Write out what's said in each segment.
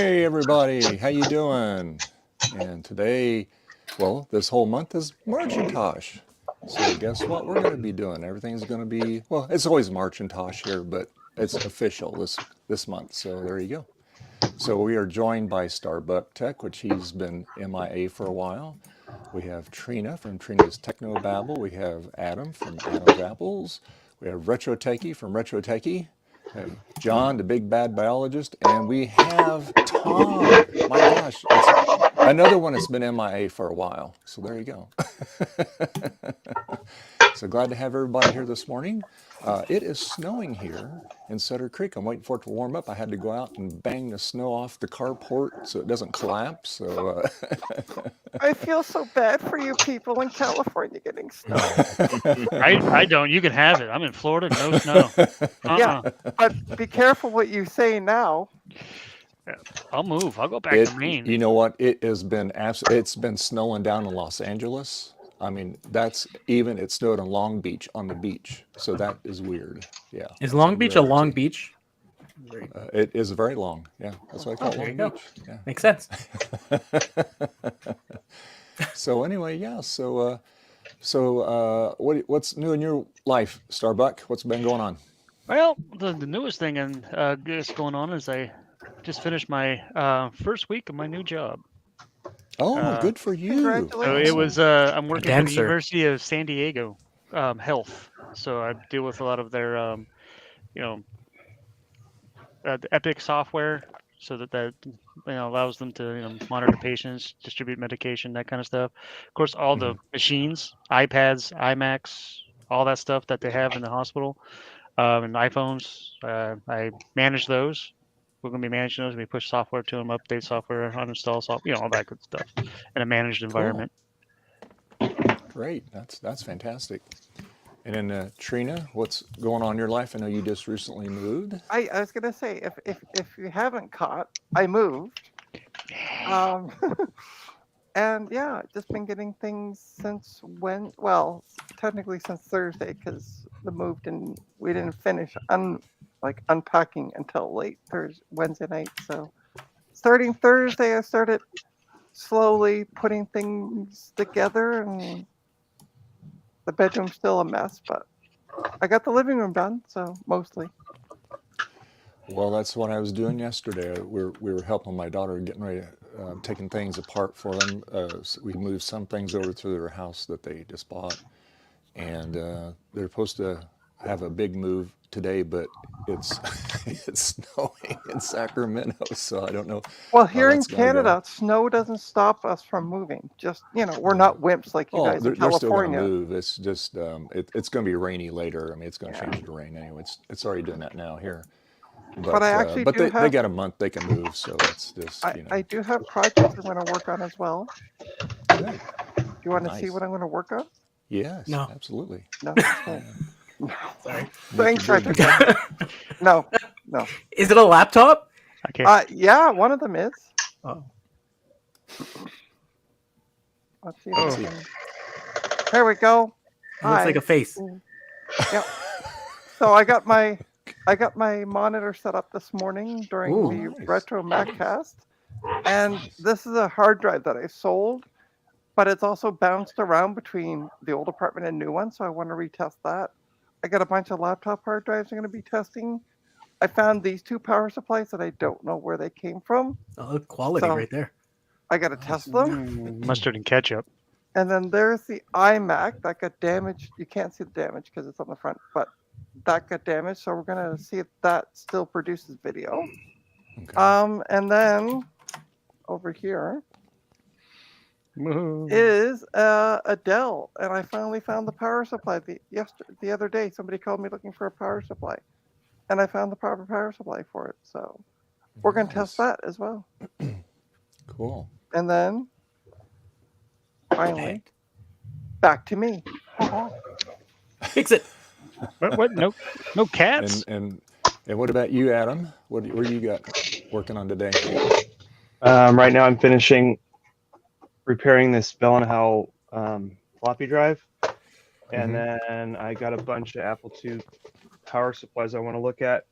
Hey everybody, how you doing? And today, well, this whole month is MARCHintosh. So guess what we're going to be doing? Everything's going to be, well, it's always MARCHintosh here, but it's official this month. So there you go. So we are joined by Starbuck Tech, which he's been MIA for a while. We have Trina from Trina's Techno Babble. We have Adam from Adam's Apples. We have Retro Techie from Retro Techie. We have John, the big bad biologist, and we have Tom. My gosh, it's another one that's been MIA for a while. So there you go. So glad to have everybody here this morning. It is snowing here in Sutter Creek. I'm waiting for it to warm up. I had to go out and bang the snow off the carport so it doesn't collapse. So I feel so bad for you people in California getting snow. I don't. You can have it. I'm in Florida, no snow. Yeah, but be careful what you say now. I'll move. I'll go back to Maine. You know what? It has been it's been snowing down in Los Angeles. I mean, it snowed in Long Beach on the beach. So that is weird. Yeah. Is Long Beach a long beach? It is very long. Yeah. That's what I call there you Long go. Beach. Yeah. Makes sense. So anyway, yeah. So what's new in your life, Starbuck? What's been going on? Well, the newest thing that's going on is I just finished my first week of my new job. Oh, good for you. Congratulations. So it was I'm working for the dancer. University of San Diego Health. So I deal with a lot of their the Epic software, so that allows them to monitor patients, distribute medication, that kind of stuff. Of course, all the machines, iPads, iMacs, all that stuff that they have in the hospital, and iPhones. I manage those. We're going to be managing those. We push software to them, update software, uninstall software, all that good stuff in a managed environment. Great. That's fantastic. And then Trina, what's going on in your life? I know you just recently moved. I was gonna say if you haven't caught, I moved. And yeah, just been getting things since when? Well, technically since Thursday, because we didn't finish unpacking until late Wednesday night. So starting Thursday, I started slowly putting things together, and the bedroom's still a mess, but I got the living room done, so mostly. Well, that's what I was doing yesterday. We were helping my daughter getting ready, taking things apart for them. So we moved some things over to their house that they just bought, and they're supposed to have a big move today, but it's it's snowing in Sacramento, so I don't know. Well, here in that's gonna Canada, snow doesn't stop us from moving. Just, we're not wimps like you guys in they're still going to California. move. It's just it's going to be rainy later. I mean, it's going to change to rain anyway. It's already doing that now here. But I actually but do they got a month they can move, so it's just I do have projects I'm going to work on as well. Good. Do you want to see Nice. what I'm going to work on? Yes, No. absolutely. No. Sorry. Thanks, Make it Richard. No. Is it a laptop? Okay. Yeah, one of them is. Oh. Let's see. If I can... There we go. It looks like a face. Yep. So I got my monitor set up this morning during Ooh. the Nice. Retro Maccast, and this is a hard drive that I sold, but it's also bounced around between the old apartment and new one, so I want to retest that. I got a bunch of laptop hard drives I'm going to be testing. I found these two power supplies that I don't know where they came from. Oh, quality So- right there. I got to test them. Mustard and ketchup. And then there's the iMac that got damaged. You can't see the damage because it's on the front, but that got damaged. So we're gonna see if that still produces video. Okay. And then over here Woohoo. is a Dell, and I finally found the power supply. The other day, somebody called me looking for a power supply, and I found the proper power supply for it. So we're gonna test Nice. that as well. Cool. And then finally, back to me. Fix it. What? No cats. And what about you, Adam? What you got working on today? Right now, I'm finishing repairing this Bell & Howell floppy drive, and then I got a bunch of Apple II power supplies I want to look at,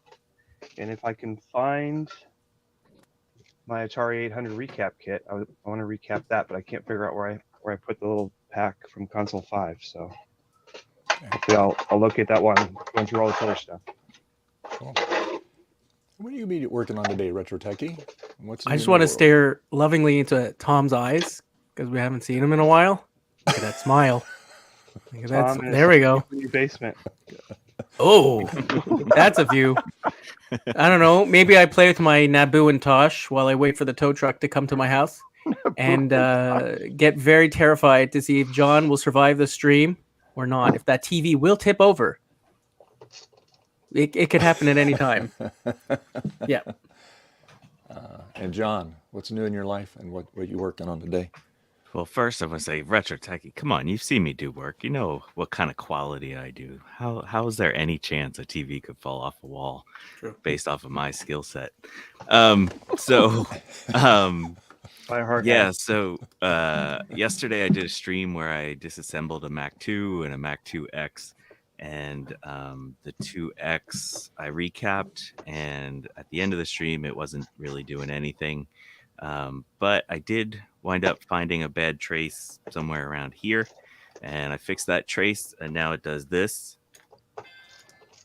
and if I can find my Atari 800 recap kit. I want to recap that, but I can't figure out where I put the little pack from console 5. So hopefully I'll locate that one going through all this other stuff. Cool. What are you be working on today, Retro Techie? What's I new just in want your to world? stare lovingly into Tom's eyes because we haven't seen him in a while. Look at that smile. Look at that. Tom is There we go. in your basement. Oh, that's a view. I don't know. Maybe I play with my NABUs while I wait for the tow truck to come to my house and get very terrified to see if John will survive the stream or not. If that TV will tip over. It could happen at any time. Yeah. And John, what's new in your life and what you working on today? Well, first I want to say, Retro Techie, come on, you've seen me do work. You know what kind of quality I do. How is there any chance a TV could fall off a wall based off of my skill set? So By heart. yeah, so yesterday I did a stream where I disassembled a Mac 2 and a Mac 2X. And the 2X I recapped, and at the end of the stream it wasn't really doing anything, but I did wind up finding a bad trace somewhere around here, and I fixed that trace, and now it does this. I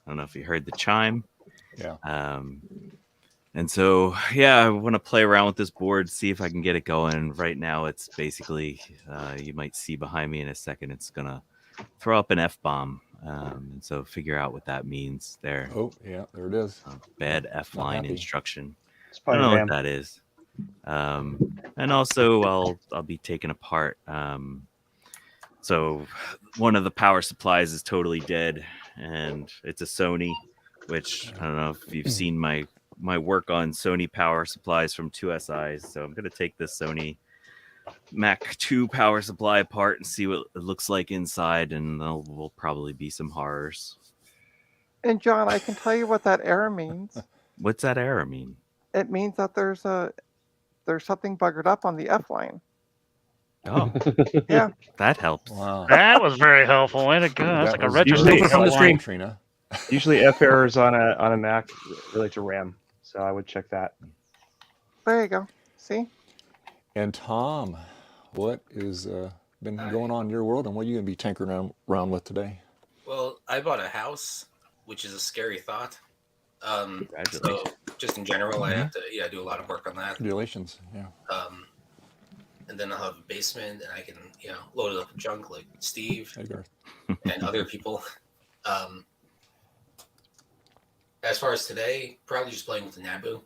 don't know if you heard the chime. Yeah. And so yeah, I want to play around with this board, see if I can get it going. Right now it's basically you might see behind me in a second, it's gonna throw up an F-bomb. And so figure out what that means there. Oh, yeah, there it is. Bad F-line happy. instruction. It's I don't probably know RAM. what that is. And also I'll be taken apart. So one of the power supplies is totally dead, and it's a Sony, which I don't know if you've seen my work on Sony power supplies from 2SIs. So I'm gonna take this Sony Mac 2 power supply apart and see what it looks like inside, and there will probably be some horrors. And John, I can tell you what that error means. What's that error mean? It means that there's something buggered up on the F line. Oh, Yeah. that helps. Wow. That was very helpful. Way to go. That's like a was retro usually state from the helpline. stream. Trina. Usually F errors on a Mac relate to RAM, so I would check that. There you go. See? And Tom, what is been going on in your world, and what are you going to be tinkering around with today? Well, I bought a house, which is a scary thought. So Congratulations. just in general, I have to do a lot of work on that. Congratulations. Yeah. And then I'll have a basement, and I can load it up with junk like Steve Hey, Garth. and other people. As far as today, probably just playing with the Nabu.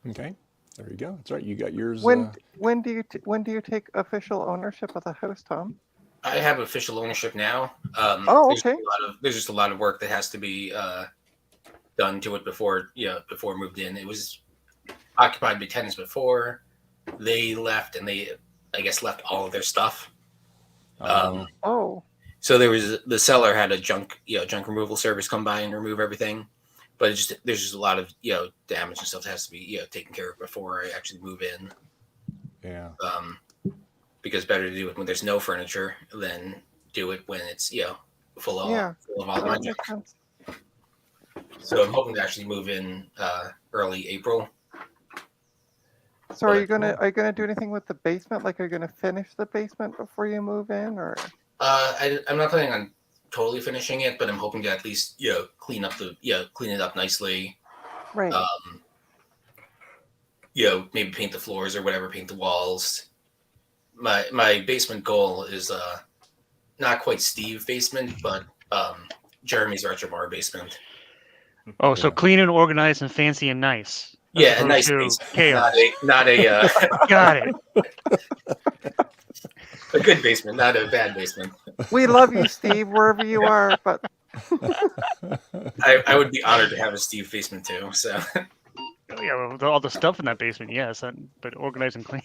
Okay. There you go. That's right. You got yours. When do you take official ownership of the house, Tom? I have official ownership now. Okay. There's just a lot of work that has to be done to it before moved in. It was occupied by tenants before. They left, and they, I guess, left all of their stuff. Oh. So the seller had a junk removal service come by and remove everything, but there's just a lot of damage and stuff that has to be taken care of before I actually move in. Yeah. Because better to do it when there's no furniture than do it when it's full of all my That junk. makes sense. So I'm hoping to actually move in early April. So are you gonna do anything with the basement? Like, are you gonna finish the basement before you move in, or? I'm not planning on totally finishing it, but I'm hoping to at least clean it up nicely. Right. Maybe paint the floors or whatever, paint the walls. My basement goal is not quite Steve basement, but Jeremy's retro bar basement. Oh, so clean and organized and fancy and nice. Yeah, a nice opposed to basement. chaos. Not a Got it. a good basement, not a bad basement. We love you, Steve, wherever you are, but I would be honored to have a Steve basement too. So Yeah, with all the stuff in that basement, yes, but organized and clean.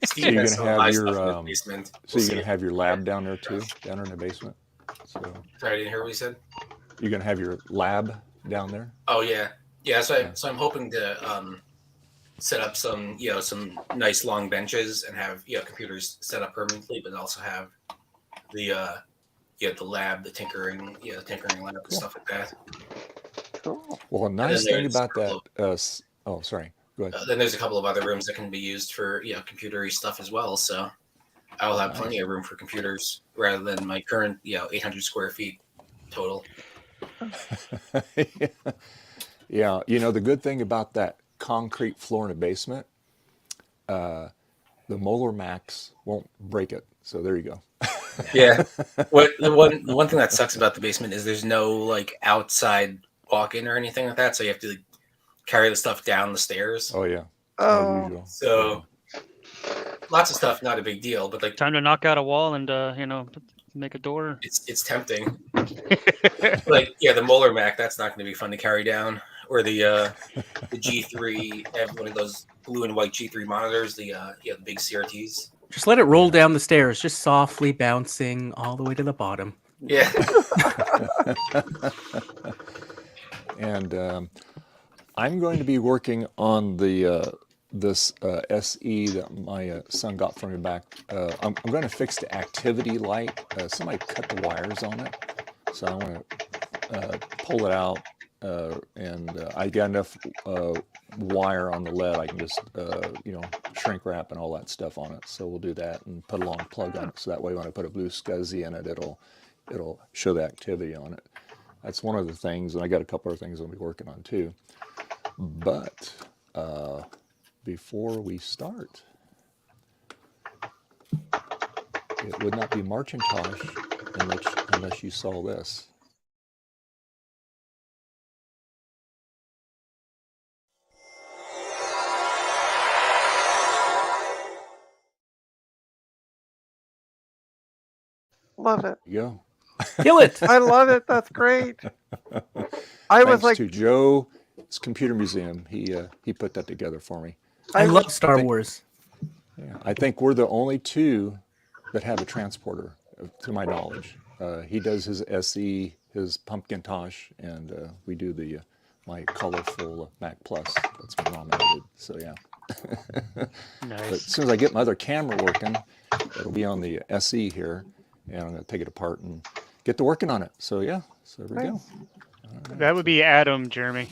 Steve So you're has gonna some have nice your, stuff in his basement. So you're going to have your lab down there too, down in the basement? So Sorry, I didn't hear what you said. you're going to have your lab down there? Oh yeah. So I'm hoping to set up some some nice long benches and have computers set up permanently, but also have the lab, the tinkering lab and stuff like that. cool. Well, a nice then thing there's about that. Oh, sorry. Go ahead. then there's a couple of other rooms that can be used for computery stuff as well. So I will have plenty of room for computers rather than my current 800 square feet total. Yeah, the good thing about that concrete floor in the basement, the Molar Max won't break it. So there you go. Yeah. The one thing that sucks about the basement is there's no like outside walk-in or anything like that. So you have to carry the stuff down the stairs. Oh yeah. Oh. Usual. So lots of stuff, not a big deal, but like Time to knock out a wall and make a door. it's tempting. Like the Molar Mac, that's not going to be fun to carry down. Or the G3, I have one of those blue and white G3 monitors, the big CRTs. Just let it roll down the stairs, just softly bouncing all the way to the bottom. Yeah. And I'm going to be working on the this SE that my son got from me back. I'm going to fix the activity light. Somebody cut the wires on it, so I want to pull it out. And I got enough wire on the LED. I can just shrink wrap and all that stuff on it. So we'll do that and put a long plug on it. So that way, when I put a blue SCSI in it, it'll show the activity on it. That's one of the things, and I got a couple of things I'll be working on too. But before we start, it would not be MARCHintosh unless you saw this. Love it. There you go. Kill it. I love it. That's great. I was Thanks like, to Joe's Computer Museum. He put that together for me. I love Star Wars. Yeah, I think we're the only two that have a transporter, to my knowledge. He does his SE, his Pumpkintosh, and we do the my colorful Mac Plus that's been nominated. So yeah. But as soon as I get my other camera working, it'll be on the SE here, and I'm going to take it apart and get to working on it. So yeah, so there we go. Right. That would be Adam, Jeremy.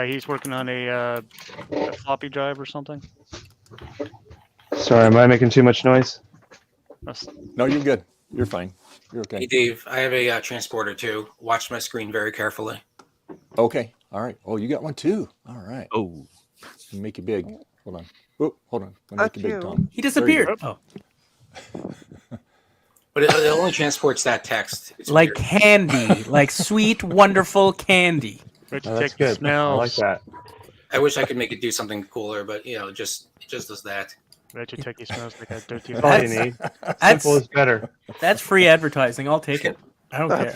He's working on a floppy drive or something. Sorry, am I making too much noise? No, you're good. You're fine. You're okay. Hey Dave, I have a transporter too. Watch my screen very carefully. Okay. All right. Oh, you got one too. All right. Oh, Make it big. Hold on. Oh, hold on. Let me make it big, Tom. He disappeared. There Oh, But it only transports that text. It's like weird. candy, like sweet, wonderful candy. Richard, Oh, that's check the good. I like smells. that. I wish I could make it do something cooler, but it just does that. Richard Techie smells like a dirty. That's all you need. Simple is better. That's free advertising. I'll take it. I don't care.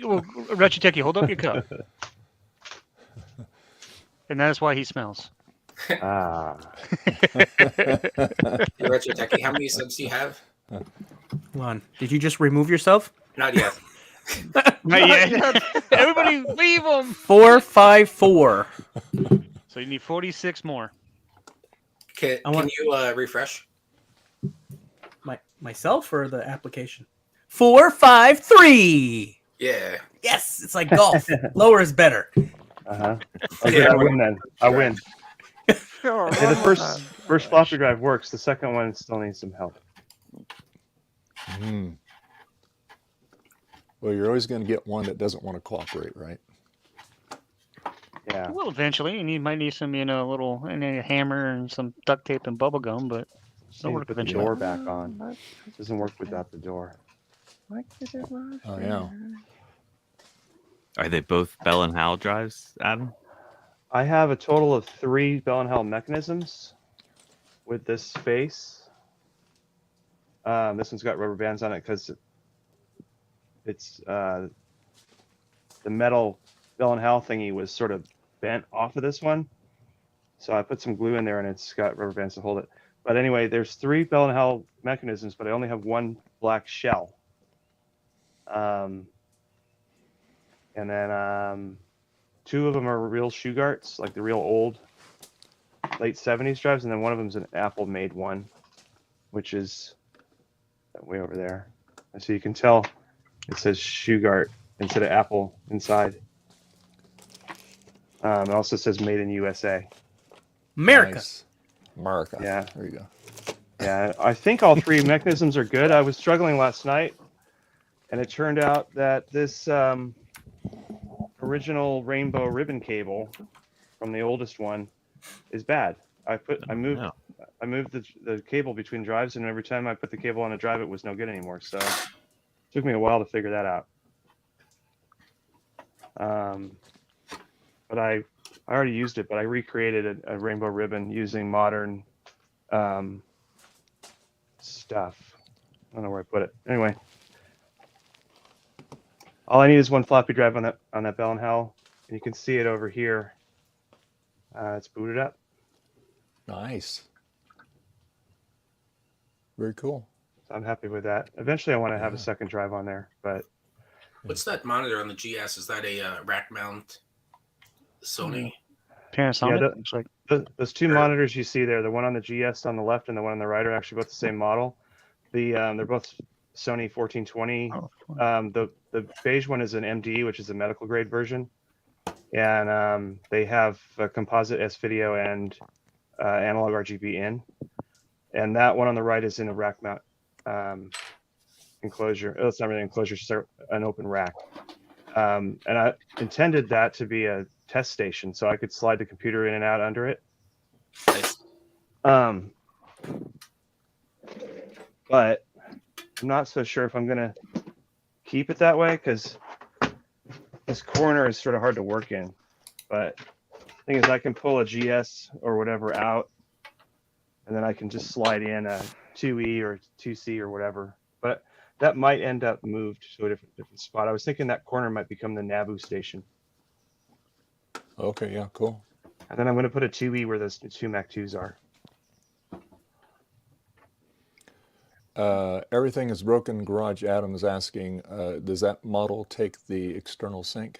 Well, Richard Techie, hold up your cup. And that is why he smells. Ah, Hey, Retro Techie, how many subs do you have? Hold on. Did you just remove yourself? Not yet. Not yet. Everybody leave him. 454. So you need 46 more. Can you refresh? Myself or the application? 453. Yeah. Yes, it's like golf. Lower is better. uh-huh. Okay, I win then. I win. sure. Hey, the one more first time. floppy drive works. The second one still needs some help. Well, you're always going to get one that doesn't want to cooperate, right? Yeah. Well, eventually, and you might need some, a hammer and some duct tape and bubble gum, but Still they'll need to work put the eventually. door back on. Doesn't work without the door. Oh, yeah. are they both Bell and Howell drives, Adam? I have a total of 3 Bell and Howell mechanisms with this face. This one's got rubber bands on it because it's the metal Bell and Howell thingy was sort of bent off of this one. So I put some glue in there and it's got rubber bands to hold it. But anyway, there's 3 Bell and Howell mechanisms, but I only have 1 black shell. And then 2 of them are real Shugarts, like the real old late 70s drives, and then one of them's an Apple made one, which is way over there. And so you can tell it says Shugart instead of Apple inside. It also says made in USA. America. Nice. America. Yeah. There you go. Yeah, I think all three mechanisms are good. I was struggling last night, and it turned out that this original rainbow ribbon cable from the oldest one is bad. I moved No. the cable between drives, and every time I put the cable on a drive, it was no good anymore. So it took me a while to figure that out. But I already used it, but I recreated a rainbow ribbon using modern stuff. I don't know where I put it. Anyway, all I need is one floppy drive on that Bell & Howell, and you can see it over here. It's booted up. Nice. Very cool. So I'm happy with that. Eventually, I want to have a second drive on there, but What's that monitor on the GS? Is that a rack mount Sony? Panasonic. Yeah, Looks like. those two monitors you see there, the one on the GS on the left and the one on the right, are actually both the same model. They're both Sony 1420. The beige one is an MD, which is a medical grade version, and they have a composite S-video and analog RGB in, and that one on the right is in a rack mount enclosure. Oh, it's not really an enclosure, it's just an open rack. And I intended that to be a test station, so I could slide the computer in and out under it. Nice. But I'm not so sure if I'm gonna keep it that way, because this corner is sort of hard to work in. But the thing is, I can pull a GS or whatever out, and then I can just slide in a 2E or 2C or whatever. But that might end up moved to a different spot. I was thinking that corner might become the NABU station. Okay, yeah, cool. And then I'm going to put a 2E where those two Mac 2s are. Everything is broken. Garage Adam is asking, does that model take the external sync?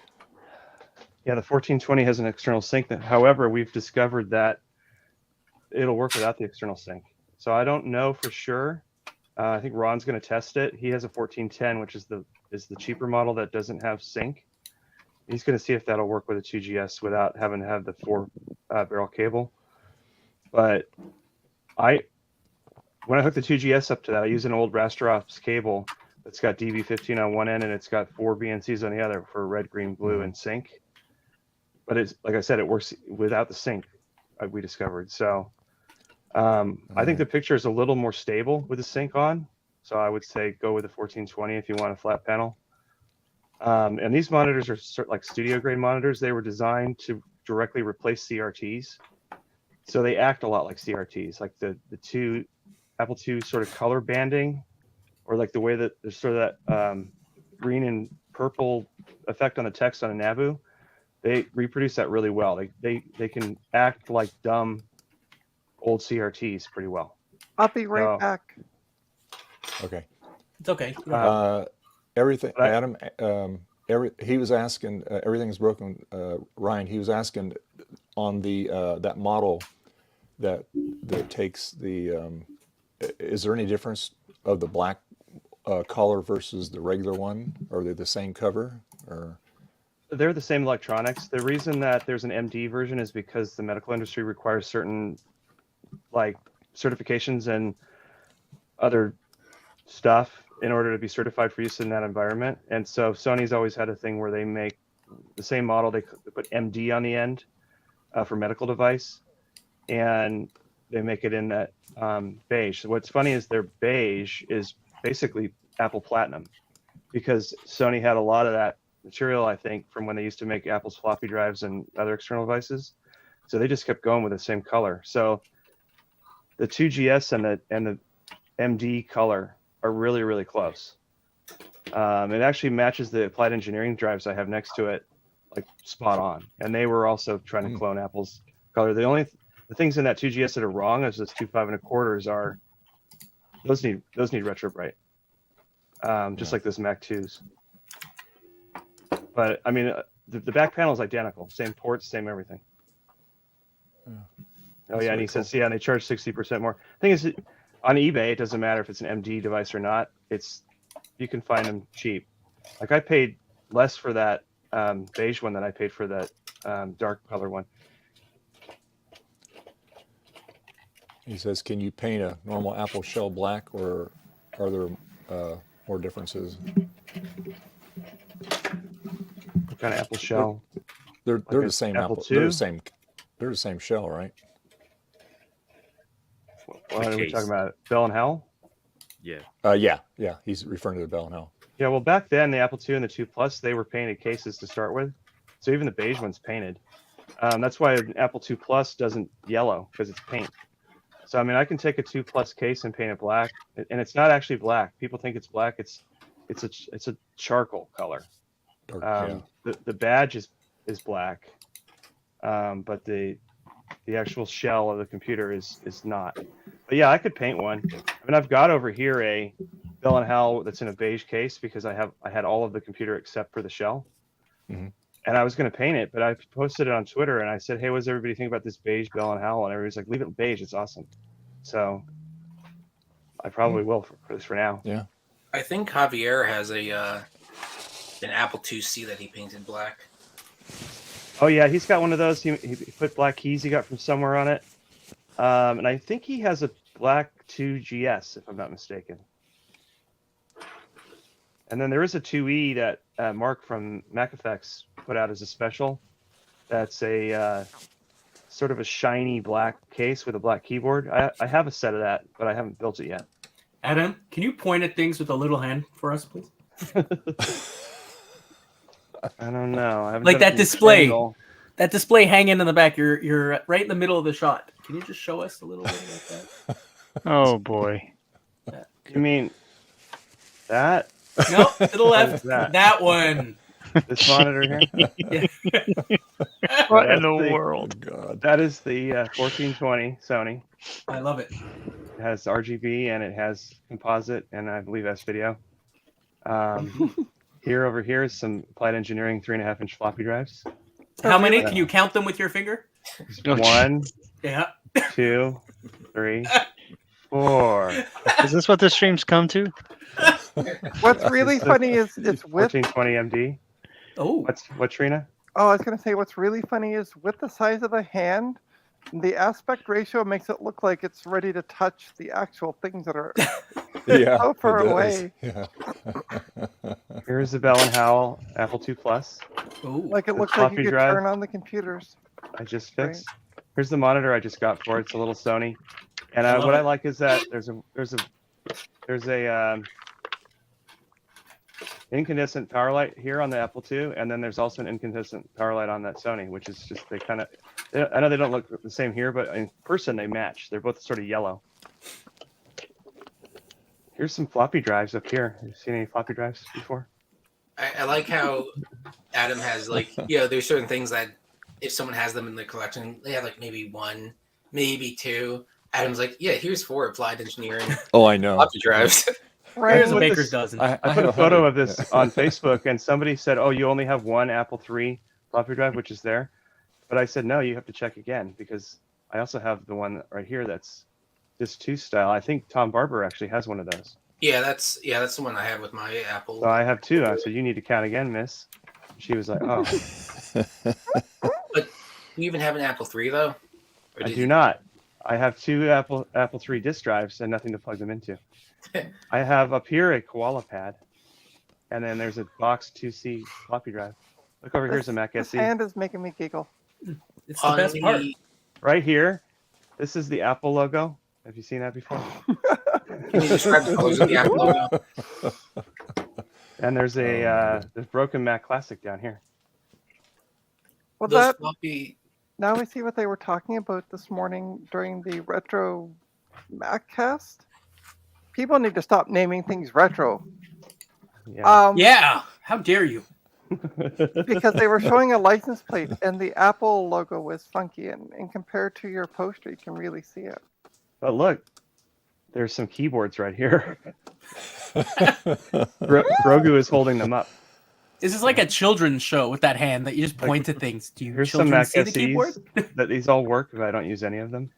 Yeah, the 1420 has an external sync. However, we've discovered that it'll work without the external sync. So I don't know for sure. I think Ron's going to test it. He has a 1410, which is the cheaper model that doesn't have sync. He's going to see if that'll work with a 2GS without having to have the 4-barrel cable. But when I hook the 2GS up to that, I use an old Rasterops cable that's got DB15 on one end and it's got 4 BNCs on the other for red, green, blue, and sync. But it's, like I said, it works without the sync, we discovered. So I think the picture is a little more stable with the sync on. So I would say go with the 1420 if you want a flat panel. And these monitors are sort of like studio grade monitors. They were designed to directly replace CRTs. So they act a lot like CRTs, like the two Apple II sort of color banding, or like the way that there's sort of that green and purple effect on the text on a NABU. They reproduce that really well. They can act like dumb old CRTs pretty well. I'll be right back. Okay. It's okay. Everything, Adam, he was asking, everything's broken. Ryan, he was asking on the that model that takes the, is there any difference of the black color versus the regular one? Are they the same cover, or? They're the same electronics. The reason that there's an MD version is because the medical industry requires certain like certifications and other stuff in order to be certified for use in that environment. And so Sony's always had a thing where they make the same model, they put MD on the end for medical device, and they make it in that beige. So what's funny is their beige is basically Apple Platinum, because Sony had a lot of that material, I think, from when they used to make Apple's floppy drives and other external devices. So they just kept going with the same color. So the 2GS and the MD color are really, really close. It actually matches the applied engineering drives I have next to it, like spot on. And they were also trying to clone Apple's color. The things in that 2GS that are wrong is those 2 5 1/4s are, those need retro bright, just like those Mac 2s. But I mean, the back panel is identical, same ports, same everything. Oh yeah, and he says, yeah, and they charge 60% more. Thing is, on eBay, it doesn't matter if it's an MD device or not. You can find them cheap. Like I paid less for that beige one than I paid for that dark color one. He says, can you paint a normal apple shell black, or are there more differences? What kind of apple shell? They're Like the same apple apple. They're II? the same. They're the same shell, right? What are we case. talking about? Bell and Howell? Yeah. Yeah. He's referring to the Bell and Howell. Yeah, well, back then, the Apple II and the II Plus, they were painted cases to start with. So even the beige one's painted. That's why an Apple II Plus doesn't yellow, because it's paint. So, I mean, I can take a 2 Plus case and paint it black, and it's not actually black. People think it's black. It's a charcoal color. Dark, The badge is black, but the actual shell of the computer is not. But yeah, I could paint one. I mean, I've got over here a Bell and Howell that's in a beige case because I had all of the computer except for the shell. Mhm. And I was going to paint it, but I posted it on Twitter and I said, "Hey, what does everybody think about this beige Bell and Howell?" And everybody's like, "Leave it beige. It's awesome." So I probably will for now. Yeah. I think Javier has an Apple IIc that he painted black. Oh yeah, he's got one of those. He put black keys he got from somewhere on it, and I think he has a black 2GS, if I'm not mistaken. And then there is a 2E that Mark from MacEffects put out as a special. That's a sort of a shiny black case with a black keyboard. I have a set of that, but I haven't built it yet. Adam, can you point at things with a little hand for us, please? I don't know. I haven't Like done it that from this display. angle. That display hanging in the back. You're right in the middle of the shot. Can you just show us a little bit like that? Oh boy. You mean that? No, to the What is left. that? That one. This monitor here? What in That's the the- world? God. That is the 1420 Sony. I love it. It has RGB and it has composite and I believe S video. Over here is some Applied Engineering 3.5-inch floppy drives. How many? Can you count them with your finger? Oh, 1, Yeah. 2, 3, 4. Is this what the streams come to? What's really funny is with 1420 MD. Oh. What Trina? Oh, I was going to say what's really funny is with the size of the hand, the aspect ratio makes it look like it's ready to touch the actual things that are Yeah. so far it does. away. Yeah. Here's the Bell and Howell Apple II Plus. Oh. Like it The looks like floppy you could drive. turn on the computers. I just fixed. Here's the monitor I just got for it. It's a little Sony. And I love what I it. like is that there's a incandescent power light here on the Apple II, and then there's also an incandescent power light on that Sony, which is just I know they don't look the same here, but in person they match. They're both sort of yellow. Here's some floppy drives up here. Have you seen any floppy drives before? I like how Adam has there's certain things that if someone has them in their collection, they have like maybe 1, maybe 2. Adam's like, yeah, here's 4 Applied Engineering Oh, I know. floppy drives. Here's a With baker's this- dozen. I put had a photo 100. of this on Facebook, and somebody said, "Oh, you only have one Apple III floppy drive, which is there." But I said, "No, you have to check again because I also have the one right here that's this 2 style. I think Tom Barber actually has one of those. Yeah, that's the one I have with my Apple. So I have 2. I said, "You need to count again, miss." She was like, "Oh, But you even have an Apple III though? Or I did do you- not. I have 2 Apple III disk drives and nothing to plug them into. I have up here a Koala pad, and then there's a box 2C floppy drive. Look over here's a Mac This SE. hand is making me giggle. It's the on best part. Right here, this is the Apple logo. Have you seen that before? Can you describe the colors of the Apple logo? And there's there's broken Mac Classic down here. Well, Those that floppy. now we see what they were talking about this morning during the retro Maccast. People need to stop naming things retro. Yeah. Yeah. How dare you? Because they were showing a license plate and the Apple logo was funky, and compared to your poster, you can really see it. But look, there's some keyboards right here. Grogu is holding them up. This is like a children's show with that hand that you just point to things. Do you Here's some children Mac see the keyboard? SEs that these all work if I don't use any of them.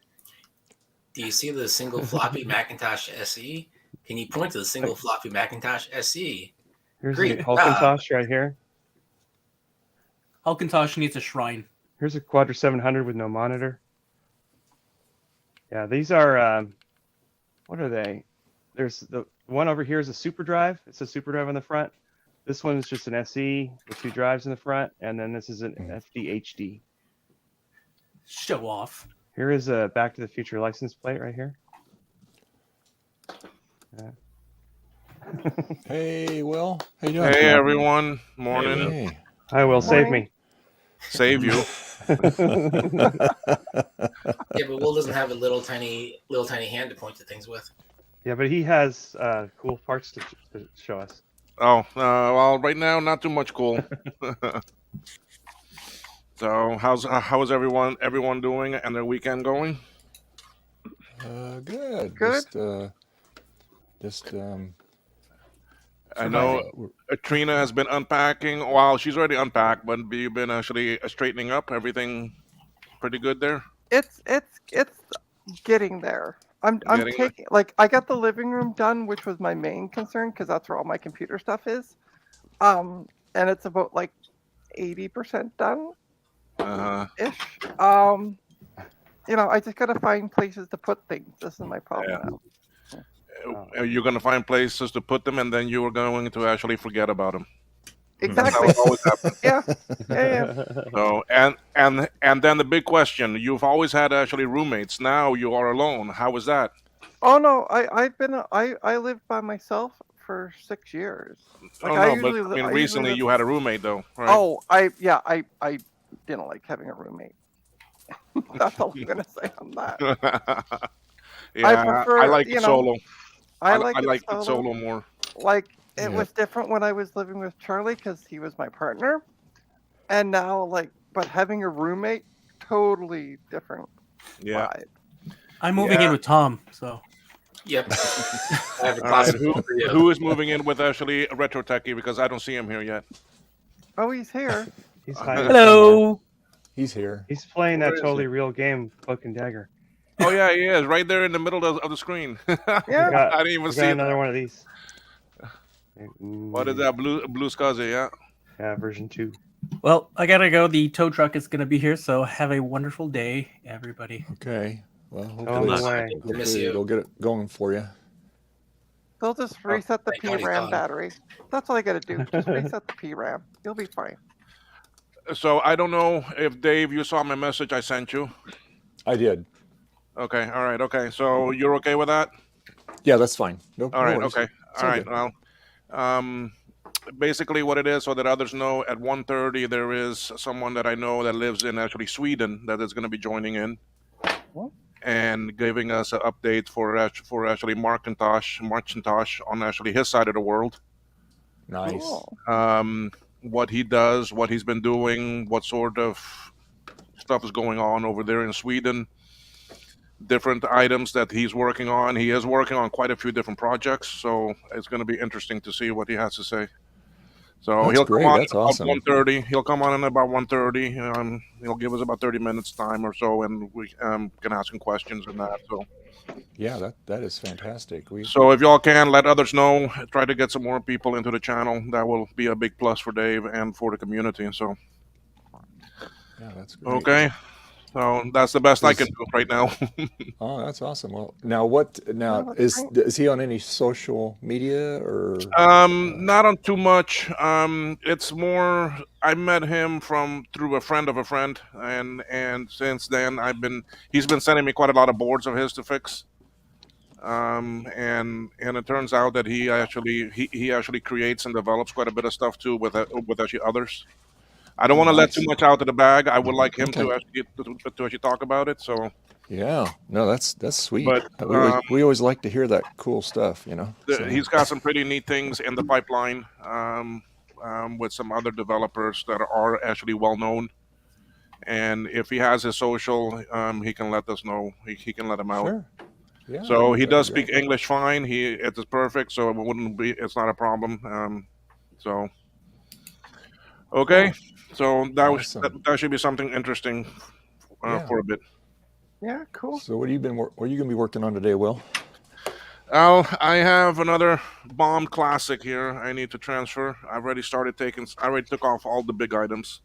Do you see the single floppy Macintosh SE? Can you point to the single floppy Macintosh SE? Here's Great the Hulkintosh right here. Hulkintosh needs a shrine. Here's a Quadra 700 with no monitor. Yeah, these are, what are they? There's the one over here is a super drive. It's a super drive on the front. This one is just an SE with 2 drives in the front, and then this is an FD-HD. Show off. Here is a Back to the Future license plate right here. Yeah. Hey, Will. How you doing? Hey everyone, morning. Hey. Hi, Will, save me. Save you. Yeah, but Will doesn't have a little tiny hand to point to things with. Yeah, but he has cool parts to show us. Oh, well, right now not too much cool. So how is everyone doing and their weekend going? Good. Good. Just I know Trina has been unpacking. Well, she's already unpacked, but you've been actually straightening up. Everything pretty good there. It's getting there. I'm Getting there? taking, like, I got the living room done, which was my main concern because that's where all my computer stuff is. And it's about like 80% done ish. I just gotta find places to put things. This is my problem now. You're gonna find places to put them, and then you are going to actually forget about them. Exactly. That always happens. Yeah. So and then the big question: you've always had actually roommates. Now you are alone. How was that? Oh no, I lived by myself for 6 years. Like, Oh no, but I mean, recently you had a roommate though, right? Oh, I didn't like having a roommate. That's all I'm gonna say on that. Yeah, prefer, I like it solo. I like it it solo more. Like, it Yeah. was different when I was living with Charlie because he was my partner, and now, like, but having a roommate, totally different Yeah. vibe. I'm moving in with Tom, so Yep. I have a All right. classic for you. Who is moving in with actually a Retro Techie, because I don't see him here yet. Oh, he's here. He's hiding somewhere. hello. he's here. He's playing Where that is totally real game, Cloak and Dagger. Oh yeah, he is right there in the middle of the screen. Yeah. I didn't even We see got it. another one of these. What is that? Blue Scuzzy, yeah. Yeah, version 2. Well, I gotta go. The tow truck is gonna be here, so have a wonderful day, everybody. Okay. Well, On hopefully, the way. Miss hopefully you. it'll get it going for you. They'll just reset the thank God he's PRAM gone. battery. That's all I gotta do. Just reset the PRAM. You'll be fine. So I don't know if Dave, you saw my message I sent you. I did. Okay, all right, okay. So you're okay with that? Yeah, that's fine. No, All right, no worries. okay, It's all all right. good. Well, basically what it is, so that others know, at 1:30 there is someone that I know that lives in actually Sweden that is going to be joining in What? and giving us an update for actually MARCHintosh on actually his side of the world. Nice. Cool. What he does, what he's been doing, what sort of stuff is going on over there in Sweden, different items that he's working on. He is working on quite a few different projects, so it's going to be interesting to see what he has to say. So That's he'll great. come on That's about awesome. 1:30. He'll come on in about 1:30. He'll give us about 30 minutes time or so, and we can ask him questions and that. So, Yeah, that is fantastic. so if y'all can let others know, try to get some more people into the channel. That will be a big plus for Dave and for the community. So, Yeah, that's great. okay. So that's the best I can do right now. Oh, that's awesome. Well, now that's great. is he on any social media or? Not on too much. It's more I met him through a friend of a friend, and since then he's been sending me quite a lot of boards of his to fix. And it turns out that he actually creates and develops quite a bit of stuff too with actually others. I don't want to let too much out of the bag. I would like him to actually talk about it. So Yeah, no, that's sweet. But, we always like to hear that cool stuff, you know. So, he's got some pretty neat things in the pipeline with some other developers that are actually well known. And if he has his social, he can let us know. He can let him out. sure. Yeah. So he that'd does be speak great. English fine. It is perfect, so it's not a problem. So okay, so Awesome. that should be something interesting Yeah. for a bit. Yeah, cool. So what are you gonna be working on today, Will? I have another bombed classic here. I need to transfer. I already took off all the big items.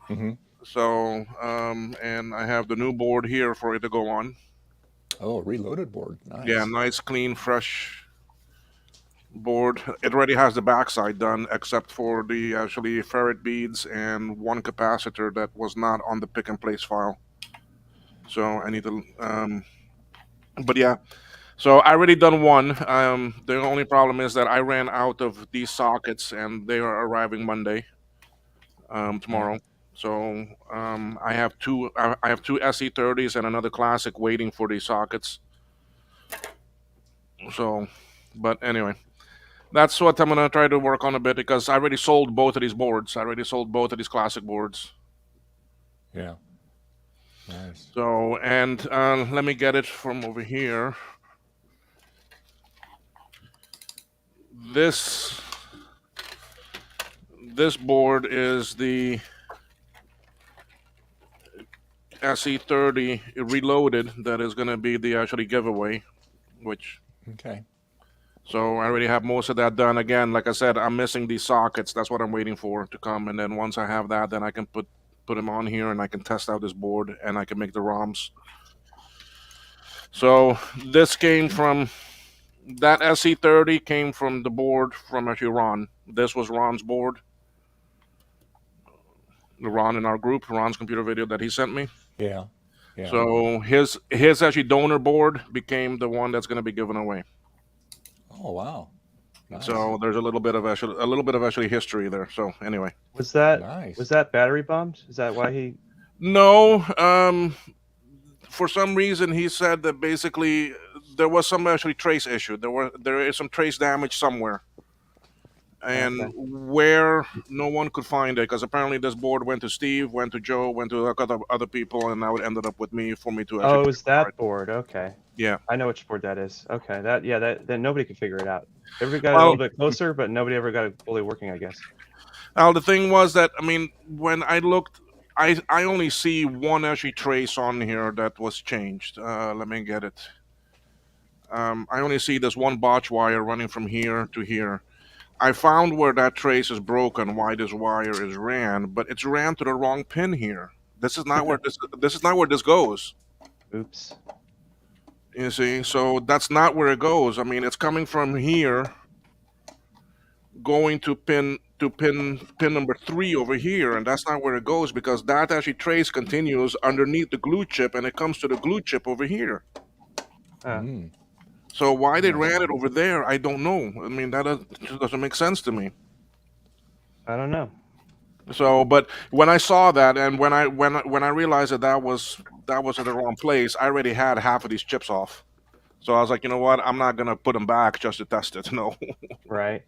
Mm-hmm. So, and I have the new board here for it to go on. Oh, reloaded board. Nice. Yeah, nice, clean, fresh board. It already has the backside done, except for the actually ferrite beads and one capacitor that was not on the pick and place file. So I need to, but yeah. So I already done one. The only problem is that I ran out of these sockets, and they are arriving Monday, tomorrow. So I have two. I have two SE30s and another classic waiting for these sockets. So, but anyway, that's what I'm gonna try to work on a bit because I already sold both of these boards. I already sold both of these classic boards. Yeah. Nice. So, and let me get it from over here. This board is the SE30 reloaded. That is going to be the actually giveaway, which Okay. so I already have most of that done. Again, like I said, I'm missing these sockets. That's what I'm waiting for to come, and then once I have that, then I can put them on here, and I can test out this board, and I can make the ROMs. So this came from that SE30 came from the board from actually Ron. This was Ron's board. Ron in our group, Ron's computer video that he sent me. Yeah. Yeah. So his actually donor board became the one that's going to be given away. Oh wow. Nice. So there's a little bit of actually history there. So anyway, Was that Nice. battery bombed? Is that why he? no, for some reason he said that basically there was some actually trace issue. There is some trace damage somewhere, and Okay. where no one could find it because apparently this board went to Steve, went to Joe, went to a couple of other people, and now it ended up with me for me to actually. Oh, it was that board. Okay. Yeah. I know which board that is. Okay. Then nobody could figure it out. Everybody got a Well- little bit closer, but nobody ever got it fully working, I guess. Now the thing was that I mean when I looked, I only see one actually trace on here that was changed. Let me get it. I only see this one botch wire running from here to here. I found where that trace is broken, why this wire is ran, but it's ran to the wrong pin here. This is not where this is not where this goes. Oops. You see, so that's not where it goes. I mean, it's coming from here, going to pin number 3 over here, and that's not where it goes because that actually trace continues underneath the glue chip, and it comes to the glue chip over here. Mm. So why they ran it over there, I don't know. I mean, that just doesn't make sense to me. I don't know. So, but when I saw that, and when I realized that was in the wrong place, I already had half of these chips off. So I was like, you know what? I'm not gonna put them back just to test it. No. Right.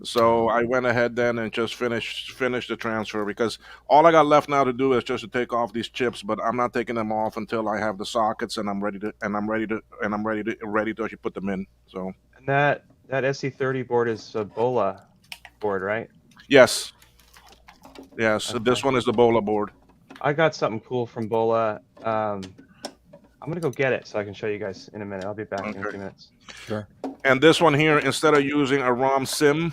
So I went ahead then and just finished the transfer because all I got left now to do is just to take off these chips, but I'm not taking them off until I have the sockets and I'm ready to actually put them in. So And that SC30 board is a Bola board, right? yes. So Okay. this one is the Bola board. I got something cool from Bola. I'm gonna go get it so I can show you guys in a minute. I'll be back in a Okay. few minutes. Sure. And this one here, instead of using a ROM sim,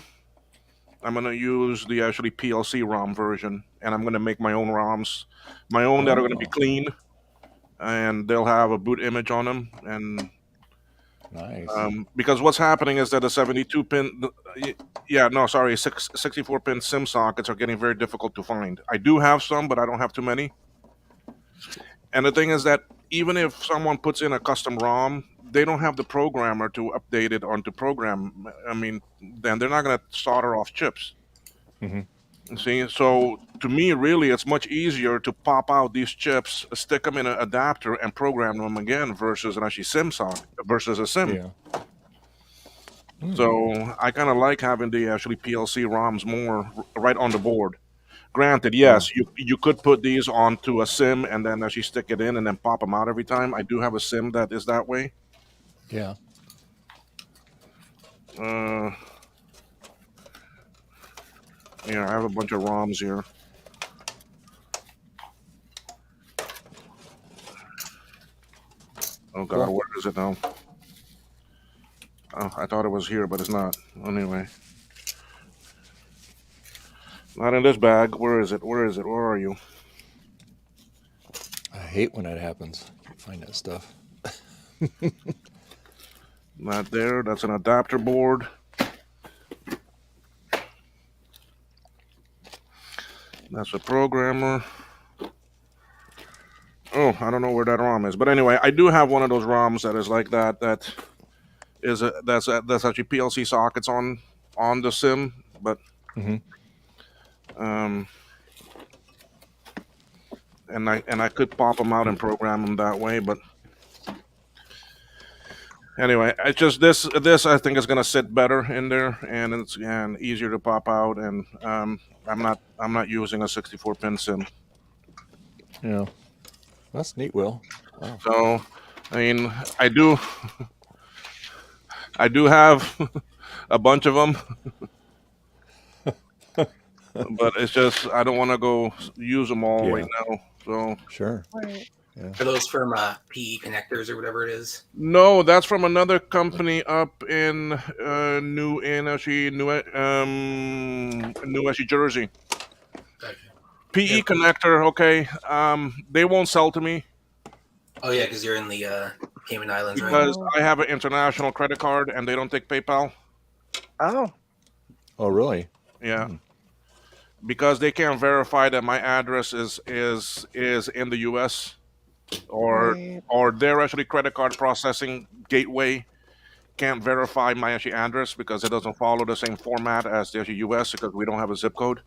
I'm gonna use the actually PLC ROM version, and I'm gonna make my own ROMs, my own that are gonna be Oh. clean, and they'll have a boot image on them. And Nice. because what's happening is that the 64 pin sim sockets are getting very difficult to find. I do have some, but I don't have too many. And the thing is that even if someone puts in a custom ROM, they don't have the programmer to update it onto program. I mean, then they're not going to solder off chips. Mhm. See, so to me, really, it's much easier to pop out these chips, stick them in an adapter, and program them again versus an actually sim socket versus a sim. Yeah. So I kind of like having the actually PLC ROMs more right on the board. Granted, yes, you could put these onto a sim and then actually stick it in and then pop them out every time. I do have a sim that is that way. Yeah. Yeah, I have a bunch of ROMs here. Oh God, Cool. where is it now? Oh, I thought it was here, but it's not. Anyway. Not in this bag. Where is it? Where is it? Where are you? I hate when that happens. Can't find that stuff. Not there. That's an adapter board. That's a programmer. Oh, I don't know where that ROM is. But anyway, I do have one of those ROMs that is like that. That is that's actually PLC sockets on the sim. But Mhm. and I could pop them out and program them that way. But anyway, it's just this I think is gonna sit better in there, and it's easier to pop out. And I'm not using a 64-pin sim. Yeah. That's neat, Will. Wow. So, I mean, I do have a bunch of them, but it's just I don't want to go use them all right now. So Sure. Right. Yeah. Are those from PE connectors or whatever it is? no, that's from another company up in New Jersey. Okay. PE Yeah. connector, okay. They won't sell to me Oh yeah, because you're in the Cayman Islands, right? because I have an international credit card and they don't take PayPal. Oh, Oh, really? Yeah. Because they can't verify that my address is in the US or right. their actually credit card processing gateway can't verify my actually address because it doesn't follow the same format as the actually US because we don't have a zip code.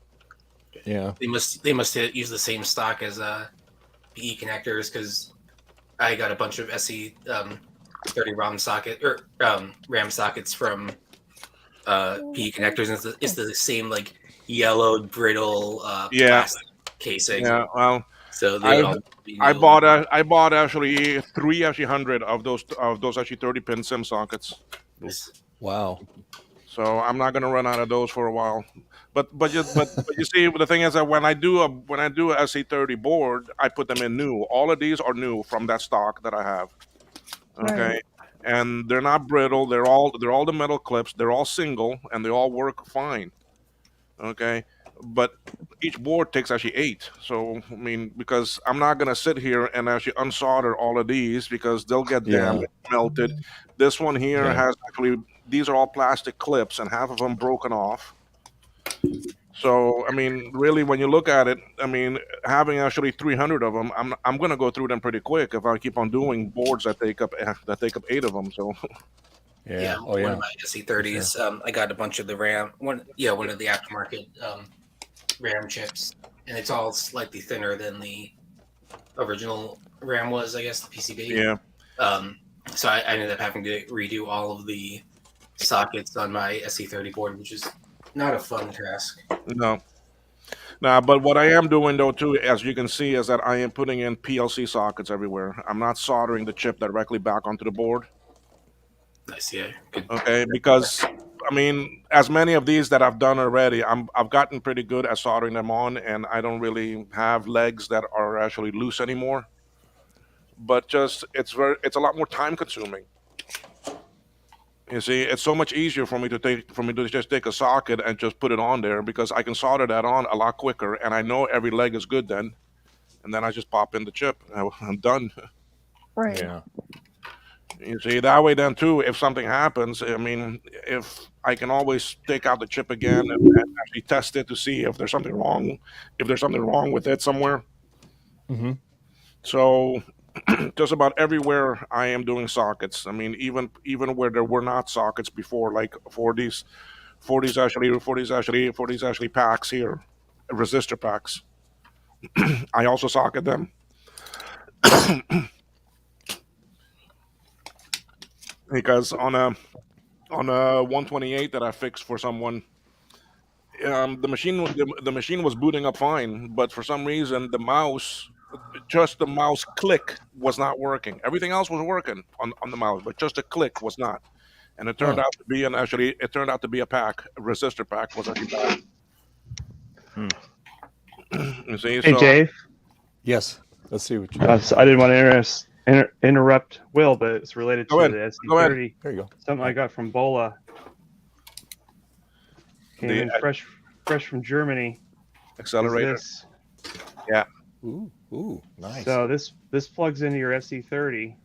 Yeah. They must use the same stock as PE connectors because I got a bunch of SE 30 RAM socket or RAM sockets from PE connectors, and it's the same like yellowed brittle plastic casing. Yeah. Well, So they I bought actually 300 of those actually 30-pin SIM sockets. Wow. So I'm not gonna run out of those for a while. But you see, the thing is that when I do a SC30 board, I put them in new. All of these are new from that stock that I have. Okay. Right. And they're not brittle. They're all the metal clips. They're all single and they all work fine. Okay. But each board takes actually 8. So I mean, because I'm not gonna sit here and actually unsolder all of these because they'll get damaged, melted. This one here has actually, these are all plastic clips and half of them broken off. So I mean, really, when you look at it, I mean, having actually 300 of them, I'm gonna go through them pretty quick if I keep on doing boards that take up 8 of them. So Yeah. Oh, one yeah. of my SE30s. I got a bunch of the RAM one of the aftermarket RAM chips, and it's all slightly thinner than the original RAM was, I guess, the PCB. Yeah. So I ended up having to redo all of the sockets on my SE30 board, which is not a fun task. No. Nah, but what I am doing though too, as you can see, is that I am putting in PLC sockets everywhere. I'm not soldering the chip directly back onto the board. Nice, yeah. Good. Okay, because I mean, as many of these that I've done already, I've gotten pretty good at soldering them on, and I don't really have legs that are actually loose anymore. But just it's a lot more time consuming. You see, it's so much easier for me to just take a socket and just put it on there because I can solder that on a lot quicker, and I know every leg is good then, and then I just pop in the chip. I'm done. Right. Yeah. You see, that way then too, if something happens, I mean, if I can always take out the chip again and actually test it to see if there's something wrong, with it somewhere. Mm-hmm. So just about everywhere I am doing sockets. I mean, even where there were not sockets before, like for these actually packs here, resistor packs. I also socket them. Because on a 128 that I fixed for someone, the machine was booting up fine, but for some reason the mouse click was not working. Everything else was working on the mouse, but just the click was not. And it turned out to be a pack, a resistor pack was actually bad. You see, Hey, so Dave. Yes. Let's see what you got. So I didn't want to interrupt Will, but it's related Go to ahead. the Go ahead. SC30. There you go. Something I got from Bola. Came in fresh from Germany. Accelerator. This. Ooh, nice. So this plugs into your SE30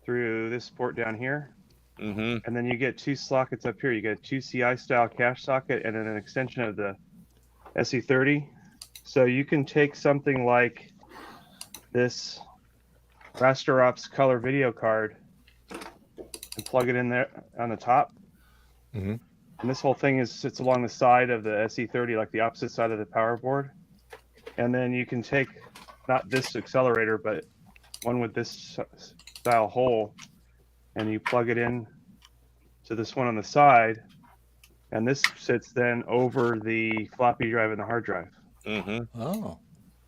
through this port down here, Mm-hmm. and then you get two sockets up here. You get a 2CI style cache socket and then an extension of the SE30. So you can take something like this Raster Ops color video card and plug it in there on the top. Mm-hmm. And this whole thing sits along the side of the SE30, like the opposite side of the power board. And then you can take not this accelerator, but one with this style hole, and you plug it in to this one on the side, and this sits then over the floppy drive and the hard drive. Mm-hmm. Oh.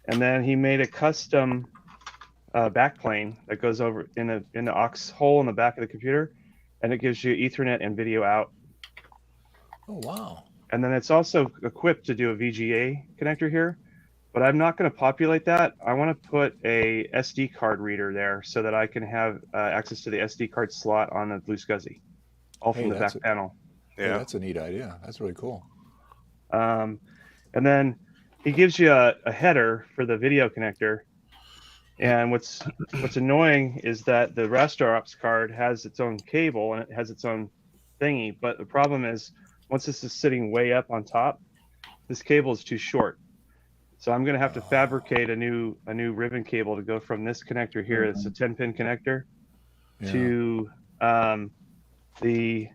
And then he made a custom backplane that goes over in the aux hole in the back of the computer, and it gives you Ethernet and video out. Oh, wow. And then it's also equipped to do a VGA connector here, but I'm not going to populate that. I want to put a SD card reader there so that I can have access to the SD card slot on the Blue SCSI, all from Hey, the back panel. Hey, Yeah. that's a neat idea. That's really cool. And then he gives you a header for the video connector. And what's annoying is that the Raster Ops card has its own cable and it has its own thingy. But the problem is, once this is sitting way up on top, this cable is too short. So I'm going to have to fabricate a new ribbon cable to go from this connector here. It's a 10-pin connector to the,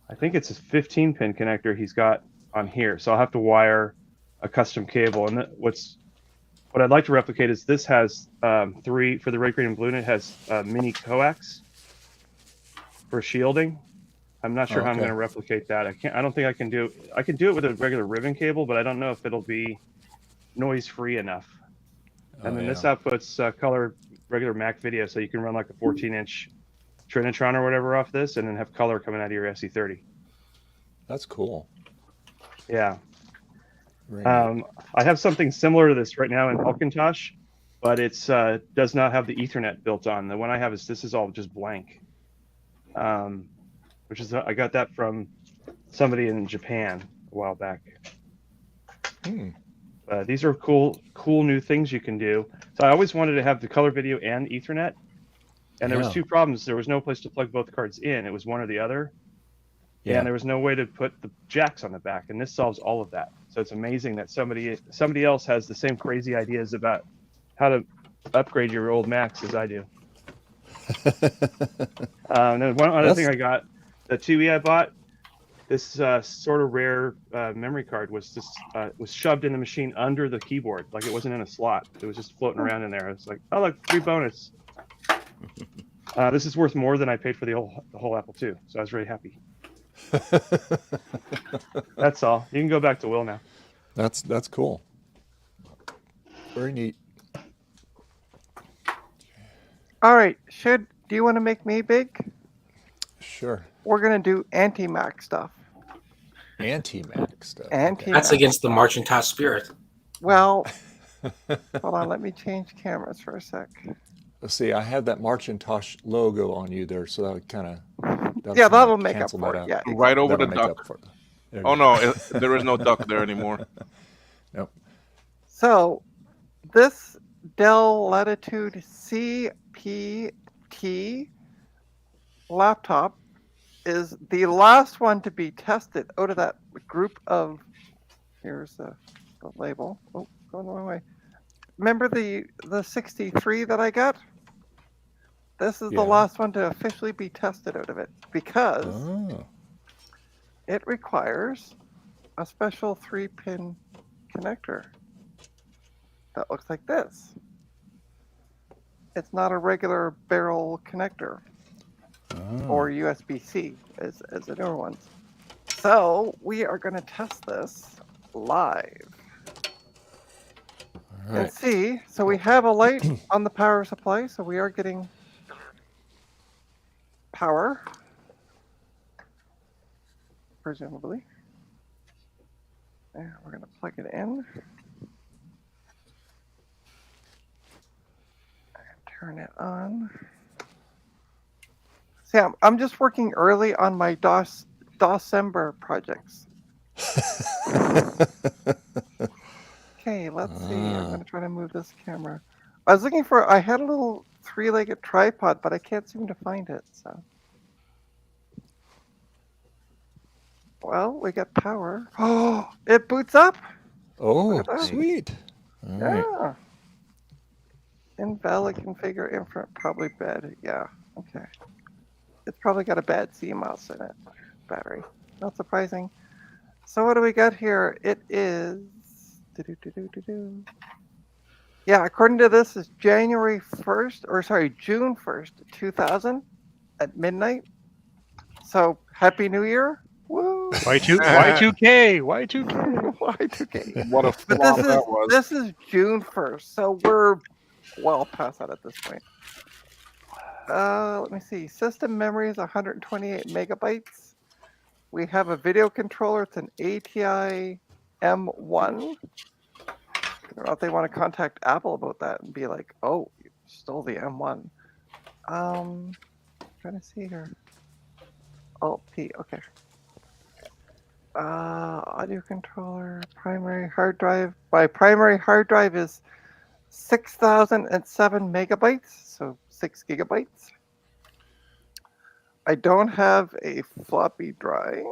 I think it's a 15-pin connector he's got on here. So I'll have to wire a custom cable. And what I'd like to replicate is this has three for the red, green, and blue. And it has mini coax for shielding. I'm not sure how I'm Okay. going to replicate that. I don't think I can do. I can do it with a regular ribbon cable, but I don't know if it'll be noise-free enough. And then this outputs color regular Mac video, so you can run like a 14-inch Trinitron or whatever off this, and then have color coming out of your SE30. That's cool. Yeah. Very neat. I have something similar to this right now in MARCHintosh, but it's does not have the Ethernet built on. The one I have this is all just blank. Which is I got that from somebody in Japan a while back. These are cool new things you can do. So I always wanted to have the color video and Ethernet, and there was two problems. There was no place to plug both cards in. It was one or the other. Yeah. And there was no way to put the jacks on the back, and this solves all of that. So it's amazing that somebody else has the same crazy ideas about how to upgrade your old Macs as I do. And then one other thing I got, the 2E I bought, this sort of rare memory card was shoved in the machine under the keyboard, like it wasn't in a slot. It was just floating around in there. It's like, oh look, free bonus. This is worth more than I paid for the whole Apple II, so I was really happy. That's all. You can go back to Will now. That's cool. Very neat. All right, do you want to make me big? Sure. We're gonna do anti-Mac stuff. Anti-Mac stuff. That's against the MARCHintosh spirit. Well, hold on, let me change cameras for a sec. Let's see, I had that MARCHintosh logo on you there, so that would kind of that'll make up for it. Yeah, Right over that'll the make duck. up for it. Oh no, there is no duck there anymore. Nope. So this Dell Latitude CPT laptop is the last one to be tested out of that group of, here's the label. Oh, going the wrong way. Remember the 63 that I got? This is the last one to officially be tested out of it because it requires a special 3-pin connector that looks like this. It's not a regular barrel connector or USB-C as the newer ones. So we are going to test this live. And see, so we have a light on the power supply, so we are getting power, presumably. And we're going to plug it in. And turn it on. See, I'm just working early on my DOSember projects. Okay, let's see. I'm gonna try to move this camera. I was looking for. I had a little three-legged tripod, but I can't seem to find it. So, well, we got power. Oh, it boots up. Oh, at that. sweet. All right. Yeah. Invalid configure infra probably bad. Yeah. Okay. It's probably got a bad CMOS in it. Battery. Not surprising. So what do we got here? It is. Yeah, according to this, is January 1st, or sorry, June 1st, 2000 at midnight. So happy New Year. Woo! Y2K. Y2K. Y2K. What a But flop that was. this is June 1st, so we're well past that at this point. Let me see. System memory is 128 megabytes. We have a video controller. It's an ATI M1. I don't know if they want to contact Apple about that and be like, "Oh, you stole the M1." Trying to see here. Alt P. Okay. Audio controller, primary hard drive. My primary hard drive is 6,007 megabytes, so 6 gigabytes. I don't have a floppy drive.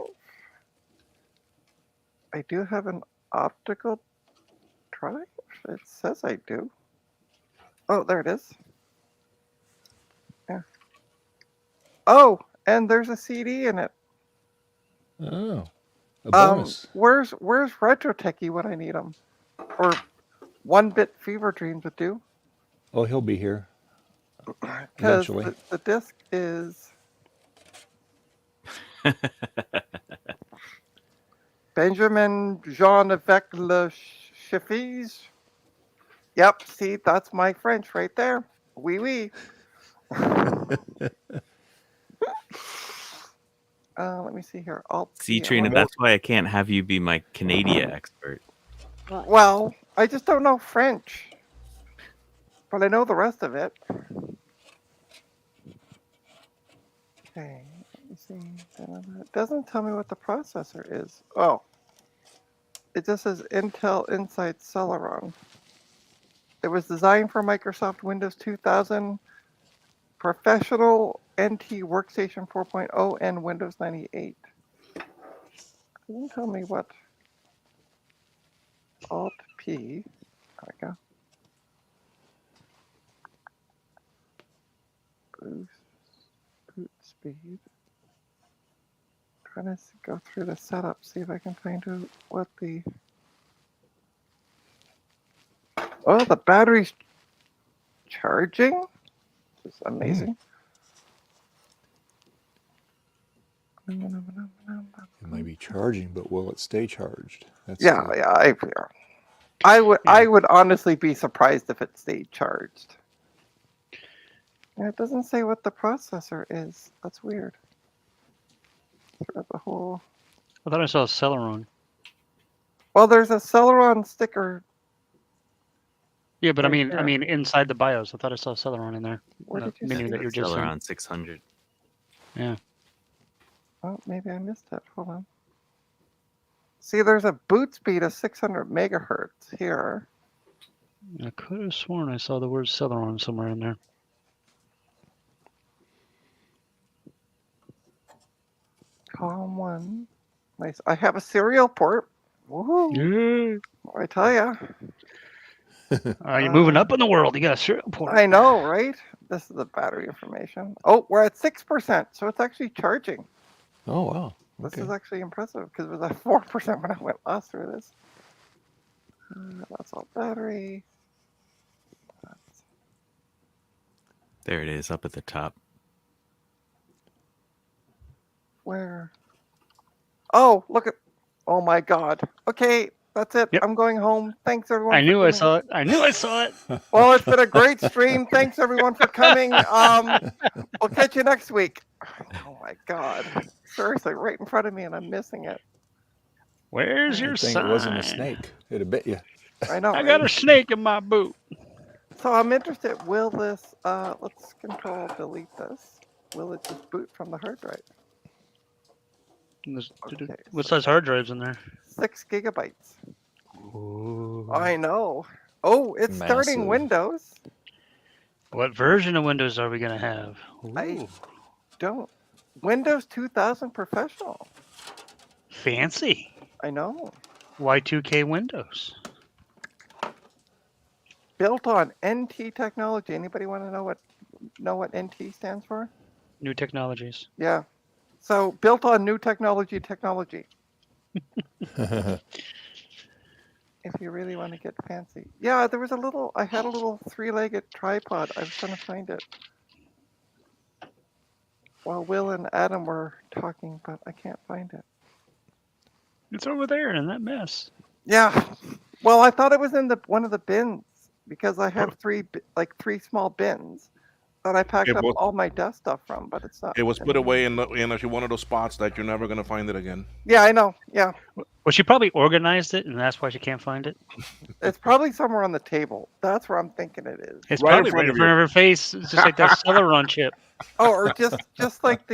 I do have an optical drive. It says I do. Oh, there it is. Yeah. Oh, and there's a CD in it. Oh, a bonus. Where's Retro Techie when I need him? Or 1-bit Fever Dreams would do. Oh, he'll be here Because eventually. the disc is Benjamin Jean-Évêque Le Chiffis. Yep, see, that's my French right there. Oui, oui. Let me see here. See, Trina, that's why I can't have you be my Canada expert. Well, I just don't know French, but I know the rest of it. Okay, let me see. It doesn't tell me what the processor is. Oh, it just says Intel Inside Celeron. It was designed for Microsoft Windows 2000, Professional NT Workstation 4.0, and Windows 98. It doesn't tell me what. Alt P. There we go. Boost. Boot speed. Trying to go through the setup, see if I can find out what the. Oh, the battery's charging. This is amazing. It might be charging, but will it stay charged? That's Yeah, I would honestly be surprised if it stayed charged. And it doesn't say what the processor is. That's weird. Throughout the whole. I thought I saw Celeron. Well, there's a Celeron sticker. Yeah, but Right I mean, inside the BIOS, I thought I saw Celeron in there. Where The did you menu see that it? you're just Celeron 600. Yeah. Oh, maybe I missed it. Hold on. See, there's a boot speed of 600 megahertz here. I could have sworn I saw the word Celeron somewhere in there. Column 1. Nice. I have a serial port. Woohoo! Yeah. I tell ya. You're moving up in the world. You got a serial port. I know, right? This is the battery information. Oh, we're at 6%, so it's actually charging. Oh, wow. This Okay. is actually impressive because it was at 4% when I went last through this. That's all battery. There it is, up at the top. Where? Oh, look at. Oh my God. Okay, that's it. Yep. I'm going home. Thanks everyone. I for knew I coming. saw it. I knew I saw it. Well, it's been a great stream. Thanks everyone for coming. We'll catch you next week. Oh my God. Seriously, right in front of me, and I'm missing it. Where's your Good thing sign? it wasn't a snake. It'd have bit you. I know. I got a right? snake in my boot. So I'm interested. Will this? Let's Control Delete this. Will it just boot from the hard drive? And there's- Okay, What so size hard drive's in there? 6 gigabytes. Ooh. I know. Oh, it's starting Massive. Windows. What version of Windows are we gonna have? I Ooh, don't. Windows 2000 Professional. fancy. I know. Y2K Windows. Built on NT technology. Anybody want to know what NT stands for? New technologies. Yeah. So built on new technology. If you really want to get fancy. Yeah, there was I had a little 3-legged tripod. I was trying to find it while Will and Adam were talking, but I can't find it. It's over there in that mess. Yeah. Well, I thought it was in one of the bins because I have three small bins that I packed It up was- all my desk stuff from, but it's not. It was put away in one of those spots that you're never gonna find it again. Yeah, I know. Yeah. Well, she probably organized it, and that's why she can't find it. It's probably somewhere on the table. That's where I'm thinking it is. It's Right in probably front right in of front of her face. It's just like that Celeron chip. Oh, or just like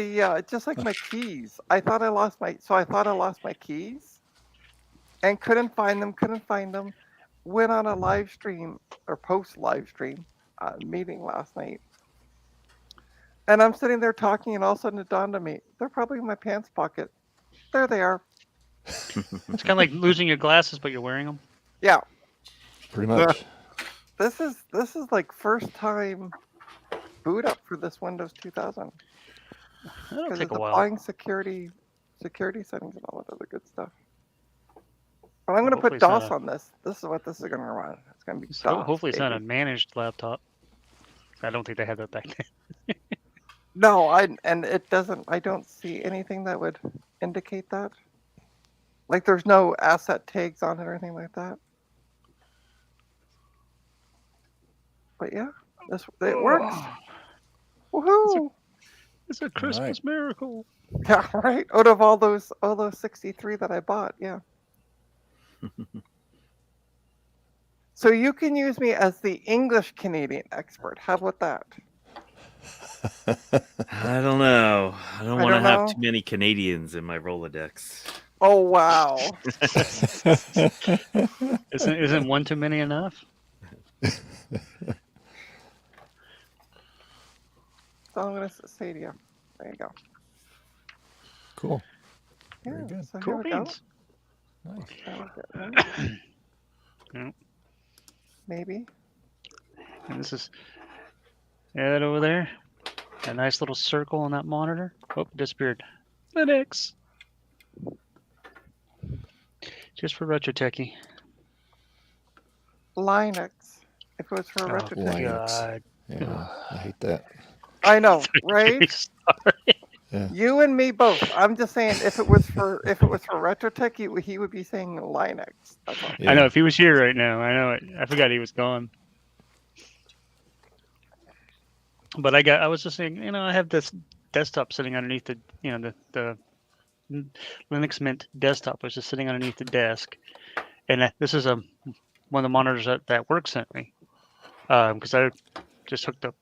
just like my keys. I thought I lost my keys and couldn't find them. Went on a live stream or post live stream meeting last night. And I'm sitting there talking, and all of a sudden it dawned on me, they're probably in my pants pocket. There they are. It's kind of like losing your glasses, but you're wearing them. Yeah. Pretty much. This is like first time boot up for this Windows 2000 That'll because take it's a while. applying security settings and all that other good stuff. But I'm going to Hopefully put it's not DOS on this. This is what this is going to run. It's going to be So DOS. hopefully it's not a baby. managed laptop. I don't think they had that back then. No, and it doesn't. I don't see anything that would indicate that. Like there's no asset tags on it or anything like that. But yeah, it works. Woohoo! It's a Christmas miracle. Yeah, right. Out of all those 63 that I bought, yeah. So you can use me as the English Canadian expert. How about that? I don't know. I don't I want to don't have know. too many Canadians in my Rolodex. Oh wow! Isn't one too many enough? That's all I'm gonna say to you. There you go. Cool. Yeah. Very good. So Cool here we go. beans. Nice. That was it, right? Yeah. Maybe. And this is that over there. A nice little circle on that monitor. Oh, it disappeared. Linux. Just for retro techie. Linux. If it was for a Oh, retro Linux. God. Yeah, I hate that. I know, right? Yeah. You and me both. I'm just saying, if it was for retro tech, he would be saying Linux. That's all. Yeah. I know if he was here right now, I know it. I forgot he was gone. But I was just saying, I have this desktop sitting underneath the Linux Mint desktop was just sitting underneath the desk, and this is one of the monitors that work sent me, because I just hooked up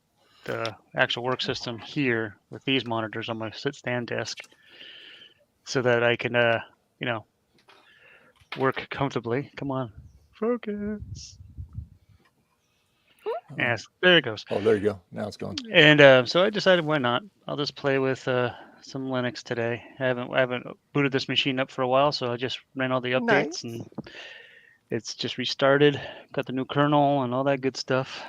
the actual work system here with these monitors on my sit-stand desk, so that I can work comfortably. Come on, focus. Yes, there it goes. Oh, there you go. Now it's gone. And so I decided, why not? I'll just play with some Linux today. I haven't booted this machine up for a while, so I just ran all the updates, Nice. and it's just restarted. Got the new kernel and all that good stuff.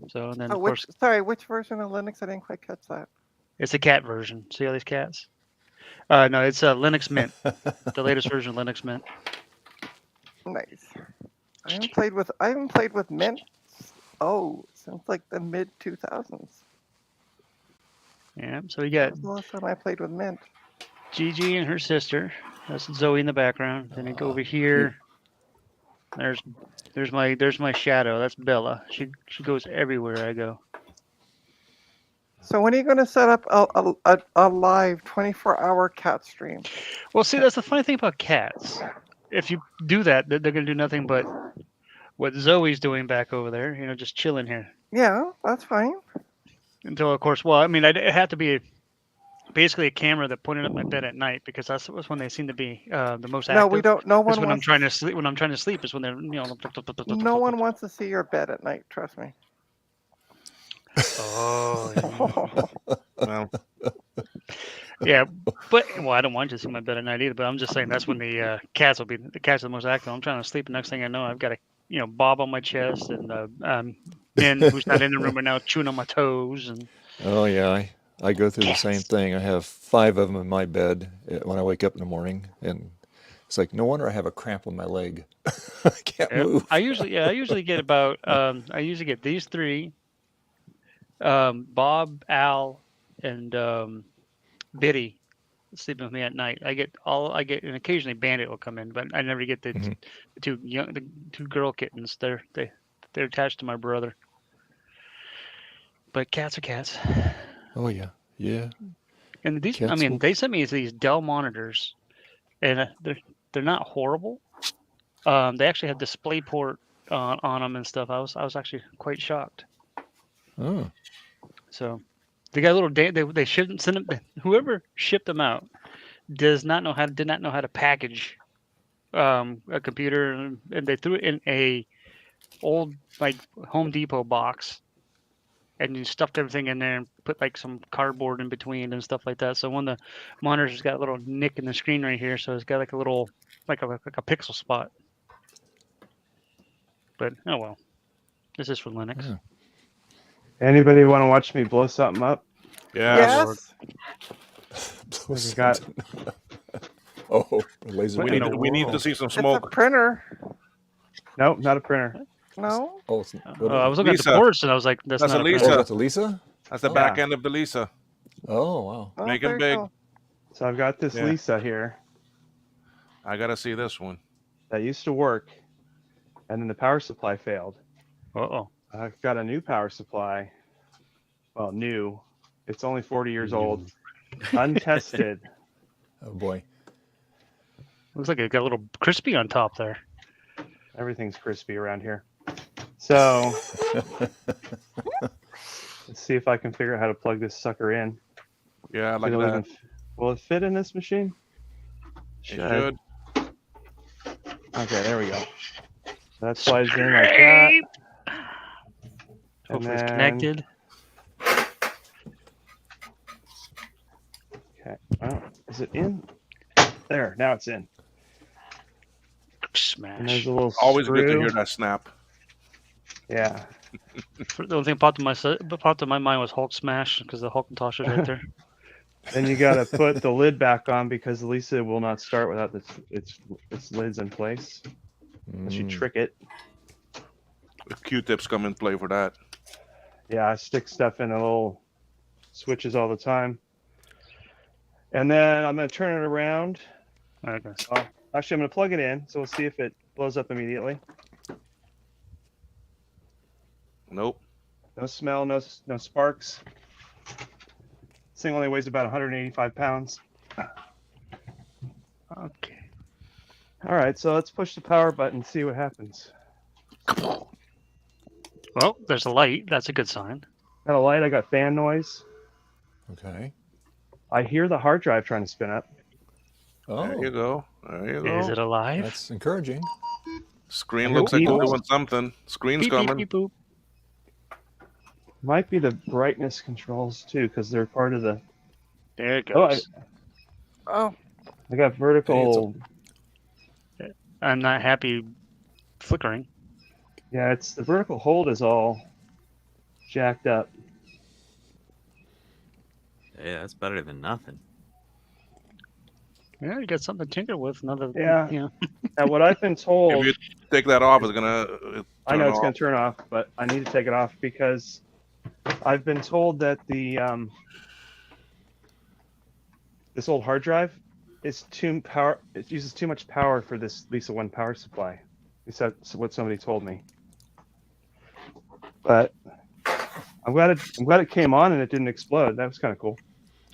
So and then of course Which version of Linux? I didn't quite catch that. it's a cat version. See all these cats? No, it's Linux Mint, the latest version of Linux Mint. Nice. I haven't played with Mint. Since like the mid 2000s. Yeah. So we That got was the last time I played with Mint. Gigi and her sister. That's Zoe in the background. Then you go over here. There's my shadow. That's Bella. She goes everywhere I go. So when are you going to set up a live 24-hour cat stream? Well, see, that's the funny thing about cats. If you do that, they're going to do nothing but what Zoe's doing back over there. Just chilling here Yeah, that's fine. until, of course. Well, I mean, it had to be basically a camera that pointed at my bed at night because that's when they seem to be the most No, active. we don't. No Is one when I'm wants. trying to sleep. When I'm trying to sleep is when they're No one wants to see your bed at night. Trust me. Oh. Well, Yeah, but well, I don't want you to see my bed at night either. But I'm just saying that's when the cats are the most active. I'm trying to sleep. The next thing I know, I've got a Bob on my chest and Ben, who's not in the room right now, chewing on my toes and. Oh yeah, I go through the same thing. I have 5 of them in my bed when I wake up in the morning, and it's like no wonder I have a cramp in my leg. I can't move. I usually get about I usually get these 3, Bob, Al, and Biddy sleeping with me at night. I get, and occasionally Bandit will come in, but I never get the the 2 girl kittens. They're attached to my brother. But cats are cats. Oh yeah, yeah. And these, Cats I mean, will- they sent me these Dell monitors, and they're not horrible. They actually have DisplayPort on them and stuff. I was actually quite shocked. Oh, So they got a little they shouldn't send them. Whoever shipped them out did not know how to package a computer, and they threw it in a old like Home Depot box, and you stuffed everything in there and put like some cardboard in between and stuff like that. So when the monitor's got a little nick in the screen right here, so it's got like a little like a pixel spot. But oh well, this is for Linux. Yeah. Anybody want to watch me blow something up? yeah. Yes. blow We got- something up. Oh, the laser. We What in need the we need to world? see some It's a smoke. printer. Nope, not a printer. No. Oh, it's, what I is was it? looking at the Lisa. ports and I was like, that's That's not a a Lisa. Oh, printer. that's a Lisa. That's the Oh. back end of the Lisa. Oh wow. Oh, Make 'em there you big. go. So I've got this Yeah. Lisa here I gotta see this one. that used to work, and then the power supply failed. Uh-oh. I've got a new power supply. Well, new. It's only 40 years old. Untested. Oh boy. Looks like it got a little crispy on top there. Everything's crispy around here. So let's see if I can figure out how to plug this sucker in. Yeah, like It'll that. will it fit in this machine? It should. Okay, there we go. That slides in like that. Hopefully it's then- connected. Okay. Oh, is it in? There. Now it's in. And Smash. there's a little Always screw. good to hear that snap. Yeah. The only thing popped in my mind was Hulk smash because the Hulkintosh is right there. Then you got to put the lid back on because Lisa will not start without its lids in place. Unless you Mm. trick it. The Q-tips come in play for that. Yeah, I stick stuff in the little switches all the time. And then I'm going to turn it around. Okay. Actually, I'm going to plug it in, so we'll see if it blows up immediately. Nope. No smell, no sparks. This thing only weighs about 185 pounds. Okay. All right, so let's push the power button and see what happens. Well, there's a light. That's a good sign. Got a light, I got fan noise. Okay. I hear the hard drive trying to spin up. Oh, There you go. There you go. Is it alive? that's encouraging. Screen I looks hope like so. we're doing something. Screen's Beep, coming. beep, beep, boop. Might be the brightness controls too, because they're part of the. There it Oh, goes. Oh, I got vertical. I'm not happy flickering. Yeah, it's the vertical hold is all jacked up. Yeah, that's better than nothing. Yeah, you got something to tinker with. Another. Yeah. You know. Now, what I've been told, If you take that off, it's gonna. I know turn it's off. going to turn off, but I need to take it off because I've been told that the this old hard drive is too power. It uses too much power for this Lisa 1 power supply. At least that's what somebody told me. But I'm glad it came on and it didn't explode. That was kind of cool.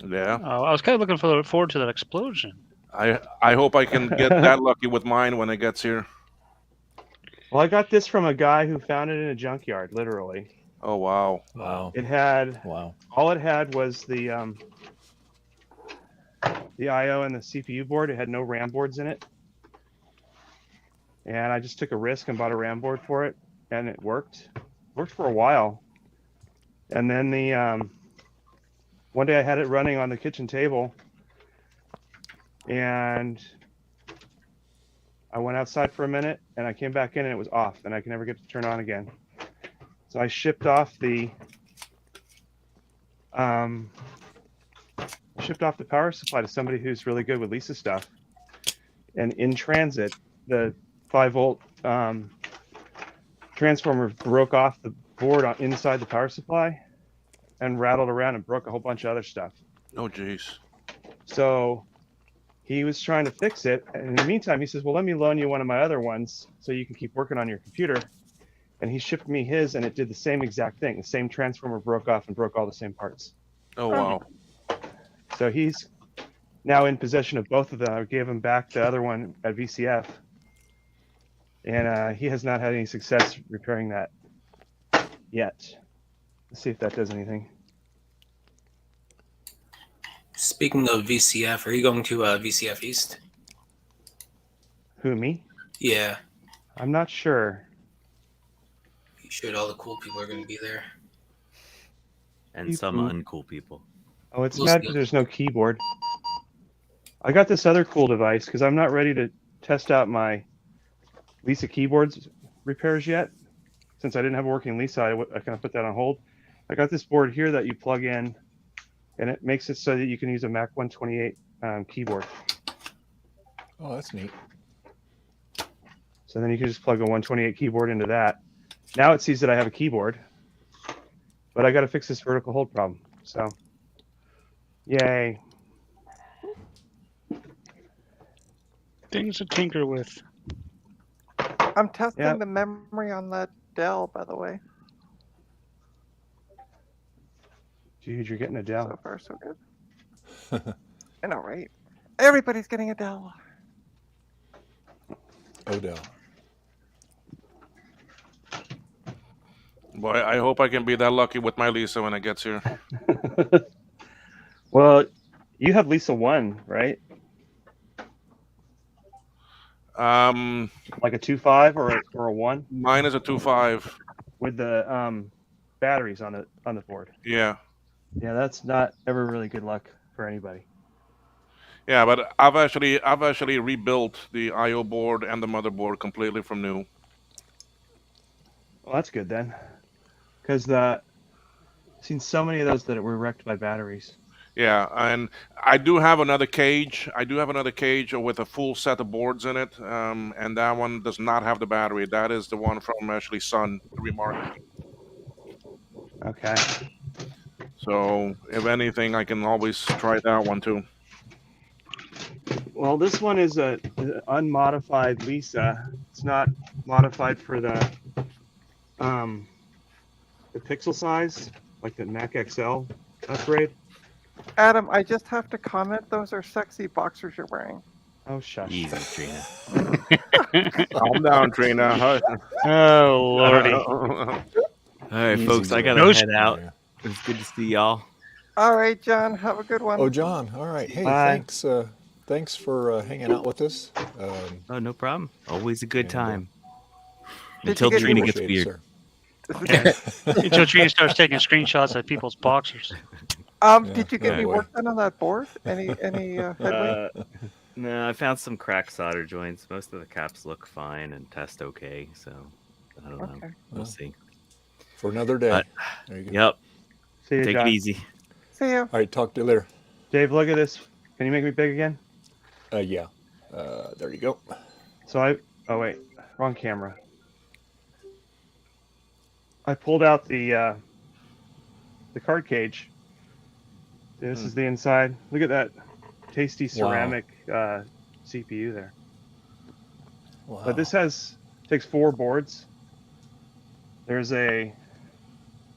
Yeah. I was kind of looking forward to that explosion. I hope I can get that lucky with mine when it gets here. Well, I got this from a guy who found it in a junkyard, literally. Oh wow. Wow. It had Wow. all it had was the the IO and the CPU board. It had no RAM boards in it. And I just took a risk and bought a RAM board for it, and it worked. Worked for a while. And then the one day I had it running on the kitchen table, and I went outside for a minute, and I came back in, and it was off, and I could never get to turn on again. So I shipped off the power supply to somebody who's really good with Lisa stuff. And in transit, the 5-volt transformer broke off the board inside the power supply and rattled around and broke a whole bunch of other stuff. Oh, jeez. So he was trying to fix it. And in the meantime, he says, well, let me loan you one of my other ones so you can keep working on your computer. And he shipped me his, and it did the same exact thing. The same transformer broke off and broke all the same parts. Oh, wow. So he's now in possession of both of them. I gave him back the other one at VCF. And he has not had any success repairing that yet. Let's see if that does anything. Speaking of VCF, are you going to VCF East? Who, me? Yeah, I'm not sure. you should. All the cool people are going to be there. And some uncool people. Oh, it's We'll mad see. because there's no keyboard. I got this other cool device because I'm not ready to test out my Lisa keyboards repairs yet. Since I didn't have a working Lisa, I kind of put that on hold. I got this board here that you plug in, and it makes it so that you can use a Mac 128 keyboard. Oh, that's neat. So then you can just plug a 128 keyboard into that. Now it sees that I have a keyboard, but I got to fix this vertical hold problem. So, yay. Things to tinker with. I'm testing Yep. the memory on that Dell, by the way. Dude, you're getting a Dell. So far, so good. I know, right? Everybody's getting a Dell. Odell. Boy, I hope I can be that lucky with my Lisa when it gets here. Well, you have Lisa 1, right? Like a 2.5 or a 1 Mine is a 2.5. with the batteries on the board. Yeah. Yeah, that's not ever really good luck for anybody. Yeah, but I've actually rebuilt the I/O board and the motherboard completely from new. Well, that's good then, because I've seen so many of those that were wrecked by batteries. Yeah, and I do have another cage. I do have another cage with a full set of boards in it, and that one does not have the battery. That is the one from actually Sun, the remark. Okay. So if anything, I can always try that one too. Well, this one is an unmodified Lisa. It's not modified for the pixel size, like the Mac XL upgrade. Adam, I just have to comment, those are sexy boxers you're wearing. Oh, shush. Easy, Trina. Calm down, Trina. Hush. Oh, lordy. All right, Easy, folks, I Joe. gotta No head out. Yeah. It was good to see y'all. All right, John, have a good one. Oh, John. All right. Hey, Bye. thanks for hanging out with us. Oh, no problem. Always a good And, time. Did Until you get Trina your- gets appreciate it, weird. Until Trina starts taking screenshots of people's boxers. Yeah, Did you get oh any boy. work done on that board? Any headway? No, I found some cracked solder joints. Most of the caps look fine and test okay, so I don't know. Okay. We'll Well, see. For another day. But- There you go. Yep. See you, Take John. it easy. See ya. All right. Talk to you later. Dave, look at this. Can you make me big again? Yeah. There you go. So oh wait, wrong camera. I pulled out the card cage. This is the inside. Look at that tasty ceramic CPU there. Wow. But this takes 4 boards. There's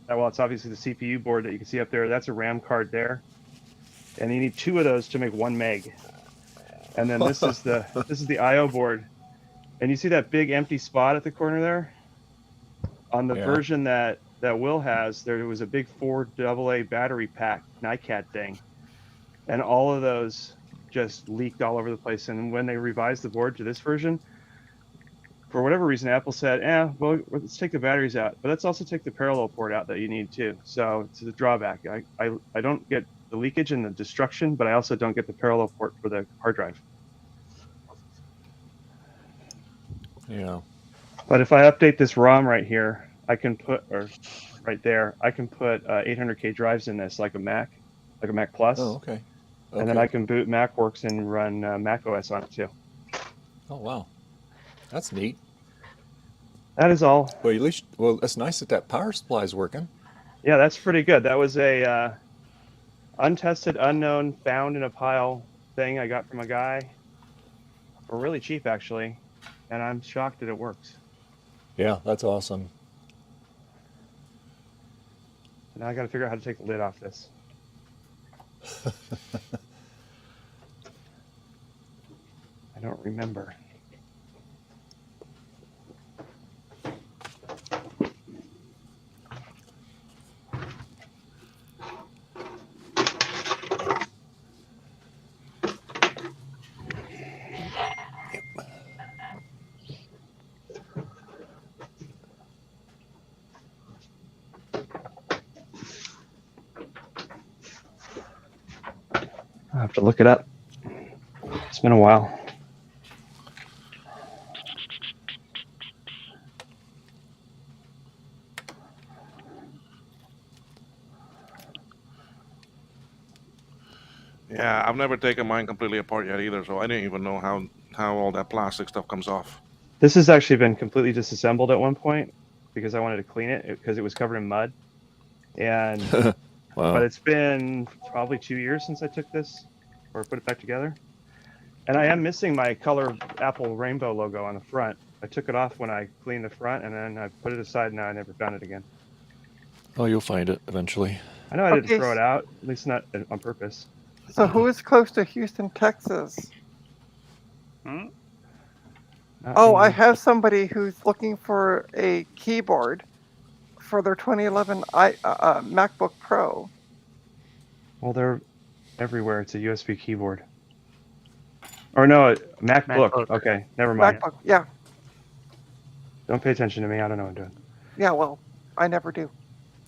it's obviously the CPU board that you can see up there. That's a RAM card there. And you need 2 of those to make 1 meg. And then this is the IO board. And you see that big empty spot at the corner there? On the Yeah. version that Will has, there was a big 4 AA battery pack NiCad thing. And all of those just leaked all over the place. And when they revised the board to this version, for whatever reason, Apple said, well, let's take the batteries out, but let's also take the parallel port out that you need too. So it's a drawback. I don't get the leakage and the destruction, but I also don't get the parallel port for the hard drive. Yeah. But if I update this ROM right here, I can put, or right there, I can put 800K drives in this, like a Mac Plus. Oh, okay. And then I can boot MacWorks and run Mac OS on it too. Oh, wow. That's neat. That is all. Well, at least, it's nice that power supply is working. Yeah, that's pretty good. That was a untested, unknown, found in a pile thing I got from a guy for really cheap, actually. And I'm shocked that it works. Yeah, that's awesome. Now I got to figure out how to take the lid off this. I don't remember. I have to look it up. It's been a while. Yeah, I've never taken mine completely apart yet either, so I didn't even know how all that plastic stuff comes off. This has actually been completely disassembled at one point because I wanted to clean it because it was covered in mud. And Wow. but it's been probably 2 years since I took this or put it back together. And I am missing my color Apple rainbow logo on the front. I took it off when I cleaned the front, and then I put it aside, and now I never found it again. Oh, you'll find it eventually. I know I didn't throw it out, at least not on purpose. So who is close to Houston, Texas? Not Oh, me. I have somebody who's looking for a keyboard for their 2011 MacBook Pro. Well, they're everywhere. It's a USB keyboard. Or no, MacBook. MacBook. Okay, never mind. MacBook, yeah. Don't pay attention to me. I don't know what I'm Yeah, well, I never do.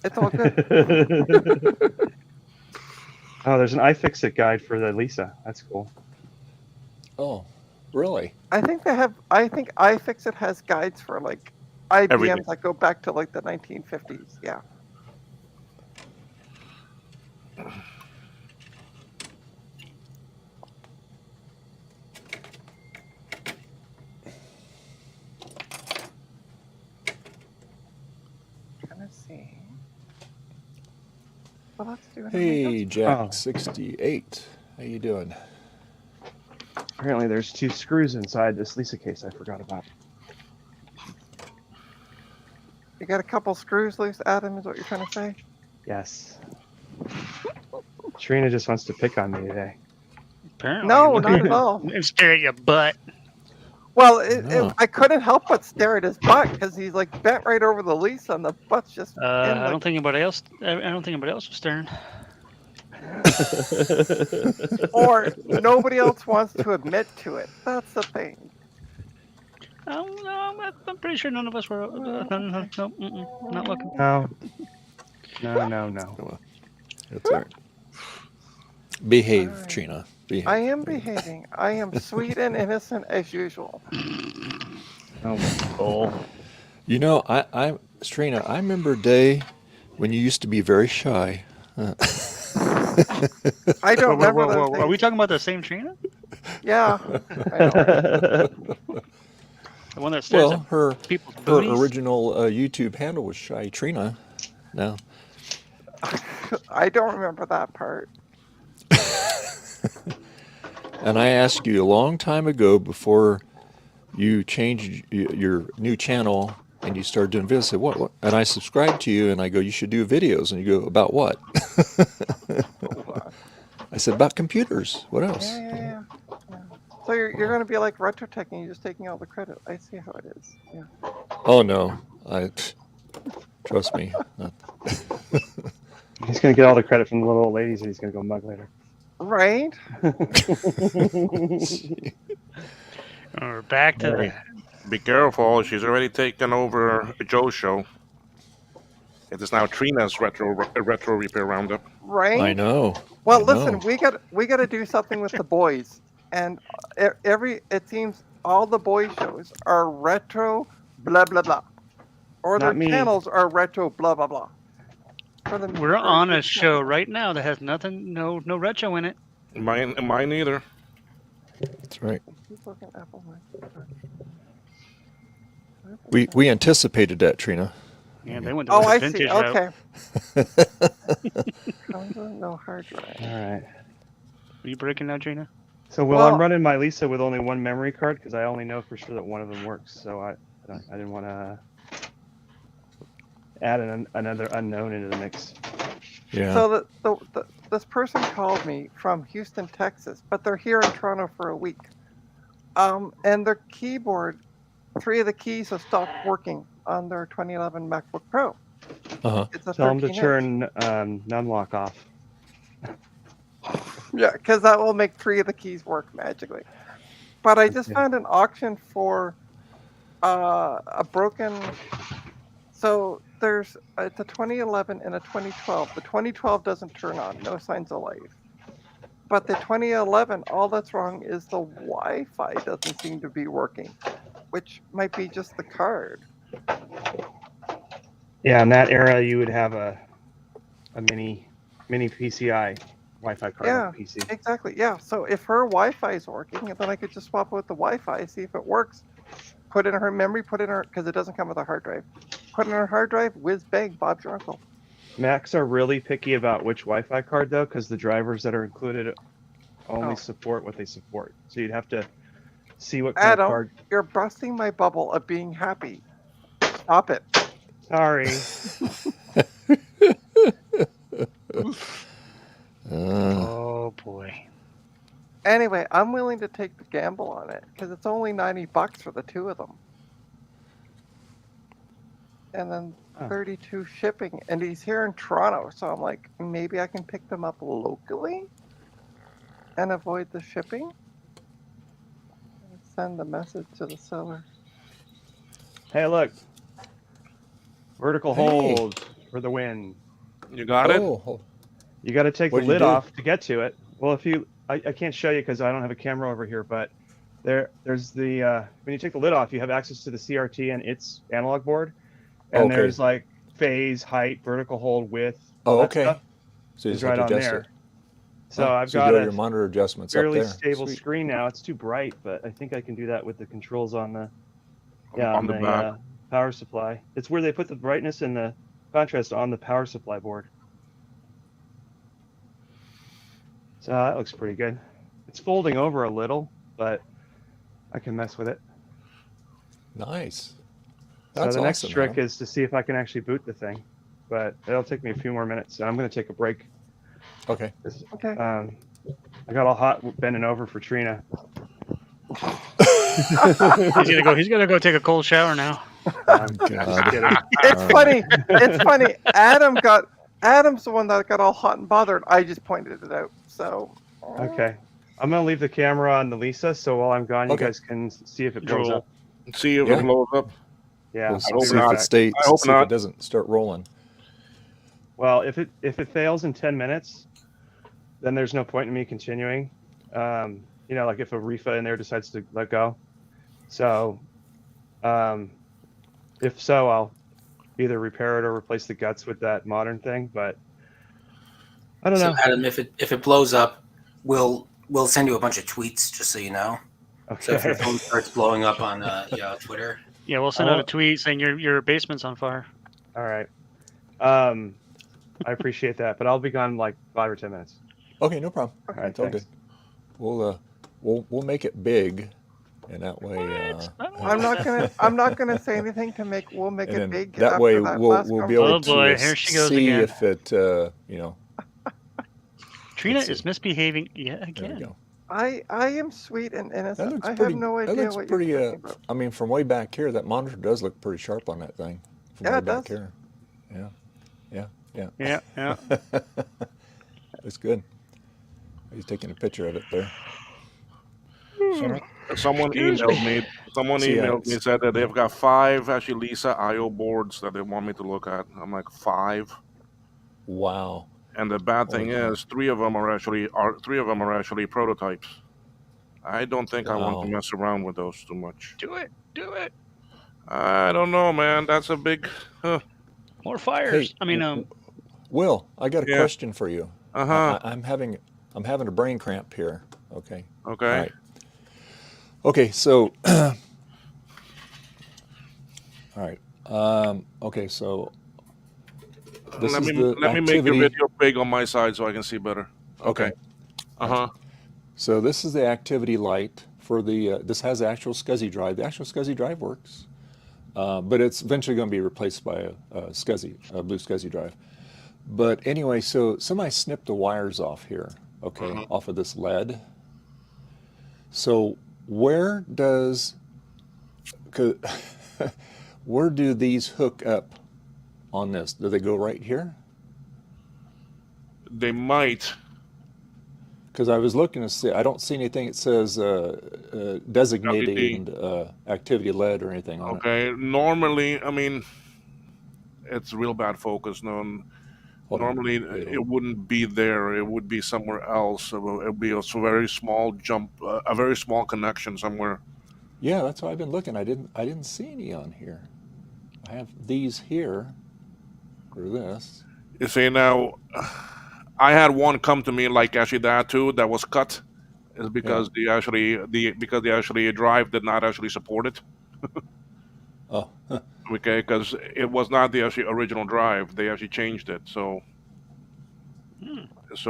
It's all good. doing. Oh, there's an iFixit guide for the Lisa. That's cool. Oh, really? I think iFixit has guides for like IBMs Everything. that go back to like the 1950s. Yeah. Let's see. Well, let's do it. Hey, Jack Oh. 68. How you doing? Apparently, there's 2 screws inside this Lisa case I forgot about. You got a couple screws loose, Adam, is what you're trying to say? Yes. Trina just wants to pick on me today. Apparently. No, Look not at all. And stare at your butt. Well, No. I couldn't help but stare at his butt because he's like bent right over the Lisa and the butt's just in I the- don't think anybody else. I don't think anybody else was staring. or nobody else wants to admit to it. That's the thing. No, I'm pretty sure none of us were. No, not looking. No. No. It's all right. Behave, Alright. Trina. Behave. I am behaving. I am sweet and innocent as usual. Oh, You know, Trina, I remember a day when you used to be very shy. I don't remember those Are we days. talking about the same Trina? Yeah. I know, right? The one that stares Well, her at people's booties? original YouTube handle was Shy Trina. No. I don't remember that part. And I asked you a long time ago before you changed your new channel and you started doing videos. I said, what? And I subscribed to you and I go, you should do videos. And you go, about what? I said, about computers. What else? Yeah. So you're going to be like Retrotech and you're just taking all the credit. I see how it is. Yeah. Oh, no. Trust me. he's gonna get all the credit from the little old ladies, and he's gonna go mug later. Right? We're back to that. Be careful. She's already taken over Joe's show. It is now Trina's retro repair roundup. Right? I know. Well, I listen, know. we got to do something with the boys, and it seems all the boy shows are retro, blah blah blah, or Not their me. channels are retro, blah blah blah. We're on a show right now that has nothing, no retro in it. Mine either. That's right. Keep looking at Apple Watch. We anticipated that, Trina. Yeah, they went to Oh, the I vintage see. route. Okay. No hard drive. All right. Are you breaking now, Trina? So Well- I'm running my Lisa with only one memory card because I only know for sure that one of them works. So I didn't want to add another unknown into the mix. Yeah. So this person called me from Houston, Texas, but they're here in Toronto for a week. And their keyboard, 3 of the keys have stopped working on their 2011 MacBook Pro. Uh-huh. It's a Tell them to 13-inch. turn numlock off. Yeah, because that will make 3 of the keys work magically. But I just Okay. found an auction for a broken. So it's a 2011 and a 2012. The 2012 doesn't turn on, no signs of life. But the 2011, all that's wrong is the Wi-Fi doesn't seem to be working, which might be just the card. Yeah, in that era, you would have a mini PCI Wi-Fi card on the PC. Exactly. Yeah. So if her Wi-Fi is working, then I could just swap out the Wi-Fi, see if it works. Put in her memory, because it doesn't come with a hard drive. Put in her hard drive, whiz bang, Bob's your uncle. Macs are really picky about which Wi-Fi card though, because the drivers that are included only Oh. support what they support. So you'd have to see what kind of Adam, card. you're busting my bubble of being happy. Stop it. Sorry. Oh boy. Anyway, I'm willing to take the gamble on it because it's only $90 for the 2 of them. And then Oh. 32 shipping, and he's here in Toronto, so I'm like, maybe I can pick them up locally and avoid the shipping. Send the message to the seller. Hey, look. Vertical Hey. hold for the win. You got it? Oh, You got to take the What'd you lid do? off to get to it. Well, I can't show you because I don't have a camera over here, but there's the when you take the lid off, you have access to the CRT and its analog board, and Okay. there's like phase, height, vertical hold, width. oh, all that okay. stuff So you is just have right to on adjust there. it. So Oh, I've so you got do a your monitor adjustments up fairly there. stable Sweet. screen now. It's too bright, but I think I can do that with the controls on the On the back. power supply. It's where they put the brightness and the contrast on the power supply board. So that looks pretty good. It's folding over a little, but I can mess with it. Nice. So That's the next awesome, trick Adam. is to see if I can actually boot the thing, but it'll take me a few more minutes. So I'm going to take a break. Okay. Okay. I got all hot bending over for Trina. He's gonna go take a cold shower now. Just God. kidding. It's funny. It's funny. Adam's the one that got all hot and bothered. I just pointed it out. So. Okay. I'm going to leave the camera on the Lisa, so while I'm gone, Okay. you guys can see if it blows Drool. up. See if Yeah. it blows up. Yeah. We'll I'll see be right if it back. stays. I hope See if not. it doesn't start rolling. Well, if it fails in 10 minutes, then there's no point in me continuing. Like if a refa in there decides to let go. So, if so, I'll either repair it or replace the guts with that modern thing. But I don't So know. Adam, if it blows up, we'll send you a bunch of tweets just so you know. So if your Okay. phone starts blowing up on Twitter, Yeah, we'll send out a tweet saying your basement's on fire. All right. I appreciate that, but I'll be gone like 5 or 10 minutes. Okay, no problem. All right. It's all Thanks. good. We'll make it big, and that way. I'm not gonna say anything to make. We'll make And it then big. that after way that we'll last be able Oh, boy, to here she goes see again. if it Trina Let's is see. misbehaving yet There we again. go. I am sweet and That innocent. looks I pretty. have no That idea looks what pretty. you're talking about. I mean, from way back here, that monitor does look pretty sharp on that thing. From Yeah, way it back does. here. Yeah. Yeah, yeah. It's good. He's taking a picture of it there. Someone Excuse emailed me. me. Someone See, emailed me, said that they've got 5 actually Lisa IO boards that they want me to look at. I'm like, 5. Wow. And the bad Holy thing cow. is, 3 of them are actually prototypes. I don't think I want to Wow. mess around with those too much. Do it. Do it. I don't know, man. That's a big. More fires. Hey, I mean, Will, I got a Yeah. question for you. Uh huh. I'm having a brain cramp here. Okay. All Okay. right. Okay. So. All right. Okay. So. This Let is me the let me make your activity. video big on my side so I can see better. Okay. Uh huh. So this is the activity light for the. This has the actual SCSI drive. The actual SCSI drive works, but it's eventually going to be replaced by a SCSI, a blue SCSI drive. But anyway, so somebody snipped the wires off here. Okay, Mhm. off of this LED. So where does, where do these hook up on this? Do they go right here? They might. Because I was looking to see, I don't see anything that says designated activity LED or anything on it. Okay. Normally, I mean, it's real bad focus. No, Hold on. normally it wouldn't be there. It would be somewhere else. It would be a very small jump, a very small connection somewhere. Yeah, that's why I've been looking. I didn't see any on here. I have these here for this. You see now, I had one come to me like actually that too. That was cut. Is because the actually drive did not actually support it. Oh, Okay, because it was not the actually original drive. They actually changed it. So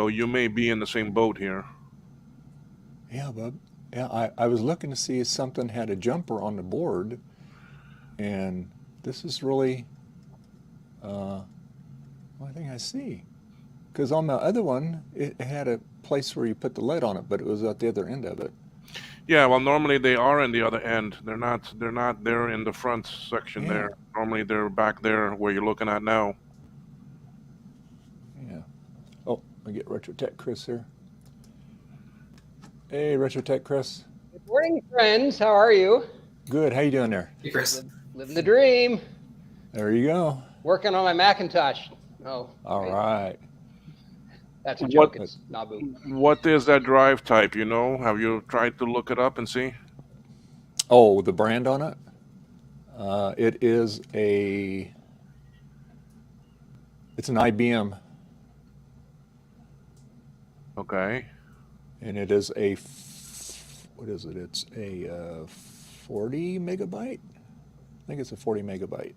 you may be in the same boat here. yeah, bub. Yeah, I was looking to see if something had a jumper on the board, and this is really, I think I see. Because on the other one, it had a place where you put the LED on it, but it was at the other end of it. Yeah, well, normally they are in the other end. They're not there in the front section Yeah. there. Normally they're back there where you're looking at now. Yeah. Oh, I get RetroTech Chris here. Hey, RetroTech Chris. Good morning, friends. How are you? Good. How you doing there? Hey, Chris. Living the dream. There you go. Working on my Macintosh. Oh, All wait, right. that's a What- joke. It's Nabu. What is that drive type? You know? Have you tried to look it up and see? Oh, the brand on it? It is it's an IBM, Okay. and it is what is it? It's a 40 megabyte? I think it's a 40 megabyte.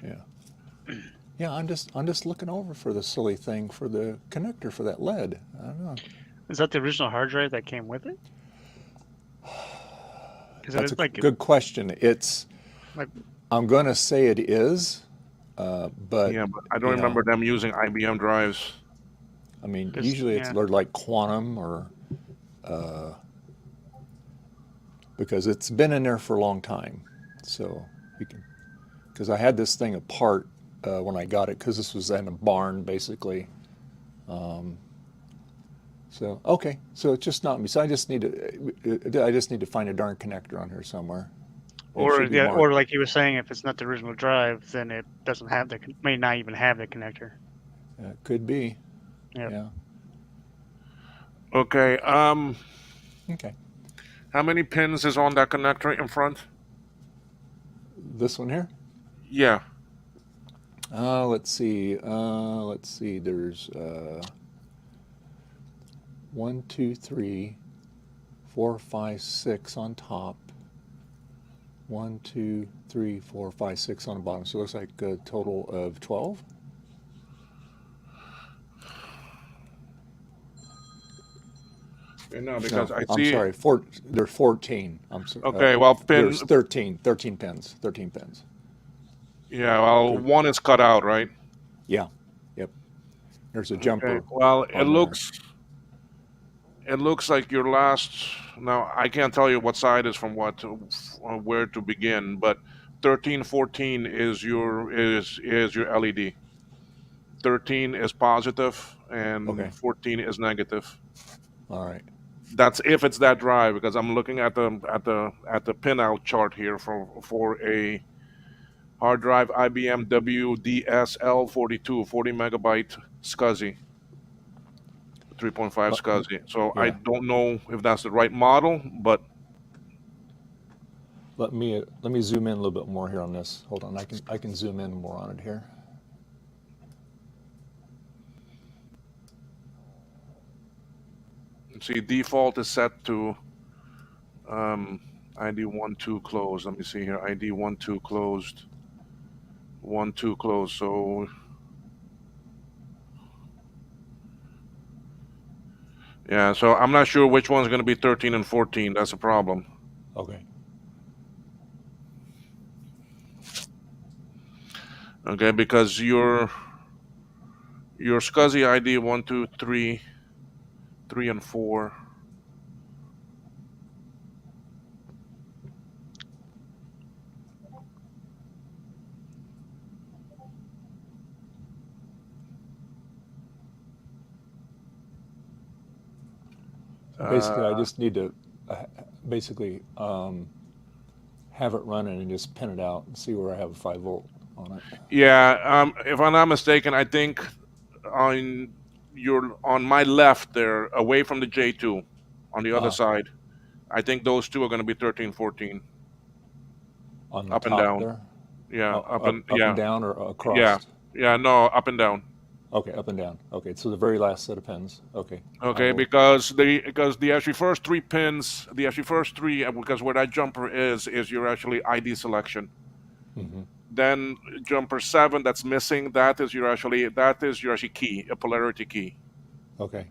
Yeah. Yeah, I'm just looking over for the silly thing for the connector for that LED. I don't know. is that the original hard drive that came with it? That's a like good question. It's like I'm gonna say it is, but Yeah, but I don't you know, remember them using IBM drives. I mean, Just- usually it's yeah. they're like quantum or because it's been in there for a long time. So you can, because I had this thing apart when I got it because this was in a barn basically. So okay, so it's just not me. So I just need to find a darn connector on here somewhere. It or should be yeah, marked. or like he was saying, if it's not the original drive, then it doesn't have may not even have the connector. Could be. Yep. Yeah. Okay. Okay. How many pins is on that connector in front? This one here. Yeah. Let's see. Let's see. There's 1, 2, 3, 4, 5, 6 on top. 1, 2, 3, 4, 5, 6 on the bottom. So it looks like a total of 12. No, because No, I I'm see. sorry. There's 14. I'm sorry. Okay, well, there's 13 pins. 13 pins. Yeah, well, one is cut out, right? Yeah. Yep. There's a jumper. Okay. Well, it on looks like your last. Now I can't tell you what side is from what, where to begin, but 13, 14 is your LED. 13 is positive and Okay. 14 is negative. All right. That's if it's that drive, because I'm looking at the pinout chart here for a hard drive IBM WDSL42 40 megabyte SCSI, 3.5 SCSI. So I Yeah. don't know if that's the right model, but Let me zoom in a little bit more here on this. Hold on, I can zoom in more on it here. see, default is set to ID 1.2 closed. Let me see here. ID 1.2 closed. 1.2 closed. So yeah, so I'm not sure which one's going to be 13 and 14. That's a problem. Okay. Okay, because your SCSI ID 1, 2, 3, 3 and 4. Basically, I just need to basically have it running and just pin it out and see where I have a 5 volt on it. Yeah, if I'm not mistaken, I think on my left there, away from the J2, on the other side, I think those two are going to be 13, 14. On the Up and top down. there? Yeah, Up and down or across? Yeah, yeah, no, up and down. Okay, up and down. Okay, so the very last set of pins. Okay. Okay, because the actually first three pins, because where that jumper is your actually ID selection. Mm-hmm. Then jumper 7 that's missing, that is your actually key, a polarity key. Okay.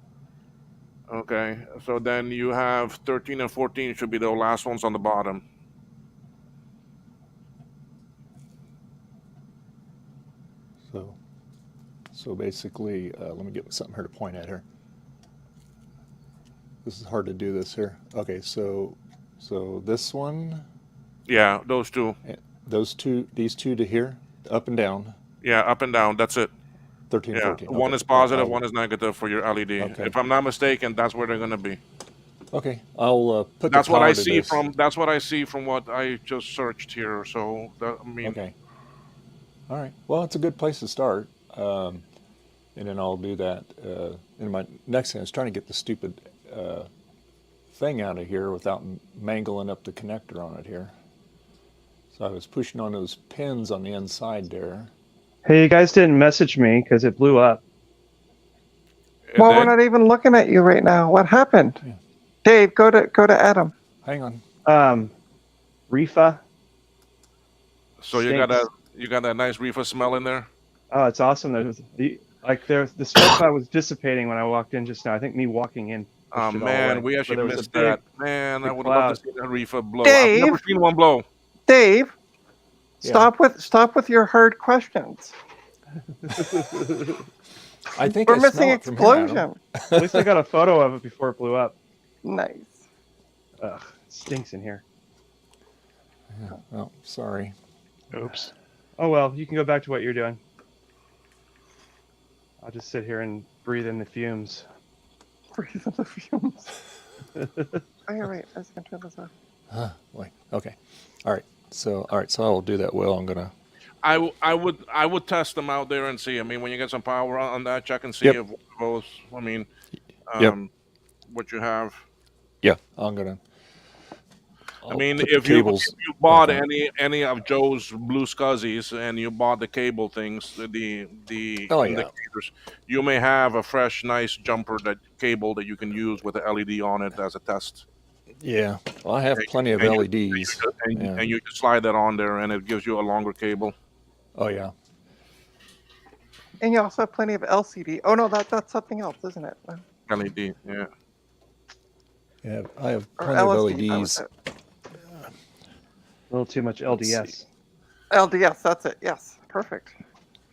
Okay, so then you have 13 and 14 should be the last ones on the bottom. So basically, let me get something here to point at here. This is hard to do this here. Okay, so this one. Yeah, those two. These two to here, up and down. Yeah, up and down. That's it. 13, yeah. 14. One Okay. is positive, one is negative for your LED. Okay. If I'm not mistaken, that's where they're going to be. Okay, I'll put that's the what power I to see this. That's what I see from what I just searched here. So I mean. Okay. All right. Well, it's a good place to start, and then I'll do that. In my next thing, I was trying to get the stupid thing out of here without mangling up the connector on it here. So I was pushing on those pins on the inside there. Hey, you guys didn't message me because it blew up. Well, we're not even looking at you right now. What happened? Yeah. Dave, go to Adam. Hang on. Reefa. So you got that nice reefer smell in there. Oh, it's awesome. The smoke cloud was dissipating when I walked in just now. I think me walking in. Oh man, we actually missed that. Man, I would love to see that reefer blow. Dave, I've never seen one blow. Dave, yeah. stop with your hard questions. I think we're missing explosion. At least I got a photo of it before it blew up. Nice. Ugh, it stinks in here. Yeah. Oh, sorry. Oops. Oh well, you can go back to what you're doing. I'll just sit here and breathe in the fumes. Breathe in the fumes. Oh, you're right. I was gonna turn this off. Wait. Okay. All right. So I'll do that. Well, I'm gonna. I would test them out there and see. I mean, when you get some power on that, check and see if both. I mean, what you have. Yeah, I'm gonna. I mean, if you bought any of Joe's blue SCSIs and you bought the cable things, the indicators, you may have a fresh, nice jumper cable that you can use with the LED on it as a test. Yeah, well, I have plenty of LEDs. And you can slide that on there, and it gives you a longer cable. Oh yeah. And you also have plenty of LCD. Oh no, that's something else, isn't it? LED, yeah. Yeah, I have plenty of LEDs. A little too much LDS. LDS, that's it. Yes, perfect.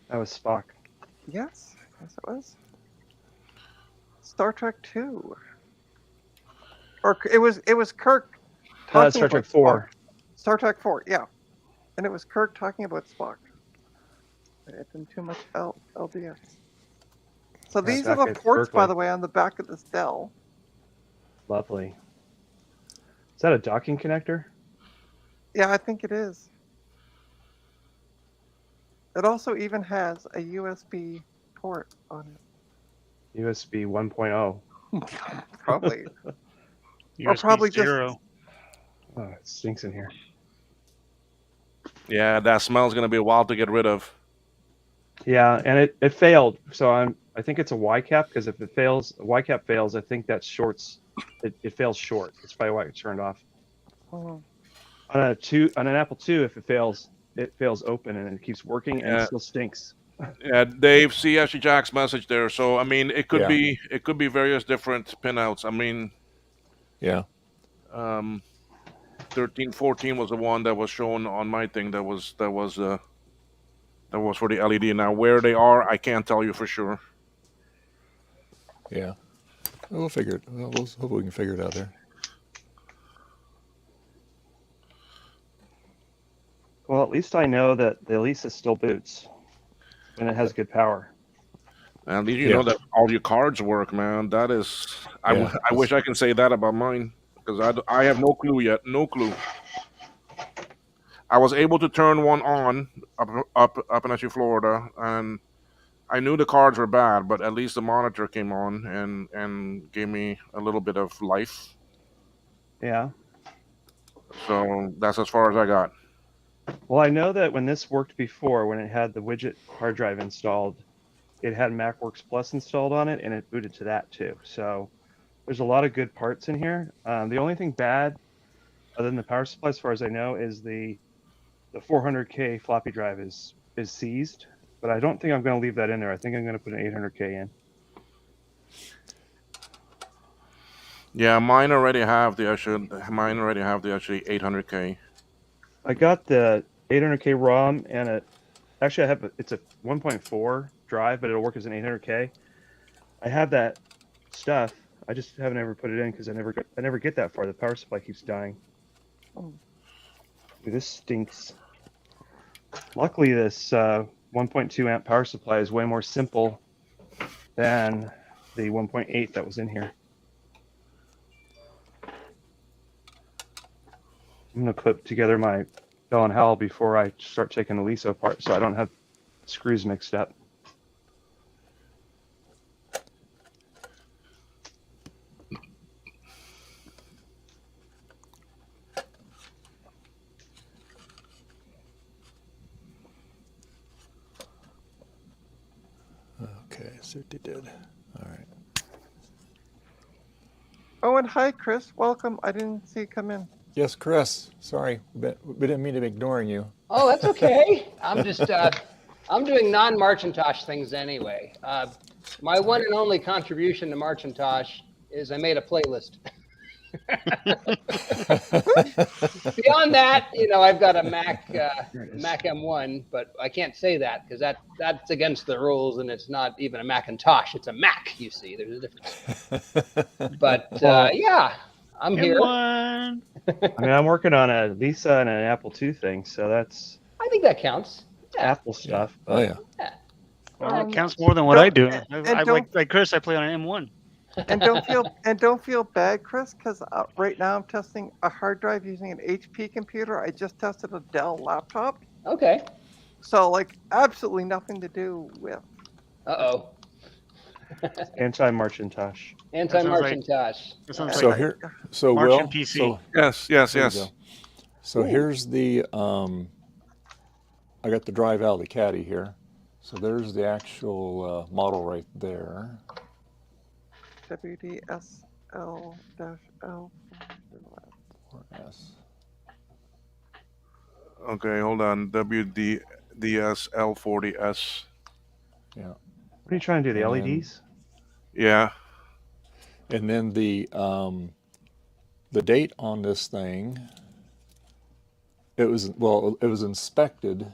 That was Spock. Yes, it was. Star Trek 2. Or it was Kirk. Star Trek 4. Star Trek 4, yeah. And it was Kirk talking about Spock. It's been too much LDS. So these are back the at ports, by Berkeley. the way, on the back of this Dell. Lovely. Is that a docking connector? Yeah, I think it is. It also even has a USB port on USB 1.0. it. Probably. USB probably just- 0. Oh, it stinks in here. Yeah, that smell's gonna be a while to get rid of. Yeah, and it failed. So I think it's a Y cap, because if it fails, Y cap fails, I think that shorts. It fails short. That's probably why it turned off. Mhm. On an Apple II, if it fails open and it keeps working and Yeah. it still stinks. Yeah, Dave, see Ashley Jack's message there. So I mean, it could Yeah. be various different pinouts. I mean, Yeah. 13, 14 was the one that was shown on my thing. That was for the LED. Now where they are, I can't tell you for sure. Yeah. We'll figure it. We'll hope we can figure it out there. Well, at least I know that the Elisa still boots and it has good power. And at least you Yeah. know that all your cards work, man. That is, Yeah. I wish I can say that about mine, because I have no clue yet. No clue. I was able to turn one on up in actually Florida, and I knew the cards were bad, but at least the monitor came on and gave me a little bit of life. Yeah. So that's as far as I got. Well, I know that when this worked before, when it had the widget hard drive installed, it had MacWorks Plus installed on it, and it booted to that too. So there's a lot of good parts in here. The only thing bad, other than the power supply, as far as I know, is the 400K floppy drive is seized. But I don't think I'm going to leave that in there. I think I'm going to put an 800K in. Yeah, mine already have the actually 800K. I got the 800K ROM and actually I have it's a 1.4 drive, but it'll work as an 800K. I have that stuff. I just haven't ever put it in because I never get that far. The power supply keeps dying. Oh. Dude, this stinks. Luckily, this 1.2 amp power supply is way more simple than the 1.8 that was in here. I'm going to put together my Bell and Howell before I start taking the Lisa apart so I don't have screws mixed up. Okay, see what they did. All right. Oh, and hi, Chris. Welcome. I didn't see you come in. Yes, Chris. Sorry, we didn't mean to be ignoring you. Oh, that's okay. I'm just, I'm doing non-MARCHintosh things anyway. My one and only contribution to MARCHintosh is I made a playlist. Beyond that, I've got a Mac M1, but I can't say that because that's against the rules, and it's not even a Macintosh. It's a Mac. You see, there's a difference. But yeah, I'm here. M1. I mean, I'm working on a Lisa and an Apple II thing, so that's I think that counts. Yeah. Apple stuff. Oh yeah. Well, it counts more than what I do. and I don't- like Chris. I play on an M1. And don't feel bad, Chris, because right now I'm testing a hard drive using an HP computer. I just tested a Dell laptop, Okay. so like absolutely nothing to do with. Uh-oh. Anti-MARCHintosh. Anti-MARCHintosh. That sounds So like here, so March Will. and PC. So Yes. there you Yes. go. So here's the I got the drive out of the caddy here. So there's the actual model right there. WDSL-L. Or S. Okay, hold on. WDSL40S. Yeah. What are you trying to do? The And then- LEDs? Yeah. And then the date on this thing, it was inspected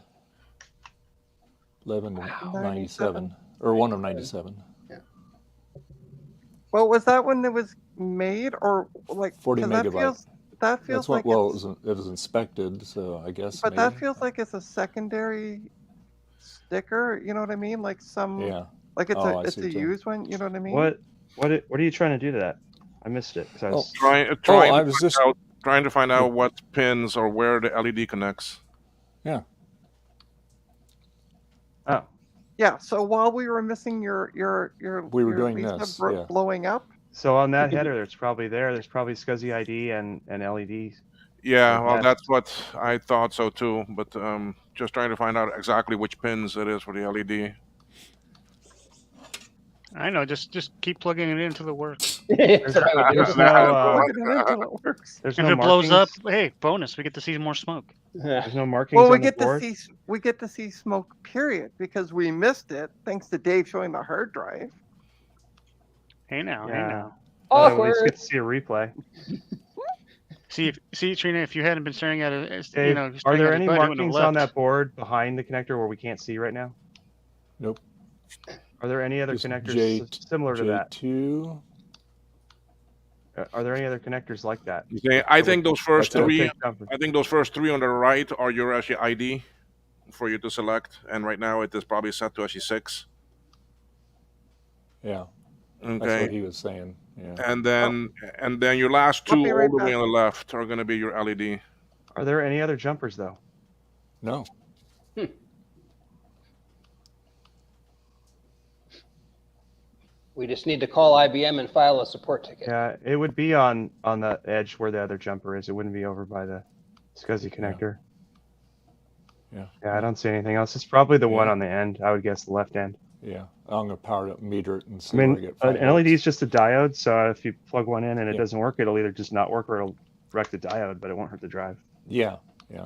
11/97 or 1 of 97. Well, was that when it was made, or like 40 'cause that megabyte. feels that feels That's what. like Well, it's, it was inspected, so I guess. but maybe. that feels like it's a secondary sticker. You know what I mean? Like Yeah. like it's Oh, I it's see a what you're saying. used one. You know what I mean? What are you trying to do to that? I missed it. 'Cause I was, Trying I to was find just. out, trying to find out what pins or where the LED connects. Yeah. oh, Yeah. So while we were missing your We were your doing Lisa this, yeah. blowing up. so on that header, there's probably SCSI ID and LEDs. Yeah, Like well, that. that's what I thought so too. But just trying to find out exactly which pins it is for the LED. I know. Just keep plugging it into the works. That's what I would do. There's no Plugging it until it works. there's If no it blows up, markings. hey, bonus. We get to see more smoke. There's no markings Well, on the board. we get to see smoke. Period, because we missed it thanks to Dave showing the hard drive. Hey now, hey Yeah. now. At least Awkward. get to see a replay. See, Trina, if you hadn't been staring at it, you Dave, know, are staring there at any it, you wouldn't have markings on left. that board behind the connector where we can't see right now? Nope. Are there any other Just connectors similar to that? J2. Are there any other connectors like that? Okay, I think those first That's it. three. Take jumpers. I think those first three on the right are your SE ID for you to select, and right now it is probably set to SE 6. Yeah. That's Okay, what he was saying. Yeah. and then your last I'll two be all right the way back. on the left are going to be your LED. Are there any other jumpers though? No. We just need to call IBM and file a support ticket. Yeah, it would be on the edge where the other jumper is. It wouldn't be over by the SCSI connector. Yeah. Yeah, I don't see anything else. It's probably the one Yeah. on the end. I would guess the left end. Yeah. I'm gonna power it up, meter it, and I see where I mean, get an 5 LED is volts. just a diode, so if you plug one in and it Yeah. doesn't work, it'll either just not work or it'll wreck the diode, but it won't hurt the drive. Yeah. Yeah.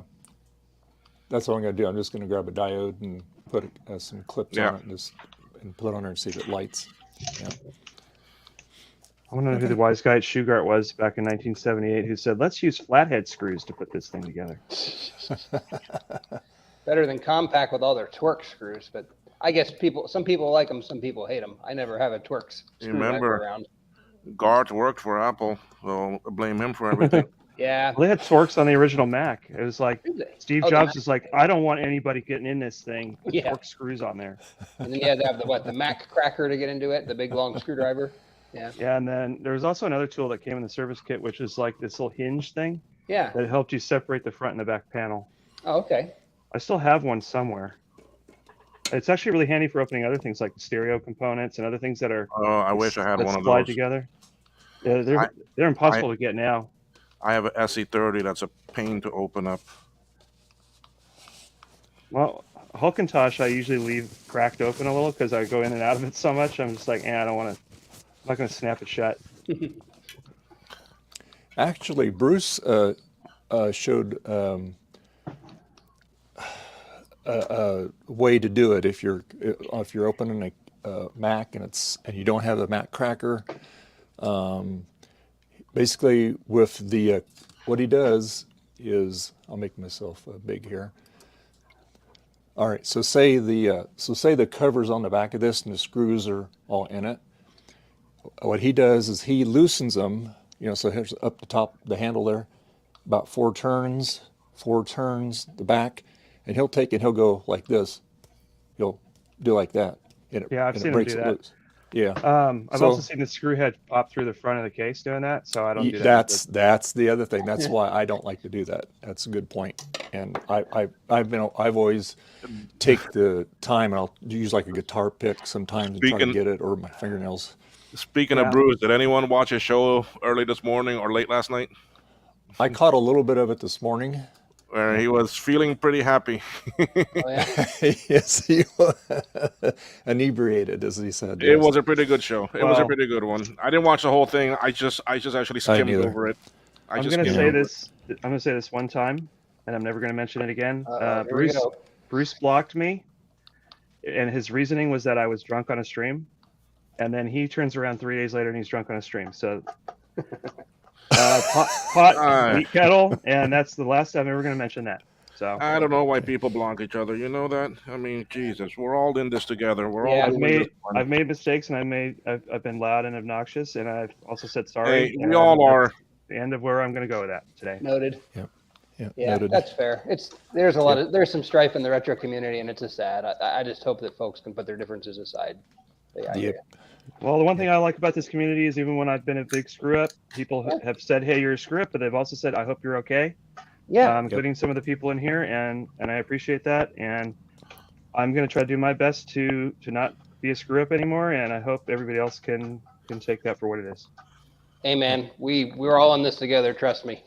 That's what I'm gonna do. I'm just gonna grab a diode and put some clips Yeah. on it and put it on there and see if it lights. Yeah. I want to know who the wise guy at Shugart was back in 1978 who said, let's use flathead screws to put this thing together. Better than compact with all their Twerk screws, but I guess some people like them, some people hate them. I never have a Twerk screwdriver Remember- around. Gart worked for Apple, so blame him for everything. Yeah. Well, they had Twerks on the original Mac. It was like Steve Oh, the Jobs Mac. is like, I don't want anybody getting in this thing. Put Yeah. Twerk screws on there. And then you had to have the Mac cracker to get into it, the big long screwdriver. Yeah. Yeah, and then there was also another tool that came in the service kit, which is like this little hinge thing Yeah. that helped you separate the front and the back panel. Oh, okay. I still have one somewhere. It's actually really handy for opening other things like stereo components and other things that are Oh, I wish I had that one of slide those. together. Yeah, they're impossible to get now. I have a SE30 that's a pain to open up. Well, Hulkintosh I usually leave cracked open a little because I go in and out of it so much. I'm just like, I don't want to. I'm not going to snap it shut. Actually, Bruce showed a way to do it if you're opening a Mac and you don't have the Mac cracker. Basically, with the what he does is, I'll make myself big here. All right, so say the cover's on the back of this and the screws are all in it. What he does is he loosens them, so here's up the top, the handle there, about 4 turns, the back, and he'll take it, he'll go like this. He'll do like that. And Yeah, I've and seen him breaks do it that. loose. Yeah. I've So- also seen the screw head pop through the front of the case doing that, so I don't do that. That's the other thing. That's why I don't like to do that. That's a good point. And I've always take the time and I'll use like a guitar pick sometimes and try to Speaking- get it, or my fingernails. Speaking Yeah. of Bruce, did anyone watch his show early this morning or late last night? I caught a little bit of it this morning. Where he was feeling pretty happy. Oh, yeah. Yes, he was inebriated, as he said. It yes. was a pretty good show. It was a Well- pretty good one. I didn't watch the whole thing. I just actually skimmed neither. over it. I'm just going to skimmed say over it. this. I'm going to say this one time, and I'm never going to mention it again. Here we Bruce go. Bruce blocked me, and his reasoning was that I was drunk on a stream, and then he turns around 3 days later and he's drunk on a stream. So. Pot, meat kettle, and that's the last time I'm ever going to mention that. So I don't know why people block each other. You know that? I mean, Jesus, we're all in this together. We're Yeah, all I've doing made this one. I've made mistakes, and I've been loud and obnoxious, and I've also said sorry. Hey, and we all are. the end of where I'm going to go with that today. Noted. Yeah, Yeah, noted. that's fair. There's some strife in the retro community, and it's just sad. I just hope that folks can put their differences aside. Yeah, I hear Yep. ya. Well, the one thing I like about this community is even when I've been a big screw up, people have said, "Hey, you're a screw up," but they've also said, "I hope you're okay." Yeah. Including some of the people in here, and I appreciate that. And I'm going to try to do my best to not be a screw up anymore. And I hope everybody else can take that for what it is. Hey, man, we're all in this together. Trust me.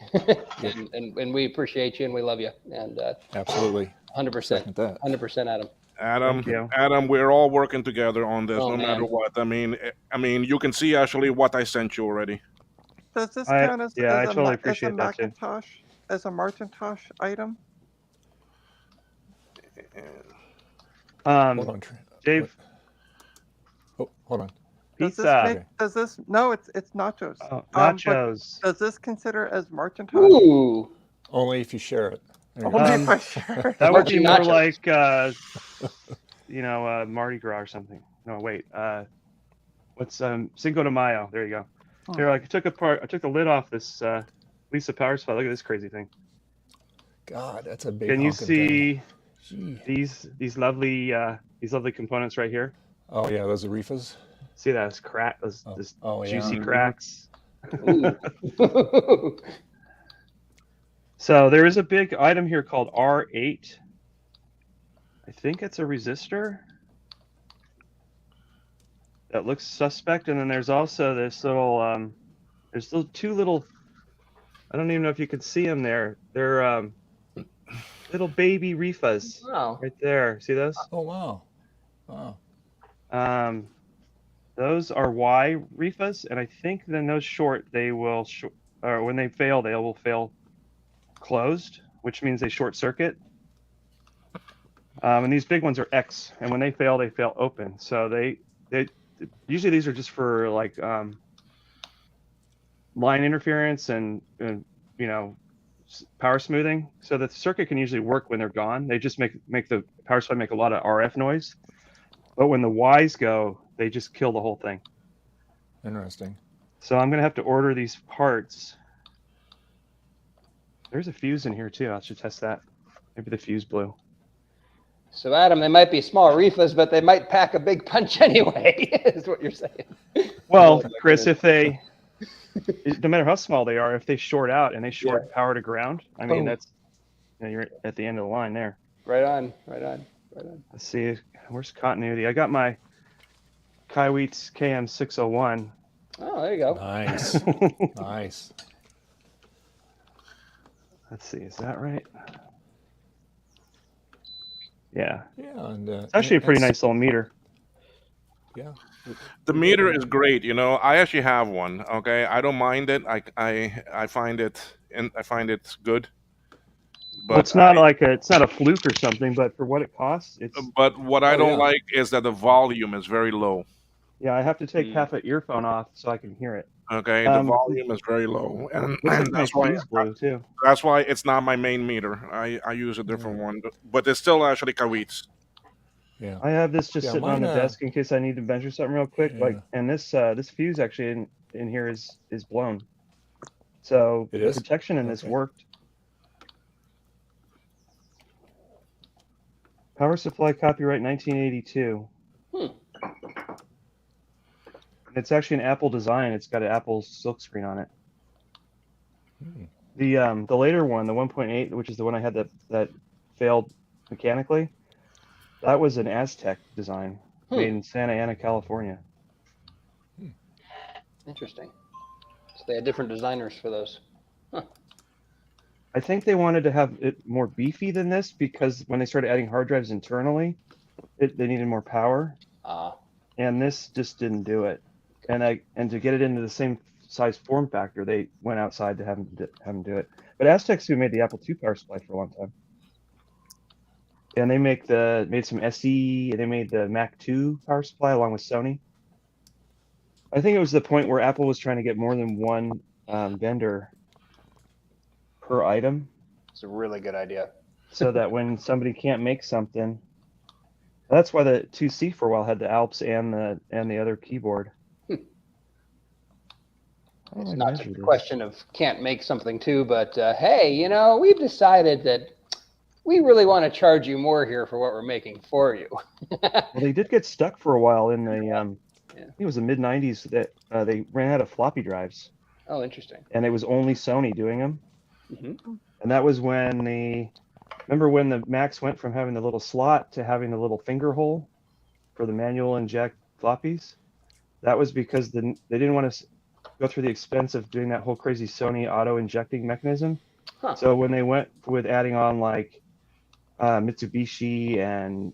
and we appreciate you and we love you. And Absolutely. 100%. Second that. 100%, Adam. Thank you. Adam, we're all working together on this, Oh, no man. matter what. I mean, you can see actually what I sent you already. Does this count as, I as, totally a, appreciate as a that too. Macintosh, as a MARCHintosh item? Hold on, Dave. Oh, hold on. Pizza. Does this? No, it's nachos. Oh, But nachos. does this consider as MARCHintosh? Ooh. Only if you share it. There you Only go. if I share. That would be more Nachos. like, Mardi Gras or something. No, wait. What's Cinco de Mayo? There you go. Here, like I took the lid off this Lisa power supply. Look at this crazy thing. God, that's a big. Can you honking see thing. these lovely components right here? Oh yeah, those are reefas. See that? It's crack. Those juicy cracks. Ooh. So there is a big item here called R8. I think it's a resistor that looks suspect, and then there's also this little there's still two little, I don't even know if you can see them there. They're little baby reefas. Wow. Right there. See those? Oh wow. Wow. Those are Y reefas, and I think then those short, they will or when they fail, they will fail closed, which means they short circuit. And these big ones are X, and when they fail open. So they usually these are just for like line interference and power smoothing. So the circuit can usually work when they're gone. They just make the power supply make a lot of RF noise. But when the Ys go, they just kill the whole thing. Interesting. So I'm gonna have to order these parts. There's a fuse in here too. I should test that. Maybe the fuse blew. So, Adam, they might be small reefas, but they might pack a big punch anyway, is what you're saying. Well, Chris, if they, no matter how small they are, if they short out and they short power to ground, I mean, that's, you're at the end of the line there. Right on. Let's see, where's continuity? I got my Kaiweets KM601. Oh, there you go. Nice. Nice. Let's see, is that right? Yeah. Yeah, and It's actually a pretty nice little meter. Yeah. The meter is great. I actually have one. Okay, I don't mind it. I find it good. But Well, it's not it's not a fluke or something, but for what it costs, it's. But what I don't like is that the volume is very low. Yeah, I have to take half an earphone off so I can hear it. Okay, the volume is very low, and that's why too. That's why it's not my main meter. I use a different one, but it's still actually Kaiweets. Yeah. I have this just sitting on the mine, desk in case I need to measure something real quick. Yeah. And this fuse actually in here is blown. So It the is? protection in this Okay. worked. Power supply copyright 1982. It's actually an Apple design. It's got an Apple silkscreen on it. The later one, the 1.8, which is the one I had that failed mechanically, that was an Aztec design made in Santa Ana, California. Interesting. So they had different designers for those. I think they wanted to have it more beefy than this because when they started adding hard drives internally, they needed more power. And this just didn't do it. And to get it into the same size form factor, they went outside to have them do it. But Aztec's who made the Apple II power supply for a long time. And they made some SE, and they made the Mac II power supply along with Sony. I think it was the point where Apple was trying to get more than one vendor per item. It's a really good idea. So that when somebody can't make something, that's why the 2C for a while had the Alps and the other keyboard. It's not just a question of can't make something too, but hey, you know, we've decided that we really want to charge you more here for what we're making for you. Well, they did get stuck for a while in the, I think it was the mid 90s that they ran out of floppy drives. Oh, interesting. And it was only Sony doing them. Mm-hmm. And that was when remember when the Macs went from having the little slot to having the little finger hole for the manual inject floppies? That was because they didn't want to go through the expense of doing that whole crazy Sony auto injecting mechanism. Huh. So when they went with adding on like Mitsubishi and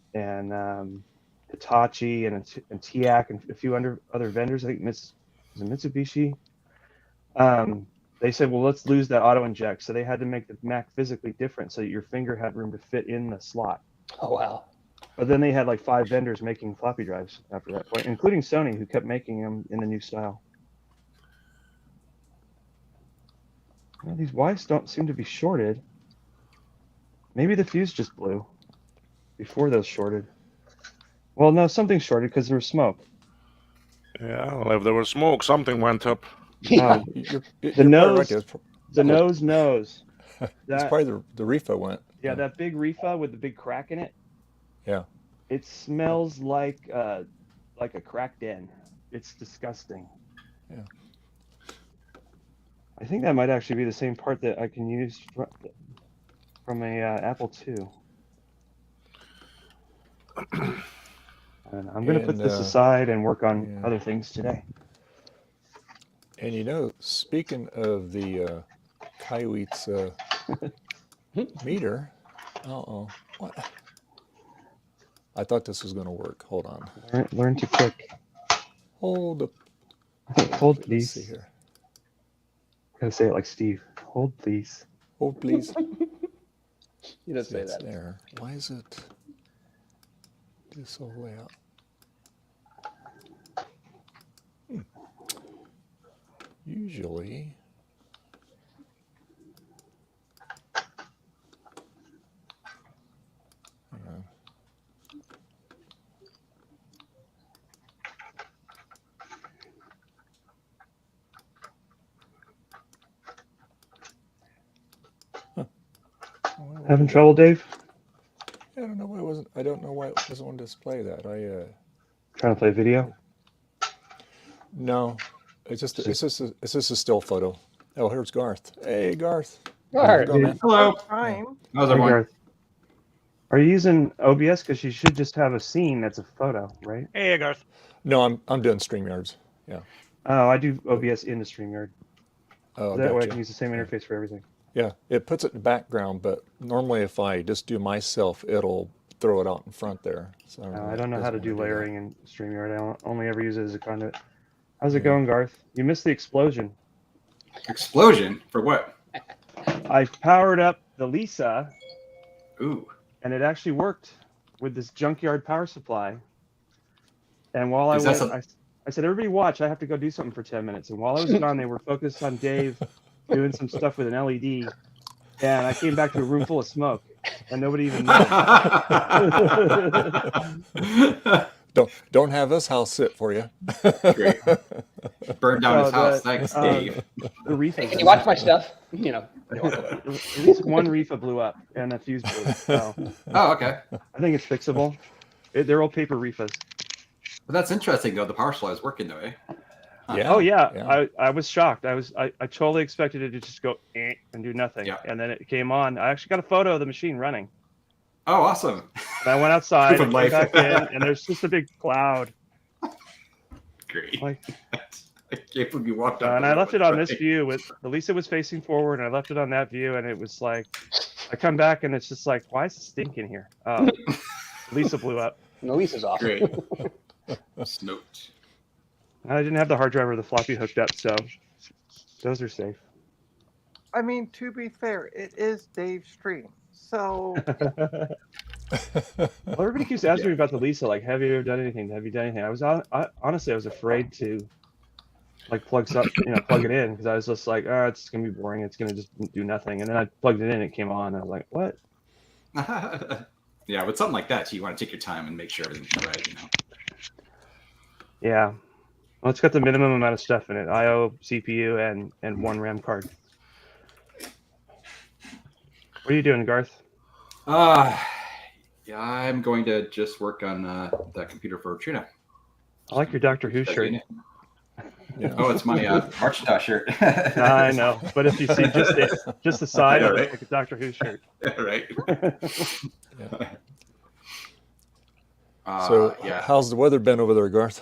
Hitachi and TIAC and a few other vendors, I think was it Mitsubishi? They said, well, let's lose that auto inject. So they had to make the Mac physically different so that your finger had room to fit in the slot. Oh, wow. But then they had like 5 vendors making floppy drives after that point, including Sony, who kept making them in the new style. Well, these wires don't seem to be shorted. Maybe the fuse just blew before those shorted. Well, no, something shorted because there was smoke. Yeah, well, if there was smoke, something went up. The nose knows. That's probably the reefa went. Yeah, that big reefa with the big crack in it. Yeah. It smells like a crack den. It's disgusting. Yeah. I think that might actually be the same part that I can use from a Apple II. And I'm going to put this aside and work on other things today. And you know, speaking of the Kaiwitz meter, what? I thought this was going to work. Hold on. Learn to click. Hold up. Hold, please. Let's see here. Gotta say it like Steve. Hold, please. Hold, please. You don't say that. There. Why is it this whole layout? Usually. Hang on. Having trouble, Dave? I don't know why it wasn't. I don't know why it doesn't want to display that. Trying to play video. No, it's just a still photo. Oh, here's Garth. Hey, Garth. Garth. How's it going, man? Hello. Fine. How's everyone? Garth. Are you using OBS? Because you should just have a scene that's a photo, right? Hey, Garth. No, I'm doing StreamYards. Yeah. Oh, I do OBS into StreamYard. Oh, That way I gotcha. can use the same interface for everything. Yeah, it puts it in the background, but normally if I just do myself, it'll throw it out in front there. So I don't know how to do that. layering in StreamYard. I only ever use it as a conduit. How's it going, Garth? You missed the explosion. Explosion? For what? I powered up the Lisa, Ooh. and it actually worked with this junkyard power supply. And while I Is that went, I said, everybody watch, I have to go do something for 10 minutes. And while I was gone, they were focused on Dave doing some stuff with an LED. And I came back to a room full of smoke, and nobody even knew. Don't have this house sit for you. Great. Burned down So his house. Thanks, Dave. The reef. Hey, can you watch my stuff? You know. At least one reefa blew up, and the fuse blew. So Oh, okay. I think it's fixable. They're all paper reefas. But that's interesting, though. The power supply is working, though, eh? Yeah. Oh yeah. I was shocked. I totally expected it to just go and do nothing, and then it came on. I actually got a photo of the machine running. Oh, awesome. And I went outside Proof and of came life. back in, and there's just a big cloud. Great. Like, I can't believe you walked out. and I left it on this view with the Lisa was facing forward, and I left it on that view, and it was like, I come back and it's just like, why is it stinking here? Oh, Lisa blew up. And the lease is off. Great. Smoked. I didn't have the hard drive or the floppy hooked up, so those are safe. I mean, to be fair, it is Dave's stream. So Well, everybody keeps asking me about the Lisa. Like, have you ever done anything? Have you done anything? Honestly, I was afraid to like plug it in because I was just like, oh, it's gonna be boring. It's gonna just do nothing. And then I plugged it in, and it came on. And I was like, what? Yeah, with something like that, you want to take your time and make sure everything's right, you know. Yeah. Well, it's got the minimum amount of stuff in it: I/O, CPU, and 1 RAM card. What are you doing, Garth? Yeah, I'm going to just work on that computer for Trina. I like your Doctor Who shirt. Yeah. Oh, it's my MARCHintosh shirt. I know, but if you see just the side, I know, it looks right? like a Doctor Who shirt. Right. So yeah. how's the weather been over there, Garth?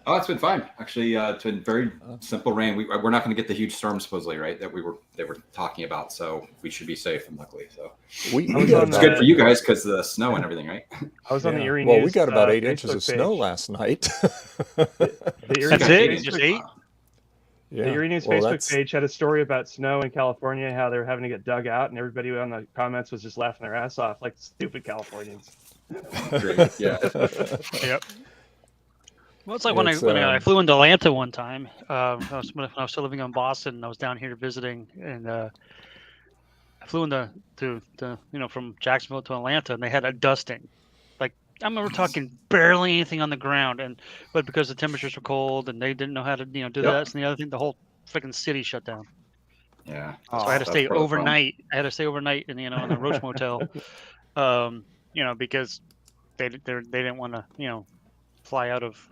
Oh, it's been fine. Actually, it's been very simple rain. We're not going to get the huge storm supposedly, right? That they were talking about. So we should be safe, and luckily, so We I was got on it's about, good for you guys because the snow and everything, right? I was on the yeah. Erie Well, News. we got about 8 Facebook inches of snow page. last night. The Erie That's News it? Facebook- Just 8? Yeah. The Erie News Well, Facebook that's- page had a story about snow in California, how they're having to get dug out, and everybody on the comments was just laughing their ass off, like stupid Californians. Great. Yeah. Yep. Well, it's like when It's, I flew into Atlanta one time. When I was still living in Boston, and I was down here visiting, and I flew into from Jacksonville to Atlanta, and they had a dusting. Like I remember talking barely anything on the ground, but because the temperatures were cold and they didn't know how to do this and the other thing, the whole freaking city shut down. Yeah. So I had to That's stay part of the problem. overnight. I had to stay overnight in the Roach Motel, because they didn't want to fly out of.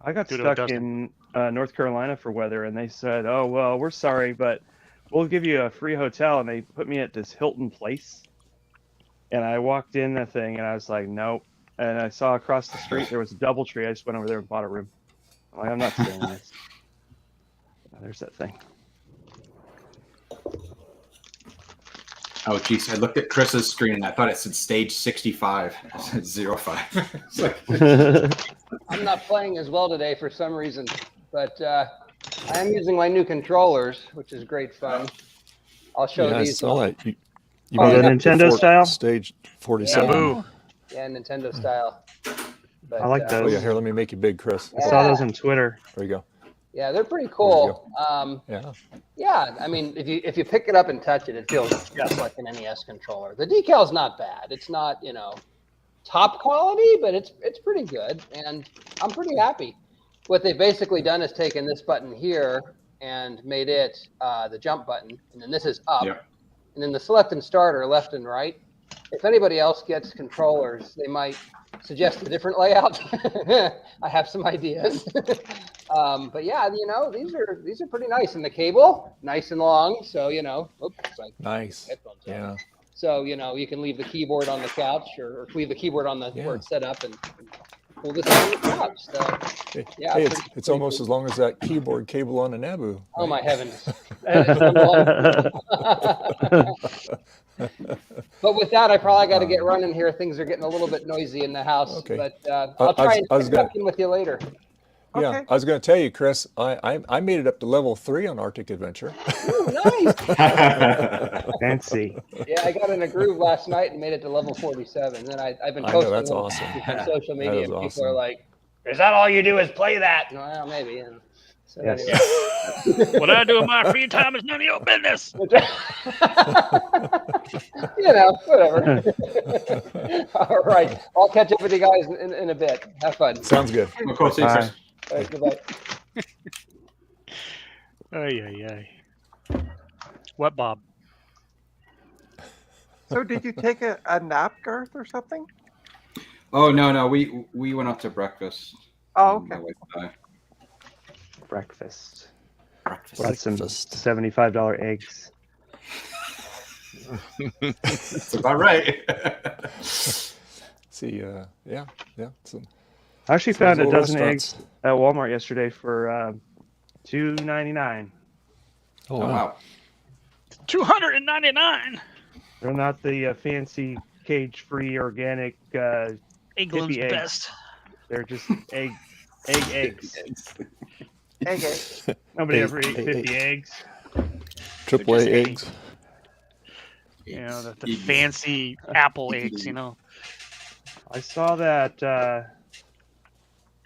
I got Due to stuck dusting. in North Carolina for weather, and they said, "Oh well, we're sorry, but we'll give you a free hotel." And they put me at this Hilton Place, and I walked in the thing, and I was like, "Nope." And I saw across the street there was a DoubleTree. I just went over there and bought a room. I'm like, I'm not staying in this. There's that thing. Oh, geez. I looked at Chris's screen and I thought it said stage 65. It said 05. It's like, I'm not playing as well today for some reason, but I am using my new controllers, which is great fun. I'll show Yeah, I these. saw that. You Oh, made yeah. it to Nintendo style? Stage 47. Naboo. Yeah, Nintendo style. But, I like Oh those. yeah, here, let me make you big, Chris. I saw those on Twitter. There you go. Yeah, they're pretty cool. Yeah. Yeah, I mean, if you pick it up and touch it, it feels just like an NES controller. The decal's not bad. It's not top quality, but it's pretty good, and I'm pretty happy. What they've basically done is taken this button here and made it the jump button, and then this is up, Yeah. and then the select and start are left and right. If anybody else gets controllers, they might suggest a different layout. I have some ideas. But yeah, these are pretty nice, and the cable nice and long, so oops, like Nice. headphones on. Yeah. So you can leave the keyboard on the couch, or leave the keyboard on the where it's set up, and pull this on the couch. So Hey, yeah, hey, pretty it's almost cool. as long as that keyboard cable on a Nabu. Oh my right? heavens! But with that, I probably got to get running here. Things are getting a little bit noisy in the house. Okay. But I'll try and I was check gonna- back in with you later. Yeah, Okay. I was going to tell you, Chris, I made it up to level 3 on Arctic Adventure. Ooh, nice. Fancy. Yeah, I got in a groove last night and made it to level 47. Then I've been I know, posting that's on awesome. social media, is and people awesome. are like, "Is that all you do is play that?" Well, maybe. And so Yes. anyway. What I do in my free time is none of your business. Whatever. All right. I'll catch up with you guys in a bit. Have fun. Sounds good. of course, it's Bye. All right, goodbye. Ay. What, Bob? So did you take a nap, Garth, or something? Oh, no. We went up to breakfast. Oh, My okay. wife and I. Breakfast. Breakfast. Got some Breakfast. $75 eggs. That's about right. See, yeah. So, I actually found a little dozen restaurants. eggs at Walmart yesterday for $2.99. oh, Oh, wow. wow. 299. They're not the fancy cage-free organic. England's eggs. best. They're just eggs. Okay. Nobody Egg, ever ate egg, 50 eggs. Triple A just eggs. The Eggs. fancy apple eggs. I saw that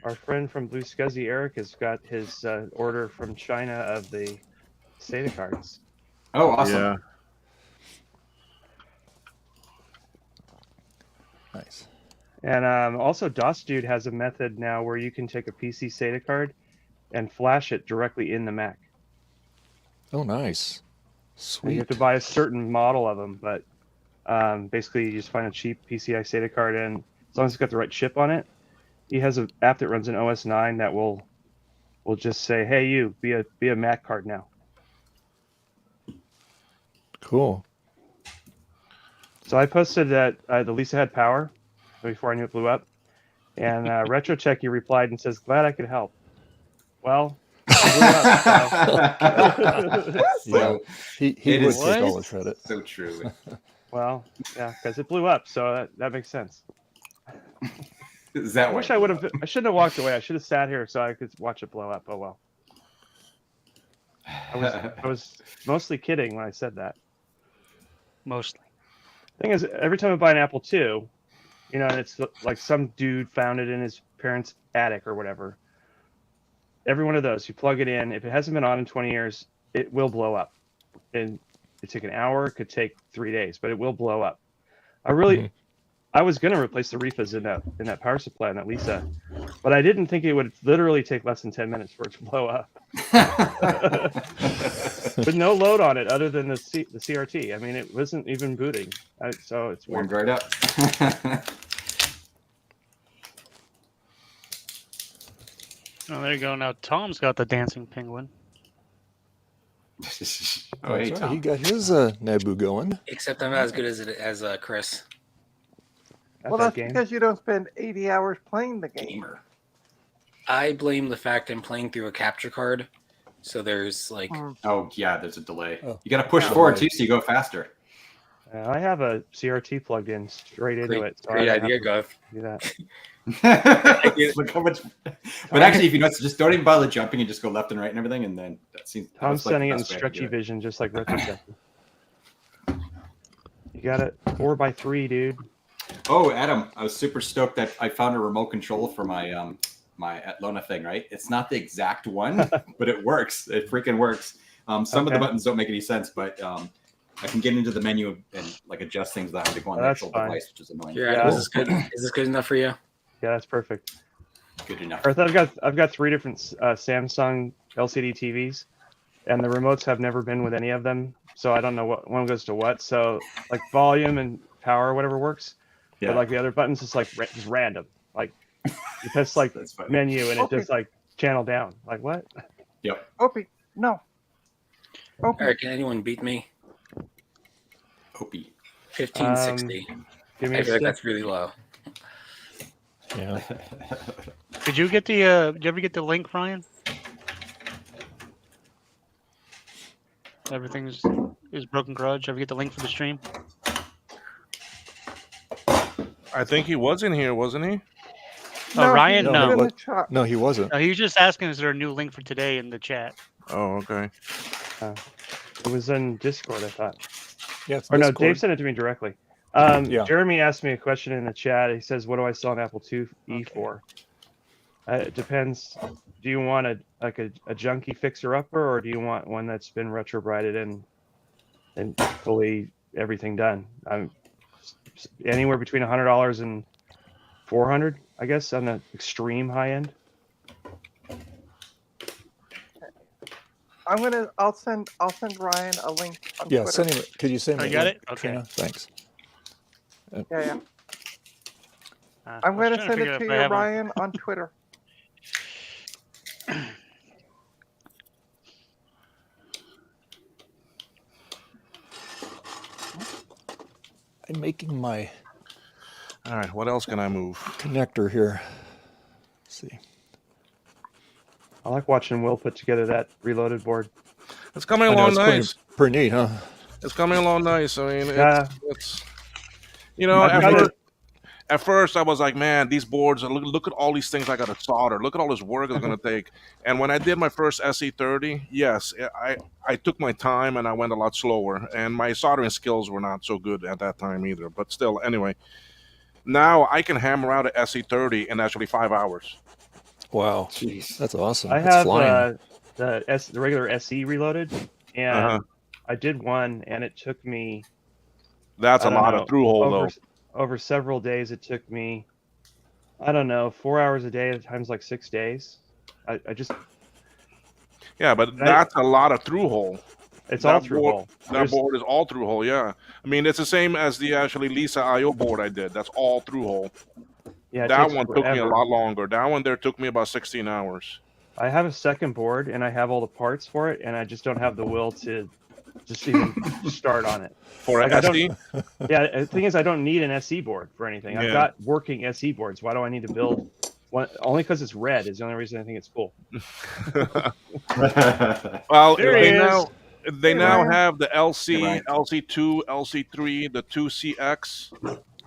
our friend from Blue Scuzzy, Eric, has got his order from China of the SATA cards. Oh, awesome. Yeah. Nice. And also, DOS Dude has a method now where you can take a PC SATA card and flash it directly in the Mac. Oh, nice. And you have Sweet. to buy a certain model of them, but basically you just find a cheap PCI SATA card, and as long as it's got the right chip on it, he has an app that runs in OS 9 that will just say, "Hey, you be a Mac card now." Cool. So I posted that the Lisa had power before I knew it blew up, and RetroChecky replied and says, "Glad I could help." Well, it blew up, so. Yeah, he it would is take all the credit. so true. Well, yeah, because it blew up, so that makes sense. Is that I wish I shouldn't have walked away. I should have sat here so I could watch it blow up. Oh well. I was mostly kidding when I said that. Mostly. Thing is, every time I buy an Apple II, and it's like some dude found it in his parents' attic or whatever. Every one of those, you plug it in. If it hasn't been on in 20 years, it will blow up. And it could take an hour, it could take 3 days, but it will blow up. I was going to replace the refas in that power supply in that Lisa, but I didn't think it would literally take less than 10 minutes for it to blow up. With no load on it other than the CRT. I mean, it wasn't even booting. So it's Warmed weird. right up. Oh, there you go. Now Tom's got the dancing penguin. Oh, hey, That's right. Tom. He got his Nabu going. Except I'm not as good as Chris. At Well, that that's game. because you don't spend 80 hours playing the game. Gamer. I blame the fact I'm playing through a capture card, so there's like Oh, yeah, there's a delay. Oh. You got to push Yeah. forward, too, so you go faster. I have a CRT plugged in straight into it. So great I don't idea, have to Gov. do that. Look how much. But actually, if you notice, just don't even bother jumping and just go left and right and everything, and then that seems. Tom's sending it in best way to do stretchy vision, just like RetroCheck. You got it 4x3, dude. Oh, Adam, I was super stoked that I found a remote control for my my Atlona thing. Right, it's not the exact one, but it works. It freaking works. Some of the Okay. buttons don't make any sense, but I can get into the menu and like adjust things without having to go on the That's actual fine. device, which is annoying. Here, Yeah. Adam, is this good enough for you? Yeah, that's perfect. Good enough. Earth, I've got 3 different Samsung LCD TVs, and the remotes have never been with any of them, so I don't know what one goes to what. So like volume and power, whatever works. Yeah. But like the other buttons, it's like just random. Like you press like That's funny. menu and it Okay. just like channel down. Like what? Yep. Opie, no. Opie, All right, can anyone beat me? Opie. 1560. Give me I a feel like stick. that's really low. Yeah. Did you get the? Did you ever get the link, Ryan? Everything is Broken Grudge. Ever get the link for the stream? I think he was in here, wasn't he? Oh, Ryan, he no. put it in What? the chat. No, he wasn't. No, he was just asking, is there a new link for today in the chat? Oh, okay. It was in Discord, I thought. Yeah, it's Or no, Discord. Dave sent it to me directly. Yeah. Jeremy asked me a question in the chat. He says, "What do I sell an Apple IIe for?" It depends. Do you want a junky fixer upper, or do you want one that's been retrobrided and fully everything done? Anywhere between $100 and $400, I guess, on the extreme high end. I'll send Ryan a link on Yeah, Twitter. send him. Could you send Oh, me? you a got link, it? Okay. Trina? Thanks. Yeah. I I'm was going to trying send figure it out to if you, I have 'em. Ryan, on Twitter. I'm making my All right. What else can I move? connector here. Let's see. I like watching Will put together that reloaded board. It's coming I know, along it's nice. pretty neat, huh? It's coming along nice. I mean, Yeah. it's you know, I've got at first I was like, man, these boards, look at all these things I got to solder. Look at all this work it's going to take. And when I did my first SE30, yes, I took my time and I went a lot slower. And my soldering skills were not so good at that time either. But still, anyway, now I can hammer out a SE30 in actually 5 hours. Wow. Jeez. That's awesome. I That's have flying. the regular SE reloaded, and Uh-huh. I did one, and it took me That's I a don't lot know, of through hole, though. over several days. It took me I don't know, 4 hours a day at times like 6 days. I just Yeah, but that's a lot of through hole. it's That all through board- hole. That There's- board is all through hole. Yeah, I mean it's the same as the actually Lisa IO board I did. That's all through hole. yeah, it That takes one took me a forever. lot longer. That one there took me about 16 hours. I have a second board and I have all the parts for it, and I just don't have the will to just even start on it. For an Like, I SE, Yeah, the thing is, I don't need an SE board for anything. I've Yeah. got working SE boards. Why do I need to build one? Only because it's red is the only reason I think it's cool. well, There they he is. now they Hey, now Ryan. have the LC, Hey, Ryan. LC2, LC3, the 2CX.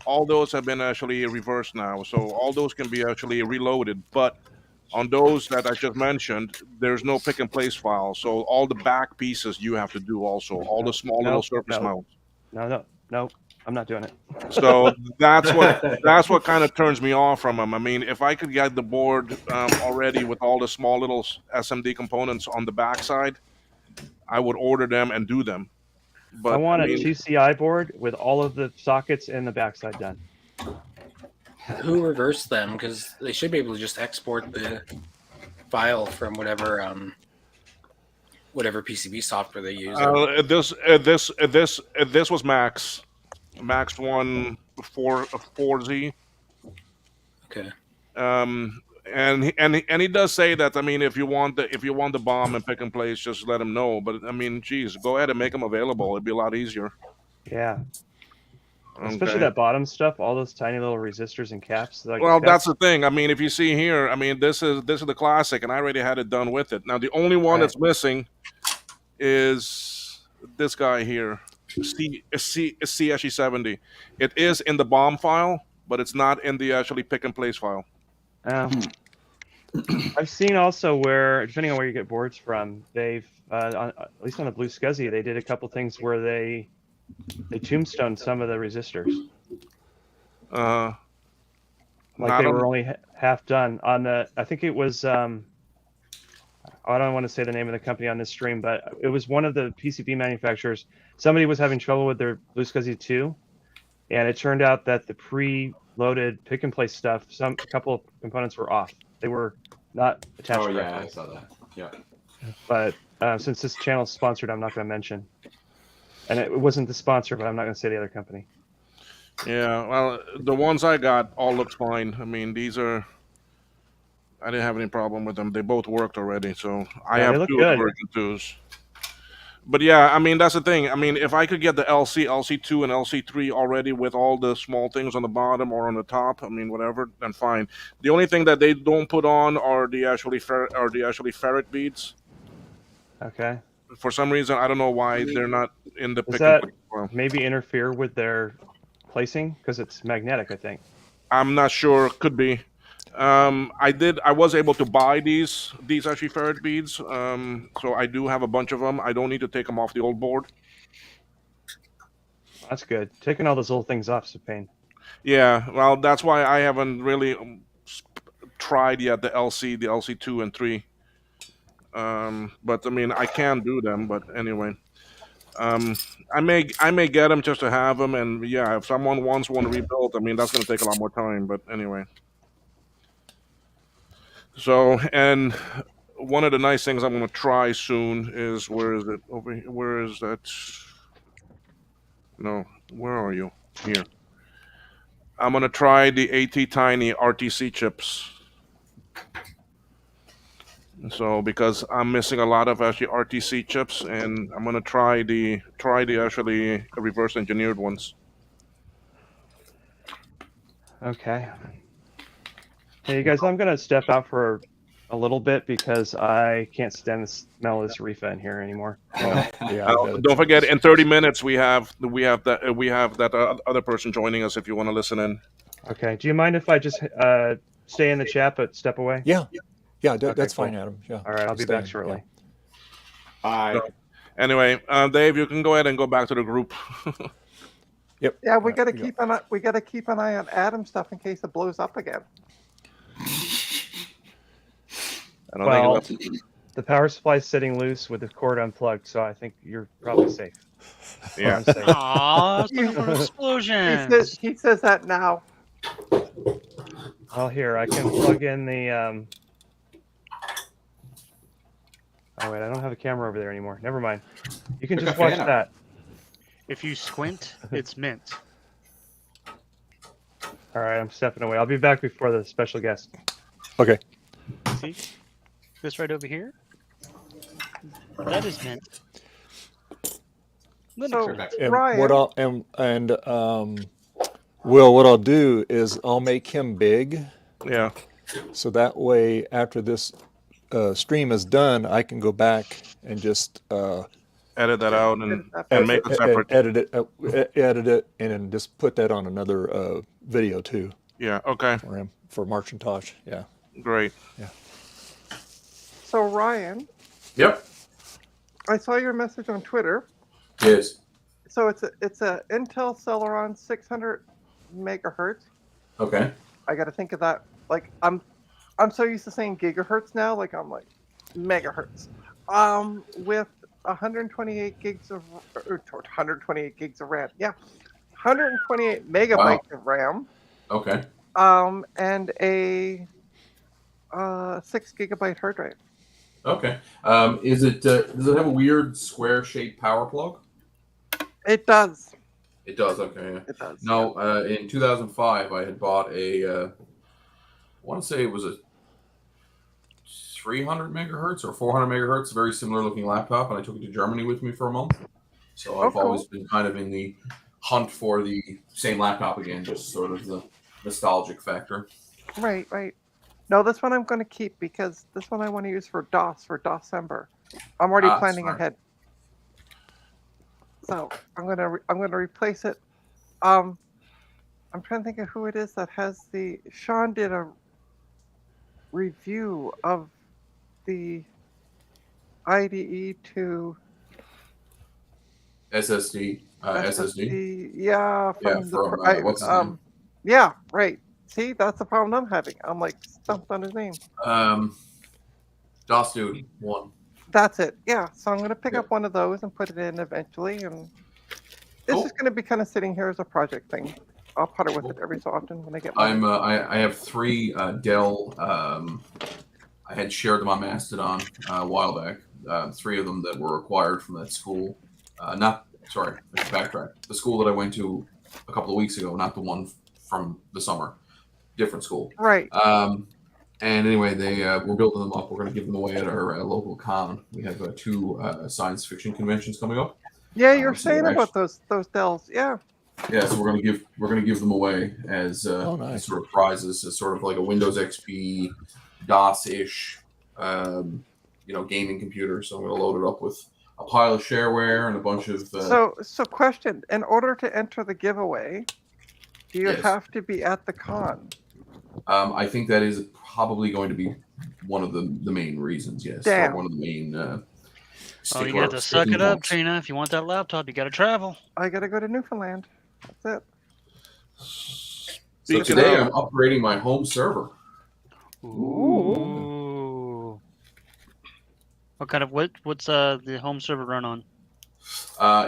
All those have been actually reversed now, so all those can be actually reloaded. But on those that I just mentioned, there's no pick and place file, so all the back pieces you have to do also, all the small little Nope, surface no. mounts. No, I'm not doing it. So that's what kind of turns me off from them. I mean, if I could get the board already with all the small little SMD components on the backside, I would order them and do them. But I want I a mean, 2CI board with all of the sockets and the backside done. Who reversed them? Because they should be able to just export the file from whatever PCB software they use. this was Max 4Z. Okay. And he does say that. I mean, if you want the bomb and pick and place, just let him know. But I mean, geez, go ahead and make them available. It'd be a lot easier. Yeah, especially Okay. that bottom stuff, all those tiny little resistors and caps. Like, Well, that's the thing. I mean, if you see here, I mean, this is the classic, and I already had it done with it. Now, the only one Right. that's missing is this guy here, CSE70. It is in the bomb file, but it's not in the actually pick and place file. I've seen also where, depending on where you get boards from, they've at least on the Blue Scuzzy, they did a couple things where they tombstoned some of the resistors. Not Like they on- were only half done on the. I think it was. I don't want to say the name of the company on this stream, but it was one of the PCB manufacturers. Somebody was having trouble with their Blue Scuzzy 2, and it turned out that the pre-loaded pick and place stuff, a couple of components were off. They were not attached Oh yeah, correctly. I saw that. Yeah. But since this channel is sponsored, I'm not going to mention. And it wasn't the sponsor, but I'm not going to say the other company. Yeah, well, the ones I got all looked fine. I mean, I didn't have any problem with them. They both worked already, so I Yeah, they have look two good. version 2s. But yeah, I mean, that's the thing. I mean, if I could get the LC, LC2, and LC3 already with all the small things on the bottom or on the top, I mean, whatever, then fine. The only thing that they don't put on are the actually ferret beads. Okay. For some reason, I don't know why they're not in the Does pick that and place. Well, maybe interfere with their placing? Because it's magnetic, I think. I'm not sure. Could be. I was able to buy these actually ferret beads. So I do have a bunch of them. I don't need to take them off the old board. That's good. Taking all those little things off is a pain. Yeah, well, that's why I haven't really tried yet the LC2 and 3. But I mean, I can do them. But anyway, I may get them just to have them. And yeah, if someone wants one rebuilt, I mean, that's going to take a lot more time. But anyway. So, and one of the nice things I'm going to try soon is, where is it? Over here. Where is that? No, where are you? Here. I'm going to try the AT Tiny RTC chips. So, because I'm missing a lot of actually RTC chips, and I'm going to try the actually reverse engineered ones. Okay. Hey, you guys, I'm going to step out for a little bit because I can't stand the smell of this Reefa in here anymore. Yeah, Don't forget, in 30 minutes we have that other person joining us if you want to listen in. Okay. Do you mind if I just stay in the chat but step away? Yeah, Okay, that's cool. fine, Adam. Yeah. All right, I'll be Stay back in, shortly. Bye. Anyway, Dave, you can go ahead and go back to the group. Yep. Yeah, we got to Yeah. keep an eye on Adam stuff in case it blows up again. I don't Well, think the power supply's sitting loose with the cord unplugged, so I think you're probably safe. Yeah. I'm safe. Aw, it's looking for an explosion. He says that now. Oh, here I can plug in the. Oh wait, I don't have a camera over there anymore. Never mind. You can Pick just a watch fan up. that. If you squint, it's mint. All right, I'm stepping away. I'll be back before the special guest. Okay. See? This right over here? That is mint. So, Perfect. And Ryan, what I'll Will, what I'll do is I'll make him big, Yeah. so that way after this stream is done, I can go back and just Edit that out and and make a separate. edit it, and then just put that on another video too Yeah. Okay. for him for MARCHintosh. Yeah. Great. so Ryan, Yep. I saw your message on Twitter. Yes. So it's a Intel Celeron 600 megahertz. Okay. I got to think of that. Like I'm so used to saying gigahertz now. Like I'm like megahertz. With 128 gigs of or 128 gigs of RAM. Yeah, 128 megabytes of RAM. Okay. And a 6 gigabyte hard drive. Okay. Does it have a weird square shaped power plug? It does. It does. Okay. Yeah. It does. No, in 2005, I had bought I want to say it was a 300 megahertz or 400 megahertz, very similar looking laptop, and I took it to Germany with me for a month. So I've always been kind of in the hunt for the same laptop again, just sort of the nostalgic factor. Right. No, this one I'm going to keep because this one I want to use for December. I'm already planning smart. ahead. So I'm gonna replace it. I'm trying to think of who it is that has the. Sean did a review of the IDE to SSD. Yeah, what's his name? yeah, right. See, that's the problem I'm having. I'm like stumped on his name. DOS Dude 1. That's it. Yeah. So I'm going to pick up one of those and put it in eventually. And it's just going to be kind of sitting here as a project thing. I'll putter with it every so often when I get my. I have 3 Dell. I had shared them on Mastodon a while back. 3 of them that were acquired from that school. Sorry, I should backtrack. The school that I went to a couple of weeks ago, not the one from the summer. Different school. Right. And anyway, we're building them up. We're going to give them away at our local con. We have 2 science fiction conventions coming up. Yeah, you're saying about those Dells. Yeah. Yeah, so we're gonna give them away as nice. sort of prizes, as sort of like a Windows XP DOS-ish, gaming computer. So I'm gonna load it up with a pile of shareware and a bunch of. So question: in order to enter the giveaway, do you have to be at the con? I think that is probably going to be one of the main reasons. Yes, Damn. Or one of the main. You got to suck it up, Trina. If you want that laptop, you got to travel. I got to go to Newfoundland. That's it. So today I'm upgrading my home server. Ooh. What kind of what's the home server run on?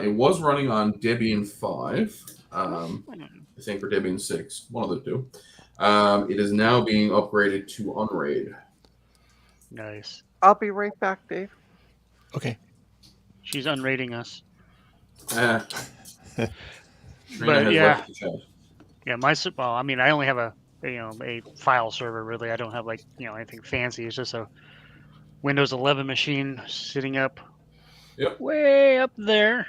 It was running on Debian 5. I think, or Debian 6, one of the 2. It is now being upgraded to Unraid. Nice. I'll be right back, Dave. Okay. She's unrating us. But yeah, I only have a file server. Really, I don't have anything fancy. It's just a Windows 11 machine sitting up, way up there,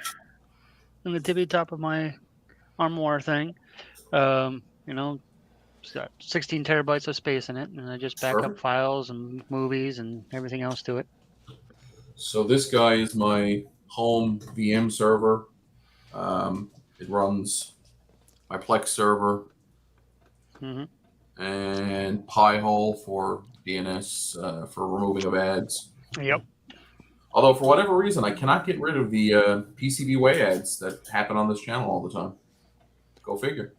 in the tippy top of my armoire thing. It's got 16 terabytes of space in it, and I just back up files and movies and everything else to it. So this guy is my home VM server. It runs my Plex server and Pi-hole for DNS for removing of ads. Yep. Although for whatever reason, I cannot get rid of the PCBWay ads that happen on this channel all the time. Go figure.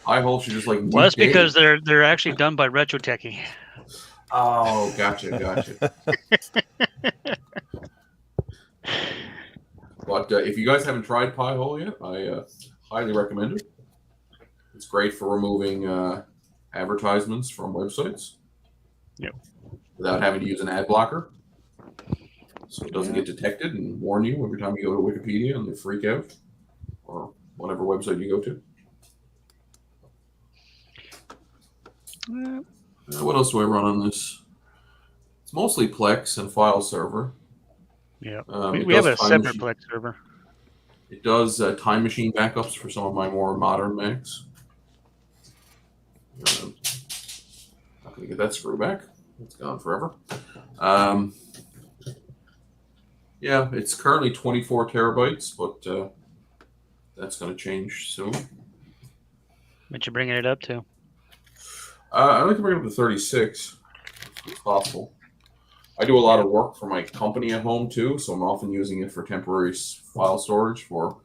Pi-hole should just Well, that's because they're actually done by RetroTechie. Oh, gotcha. But if you guys haven't tried Pi-hole yet, I highly recommend it. It's great for removing advertisements from websites. Yep. Without having to use an ad blocker. So it doesn't get detected and warn you every time you go to Wikipedia and they freak out. Or whatever website you go to. What else do I run on this? It's mostly Plex and file server. Yeah. It We have does a time separate machine- Plex server. It does time machine backups for some of my more modern Macs. Not going to get that screw back. It's gone forever. Yeah, it's currently 24 terabytes, but that's going to change soon. What you bringing it up to? I'd like to bring it up to 36, if possible. I do a lot of work for my company at home, too, so I'm often using it for temporary file storage for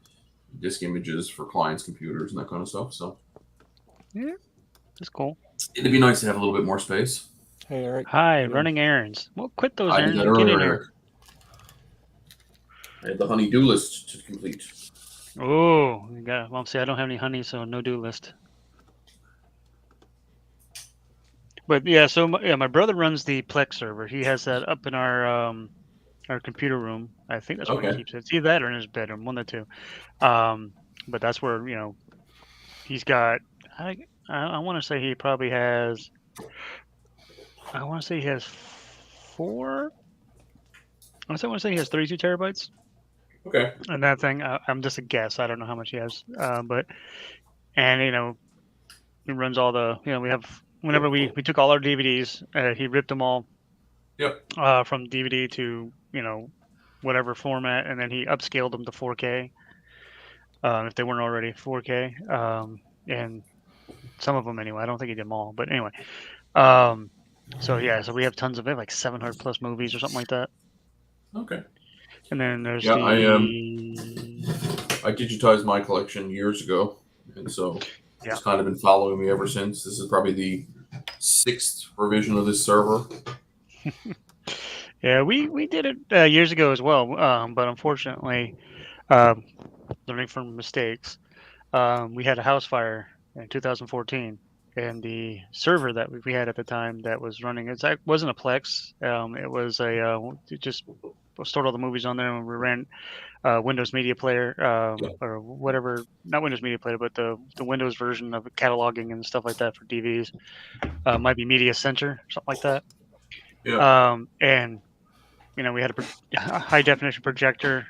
disk images for clients' computers and that kind of stuff. So Yeah, that's cool. it'd be nice to have a little bit more space. Hey, Eric. Hi, running errands. Well, quit those I did errands that and get in earlier, here. Eric. I had the honey-do list to complete. Oh, well, see, I don't have any honey, so no do list. But yeah, so my brother runs the Plex server. He has that up in our computer room. I think that's where he Okay. keeps it. It's either that or in his bedroom, one of the two. But that's where he's got. I want to say he probably has. I want to say he has 4. I want to say he has 32 terabytes. Okay. And that thing, I'm just a guess. I don't know how much he has, but he runs all the. We have whenever we took all our DVDs, he ripped them all. Yep. From DVD to whatever format, and then he upscaled them to 4K. If they weren't already 4K, and some of them anyway. I don't think he did them all, but anyway. So we have tons of it, like 700 plus movies or something like that. Okay. And then there's Yeah, the. I digitized my collection years ago, and so it's kind of been following me ever since. This is probably the 6th revision of this server. Yeah, we did it years ago as well, but unfortunately, learning from mistakes, we had a house fire in 2014, and the server that we had at the time that was running, it wasn't a Plex, it was it just stored all the movies on there, and we ran Windows Media Player or whatever, not Windows Media Player, but the Windows version of cataloging and stuff like that for DVDs. Might be Media Center, something like that. Yeah. And we had a high definition projector.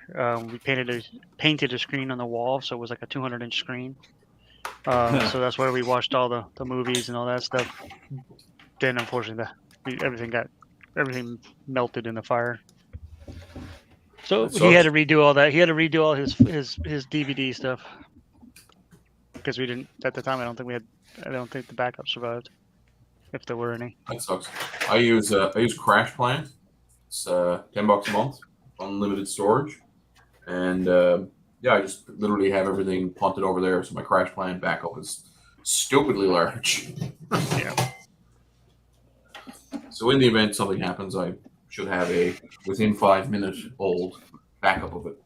We painted a screen on the wall, so it was like a 200-inch screen. So that's where we watched all the movies and all that stuff. Then unfortunately, everything melted in the fire. So he had to redo all that. He had to redo all his DVD stuff because we didn't at the time. I don't think the backup survived, if there were any. That sucks. I use Crash Plan. It's $10 a month, unlimited storage, and I just literally have everything punted over there. So my Crash Plan backup is stupidly large. Yeah. So in the event something happens, I should have a within 5-minute old backup of it.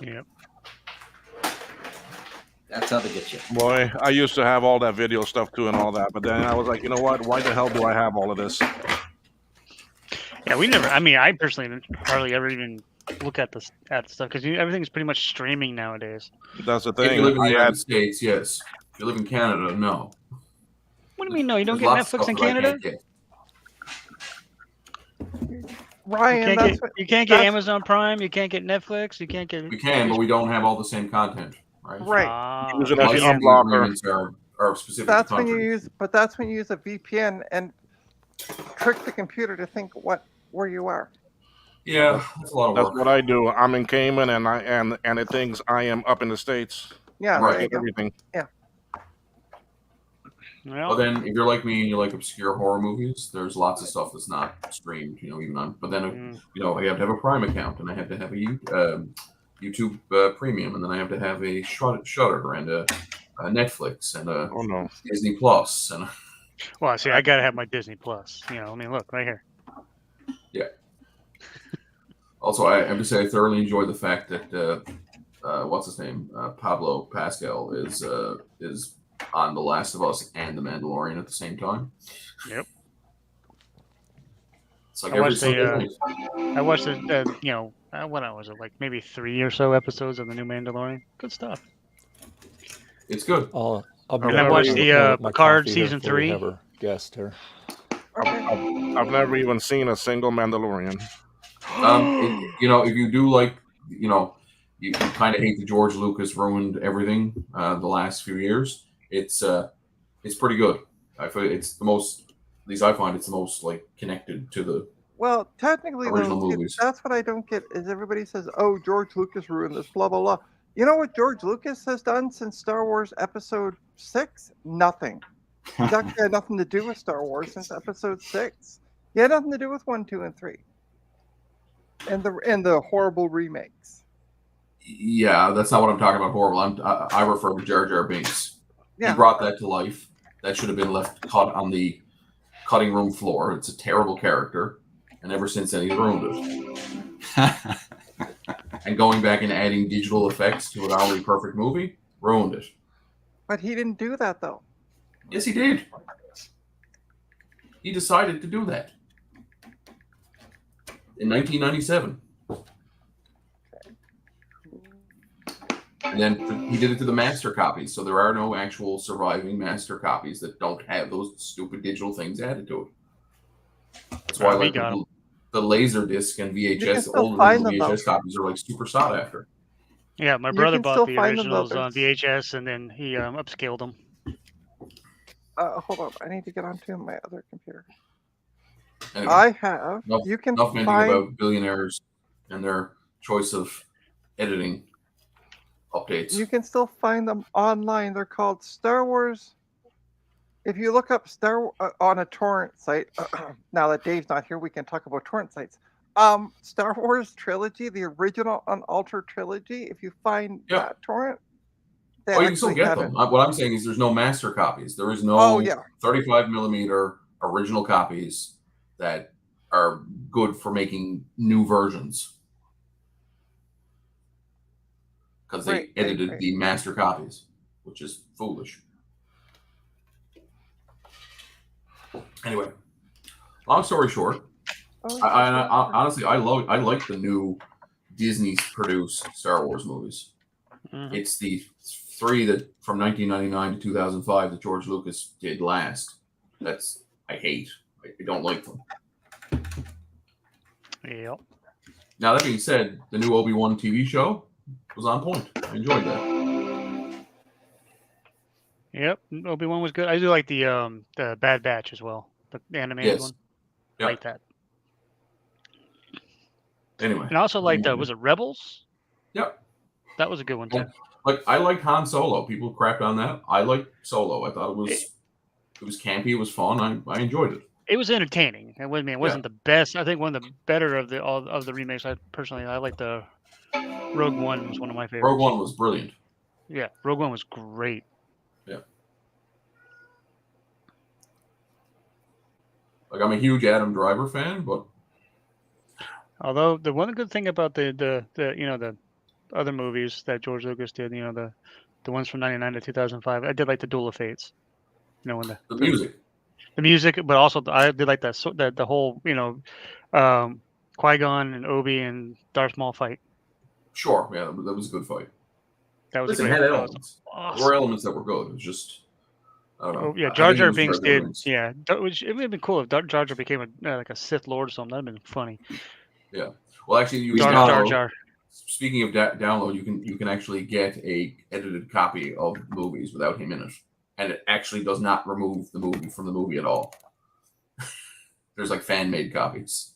Yep. That's how they get you. Boy, I used to have all that video stuff too and all that, but then I was like, you know what? Why the hell do I have all of this? Yeah, we never. I mean, I personally hardly ever even look at stuff because everything's pretty much streaming nowadays. That's the If thing. you live in the United States, yes. If you live in Canada, no. What do you mean? No, you don't There's get lots of Netflix in stuff that I Canada. can't get. Ryan, You can't get Amazon Prime. You can't get Netflix. You can't get. We can, but we don't have all the same content, right? Right. Use an Licensing FM blocker. agreements are specific That's to when you countries. that's when you use a VPN and trick the computer to think where you are. Yeah, that's a lot of That's work. what I do. I'm in Cayman, and it thinks I am up in the States. Yeah, Right. there you go. Everything. Yeah. Well, then, if you're like me and you like obscure horror movies, there's lots of stuff that's not streamed, even on. But then, I have to have a Prime account, and I have to have a YouTube Premium, and then I have to have a Shudder and a Netflix and a Disney Plus, and Well, see, I gotta have my Disney Plus. I mean, look right here. yeah. Also, I have to say I thoroughly enjoy the fact that what's his name? Pablo Pascal is on The Last of Us and The Mandalorian at the same time. Yep. It's like I every watched Sunday the, night. I watched the what was it, like maybe 3 or so episodes of the new Mandalorian. Good stuff. It's good. I'll be And right I watched back the with my Picard coffee here season before we 3. have our guest here. I've never even seen a single Mandalorian. If you do like, you kind of hate the George Lucas ruined everything the last few years. It's pretty good. I feel it's the most. At least I find it's the most like connected to the Well, technically, original though, movies. that's what I don't get. Is everybody says, "Oh, George Lucas ruined this," blah blah blah. You know what George Lucas has done since Star Wars Episode 6? Nothing. He's actually had nothing to do with Star Wars since Episode 6. He had nothing to do with 1, 2, and 3, and the horrible remakes. Yeah, that's not what I'm talking about. Horrible. I refer to Jar Jar Binks. Yeah. He brought that to life. That should have been left cut on the cutting room floor. It's a terrible character, and ever since then, he's ruined it. And going back and adding digital effects to an already perfect movie, ruined it. But he didn't do that, though. Yes, he did. He decided to do that in 1997. And then he did it to the master copies, so there are no actual surviving master copies that don't have those stupid digital things added to it. That's why, like, the laser disc and VHS, old VHS copies are like super sought after. Yeah, my brother bought the originals on VHS, and then he upscaled them. Hold on, I need to get onto my other computer. Anyway, I have. You can enough find about billionaires and their choice of editing updates. You can still find them online. They're called Star Wars. If you look up on a torrent site, now that Dave's not here, we can talk about torrent sites. Star Wars trilogy, the original unaltered trilogy. If you find that torrent, you can still get them. What I'm saying is, there's no master copies. There is no 35 millimeter original copies that are good for making new versions because they edited the master copies, which is foolish. Anyway, long story short, honestly, I like the new Disney produced Star Wars movies. Mm-hmm. It's the 3 that from 1999 to 2005 that George Lucas did last. That's I hate. I don't like them. Yep. Now that being said, the new Obi-Wan TV show was on point. I enjoyed that. Yep, Obi-Wan was good. I do like the Bad Batch as well, the animated one. Yep. Like that. Anyway, and I also liked was it Rebels? Yep, that was a good one too. Like I liked Han Solo. People crapped on that. I liked Solo. I thought it was campy. It was fun. I enjoyed it. It was entertaining. It wasn't the best. I think one of the better of the remakes. I like the Rogue One was one of my favorites. Rogue One was brilliant. Yeah, Rogue One was great. Yeah. Like I'm a huge Adam Driver fan, but although the one good thing about the other movies that George Lucas did, the ones from 99 to 2005, I did like the Duel of Fates. When the music, but also I did like the whole Qui-Gon and Obi and Darth Maul fight. Sure, yeah, that was a good fight. That was great. It had elements. Awesome. There were elements that were good. It was just I don't know. Yeah, Jar Jar Binks did. Yeah, it would have been cool if Jar Jar became like a Sith Lord or something. That'd have been funny. Yeah. Well, actually, you can download. Jar Jar. Speaking of download, you can actually get a edited copy of movies without him in it, and it actually does not remove the movie from the movie at all. There's like fan made copies.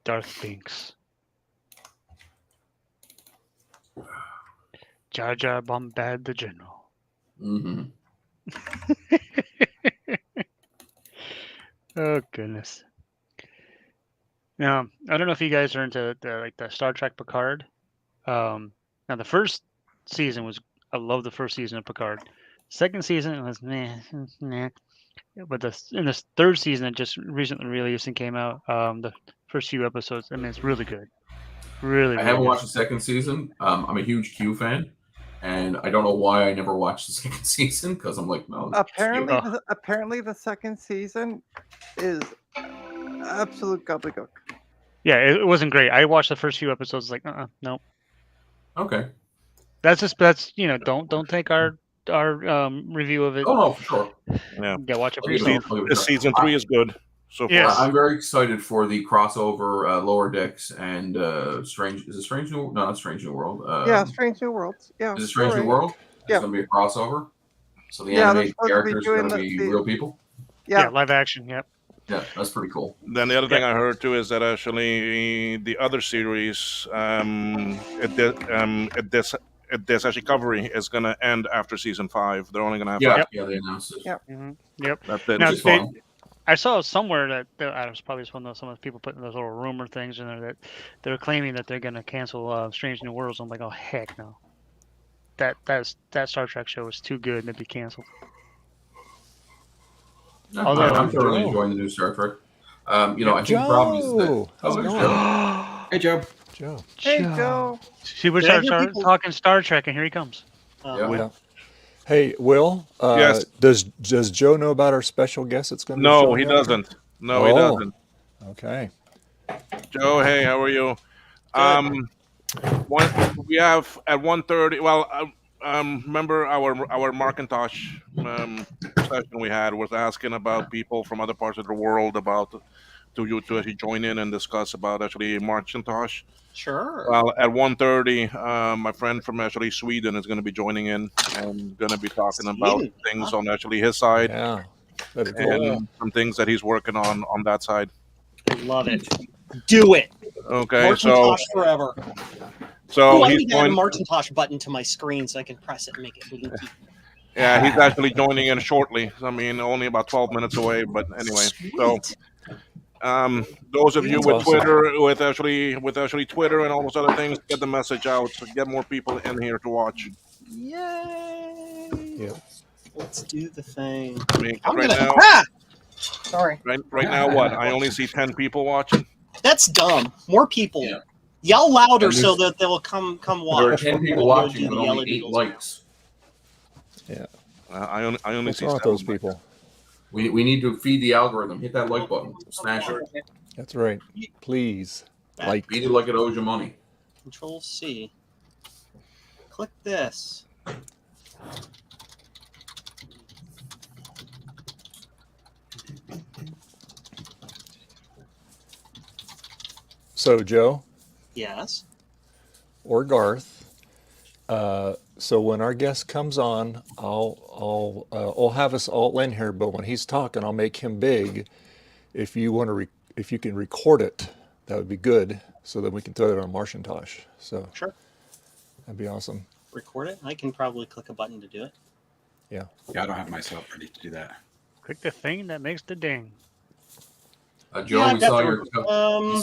Darth Binks. Jar Jar Bombad the General. Mm-hmm. Oh goodness. Now I don't know if you guys are into the Star Trek Picard. Now the first season I love the first season of Picard. Second season was meh. But in this third season that just recently released and came out, the first few episodes, I mean, it's really good. Really, I really haven't good. watched the second season. I'm a huge Q fan, and I don't know why I never watched the second season because I'm like, no. Apparently, Oh. apparently the second season is absolute gobbledygook. Yeah, it wasn't great. I watched the first few episodes. Like, no. Okay. That's don't take our review of it. Oh no, for sure. Yeah. Yeah, watch it for I'll give it- yourself. I'll give it a This try. season 3 is good so far. Yes. I'm very excited for the crossover Lower Decks and Strange. Is it Strange New? No, not Strange New World. Yeah, Strange New Worlds. Yeah. Is it Strange New alright. World? Yeah. It's going to be a crossover. So the Yeah, they're animated supposed to be characters are doing going to be the- real people. Yeah, Yeah. live action. Yep. Yeah, that's pretty cool. Then the other thing I heard too is that actually the other series, this actually Recovery is going to end after season 5. They're only going to have Yeah, 5. yeah, they announced it. Yep. Yep. That's it. Now, Which is fun. I saw somewhere that I was probably just one of some of the people putting those little rumor things in there that they're claiming that they're going to cancel Strange New Worlds. I'm like, oh heck no. That Star Trek show is too good to be canceled. Yeah, Although- I'm thoroughly Joe. enjoying the new Star Trek. I think the problem is that. Joe! How's it there's going? Joe. Hey, Joe. Joe. Hey, Joe. See, we Did I start hear people- talking Star Trek, and here he comes. Yeah. Yeah. Hey, Will. Yes. Does Joe know about our special guest that's going to be No, showing he up? doesn't. No, he Oh. doesn't. Okay. Joe, hey, how are you? We have at 1:30. Well, remember our MARCHintosh session we had was asking about people from other parts of the world about to actually join in and discuss about actually MARCHintosh. Sure. Well, at 1:30, my friend from actually Sweden is going to be joining in and going to be talking about Sweden, things huh? on actually his side Yeah. That'd be cool. and some things that he's working on that side. Love it. Do it. Okay, so MARCHintosh forever. so I he's need to add a going. MARCHintosh button to my screen so I can press it and make it blinky. Yeah, he's actually joining in shortly. I mean, only about 12 minutes away. But anyway, so Sweet. those of you That's with awesome. Twitter, with actually Twitter and all those other things, get the message out. So get more people in here to watch. Yay. Yeah. Let's do the thing. I mean, I'm right gonna. now, Ah! Sorry. right now, what? I only see 10 people watching. That's dumb. More people. Yeah. Yell louder And so there's- that they'll come There are watch. 10 people We'll watching, do but the only yellow 8 beetles. likes. I only What's see wrong with 7. those people? We need to feed the algorithm. Hit that like button. Smash it. That's right. Please. Like. Feed it like it owes you money. Control C. Click this. So, Joe Yes. or Garth. So when our guest comes on, I'll have us all in here. But when he's talking, I'll make him big. If you want to, if you can record it, that would be good, so that we can throw it on MARCHintosh. So Sure. that'd be awesome. Record it. I can probably click a button to do it. Yeah. Yeah, I don't have myself ready to do that. Click the thing that makes the ding. Joe, Yeah, we saw definitely. your.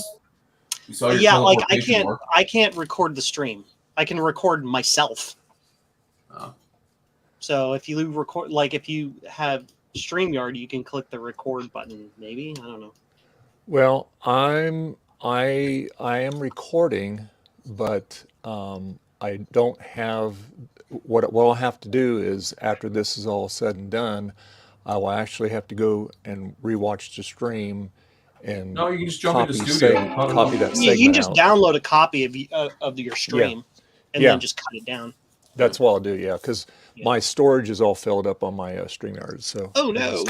We saw your Yeah, like teleportation work. I can't record the stream. I can record myself. Oh. So if you record, like if you have StreamYard, you can click the record button. Maybe, I don't know. Well, I am recording, but I don't have what I'll have to do is after this is all said and done, I will actually have to go and rewatch the stream and No, you can just jump into copy studio. copy that You can segment just out. download a copy of your stream and Yeah. then just cut it down. That's what I'll do, yeah, because Yeah. my storage is all filled up on my StreamYard. So Oh no!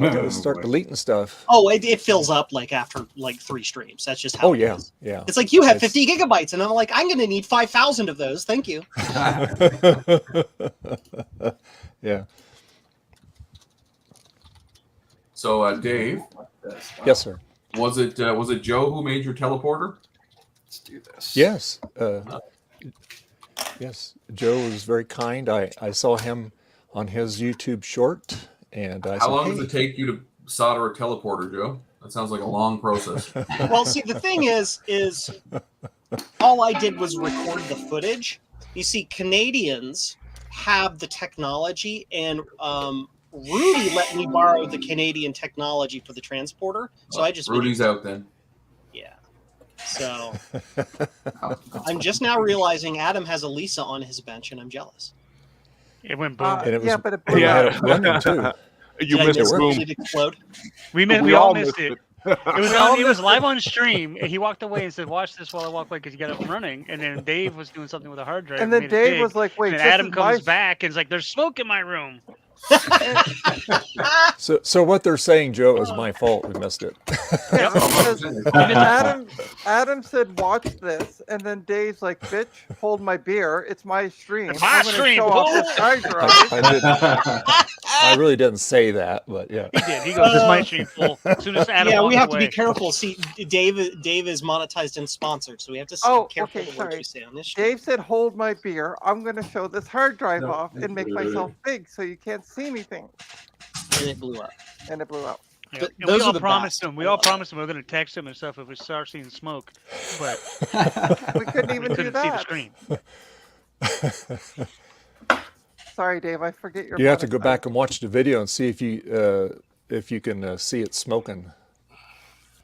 I gotta start deleting stuff. Oh, it fills up like after like 3 streams. That's just how. Oh it yeah, is. yeah. It's like you have It's- 50 gigabytes, and I'm like, I'm going to need 5,000 of those. Thank you. Yeah. So, Dave, Yes, sir. was it Joe who made your teleporter? Let's do this. Yes. Yes. Joe was very kind. I saw him on his YouTube short, and I How said, long "Hey." does it take you to solder a teleporter, Joe? That sounds like a long process. Well, see, the thing is all I did was record the footage. You see, Canadians have the technology, and Rudy let me borrow the Canadian technology for the transporter. So I just Rudy's out then. yeah. So I'm just now realizing Adam has Elisa on his bench, and I'm jealous. It went boom. And it was, yeah, but it blew you had up. it running too. You Did I missed miss it. it? Boom. Did it explode? We all missed it. It was We all it was missed live on stream. And he walked away and said, "Watch this while I walk away," because he got up running. And then Dave was doing something with a hard drive. And then made it Dave big, was like, "Wait, and this then Adam is comes my back and is like, "There's smoke in my room." So what they're saying, Joe, is my fault. We missed it. Yeah, because Adam said, "Watch this," and then Dave's like, "Bitch, hold my beer. It's my stream. It's my I'm gonna stream, show off fool." this hard drive." I really didn't say that, but yeah. He did. He goes, "This is my stream, fool." As soon as Adam Yeah, we walked have to away. be careful. See, Dave is monetized and sponsored, so we have to be careful okay, the words sorry. we say on this show. Dave said, "Hold my beer. I'm going to show this hard drive off and make myself big so you can't see anything." And it blew up. And it blew up. Yeah, But and those we are all the promised best. him. We all promised him we were going to text him and stuff if we start seeing smoke, but We couldn't we even do couldn't see the that. screen. Sorry, Dave. I forget your. You have to go back and watch the video and see if you can see it smoking.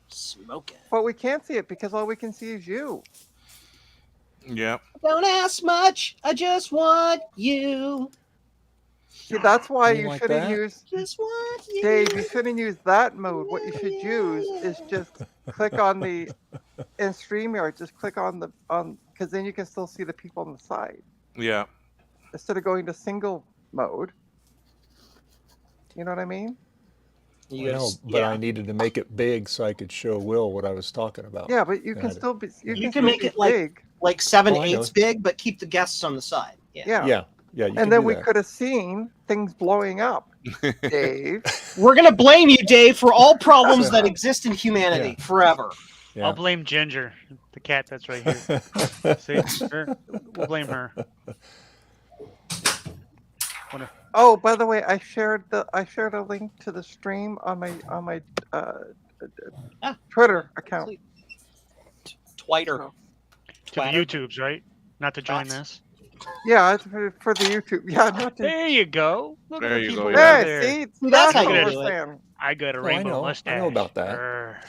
Smoking. But we can't see it because all we can see is you. Yeah. Don't ask much. I just want you. See, that's why You you like shouldn't that? use. Just want you. Dave, you shouldn't use that mode. What you should use is just click on the in StreamYard. Just click on because then you can still see the people on the side Yeah. instead of going to single mode. You know what I mean? You I know, guys- but yeah. I needed to make it big so I could show Will what I was talking about. Yeah, but you can Got it. still be. You can can make still it be like- big. like Oh, 7/8 big, but keep the guests on the side. Yeah. Yeah. Yeah. You can And then do we that. could have seen things blowing up, Dave. We're gonna blame you, Dave, for all problems that exist in humanity forever. Yeah. I'll blame Ginger, the cat that's right here. See, her? We'll blame her. Oh, by the way, I shared a link to the stream on my Twitter account. Twiter. To the Twatter. YouTubes, right? Not to join That's- this. Yeah, it's for the YouTube. Yeah, not to. There you go. Look There at the you people go, out yeah. Hey, there. see, That's that's how what you we're do it. saying. I got a Oh, I rainbow know. I mustache. know about that.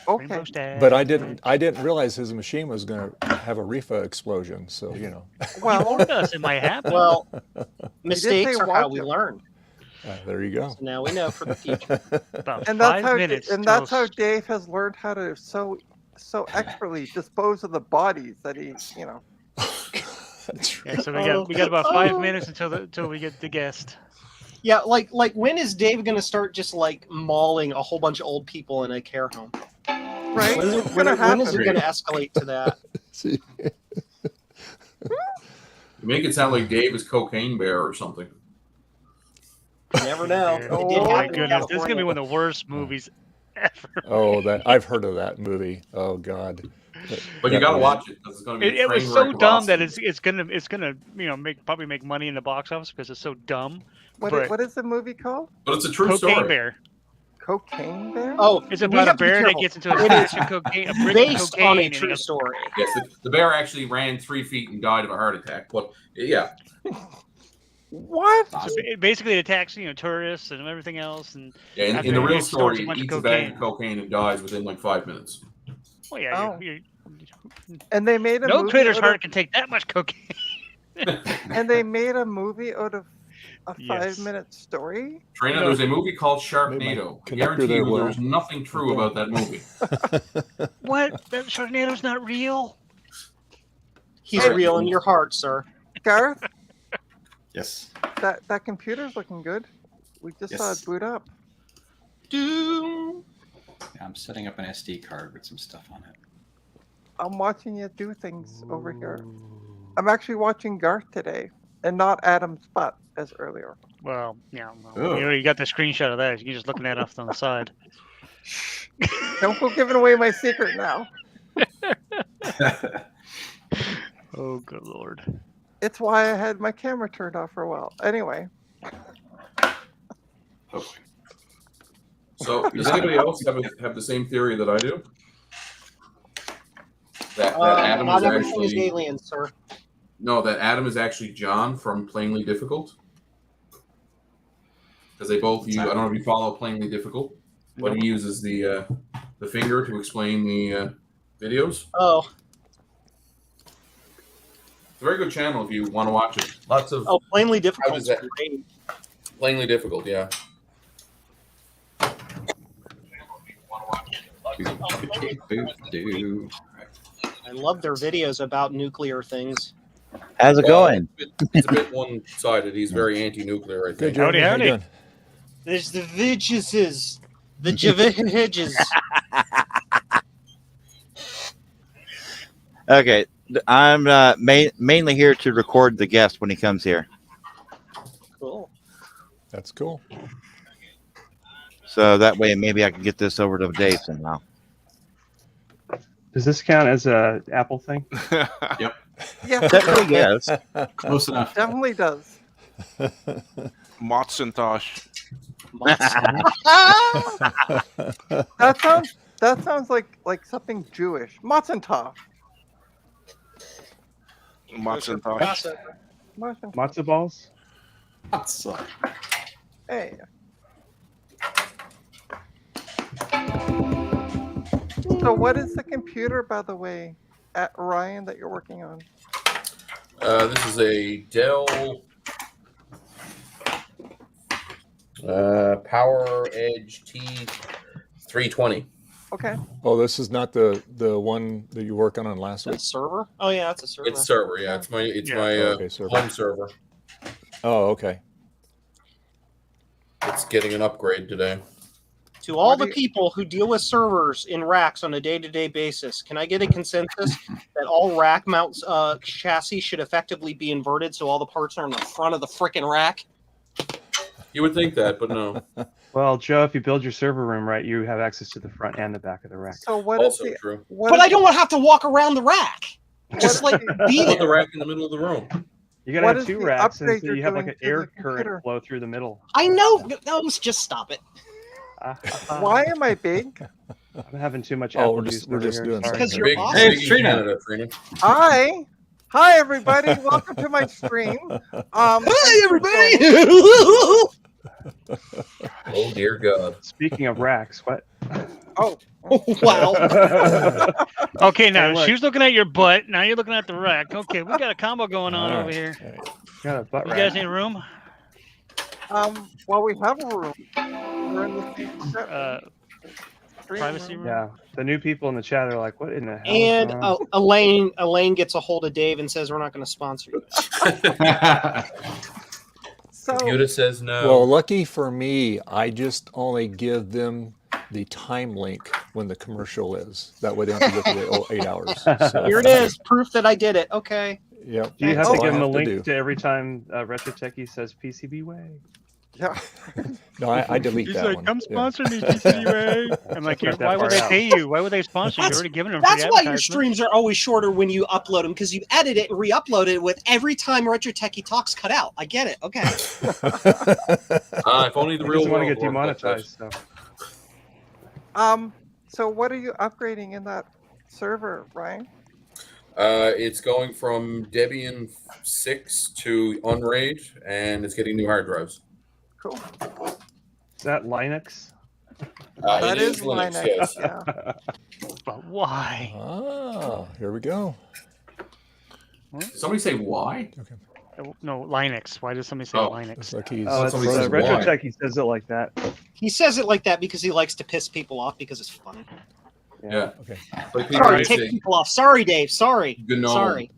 Okay. Rainbow stash. But I didn't realize his machine was going to have a Rifa explosion. So you know, You Well, warned us. It might happen. Well, mistakes say are how watch we it. learn. there you go. So now we know for the future. About and that's 5 how minutes. that's how till- Dave has learned how to so expertly dispose of the bodies that he, you know. That's Yeah, so we got about 5 minutes until we get the guest. Yeah, like when is Dave gonna start just like mauling a whole bunch of old people in a care home? Right? When is It's it, gonna when is it happen. gonna escalate to that? See, You make it sound like Dave is Cocaine Bear or something. You never know. It Oh, did Oh my happen in goodness, this is gonna be California. one of the worst movies ever. oh, that I've heard of that movie. Oh God. But you got to watch it because it's going to be. It a was train so wreck of dumb that Austin. it's gonna probably make money in the box office because it's so dumb. What but is the movie called? But it's a true Cocaine story. Bear. Cocaine Bear? Oh, It's we about a have to be bear that careful. gets into a It batch is of cocaine, a brick of based cocaine, on a and he true goes, story. Yes, the bear actually ran 3 feet and died of a heart attack. But yeah, What? So basically, it attacks tourists and everything else, and yeah. after In the he real snorts story, a bunch he of eats a bag cocaine. of cocaine and dies within like 5 minutes. Well, yeah, Oh. And they made a no movie critter's out heart of, can take that much cocaine. and they made a movie out of a Yes. 5-minute story. Trainer, No. there's a movie called Made Sharknado. my I connector guarantee there, you Will. there's nothing true Okay. about that movie. What? That Sharknado's not real? He's Sorry. real in your heart, sir. Garth, Yes. that computer's looking good. We just saw Yes. it boot up. Doom. Yeah, I'm setting up an SD card with some stuff on it. I'm watching you do things over here. I'm actually watching Garth today, and not Adam's butt as earlier. Well, yeah. Well, Ugh. you already got the screenshot of that. You're just looking at it off on the side. Don't go giving away my secret now. Oh, good lord. It's why I had my camera turned off for a while. Anyway, So does anybody else have the same theory that I do? That Adam not is everything is actually alien, sir. no, that Adam is actually John from Plainly Difficult. Because they both use. I don't know if you follow Plainly Difficult, but he uses the finger to explain the videos. Oh, It's a very good channel if you want to watch it. Lots of plainly How difficult. does that- Great. plainly difficult. Yeah. I love their videos about nuclear things. How's it going? It's a bit one-sided. He's very anti-nuclear, I think. Good, Jeremy. How you doing? There's the vidges. The Javidges. Okay, I'm mainly here to record the guest when he comes here. Cool. That's cool. So that way, maybe I can get this over to Dave somehow. Does this count as a Apple thing? Yep. Yeah. Definitely yes. Close enough. Definitely does. MARCHintosh. That sounds like something Jewish. MARCHintosh. MARCHintosh. Matzo balls? Hey. So what is the computer, by the way, at Ryan, that you're working on? This is a Dell Power Edge T320. Okay. Oh, this is not the one that you worked on last week. Server? Oh yeah, it's a server. It's server, yeah. It's my Okay, server. home server. Oh, okay. It's getting an upgrade today. To all the people who deal with servers in racks on a day-to-day basis, can I get a consensus that all rack mounts chassis should effectively be inverted so all the parts are in the front of the frickin' rack? You would think that, but no. Well, Joe, if you build your server room right, you have access to the front and the back of the rack. So what Also is the, true. what But is I don't want to have to walk around the rack. Just like be Put the there. rack in the middle of the room. You gotta What have is two the racks, and upgrade so you're you have like doing an to air the computer? current flow through the middle. I know. No, just stop it. Why am I big? I'm having too much Oh, Apple we're juice just- we're over just here, doing sorry. Because you're Big, awesome. big in Canada, Trina. Hi. Hi, everybody. Welcome to my stream. Hi, everybody. Oh dear God. Speaking of racks, what? Oh. Wow. Okay, now Hey, look. she was looking at your butt. Now you're looking at the rack. Okay, we got a combo going on All over right. here. Got a butt You rack. guys need a room? Well, we have a room. We're in the same stream Privacy room. room? Yeah, the new people in the chat are like, "What in the hell?" And is going on?" Elaine gets a hold of Dave and says, "We're not going to sponsor you." So Computer says no. Well, lucky for me, I just only give them the time link when the commercial is. That way they don't have to go through the 8 hours. So, Here it is, proof that I did it. Okay. Yep. Do you have That's to all I give them a have to link do. to every time Retro Techie says PCB way? yeah. No, I delete He's that like, one. come Yeah. sponsor me, GCUA. I'm like, Cut that why would part they out. pay you? Why would they sponsor you? You're already giving them free That's why your advertisement. streams are always shorter when you upload them, because you edit it and re-upload it with every time Retro Techie talks cut out. I get it. Okay. If only the He real doesn't want world to get worked like this. demonetized. So So what are you upgrading in that server, Ryan? It's going from Debian 6 to Unraid, and it's getting new hard drives. Cool. is that Linux? That it is Linux. yes. Yeah. But why? Ah, here we go. Somebody say why? No, Linux. Why does somebody say Oh. Linux? Looks like he's Oh, it's Somebody says Retro why. Techie says it like that. He says it like that because he likes to piss people off because it's funny. Yeah. okay. Like people Sorry, are tick saying, people off. Sorry, Dave. Sorry. Gnome. Sorry.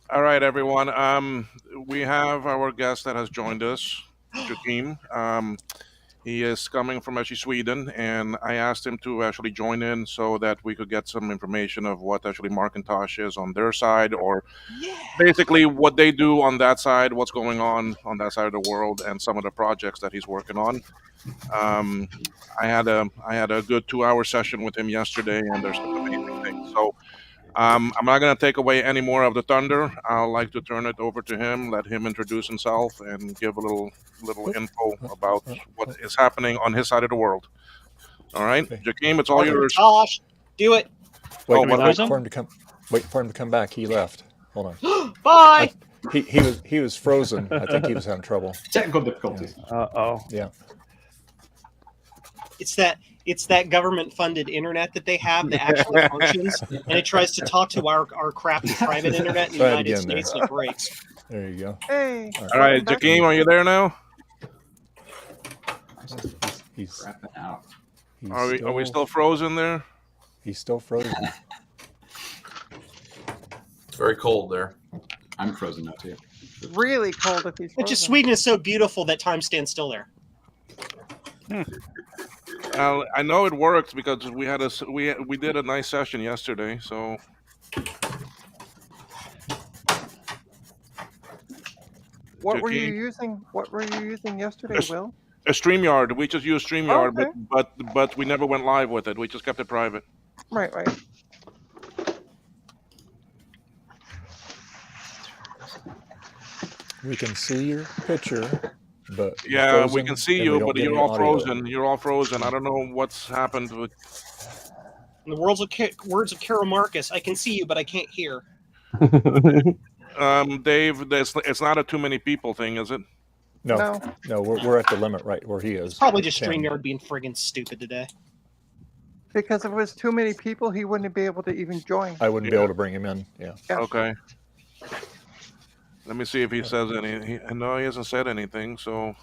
All right, everyone. We have our guest that has joined us, Joakim. He is coming from actually Sweden, and I asked him to actually join in so that we could get some information of what actually MARCHintosh is on their side, or basically what they do on that side, what's going on that side of the world, and some of the projects that he's working on. I had a good 2-hour session with him yesterday, and there's some amazing things. So I'm not going to take away any more of the thunder. I'd like to turn it over to him, let him introduce himself, and give a little info about what is happening on his side of the world. All right, Joakim, it's all yours. Josh, do it. Wait, we lose him? for him to come. Wait for him to come back. He left. Hold on. Bye. He was frozen. I think he was having trouble. Technical difficulties. Oh. Yeah. it's that government-funded internet that they have that actually functions, and it tries to talk to our crappy private internet in the Try it United again there. States, and it breaks. There you go. Hey. All right, Joakim, are you there now? He's Crapping out. Are we still frozen there? He's still frozen. It's very cold there. I'm frozen now too. Really cold if he's It's frozen. just Sweden is so beautiful that time stands still there. I know it worked because we did a nice session yesterday. So What were you Joakim? using? What were you using yesterday, Will? a StreamYard. We just used StreamYard, Oh, okay. but we never went live with it. We just kept it private. Right. We can see your picture, but Yeah, frozen, we can see and we you, don't but get you're any all audio. frozen. You're all frozen. I don't know what's happened with. In the words of Carol Marcus, I can see you, but I can't hear. Dave, it's not a too many people thing, is it? No, we're at the limit right where he is. Probably just 10. StreamYard being friggin' stupid today. Because if it was too many people, he wouldn't be able to even join. I wouldn't be able to bring him in. Yeah. Okay. Let me see if he says anything. No, he hasn't said anything. So.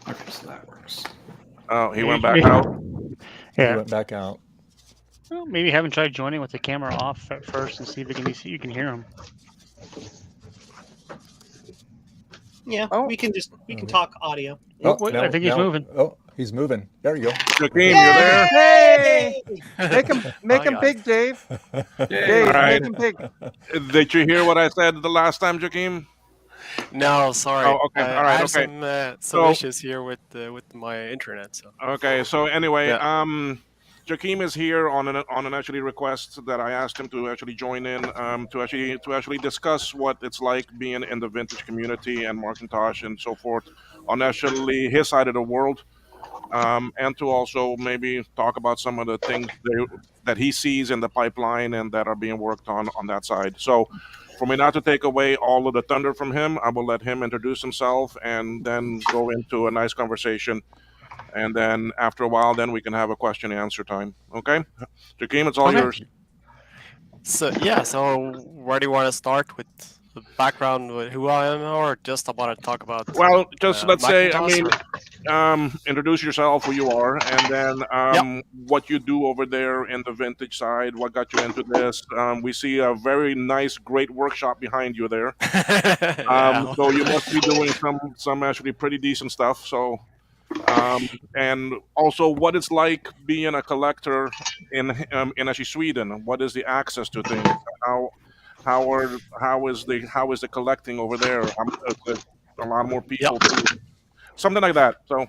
Okay, so that works. Oh, he went back out. He Yeah. went back out. Well, maybe have him try joining with the camera off at first and see if you can hear him. Yeah, Oh. we can talk audio. Oh, Wait, I think he's moving. Oh, he's moving. There you go. Joakim, you're there. Hey! Make Hi, him guys. big, Dave. Dave, All right. make him big. Did you hear what I said the last time, Joakim? No, sorry. Oh, okay. All right, I have okay. some So- issues here with my internet. So Okay. So anyway, Yeah. Joakim is here on an actually request that I asked him to actually join in to actually discuss what it's like being in the vintage community and MARCHintosh and so forth on actually his side of the world, and to also maybe talk about some of the things that he sees in the pipeline and that are being worked on that side. So, for me not to take away all of the thunder from him, I will let him introduce himself and then go into a nice conversation. And then after a while, then we can have a question and answer time. Okay, Joakim, it's all Okay. yours. so where do you want to start with the background with who I am, or just about to talk about? Well, just let's say, Macintosh, introduce yourself, who you are, and then what you do over there in the vintage side. What got you into this? We see a very nice, great workshop behind you there. Yeah. So you must be doing some actually pretty decent stuff. So. And also, what it's like being a collector in actually Sweden. What is the access to things? How is the collecting over there? A lot more people. Something like that. So.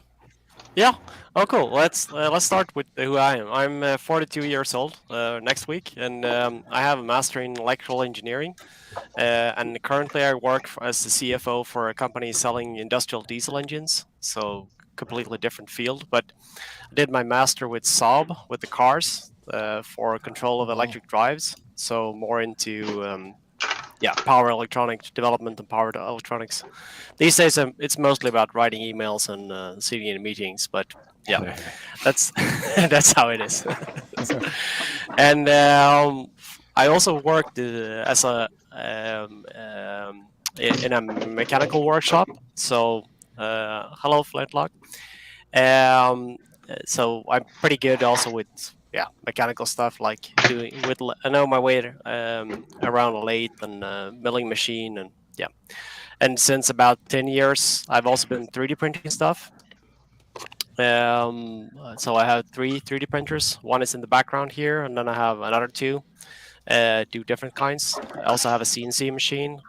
Yeah. Oh, cool. Let's start with who I am. I'm 42 years old next week, and I have a master in electrical engineering. And currently, I work as the CFO for a company selling industrial diesel engines. So completely different field. But I did my master with Saab with the cars for control of electric drives. So more into power electronics development and power electronics. These days, it's mostly about writing emails and sitting in meetings. But yeah, that's that's how it is. And I also worked as a in a mechanical workshop. So hello, Flintlock. So I'm pretty good also with mechanical stuff, like I know my way around a lathe and milling machine, and and since about 10 years I've also been 3D printing stuff. So I have 3 3D printers. One is in the background here, and then I have another 2 do different kinds. I also have a CNC machine.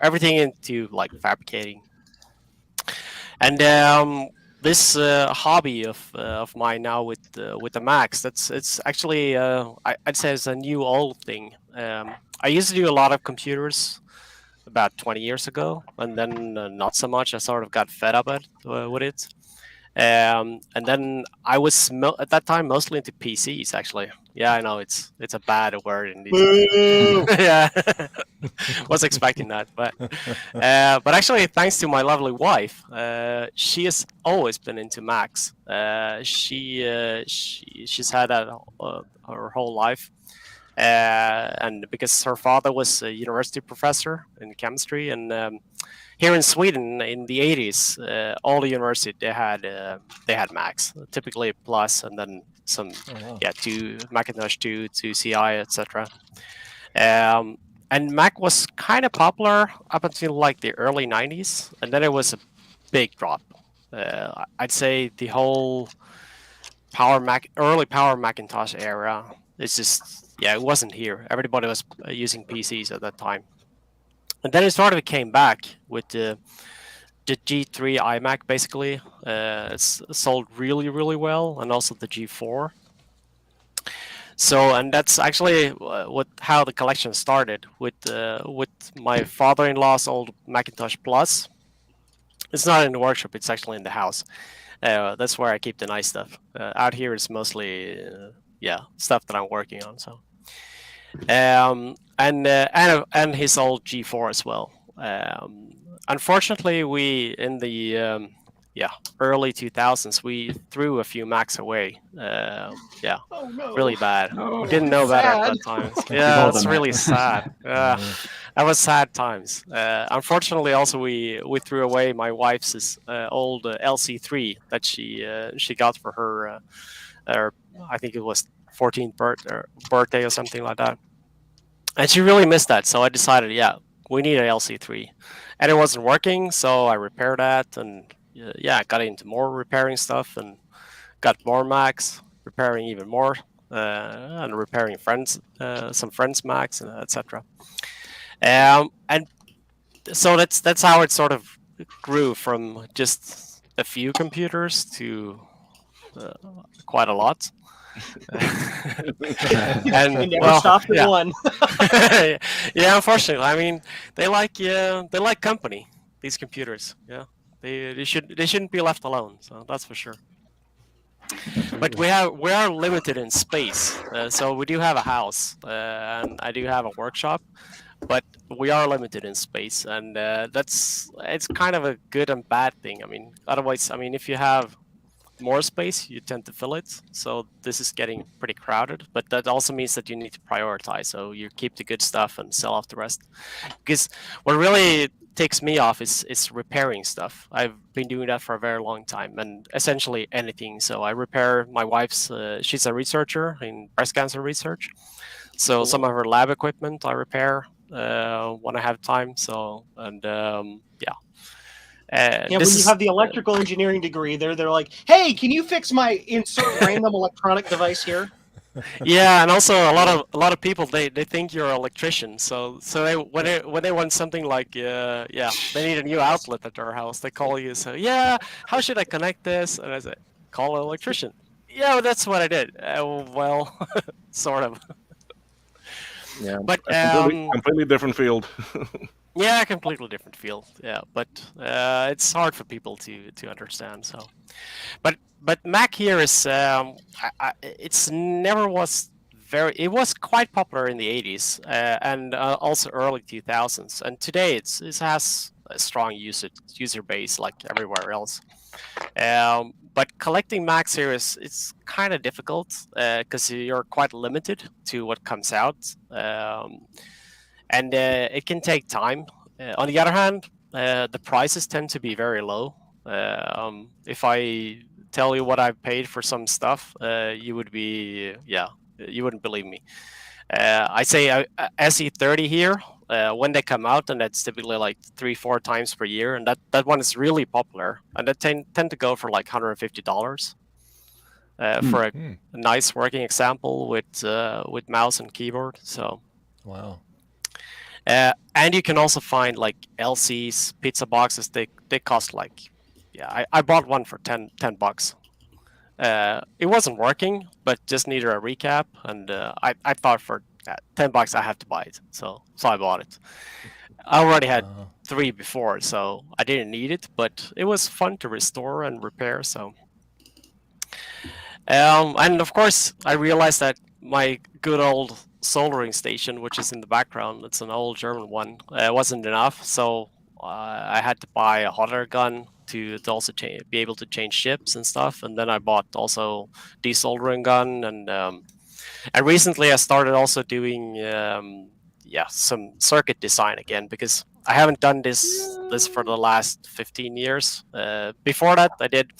Everything into like fabricating. And this hobby of mine now with the Macs, it's actually I'd say it's a new old thing. I used to do a lot of computers about 20 years ago, and then not so much. I sort of got fed up with it. And then I was at that time mostly into PCs. Actually, yeah, I know it's a bad word in these. Yeah. was expecting that, but actually, thanks to my lovely wife, she has always been into Macs. She's had that her whole life, and because her father was a university professor in chemistry, and here in Sweden in the 80s, all the university they had Macs, typically Plus, and then some to Macintosh 2 to CI, etc. And Mac was kind of popular up until like the early 90s, and then it was a big drop. I'd say the whole early Power Macintosh era, it's just, it wasn't here. Everybody was using PCs at that time. And then it sort of came back with the G3 iMac, basically. It's sold really, really well, and also the G4. So, and that's actually how the collection started with my father-in-law's old Macintosh Plus. It's not in the workshop; it's actually in the house. That's where I keep the nice stuff. Out here, it's mostly stuff that I'm working on. So, and his old G4 as well. Unfortunately, we in the early 2000s, we threw a few Macs away. Oh, no. Really bad. Oh, We didn't know better at sad. that time. Yeah, that's really sad. That was sad times. Unfortunately, also we threw away my wife's old LC3 that she got for her, I think it was 14th birthday or something like that. And she really missed that, so I decided, we need an LC3, and it wasn't working, so I repaired that, and got into more repairing stuff, and got more Macs, repairing even more, and repairing some friends' Macs, etc. And so that's how it sort of grew from just a few computers to quite a lot. And you never stopped at one. Unfortunately, I mean, they like company. These computers, they shouldn't be left alone. So that's for sure. But we are limited in space. So we do have a house, and I do have a workshop, but we are limited in space, and it's kind of a good and bad thing. I mean, otherwise, if you have more space, you tend to fill it. So this is getting pretty crowded, but that also means that you need to prioritize. So you keep the good stuff and sell off the rest. Because what really takes me off is repairing stuff. I've been doing that for a very long time, and essentially anything. So I repair my wife's, she's a researcher in breast cancer research. So some of her lab equipment I repair when I have time. So, and when you have the electrical engineering degree, they're like, "Hey, can you fix my insert random electronic device here?" Yeah, and also a lot of people they think you're an electrician. So when they want something like they need a new outlet at their house, they call you. So how should I connect this? And I say, call an electrician. Yeah, well, that's what I did. Well, sort of. Yeah, but completely different field. Yeah, completely different field. Yeah, but it's hard for people to understand. So, but Mac here is it's never was very. It was quite popular in the 80s and also early 2000s, and today it has a strong user base like everywhere else. But collecting Macs here it's kind of difficult because you're quite limited to what comes out. And it can take time. On the other hand, the prices tend to be very low. If I tell you what I've paid for some stuff, you would be, you wouldn't believe me. I say SE30 here, when they come out, and that's typically like 3-4 times per year, and that one is really popular, and that tend to go for like $150 for a nice working example with mouse and keyboard. So wow. And you can also find like LCs, pizza boxes. They cost like, I bought one for $10. It wasn't working, but just needed a recap, and I thought for $10 I have to buy it, so I bought it. I already had 3 before, so I didn't need it, but it was fun to restore and repair. So, and of course, I realized that my good old soldering station, which is in the background. It's an old German one. It wasn't enough, so I had to buy a hot air gun to also be able to change ships and stuff. And then I bought also desoldering gun, and recently I started also doing some circuit design again, because I haven't done this for the last 15 years. Before that, I did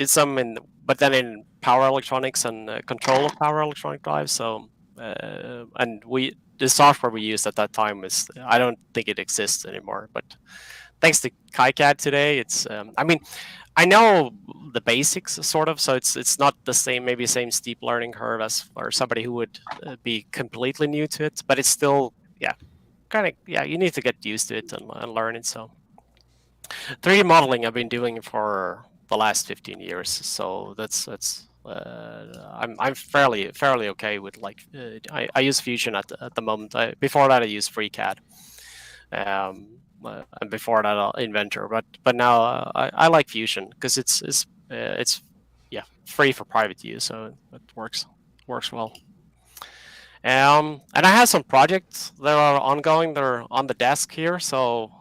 some but then in power electronics and control of power electronic drives. So and the software we used at that time I don't think it exists anymore. But thanks to KiCad today, it's I know the basics sort of, so it's not the same steep learning curve as for somebody who would be completely new to it, but it's still you need to get used to it and learn it. So 3D modeling I've been doing for the last 15 years, so that's I'm fairly okay with I use Fusion at the moment. Before that I used FreeCAD. And before that Inventor, but now I like Fusion because it's free for private use, so it works well. And I have some projects that are ongoing. They're on the desk here. So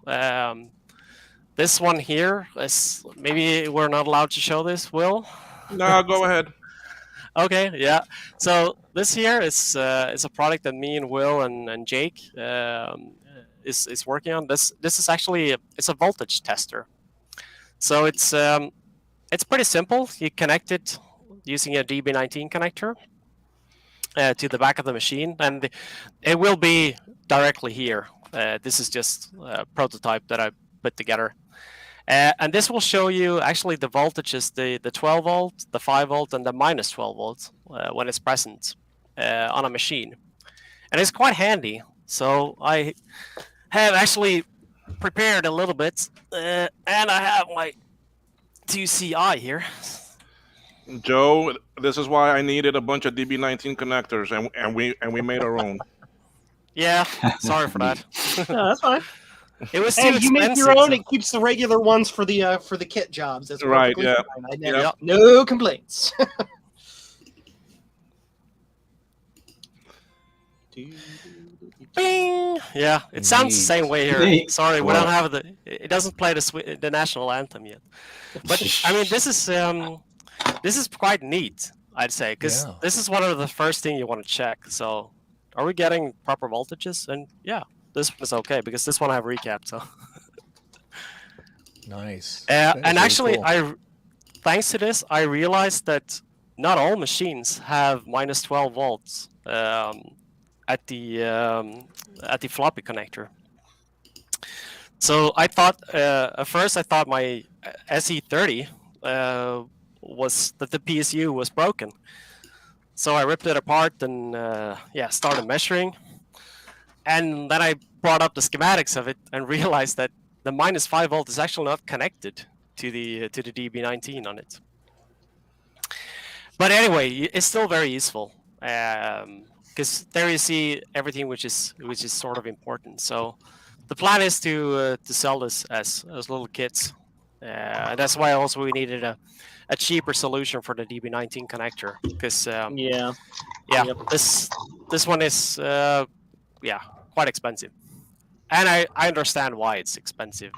this one here is, maybe we're not allowed to show this, Will? No, go ahead. Okay, yeah. So this here is a product that me and Will and Jake is working on. This is actually it's a voltage tester. So it's pretty simple. You connect it using a DB19 connector to the back of the machine, and it will be directly here. This is just a prototype that I put together. And this will show you actually the voltages, the 12 volt, the 5 volt, and the minus 12 volts when it's present on a machine. And it's quite handy. So I have actually prepared a little bit, and I have my 2CI here. Joe, this is why I needed a bunch of DB19 connectors, and we made our own. Yeah, sorry for that. No, that's fine. It was and too you make your expensive, own. so- It keeps the regular ones for the kit jobs. That's Right, perfectly yeah. fine. I never, Yep. No complaints. Bing! Yeah, it sounds the same way here. Neat. Sorry, we Well- don't have it doesn't play the national anthem yet. But I mean, this is quite neat, I'd say, because Yeah. this is one of the first thing you want to check. So, are we getting proper voltages? And yeah, this one is okay because this one I have recapped. So, Nice. That is and really actually, cool. thanks to this, I realized that not all machines have minus 12 volts at the floppy connector. So I thought at first my SE30 was that the PSU was broken. So I ripped it apart and started measuring. And then I brought up the schematics of it and realized that the minus 5 volt is actually not connected to the DB19 on it. But anyway, it's still very useful because there you see everything which is sort of important. So the plan is to sell this as little kits. And that's why also we needed a cheaper solution for the DB19 connector because this one is quite expensive, and I understand why it's expensive,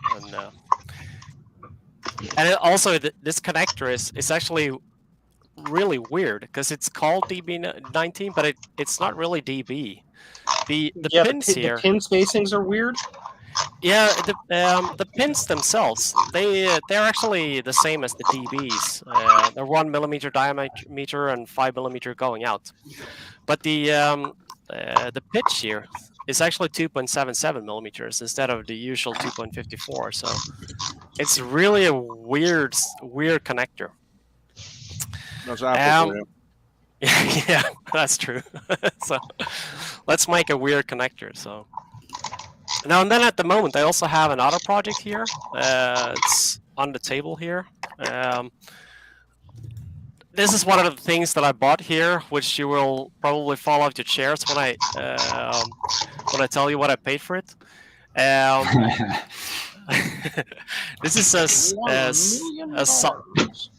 and also this connector is actually really weird because it's called DB19, but it's not really DB. The pins here, the pin spacings are weird. yeah, the pins themselves, they're actually the same as the DBs. They're 1 millimeter diameter and 5 millimeter going out, but the pitch here is actually 2.77 millimeters instead of the usual 2.54. So it's really a weird connector. That's Apple for you. Yeah, that's true. So let's make a weird connector. So now and then at the moment, I also have another project here. It's on the table here. This is one of the things that I bought here, which you will probably fall off your chairs when I tell you what I paid for it. This is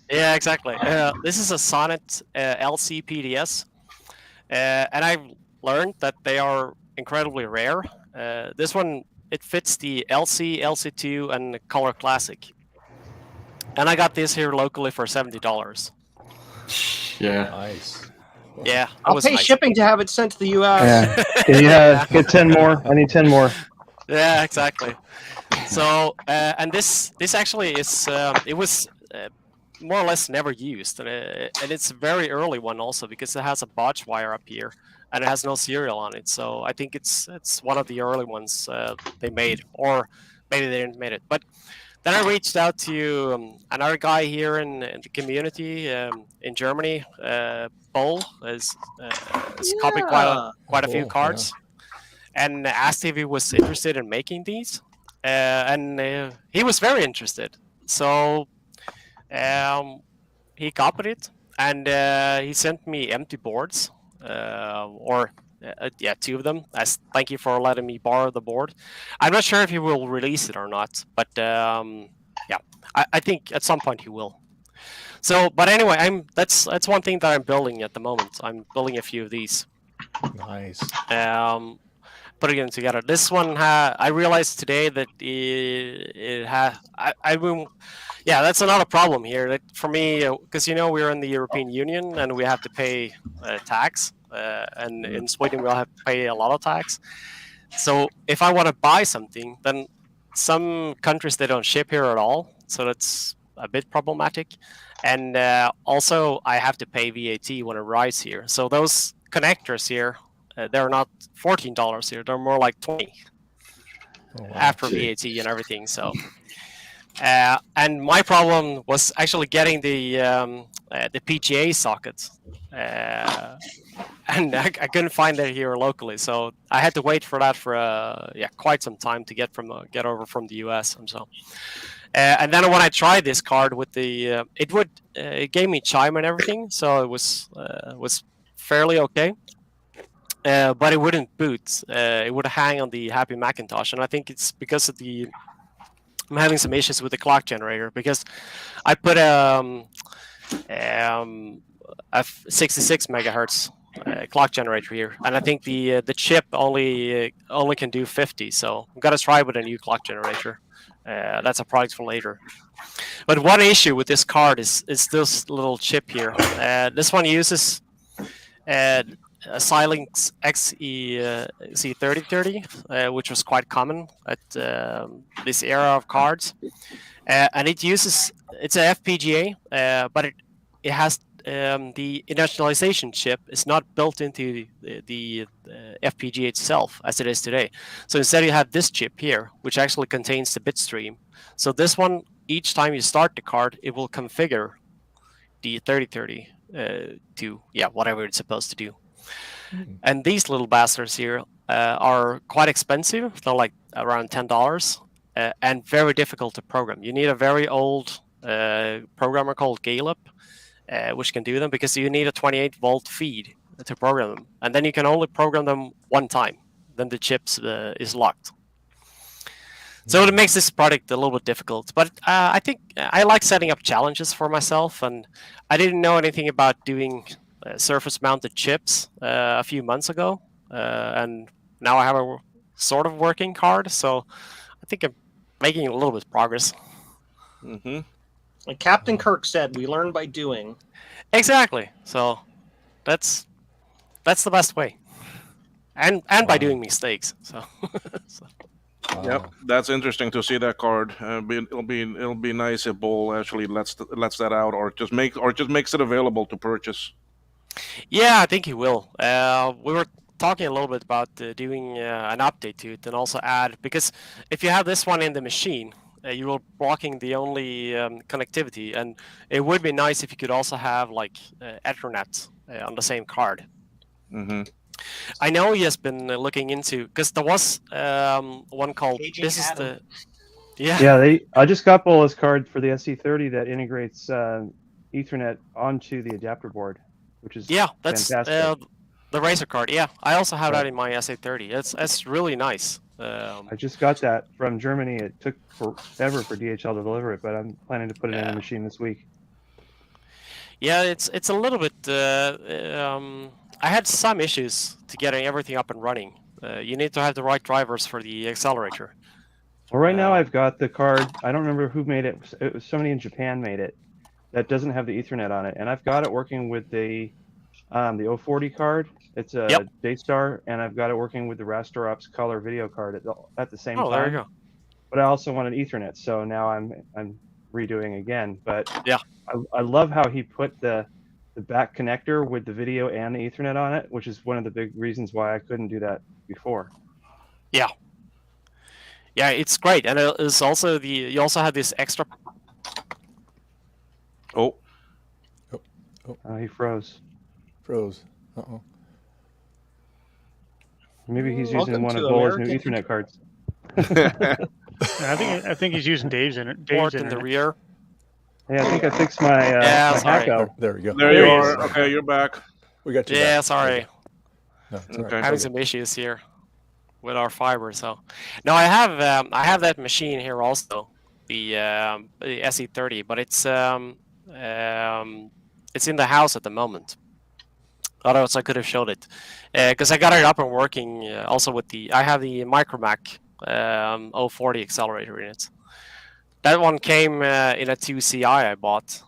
yeah, exactly. This is a Sonnet LC PDS, and I learned that they are incredibly rare. This one, it fits the LC, LC2, and the Color Classic. And I got this here locally for $70. Yeah. Nice. Yeah, that I'll was pay nice. shipping to have it sent to the U.S. Yeah, get 10 more. I need 10 more. Yeah, exactly. So, and this actually is, it was more or less never used, and it's a very early one also because it has a botch wire up here, and it has no serial on it. So I think it's one of the early ones they made, or maybe they didn't make it. But then I reached out to another guy here in the community in Germany. Bull has copied quite a few Cool, cards, and asked if he was interested in making these, and he was very interested. So he copied it, and he sent me empty boards, yeah, 2 of them. As thank you for letting me borrow the board. I'm not sure if he will release it or not, but yeah, I think at some point he will. So, but anyway, that's one thing that I'm building at the moment. I'm building a few of these. Nice. Putting them together. This one, I realized today that yeah, that's another problem here. That for me, because we're in the European Union and we have to pay tax, and in Sweden we'll have to pay a lot of tax. So if I want to buy something, then some countries they don't ship here at all, so that's a bit problematic. And also I have to pay VAT when it arrives here. So those connectors here, they're not $14 here; they're more like $20 after VAT and everything. So, and my problem was actually getting the PGA socket, and I couldn't find it here locally. So I had to wait for that for quite some time to get over from the US. And so, and then when I tried this card with the, it gave me chime and everything, so it was fairly okay. But it wouldn't boot. It would hang on the Happy Macintosh, and I think it's because of I'm having some issues with the clock generator because I put a 66 megahertz clock generator here, and I think the chip only can do 50. So I'm gonna try with a new clock generator. That's a product for later. But one issue with this card is this little chip here. This one uses a Xilinx XE3030, which was quite common at this era of cards, and it's a FPGA, but it has the initialization chip is not built into the FPGA itself as it is today. So instead you have this chip here, which actually contains the bit stream. So this one, each time you start the card, it will configure the 3030 to whatever it's supposed to do. And these little bastards here are quite expensive. They're like around $10 and very difficult to program. You need a very old programmer called Gallup, which can do them because you need a 28-volt feed to program them. And then you can only program them one time. Then the chips is locked. So it makes this product a little bit difficult. But I think I like setting up challenges for myself. And I didn't know anything about doing surface-mounted chips a few months ago, and now I have a sort of working card, so I think I'm making a little bit of progress. Mm-hmm. Like Captain Kirk said, we learn by doing. Exactly. So that's the best way, and by doing mistakes. So. Yep, that's interesting to see that card. It'll be nice if Bull actually lets that out, or just makes it available to purchase. Yeah, I think he will. We were talking a little bit about doing an update to it and also add, because if you have this one in the machine, you are blocking the only connectivity, and it would be nice if you could also have like Ethernet on the same card. Mm-hmm. I know he has been looking into, because there was one called Aging this is Adam. Yeah. I just got Bola's card for the SC30 that integrates Ethernet onto the adapter board, which is that's fantastic. the Razer card. Yeah, I also have that in my SA30. It's really nice. I just got that from Germany. It took forever for DHL to deliver it, but I'm planning to put it in the machine this week. Yeah, it's a little bit I had some issues to getting everything up and running. You need to have the right drivers for the accelerator. Well, right now I've got the card. I don't remember who made it. It was somebody in Japan made it that doesn't have the Ethernet on it, and I've got it working with the 040 card. It's a Daystar, and I've got it working with the Raster Ops Color video card at the same time. Oh, there you go. But I also wanted Ethernet, so now I'm redoing again. But yeah, I love how he put the back connector with the video and the Ethernet on it, which is one of the big reasons why I couldn't do that before. Yeah. Yeah, it's great, and it's also you also have this extra. Oh. He froze. Froze. Uh-oh. Maybe he's using Welcome one of to Bola's new American Ethernet cards. I think he's using Dave's in it. Port in the rear. Hey, I think I fixed my, my sorry. hacko. There we go. There you are. Okay, you're back. We got you. Yeah, back. sorry. No, it's all right. Okay. Having some issues here with our fiber. So, no, I have that machine here also, the SE30, but it's in the house at the moment. Otherwise, I could have showed it because I got it up and working. Also with I have the Micromac 040 accelerator in it. That one came in a 2CI I bought.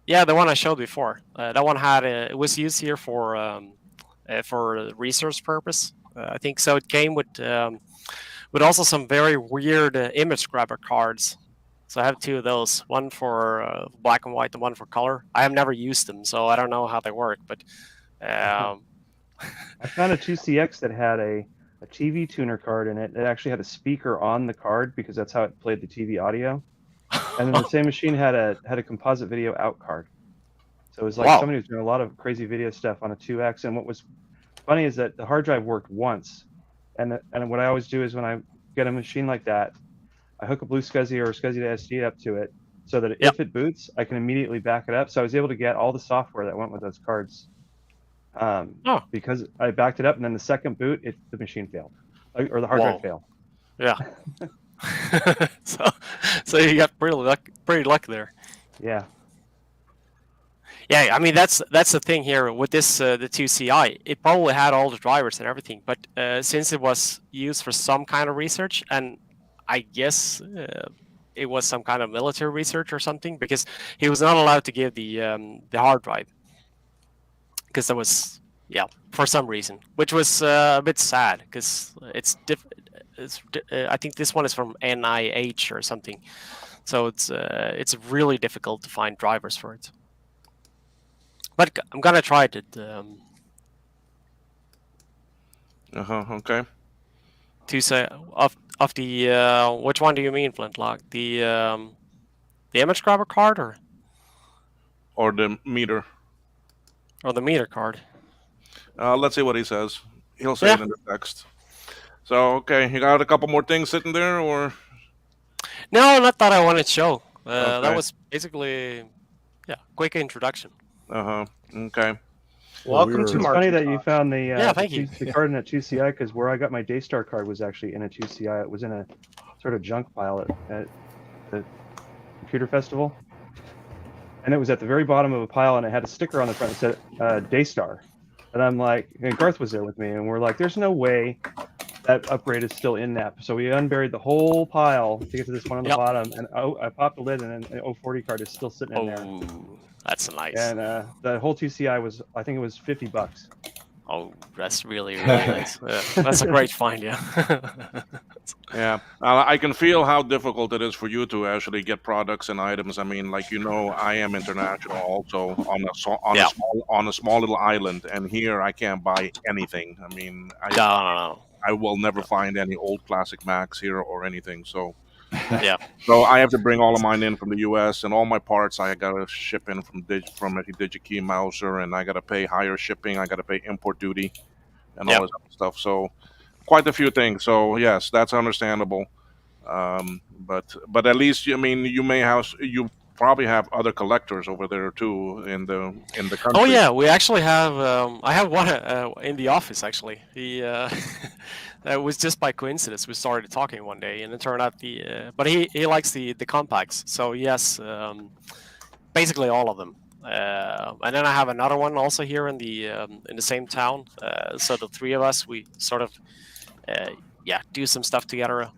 Yeah, the one I showed before. That one had it was used here for research purpose. I think so. It came with also some very weird image grabber cards. So I have two of those. One for black and white, and one for color. I have never used them, so I don't know how they work. But I found a 2CX that had a TV tuner card in it. It actually had a speaker on the card because that's how it played the TV audio. And then the same machine had a composite video out card. So it was like somebody was doing a lot of crazy video stuff on a 2X. And what was funny is that the hard drive worked once. And what I always do is when I get a machine like that, I hook a Blue SCSI or a SCSI to SD up to it so that if it boots, I can immediately back it up. So I was able to get all the software that went with those cards because I backed it up, and then the second boot, the machine failed, or the hard drive failed. Yeah. so you got pretty lucky there. Yeah. Yeah, I mean that's the thing here with this the 2CI. It probably had all the drivers and everything, but since it was used for some kind of research, and I guess it was some kind of military research or something, because he was not allowed to give the hard drive because there was for some reason, which was a bit sad because it's different. I think this one is from NIH or something, so it's really difficult to find drivers for it. But I'm gonna try it. Okay. To say of the which one do you mean, Flintlock? The image grabber card or the meter? Or the meter card. Let's see what he says. He'll say it in the text. So, okay, you got a couple more things sitting there, or? No, not that I wanted to show. That was basically, quick introduction. Okay. Welcome to It's funny that you found the the card in a 2CI, because where I got my Daystar card was actually in a 2CI. It was in a sort of junk pile at the Computer Festival. And it was at the very bottom of a pile, and it had a sticker on the front that said Daystar. And I'm like, and Garth was there with me, and we're like, there's no way that upgrade is still in that. So we unburied the whole pile to get to this one on the bottom, and I popped the lid, and an 040 card is still sitting in there. That's nice. And the whole 2CI was, I think it was $50. Oh, that's really nice. That's a great find, Yeah, I can feel how difficult it is for you to actually get products and items. I mean, like, I am international also on a small little island, and here I can't buy anything. I mean, I will never find any old classic Macs here or anything. So so I have to bring all of mine in from the U.S. and all my parts I gotta ship in from DigiKey Mouser, and I gotta pay higher shipping. I gotta pay import duty and all this other stuff. So quite a few things. So yes, that's understandable. But at least you probably have other collectors over there too in the country. Oh yeah, we actually have. I have one in the office actually. He it was just by coincidence we started talking one day, and it turned out but he likes the compacts. So yes, basically all of them. And then I have another one also here in the same town. So the three of us, we sort of do some stuff together.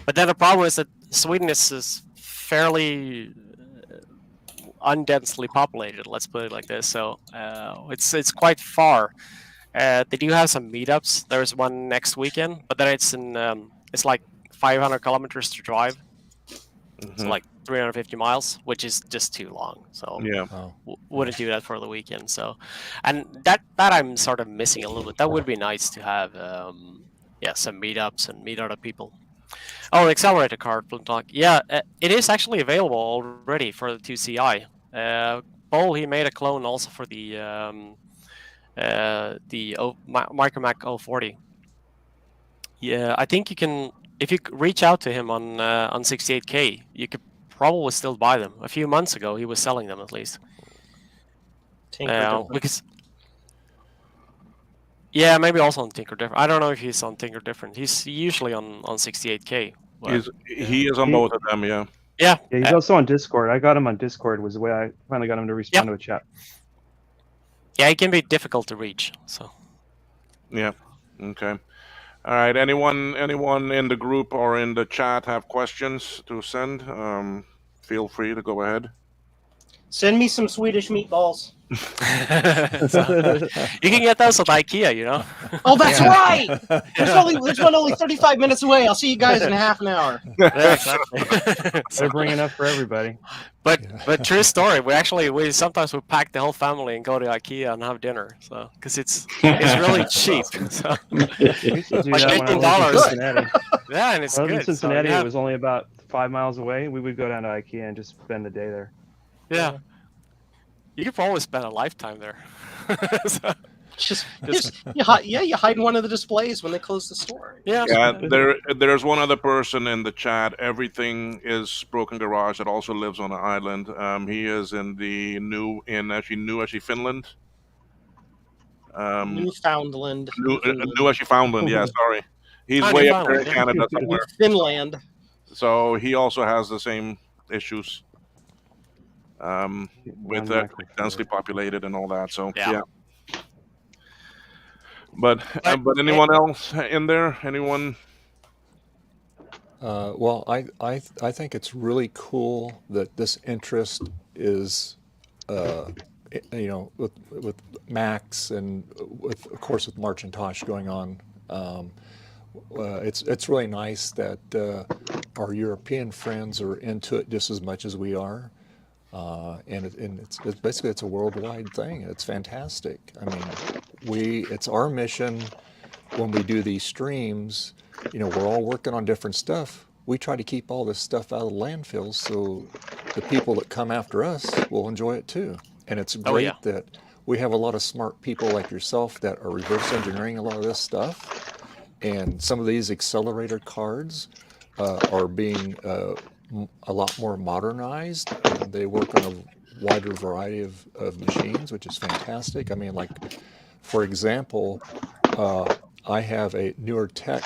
But then the problem is that Sweden is fairly undensely populated. Let's put it like this. So it's quite far. They do have some meetups. There's one next weekend, but then it's like 500 kilometers to drive. So like 350 miles, which is just too long. So Yeah. wouldn't do that for the weekend. So, and that I'm sort of missing a little bit. That would be nice to have, some meetups and meet other people. Oh, the accelerator card, Flintock. Yeah, it is actually available already for the 2CI. Paul, he made a clone also for the Micromac 040. Yeah, I think you can. If you reach out to him on 68K, you could probably still buy them. A few months ago, he was selling them at least. Because maybe also on Tinker Different. I don't know if he's on Tinker Different. He's usually on 68K. He is on both of them. Yeah. Yeah, he's also on Discord. I got him on Discord. Was the way I finally got him to respond to a chat. Yeah, it can be difficult to reach. So. Yeah. Okay. All right. Anyone in the group or in the chat have questions to send? Feel free to go ahead. Send me some Swedish meatballs. You can get those at IKEA, you know. Oh, that's right. There's one only 35 minutes away. I'll see you guys in half an hour. Yeah, exactly. They're bringing up for everybody. But true story. We sometimes pack the whole family and go to IKEA and have dinner. So because it's really cheap. So We used to do like that when I was in $15. Cincinnati. Yeah, and it's When I was good. in Cincinnati, So, it was only about 5 miles away. We would go down to IKEA and just spend the day there. Yeah. You could probably spend a lifetime there. So, you hide in one of the displays when they close the store. Yeah. There's one other person in the chat. Everything is Broken Garage that also lives on an island. He is in the New Finland. Newfoundland. Newfoundland. Yeah, sorry. He's way up there in Canada somewhere. Finland. So he also has the same issues. With densely populated and all that. So yeah. But anyone else in there? Anyone? Well, I think it's really cool that this interest is, with Max and of course with MARCHintosh going on. It's really nice that our European friends are into it just as much as we are. And it's basically it's a worldwide thing. It's fantastic. I mean, it's our mission when we do these streams. We're all working on different stuff. We try to keep all this stuff out of the landfills so the people that come after us will enjoy it too. And it's great that we have a lot of smart people like yourself that are reverse engineering a lot of this stuff. And some of these accelerator cards are being a lot more modernized, and they work on a wider variety of machines, which is fantastic. I mean, like, for example, I have a newer tech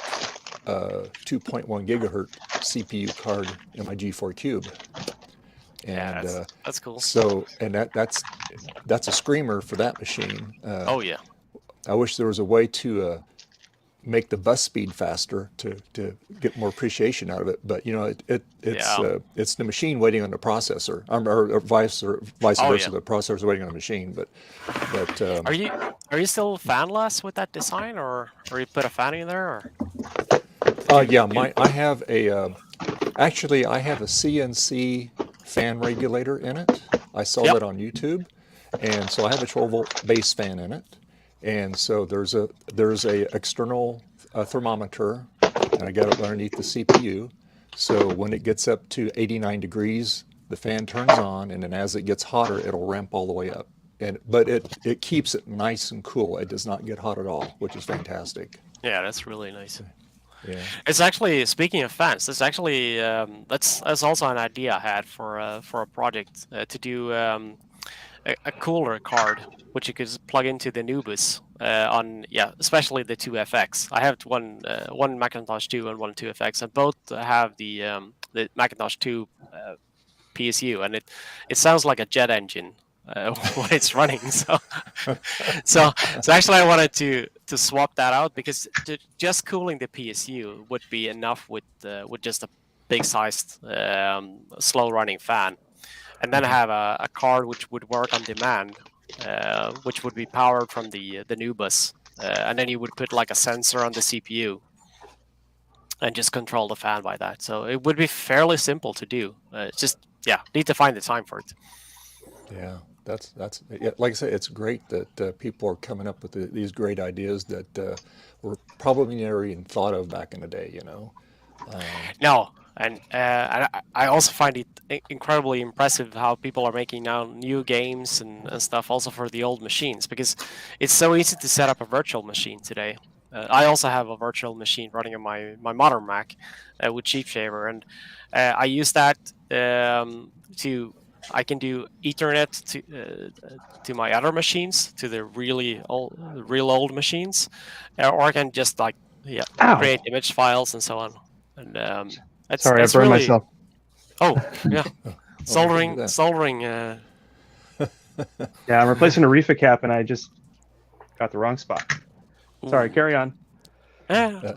2.1 gigahertz CPU card in my G4 Cube. And that's cool. So, and that's a screamer for that machine. Oh yeah. I wish there was a way to make the bus speed faster to get more appreciation out of it, but it's the machine waiting on the processor, or vice versa. The processor's waiting on the machine. But are you still fanless with that design, or you put a fan in there? I have I have a CNC fan regulator in it. I saw that on YouTube, and so I have a 12-volt base fan in it. And so there's a external thermometer, and I got it underneath the CPU. So when it gets up to 89 degrees, the fan turns on, and then as it gets hotter, it'll ramp all the way up. But it keeps it nice and cool. It does not get hot at all, which is fantastic. Yeah, that's really nice. Yeah. It's actually, speaking of fans, that's actually that's also an idea I had for a project to do a cooler card, which you could plug into the NABUs especially the 2FX. I have one Macintosh 2 and one 2FX, and both have the Macintosh 2 PSU, and it sounds like a jet engine. when it's running. So, so actually, I wanted to swap that out because just cooling the PSU would be enough with just a big sized slow running fan, and then I have a card which would work on demand, which would be powered from the NABUs, and then you would put like a sensor on the CPU and just control the fan by that. So it would be fairly simple to do. It's just need to find the time for it. Yeah, that's yeah, like I said, it's great that people are coming up with these great ideas that were probably never even thought of back in the day. You know. No, and I also find it incredibly impressive how people are making now new games and stuff also for the old machines, because it's so easy to set up a virtual machine today. I also have a virtual machine running on my modern Mac with Cheap Shaver, and I use that I can do Ethernet to my other machines, to the real old machines, or I can just create image files and so on. And Sorry, I burned myself. Oh yeah, soldering. Yeah, I'm replacing a reefer cap, and I just got the wrong spot. Sorry, carry on. Yeah,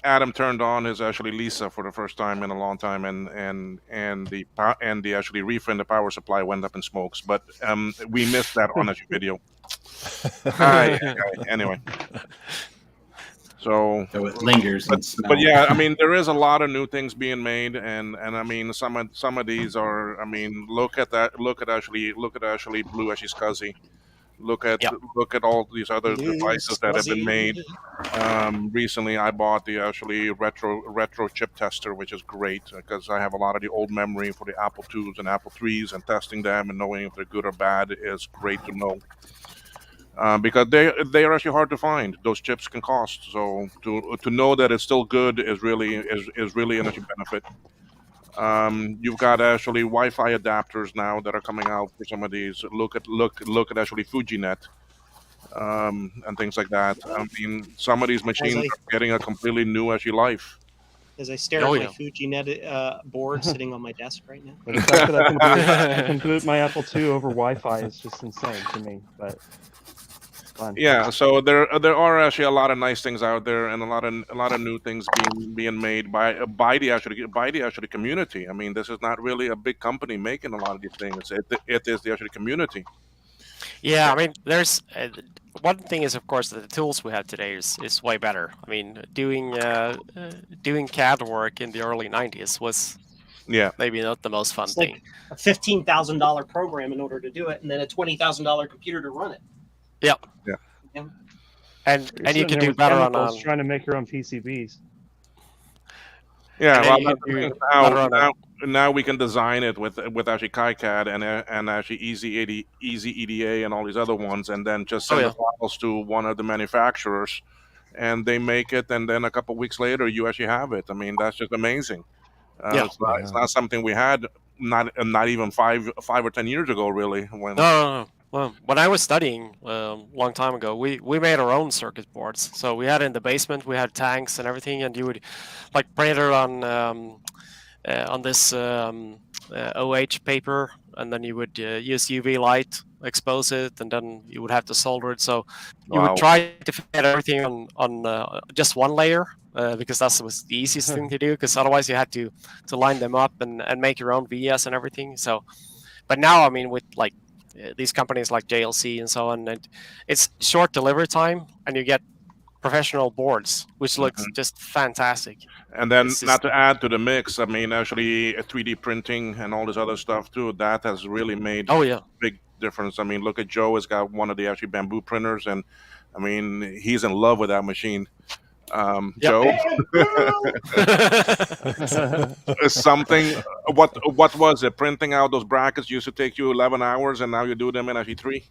Adam turned on his actually Lisa for the first time in a long time, and the actually reefer in the power supply went up in smokes. But we missed that on the video. Anyway. So it lingers and smells. But yeah, I mean, there is a lot of new things being made, and I mean, some of these are, I mean, look at actually Blue Ashy Scuzzy. Look at all these other devices that have been made. Recently, I bought the actually retro chip tester, which is great because I have a lot of the old memory for the Apple IIs and Apple IIIs, and testing them and knowing if they're good or bad is great to know. Because they are actually hard to find. Those chips can cost, so to know that it's still good is really an actual benefit. You've got actually Wi-Fi adapters now that are coming out for some of these. Look at actually FujiNet and things like that. I mean, some of these machines are getting a completely new actually life. As I stare at my FujiNet board sitting on my desk right now. But the fact that I can boot my Apple II over Wi-Fi is just insane to me. But fun. Yeah, so there are actually a lot of nice things out there, and a lot of new things being made by the actually community. I mean, this is not really a big company making a lot of these things. It is the actual community. Yeah, I mean, there's one thing is, of course, that the tools we have today is way better. I mean, doing CAD work in the early 90s was maybe not the most fun thing. Like a $15,000 program in order to do it, and then a $20,000 computer to run it. Yep. Yeah. And you can do better on trying to make your own PCBs. Yeah, well, now we can design it with actually KiCad and actually Easy EDA and all these other ones, and then just send the files to one of the manufacturers, and they make it, and then a couple of weeks later you actually have it. I mean, that's just amazing. It's not something we had not even 5 or 10 years ago, really. No. Well, when I was studying a long time ago, we made our own circuit boards. So we had in the basement, we had tanks and everything, and you would print it on this OH paper, and then you would use UV light, expose it, and then you would have to solder it. So you would try to fit everything on just one layer, because that was the easiest thing to do, because otherwise you had to line them up and make your own VS and everything. So, but now, I mean, with these companies like JLC and so on, and it's short delivery time, and you get professional boards, which looks just fantastic. And then, not to add to the mix, I mean, actually 3D printing and all this other stuff too, that has really made big difference. I mean, look at Joe has got one of the actually bamboo printers, and I mean, he's in love with that machine. Joe, something. What was it? Printing out those brackets used to take you 11 hours, and now you do them in actually 3.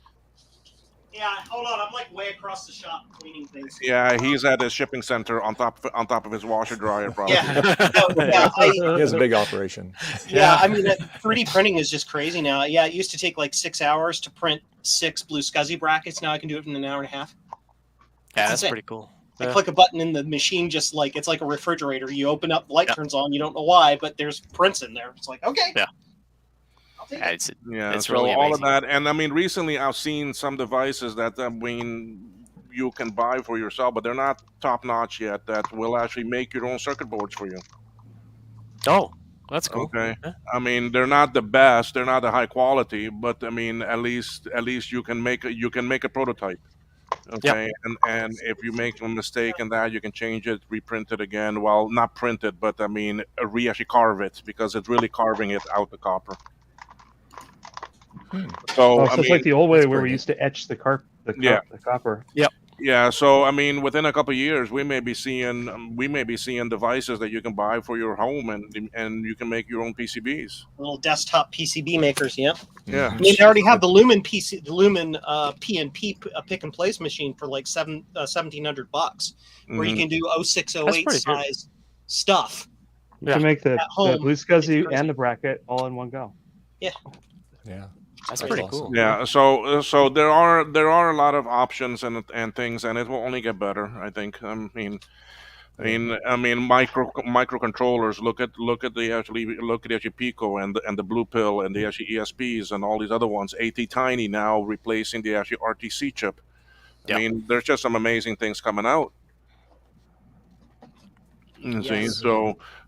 Yeah, hold on. I'm way across the shop cleaning things. Yeah, he's at his shipping center on top of his washer dryer. Probably. He has a big operation. Yeah, I mean, 3D printing is just crazy now. Yeah, it used to take 6 hours to print 6 Blue Scuzzy brackets. Now I can do it in an hour and a half. That's pretty cool. I click a button in the machine, just it's like a refrigerator. You open up, the light turns on. You don't know why, but there's prints in there. It's like, okay. Yeah. Yeah, it's so really all of amazing. that, and I mean, recently I've seen some devices that you can buy for yourself, but they're not top notch yet. That will actually make your own circuit boards for you. Oh, that's cool. Okay, Yeah. I mean, they're not the best, they're not the high quality, but I mean, at least you can make a prototype. Okay, and if you make a mistake in that, you can change it, reprint it again. Well, not print it, but I mean, actually carve it, because it's really carving it out the copper. So I So mean, it's like the old way that's where we pretty used to etch the Yeah. copper. Yep. Yeah, so I mean, within a couple of years, we may be seeing devices that you can buy for your home, and you can make your own PCBs. Little desktop PCB makers, yeah. Yeah. I mean, they already have the Lumen PNP pick and place machine for like $1,700, where you Mhm. can do 0608 That's pretty good. size stuff. You can make the At home, blue SCSI it's and the bracket all in one go. Yeah. Yeah. That's pretty awesome. cool. Yeah, so there are a lot of options and things, and it will only get better, I think. I mean, microcontrollers. Look at the Pico and the Blue Pill and the actually ESPs and all these other ones. AT Tiny now replacing the actually RTC chip. I mean, there's just some amazing things coming out. You see, Yes.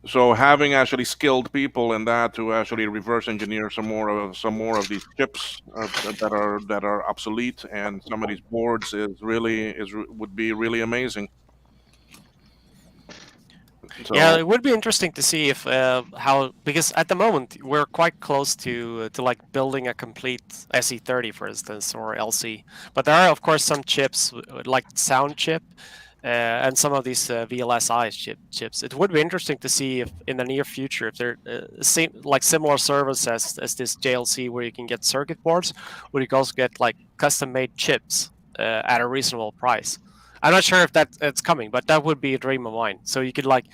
so having actually skilled people in that to actually reverse engineer some more of these chips that are obsolete, and some of these boards would be really amazing. So, Yeah, it would be interesting to see if how, because at the moment we're quite close to like building a complete SE30, for instance, or LC. But there are of course some chips like sound chip and some of these VLSI chips. It would be interesting to see if in the near future if they're like similar service as this JLC, where you can get circuit boards, where you can also get like custom made chips at a reasonable price. I'm not sure if it's coming, but that would be a dream of mine. So you could like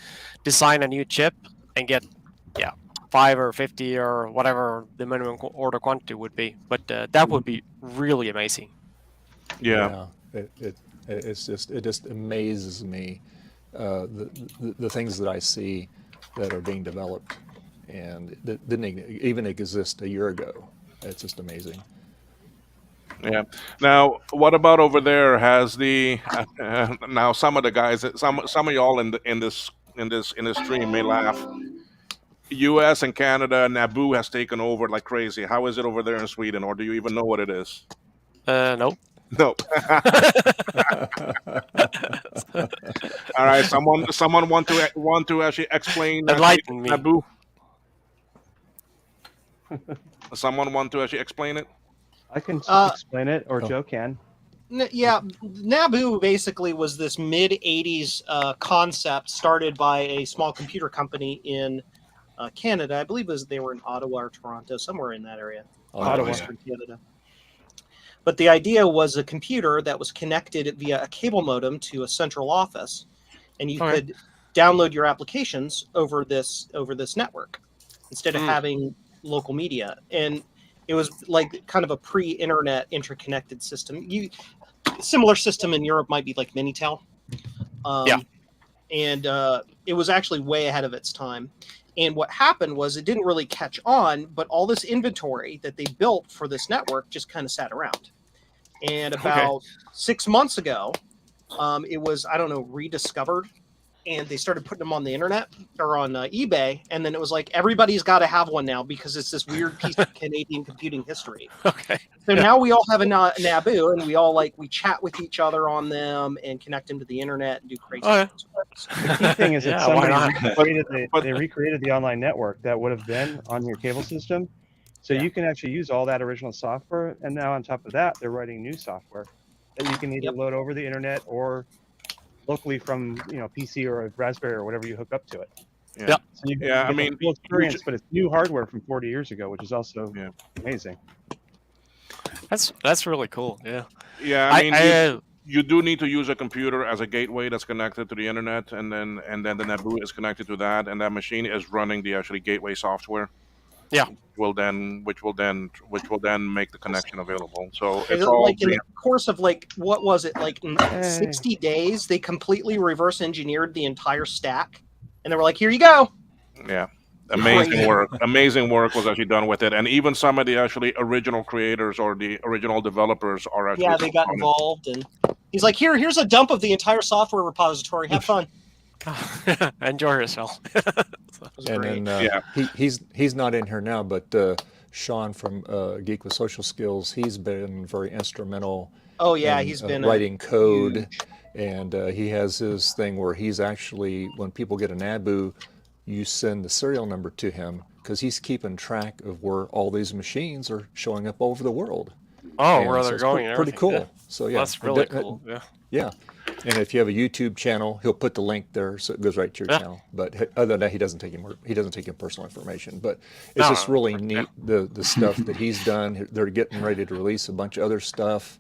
design a new chip and get 5 or 50 or whatever the minimum order quantity would be. But that would be really amazing. yeah. It just amazes me the things that I see that are being developed and that didn't even exist a year ago. It's just amazing. Yeah. Now, what about over there? Has the now some of the guys, some of y'all in this stream may laugh. U.S. and Canada, NABU has taken over like crazy. How is it over there in Sweden, or do you even know what it is? No. No. All right. Someone want to actually explain Enlighten me. NABU? Someone want to actually explain it? I can explain it, or Joe can. Yeah, NABU basically was this mid 80s concept started by a small computer company in Canada. I believe they were in Ottawa or Toronto, somewhere in that area. Ottawa. Western Canada. But the idea was a computer that was connected via a cable modem to a central office, and you could download your applications over this network instead of having local media. And it was like kind of a pre-internet interconnected system. Similar system in Europe might be like Minitel. And it was actually way ahead of its time. And what happened was it didn't really catch on, but all this inventory that they built for this network just kind of sat around. And about 6 months ago, it was, rediscovered. And they started putting them on the internet or on eBay. And then it was like, everybody's got to have one now because it's this weird piece of Canadian computing history. So now we all have a NABU, and we all we chat with each other on them and connect them to the internet and do crazy things. The key thing is that somebody recreated the online network that would have been on your cable system. So you can actually use all that original software. And now on top of that, they're writing new software that you can either load over the internet or locally from PC or a Raspberry or whatever you hook up to it. Yeah. So you get a full experience, but it's new hardware from 40 years ago, which is also amazing. That's really cool. Yeah. Yeah, I mean, you do need to use a computer as a gateway that's connected to the internet, and then the NABU is connected to that, and that machine is running the actually gateway software. Yeah. Which will then make the connection available. So it's all in the course of what was it, in 60 days they completely reverse engineered the entire stack, and they were like, here you go. Yeah. Amazing work was actually done with it, and even some of the actually original creators or the original developers are actually Yeah, they got on it. involved, and he's like, here's a dump of the entire software repository. Have fun. Enjoy yourself. And then he's not in here now, but Sean from Geek with Social Skills, he's been very instrumental. Oh yeah, in, he's been writing code, and he has his thing where he's actually, when people get a NABU, you send the serial number to him because he's keeping track of where all these machines are showing up over the world. Oh, And where so they're it's going and pretty everything. cool. Yeah. So yeah, That's really cool. Yeah. Yeah, and if you have a YouTube channel, he'll put the link there, so it goes right to your channel. But other than that, he doesn't take your personal information. But it's just really neat the stuff that he's done. They're getting ready to release a bunch of other stuff.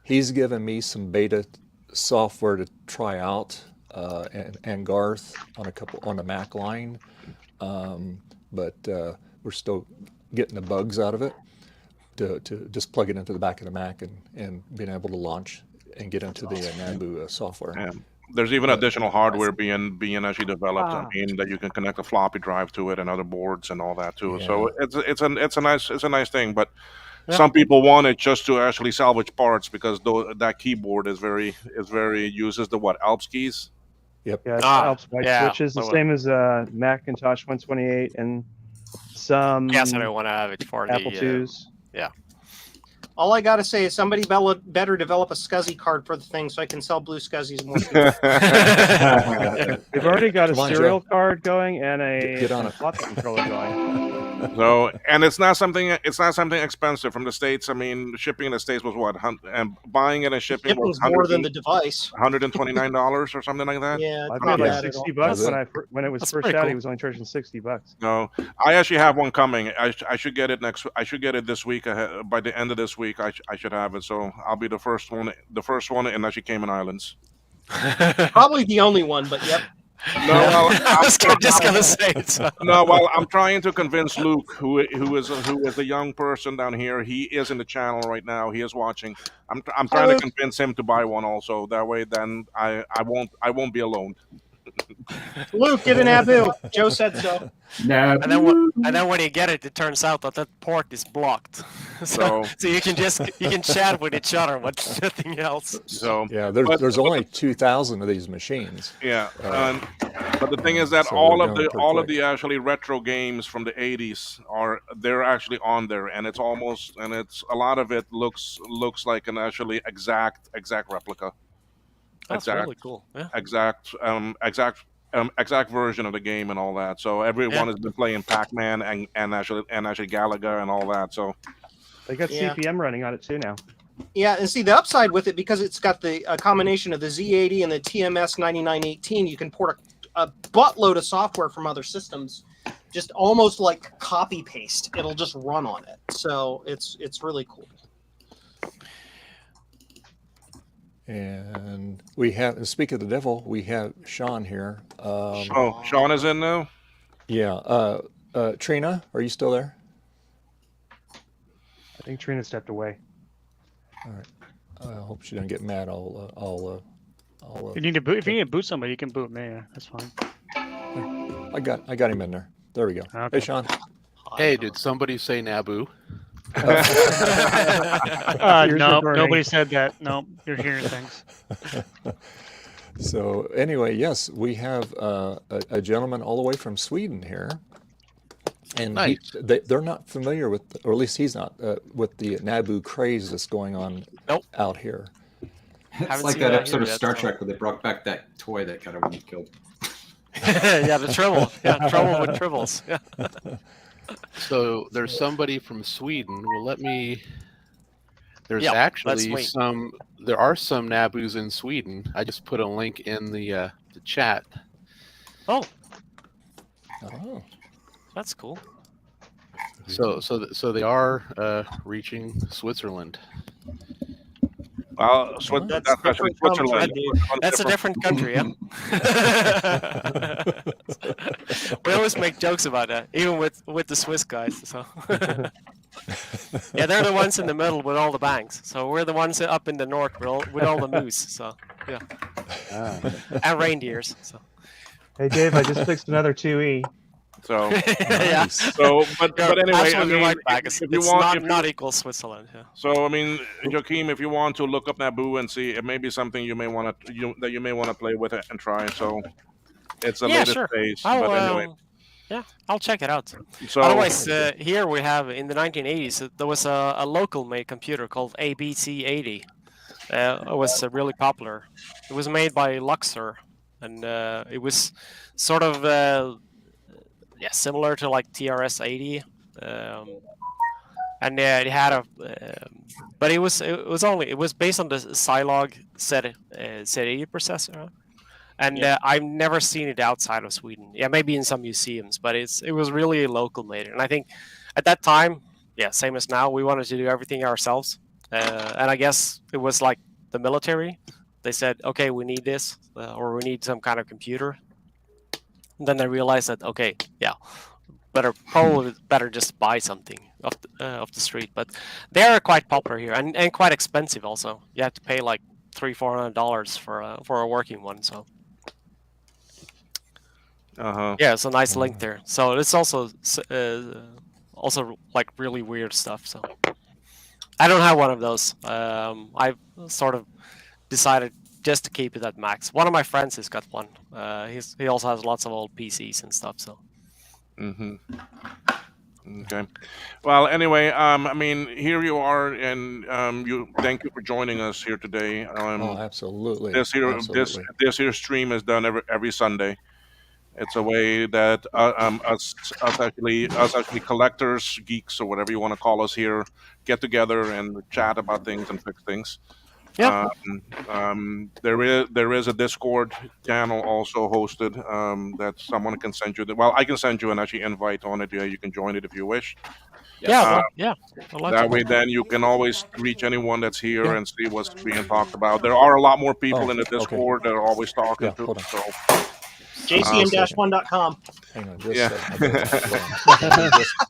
He's given me some beta software to try out, and Garth on the Mac line, but we're still getting the bugs out of it to just plug it into the back of the Mac and being able to launch and get into the NABU software. Yeah. There's even additional hardware being actually developed. I mean, that you can connect a floppy drive to it and other boards and all that too. So it's a nice thing. But some people want it just to actually salvage parts because that keyboard uses the Alps keys. Yep. Yeah, it's Alps white switches, the same as Macintosh 128 and some Yes, I don't want to have it for Apple the IIs. Yeah. All I gotta say is somebody better develop a SCSI card for the thing so I can sell blue SCSIs more. We've already got a Come on, serial Joe. card going and Get on a it. floppy controller going. So, and it's not something expensive from the States. I mean, shipping in the States was what, and buying it and shipping was Shipping's more than the device. $129 or something like that. Yeah, I it's paid not like bad at all. $60 when it was That's first pretty out. cool. He was only charging $60. No, I actually have one coming. I should get it this week. By the end of this week, I should have it. So I'll be the first one in actually Cayman Islands. Probably the only one, but yep. No, well, I was just gonna say it. So. No, well, I'm trying to convince Luke, who is a young person down here. He is in the channel right now. He is watching. I'm trying to convince him to buy one also. That way, then I won't be alone. Luke, get an NABU. Joe said so. No. And then when you get it, it turns out that port is blocked. so you can chat with each other, but nothing else. So yeah, there's only 2,000 of these machines. Yeah, but the thing is that so all they're of going the pretty actually retro games from the 80s they're actually on there, and it's a lot of it looks like an actually exact replica. That's really cool. Yeah. Exact version of the game and all that. So everyone has been playing Pac-Man and actually Galaga and all that. So They got CPM running on it too now. Yeah, and see the upside with it, because it's got the combination of the Z80 and the TMS 9918, you can port a buttload of software from other systems, just almost like copy paste. It'll just run on it. So it's really cool. And we have, speak of the devil, we have Sean here. Sean is in now? Yeah. Trina, are you still there? I think Trina stepped away. All right. I hope she doesn't get mad. I'll If you need to boot somebody, you can boot me. Yeah, that's fine. I got him in there. There we go. Okay. Hey, Sean. Hey, did somebody say NABU? No, nobody said that. No, you're hearing things. So anyway, yes, we have a gentleman all the way from Sweden here, and Nice. they're not familiar with, or at least he's not, with the NABU craze that's going on out here. It's like that episode of Star Trek where they brought back that toy that got everyone killed. Yeah, the trouble. Yeah, trouble with tribbles. Yeah. So there's somebody from Sweden. Well, there's Yeah, actually let's there are some NABUs in Sweden. I just put a link in the chat. Oh, that's cool. So they are reaching Switzerland. Well, That's that's actually Switzerland. That's a different country, yeah. We always make jokes about that, even with the Swiss guys. So yeah, they're the ones in the middle with all the banks. So we're the ones up in the north with all the moose. So yeah, and reindeers. So Hey Dave, I just fixed another 2E. So, Yeah. so, but anyway, I Absolutely mean, right, Magus. if you It's want, not if you, not equal Switzerland. Yeah. so I mean, Joakim, if you want to look up Naboo and see, it may be something you may want to that you may want to play with it and try. So it's the Yeah, latest sure. phase, I'll but anyway. yeah, I'll check it out. So Otherwise, here we have in the 1980s there was a local made computer called ABC80. It was really popular. It was made by Luxor, and it was sort of yeah, similar to like TRS-80, and it had a, but it was based on the Zilog Z80 processor, and I've never seen it outside of Sweden. Yeah, maybe in some museums, but it was really local made, and I think at that time, yeah, same as now, we wanted to do everything ourselves, and I guess it was like the military. They said, okay, we need this, or we need some kind of computer. And then they realized that, okay, yeah, probably better just buy something off the street. But they are quite popular here and quite expensive also. You have to pay like $300-400 for a working one. So yeah, it's a nice link there. So it's also like really weird stuff. So I don't have one of those. I've sort of decided just to keep it at max. One of my friends has got one. He also has lots of old PCs and stuff. So. Okay. Well, anyway, I mean, here you are, and thank you for joining us here today. Oh, absolutely. This here stream is done every Sunday. It's a way that us actually collectors, geeks, or whatever you want to call us here, get together and chat about things and fix things. Yeah. There is a Discord channel also hosted that someone can send you. Well, I can send you an actually invite on it. Yeah, you can join it if you wish. Yeah, yeah. That way, then you can always reach anyone that's here and see what's being talked about. There are a lot more people in the Discord that are always talking to. So. JCM-1.com. Hang on, just yeah.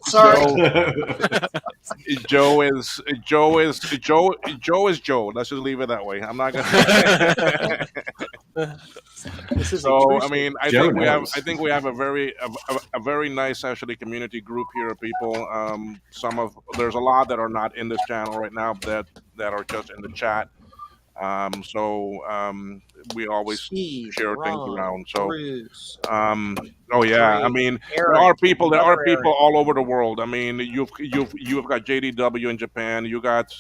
Sorry. Joe is Joe. Let's just leave it that way. I'm not gonna. So I mean, I think we have a very nice actually community group here of people. There's a lot that are not in this channel right now that are just in the chat. We always share things around. So, oh yeah, I mean, there are people all over the world. I mean, you've got JDW in Japan. You got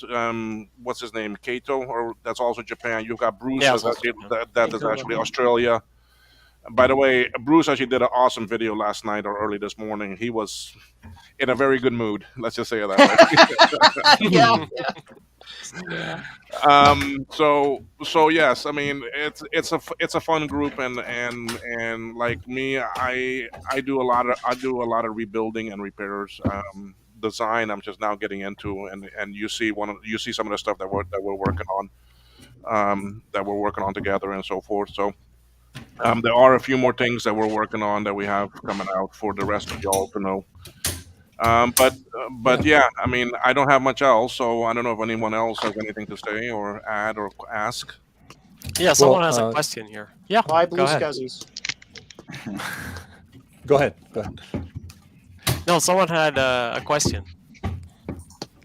what's his name, Kato, or that's also Japan. You've got Bruce, that is actually Australia. By the way, Bruce actually did an awesome video last night or early this morning. He was in a very good mood. Let's just say it that way. So yes, I mean it's a fun group, and like me, I do a lot of rebuilding and repairs. Design I'm just now getting into, and you see some of the stuff that we're working on together and so forth. So there are a few more things that we're working on that we have coming out for the rest of y'all to know. But yeah, I mean, I don't have much else, so I don't know if anyone else has anything to say or add or ask. Yeah, someone has a question here. Yeah, Bye, Blue go ahead. Scuzzies. Go ahead. No, someone had a question.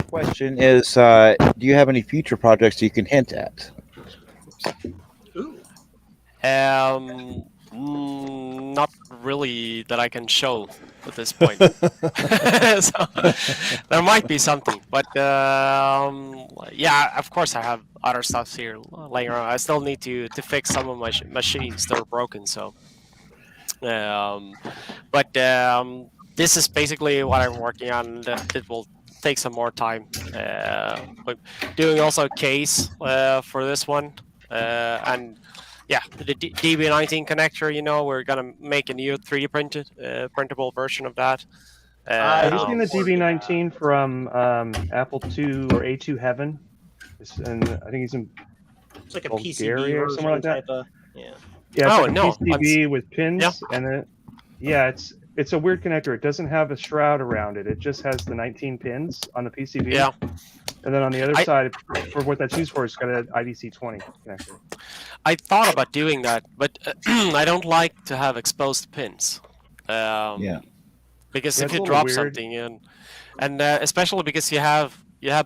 Question is, do you have any future projects you can hint at? Not really that I can show at this point. So, there might be something, but yeah, of course I have other stuff here laying around. I still need to fix some of my machines that are broken. So, but this is basically what I'm working on. It will take some more time. But doing also a case for this one, and yeah, the DB19 connector. You know, we're gonna make a new 3D printable version of that. Have you seen the DB19 from Apple II or A2 Heaven? And I think he's in It's like a Bulgaria PCB or something like that. type of, yeah. Yeah, it's like no, a PCB with pins, and then it's a weird connector. It doesn't have a shroud around it. It just has the 19 pins on the PCB. Yeah. And then on the other side, for what that's used for, it's got an IDC20 connector. I thought about doing that, but I don't like to have exposed pins. Yeah. because Yeah, if it's a you little drop weird. something and especially because you have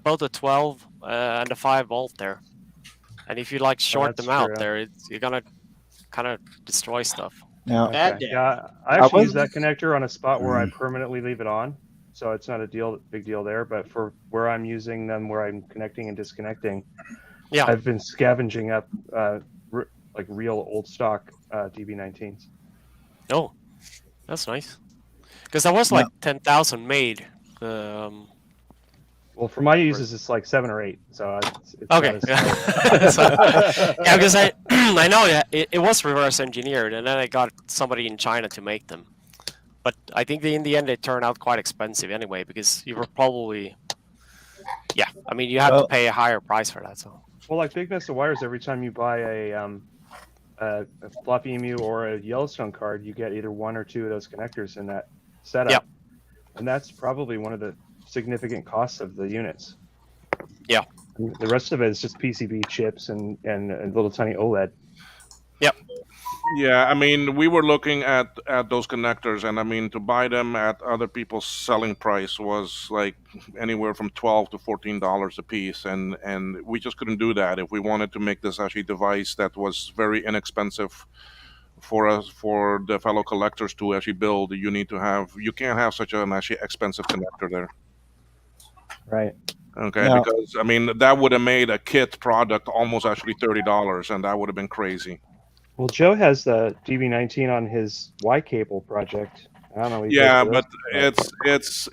both a 12 and a 5-volt there, and if you like short that's them out true. there, you're gonna kind of destroy stuff. Now, Bad Okay. day. Yeah, I I actually was use that connector on a spot where I permanently leave it on, so it's not a big deal there. But for where I'm using them, where I'm connecting and disconnecting, Yeah. I've been scavenging up like real old stock DB19s. Oh, that's nice. Because that was No. like 10,000 made. Well, for my uses, it's like 7 or 8, so it's Okay. not Yeah, as yeah, because I know it was reverse engineered, and then I got somebody in China to make them. But I think in the end they turned out quite expensive anyway, because you were probably, yeah, I mean you had to pay a higher price for that. So. Well, like Big Mess of Wires, every time you buy a floppy emu or a Yellowstone card, you get either 1 or 2 of those connectors in that setup. Yep. And that's probably one of the significant costs of the units. Yeah. The rest of it is just PCB chips and a little tiny OLED. Yep. Yeah, I mean, we were looking at those connectors, and I mean, to buy them at other people's selling price was like anywhere from $12 to $14 a piece, and we just couldn't do that if we wanted to make this actually device that was very inexpensive for us, for the fellow collectors to actually build. You can't have such an actually expensive connector there. Right. Okay, Now- because I mean that would have made a kit product almost actually $30, and that would have been crazy. Well, Joe has the DB19 on his Y cable project. I don't know. What he Yeah, paid for but those.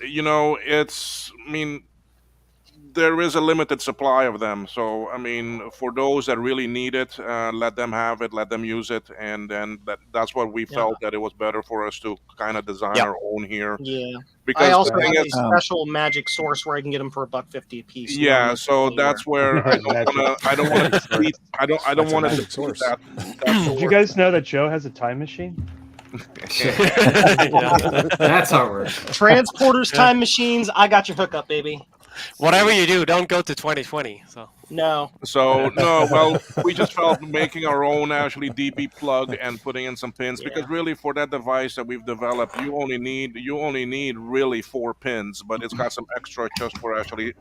it's I mean, there is a limited supply of them. So I mean, for those that really need it, let them have it, let them use it, and then that's what we felt that it was better for us to kind of design our own here. Yeah. Because I also the thing have is, a special magic source where I can get them for $1.50 a piece. You yeah, don't so need that's anywhere. where I don't want to defeat. I don't That's a want to magic defeat source. that. Did you guys know that Joe has a time machine? That's how it works. Transporters, time machines. I got your hookup, baby. Whatever you do, don't go to 2020. So. No. So no, well, we just felt making our own actually DB plug and putting in some pins, because really for that device that we've developed, you only need really 4 pins, but it's got some extra just for actually.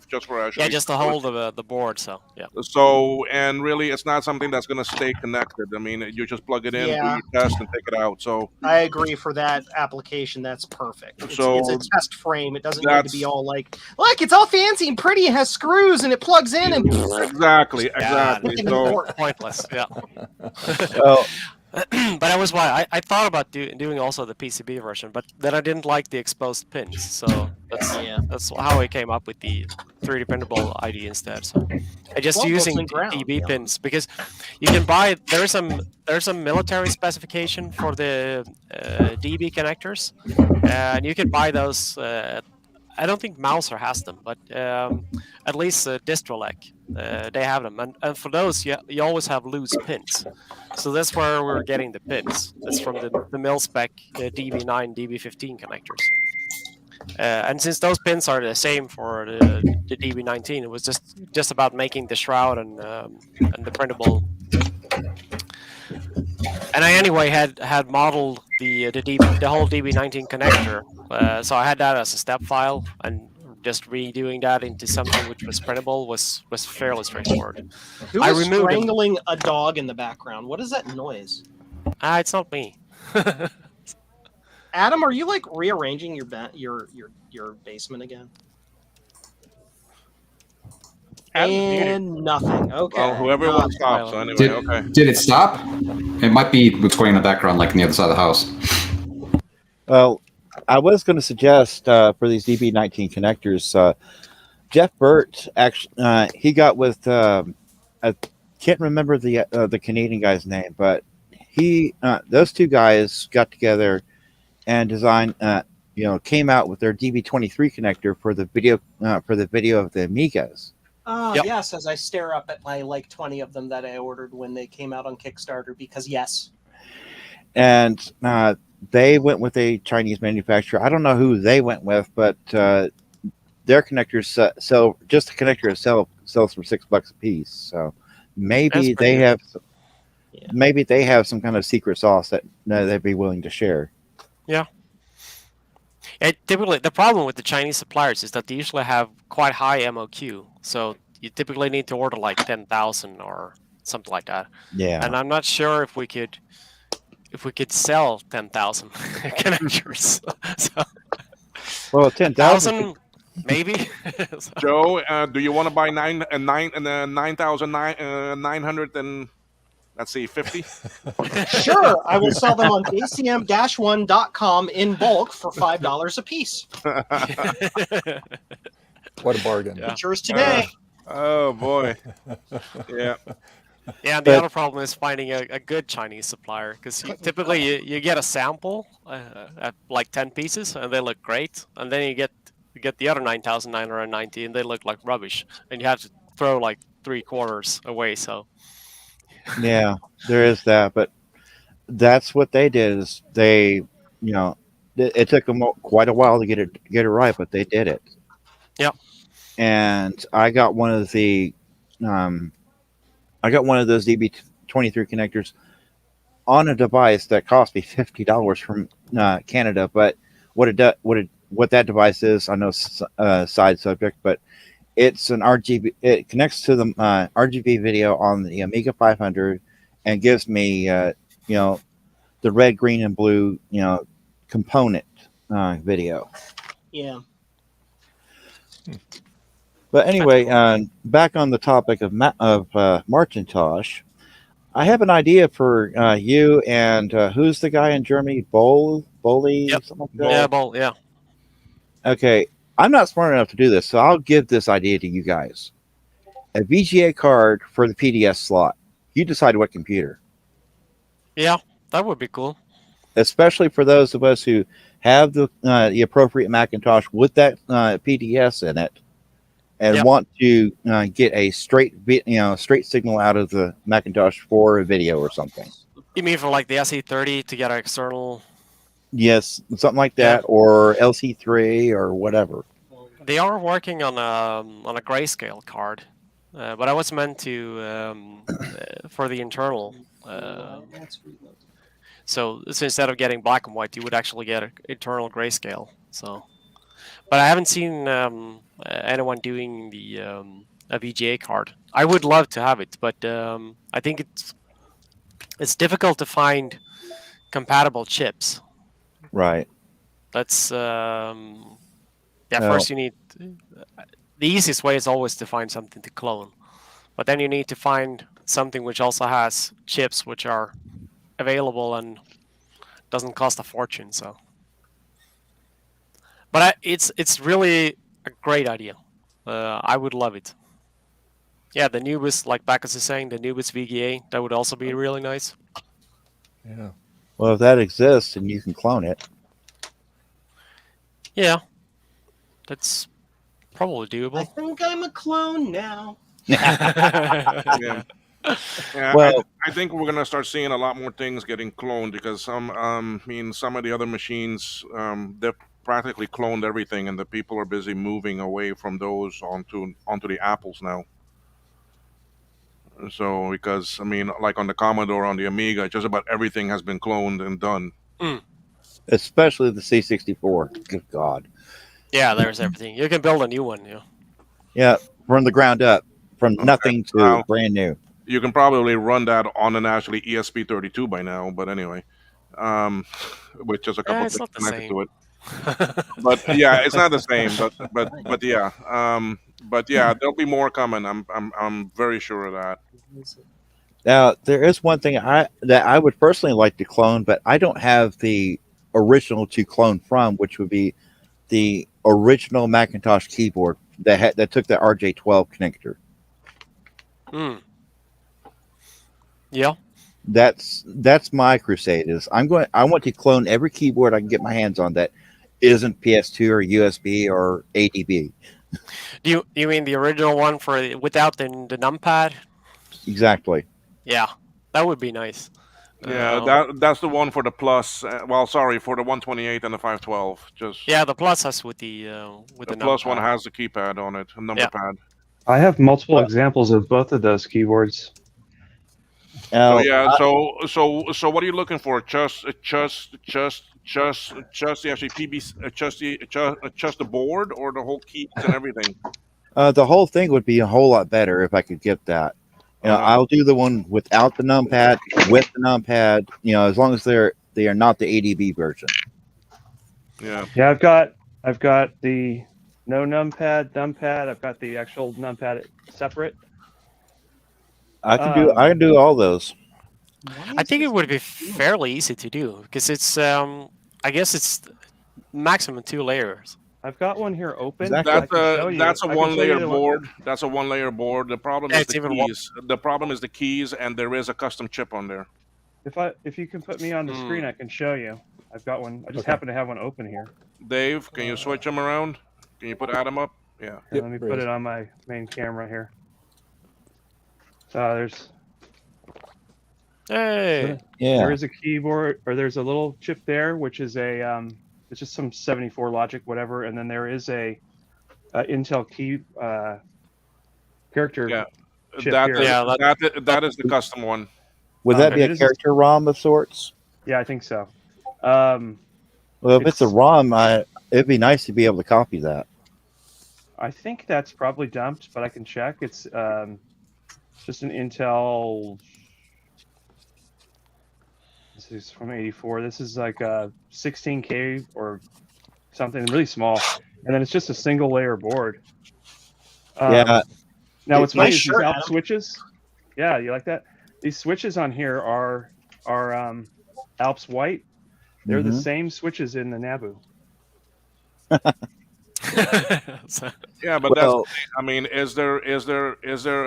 Yeah, just to hold the board. So yeah. So and really, it's not something that's going to stay connected. I mean, you just plug it in, do Yeah. your test, and take it out. So I agree for that application. That's perfect. It's So a test frame. It doesn't need to be all like, look, it's all fancy and pretty. It has screws and it plugs in and exactly. So pointless. Yeah. So, but that was why I thought about doing also the PCB version, but then I didn't like the exposed pins, so that's how I came up with the 3D printable ID instead. So I just using DB pins, because you can buy there's some military specification for the DB connectors, and you can buy those. I don't think Mouser has them, but at least Distrolec, they have them. And for those, you always have loose pins. So that's where we're getting the pins. That's from the mil-spec DB9, DB15 connectors. And since those pins are the same for the DB19, it was just about making the shroud and the printable. And I anyway had modeled the whole DB19 connector, so I had that as a step file, and just redoing that into something which was printable was fairly straightforward. Who I is removed strangling a dog in the background? What is that noise? It's not me. Adam, are you like rearranging your basement again? And nothing. Okay. Well, whoever wants to stop. So anyway, okay. Did it stop? It might be what's going on in the background, like on the other side of the house. well, I was going to suggest for these DB19 connectors, Jeff Burt actually he got with I can't remember the Canadian guy's name, but those two guys got together and designed came out with their DB23 connector for the video of the Amigas. Oh, yes, as I stare up at my like 20 of them that I ordered when they came out on Kickstarter, because yes. And they went with a Chinese manufacturer. I don't know who they went with, but their connectors sell, just the connector itself sells for $6 a piece. So maybe they have some kind of secret sauce that they'd be willing to share. Yeah. Typically, the problem with the Chinese suppliers is that they usually have quite high MOQ. So you typically need to order like 10,000 or something like that. Yeah. And I'm not sure if we could sell 10,000 connectors. So, Well, 10,000. 1,000 maybe. So- Joe, do you want to buy 9,900 and let's see, 50? Sure, I will sell them on jcm-1.com in bulk for $5 a piece. What a bargain. It's yours today. Oh boy. Yeah. Yeah, and the other problem is finding a good Chinese supplier, because typically you get a sample at like 10 pieces and they look great, and then you get the other 9,990 and they look like rubbish, and you have to throw like 3/4 away. So Yeah, there is that, but that's what they did. Is they, it took them quite a while to get it right, but they did it. Yep. And I got one of the, I got one of those DB23 connectors on a device that cost me $50 from Canada. But what that device is, I know it's a side subject, but it's an RGB. It connects to the RGB video on the Amiga 500 and gives me, the red, green, and blue, component video. Yeah. But anyway, back on the topic of MARCHintosh, I have an idea for you and who's the guy in Germany? Boley? Yep. Something like that? Yeah, yeah. Okay, I'm not smart enough to do this, so I'll give this idea to you guys. A VGA card for the PDS slot. You decide what computer. Yeah, that would be cool. Especially for those of us who have the appropriate Macintosh with that PDS in it, and want to get a straight signal out of the Macintosh for a video or something. You mean for like the SE30 to get an external? Yes, something like that, or LC3 or whatever. They are working on a grayscale card, but I was meant to for the internal. So instead of getting black and white, you would actually get an internal grayscale. So, but I haven't seen anyone doing the a VGA card. I would love to have it, but I think it's difficult to find compatible chips. Right. That's first you need the easiest way is always to find something to clone, but then you need to find something which also has chips which are available and doesn't cost a fortune. So, but it's really a great idea. I would love it. Yeah, the NABUs, like Bacchus is saying, the NABUs VGA, that would also be really nice. Yeah. Well, if that exists and you can clone it. Yeah, that's probably doable. I think I'm a clone now. Yeah. Yeah, Well, I think we're gonna start seeing a lot more things getting cloned because some of the other machines, they've practically cloned everything, and the people are busy moving away from those onto the Apples now. So because like on the Commodore, on the Amiga, just about everything has been cloned and done. Especially the C64. Good God. Yeah, there's everything. You can build a new one. Yeah. Yeah, from the ground up, from nothing to Now, brand new. You can probably run that on an actually ESP32 by now, but anyway, with just a couple it's things not the connected same. to it. But yeah, it's not the same. But yeah, there'll be more coming. I'm very sure of that. Now, there is one thing that I would personally like to clone, but I don't have the original to clone from, which would be the original Macintosh keyboard that took the RJ12 connector. Yeah. That's my crusade. I want to clone every keyboard I can get my hands on that isn't PS2 or USB or ADB. Do you mean the original one without the numpad? Exactly. Yeah, that would be nice. Yeah, that's the one for the Plus. For the 128 and the 512. Yeah, the Plus has with the Plus numpad. one has the keypad on it, a number pad. I have multiple examples of both of those keyboards. So Now, yeah, so what are you looking for? Just the actually PB, just the board or the whole keys and everything? the whole thing would be a whole lot better if I could get that. You know, I'll do the one without the numpad, with the numpad. You know, as long as they are not the ADB version. Yeah. Yeah, I've got the no numpad. I've got the actual numpad separate. I can do all those. I think it would be fairly easy to do because it's I guess it's maximum 2 layers. I've got one here open. That's a I can one show you layer the board. That's a one layer board. The problem is the keys. The problem is the keys, and there is a custom chip on there. If you can put me on the screen, I can show you. I've got one. I just happen to have one open here. Dave, can you switch them around? Can you put Adam up? Yeah. Let me put it on my main camera here. So there's. Hey. Yeah. There is a keyboard, or there's a little chip there, which is a it's just some 74 logic, whatever, and then there is a Intel key character chip That here. that is the custom one. Would that be a character ROM of sorts? Yeah, I think so. Well, if it's a ROM, it'd be nice to be able to copy that. I think that's probably dumped, but I can check. It's just an Intel. This is from '84. This is like a 16K or something really small, and then it's just a single layer board. Yeah. Now what's funny Nice is shirt, these ALP Adam. switches. Yeah, you like that? These switches on here are Alps white. They're the same switches in the NABU. Yeah, but that's. I mean, is there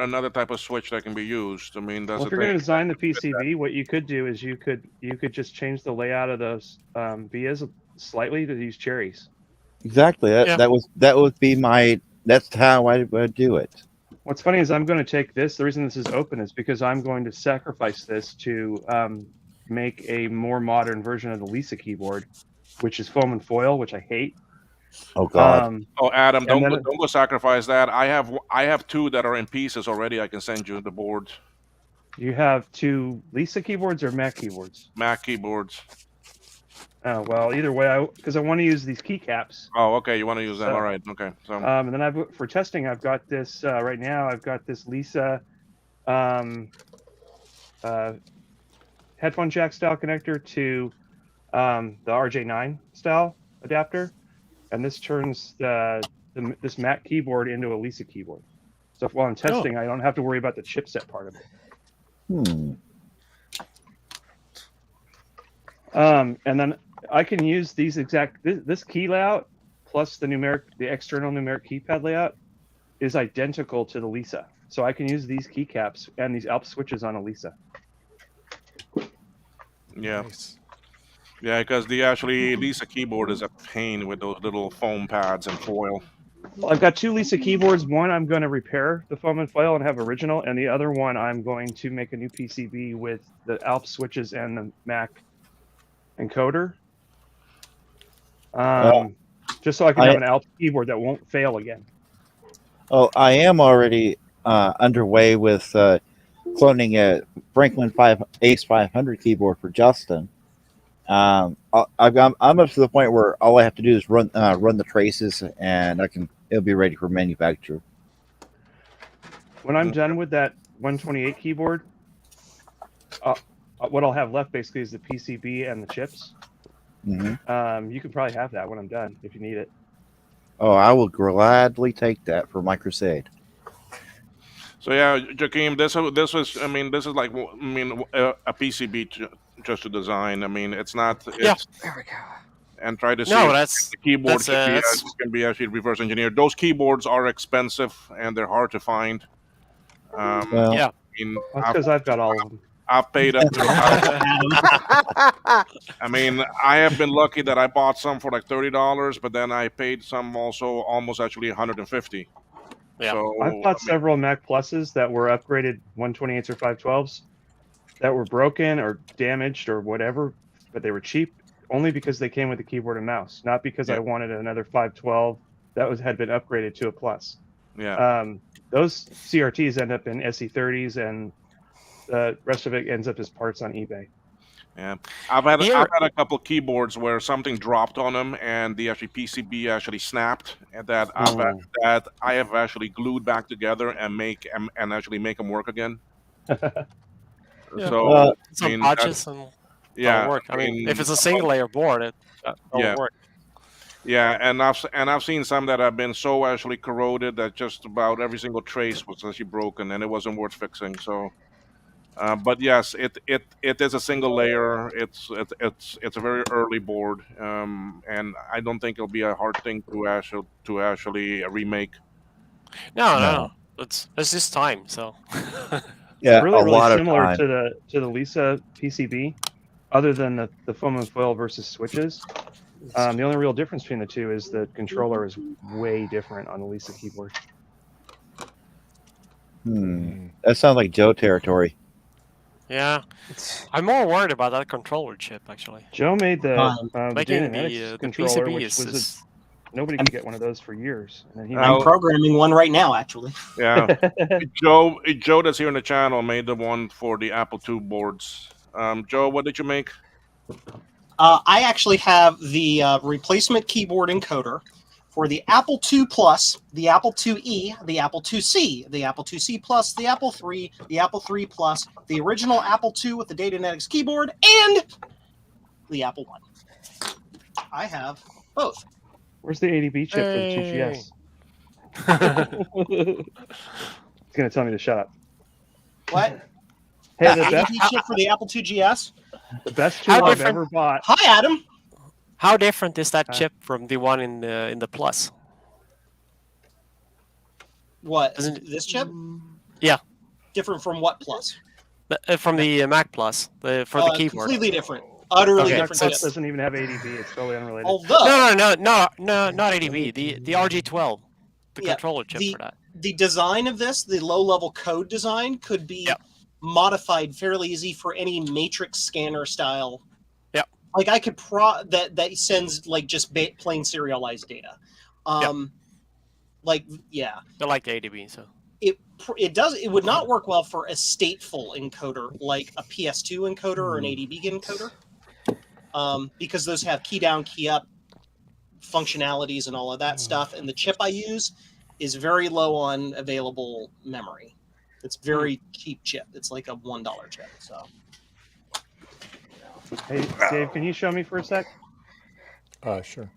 another type of switch that can be used? I mean, that's Well, if you're going to design the PCB, what you could do is you could just change the layout of those vias slightly to use cherries. Exactly. That would be that's how I would do it. What's funny is I'm going to take this. The reason this is open is because I'm going to sacrifice this to make a more modern version of the Lisa keyboard, which is foam and foil, which I hate. Oh God. Adam, don't go sacrifice that. I have 2 that are in pieces already. I can send you the boards. You have 2 Lisa keyboards or Mac keyboards? Mac keyboards. Oh well, either way, because I want to use these keycaps. Oh, okay. You want to use them? All right. Okay. So. And then for testing, I've got this right now. I've got this Lisa headphone jack style connector to the RJ9 style adapter, and this turns this Mac keyboard into a Lisa keyboard. So while I'm testing, I don't have to worry about the chipset part of it. And then I can use these this key layout plus the external numeric keypad layout is identical to the Lisa. So I can use these keycaps and these ALP switches on a Lisa. Yeah. Nice. Yeah, because the Lisa keyboard is a pain with those little foam pads and foil. Well, I've got 2 Lisa keyboards. One I'm going to repair the foam and foil and have original, and the other one I'm going to make a new PCB with the ALP switches and the Mac encoder. Just so I can have an ALP keyboard that won't fail again. Oh, I am already underway with cloning a Franklin Ace 500 keyboard for Justin. I'm up to the point where all I have to do is run the traces, and it'll be ready for manufacture. When I'm done with that 128 keyboard, what I'll have left basically is the PCB and the chips. Mm-hmm. You can probably have that when I'm done if you need it. Oh, I will gladly take that for my crusade. So yeah, Joakim, this was. I mean, this is like a PCB just to design. I mean, it's not. There we go. And try to see No, if the keyboard can be actually reverse engineered. Those keyboards are expensive and they're hard to find. That's because I've got all of them. I've paid up. I mean, I have been lucky that I bought some for like $30, but then I paid some also almost actually $150. Yeah. So, I've bought several Mac Pluses that were upgraded 128s or 512s that were broken or damaged or whatever, but they were cheap only because they came with a keyboard and mouse, not because I wanted another 512 that had been upgraded to a Plus. Yeah. Those CRTs end up in SE30s and The rest of it ends up as parts on eBay. Yeah, I've had a couple of keyboards where something dropped on them and the actually PCB actually snapped, and that I have actually glued back together and actually make them work again. Yeah. So some patches and it'll work. I mean, if it's a single layer board, it'll work. Yeah, and I've seen some that have been so actually corroded that just about every single trace was actually broken, and it wasn't worth fixing. So, but yes, it is a single layer. It's a very early board, and I don't think it'll be a hard thing to actually remake. No. It's just time. So. Yeah, really a lot of similar time. to the Lisa PCB, other than the foam and foil versus switches. The only real difference between the two is the controller is way different on the Lisa keyboard. That sounds like Joe territory. Yeah, I'm more worried about that controller chip actually. Joe made the making Dynamics the controller, PCB which was nobody could get one of those for years. And then he I'm programming one right now, actually. Yeah, Joe that's here in the channel made the one for the Apple II boards. Joe, what did you make? I actually have the replacement keyboard encoder for the Apple II Plus, the Apple IIe, the Apple IIc, the Apple IIc Plus, the Apple III, the Apple III Plus, the original Apple II with the Datanetics keyboard, and the Apple I. I have both. Where's the ADB chip for the 2GS? It's gonna tell me to shut up. What? Hey, the ADB chip for the Apple IIGS? The best tool I've ever bought. Hi, Adam. How different is that chip from the one in the Plus? What? This chip? Yeah. Different from what Plus? From the Mac Plus for the keyboard. Completely different. Utterly Okay, different. so chip. Doesn't even have ADB. It's totally unrelated. Although No, not ADB. The RG12, the controller chip for that. The design of this, the low-level code design, could be modified fairly easy for any matrix scanner style. Yeah. Like I could that sends like just plain serialized data. Like yeah. I like ADB, so. It would not work well for a stateful encoder like a PS2 encoder or an ADB encoder. Because those have key down, key up functionalities and all of that stuff. And the chip I use is very low on available memory. It's very cheap chip. It's like a $1 chip. So, hey Dave, can you show me for a sec? Sure.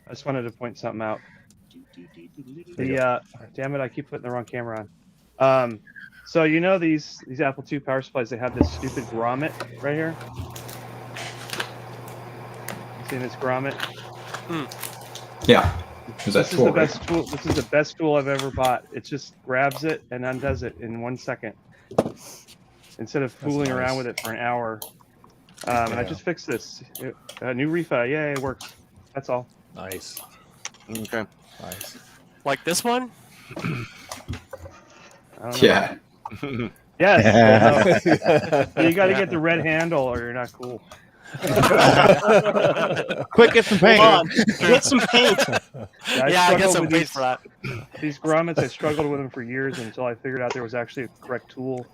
I just wanted to point something out. The damn it, I keep putting the wrong camera on. So you know these Apple II power supplies, they have this stupid grommet right here. See this grommet? Yeah. This is the best tool. This is the best tool I've ever bought. It just grabs it and undoes it in 1 second, instead of fooling around with it for an hour. And I just fixed this. New refi. Yay, it works. That's all. Nice. Okay. Nice. Like this one? Yeah. Yes. You got to get the red handle, or you're not cool. Quick, get some paint. Hold on. Get some paint. I get some paint for that. These grommets, I struggled with them for years until I figured out there was actually a correct tool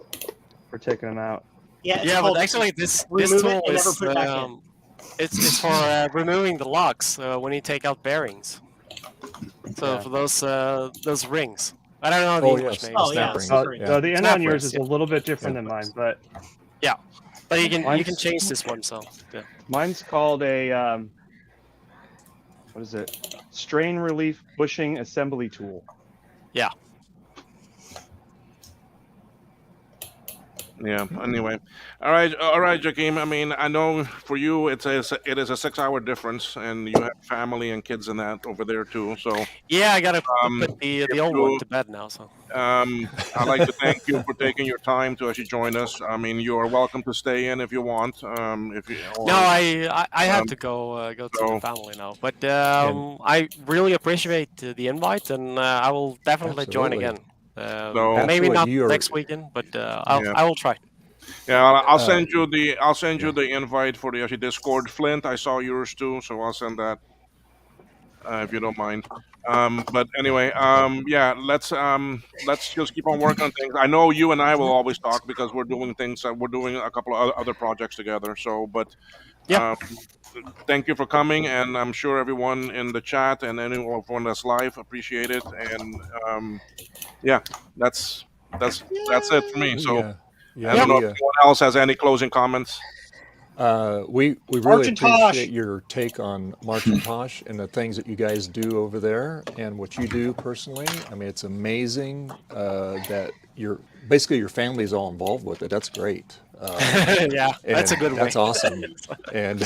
for taking them out. Yeah, but actually this tool is it's for removing the locks when you take out bearings. So for those rings. I don't know the English name. So the end on yours is a little bit different than mine, but yeah. But you can change this one, so yeah. Mine's called a what is it? Strain relief bushing assembly tool. Yeah. Yeah. Anyway, all right, Joakim. I mean, I know for you it is a 6-hour difference, and you have family and kids and that over there too. So yeah, I gotta put the old one to bed now. So I'd like to thank you for taking your time to actually join us. I mean, you are welcome to stay in if you want. If you no, I have to go to the family now. But I really appreciate the invite, and I will definitely join again. Maybe not next weekend, but I will try. Yeah, I'll send you the invite for the actually Discord. Flint, I saw yours too, so I'll send that. if you don't mind. But anyway, yeah, let's just keep on working on things. I know you and I will always talk because we're doing things. We're doing a couple of other projects together. So, but Yeah. thank you for coming, and I'm sure everyone in the chat and anyone that's live appreciate it. And yeah, that's it for me. So Yeah, I don't know we, if anyone else has any closing comments. we really MARCHintosh. appreciate your take on MARCHintosh and the things that you guys do over there and what you do personally. I mean, it's amazing that basically your family is all involved with it. That's great. Yeah, that's a and good way. That's awesome. And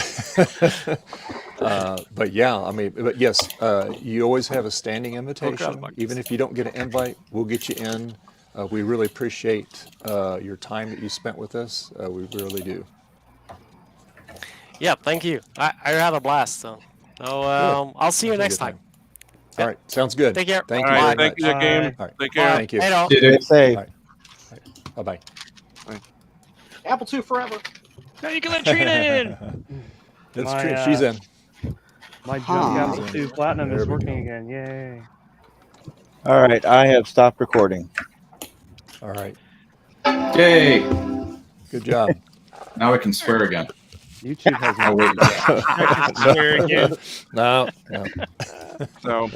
but yeah, I mean, but yes, you always have a standing invitation. Even if you don't get an invite, we'll get you in. We really appreciate your time that you spent with us. We really do. Yeah, thank you. I had a blast. So I'll see you Have a next good time. All right, sounds good. Take care. Thank All you right, very thank much. you, Joakim. All right. Take care. Thank you. Hey, no. Stay safe. All right. Bye bye. Apple II forever. Now you can let Trina in. That's My, true. She's in. My junk Apple She's II in. Platinum There is we working go. again. Yay. All right, I have stopped recording. All right. Yay! Good job. Now we can swear again. YouTube has Oh wait, Swear again. No. So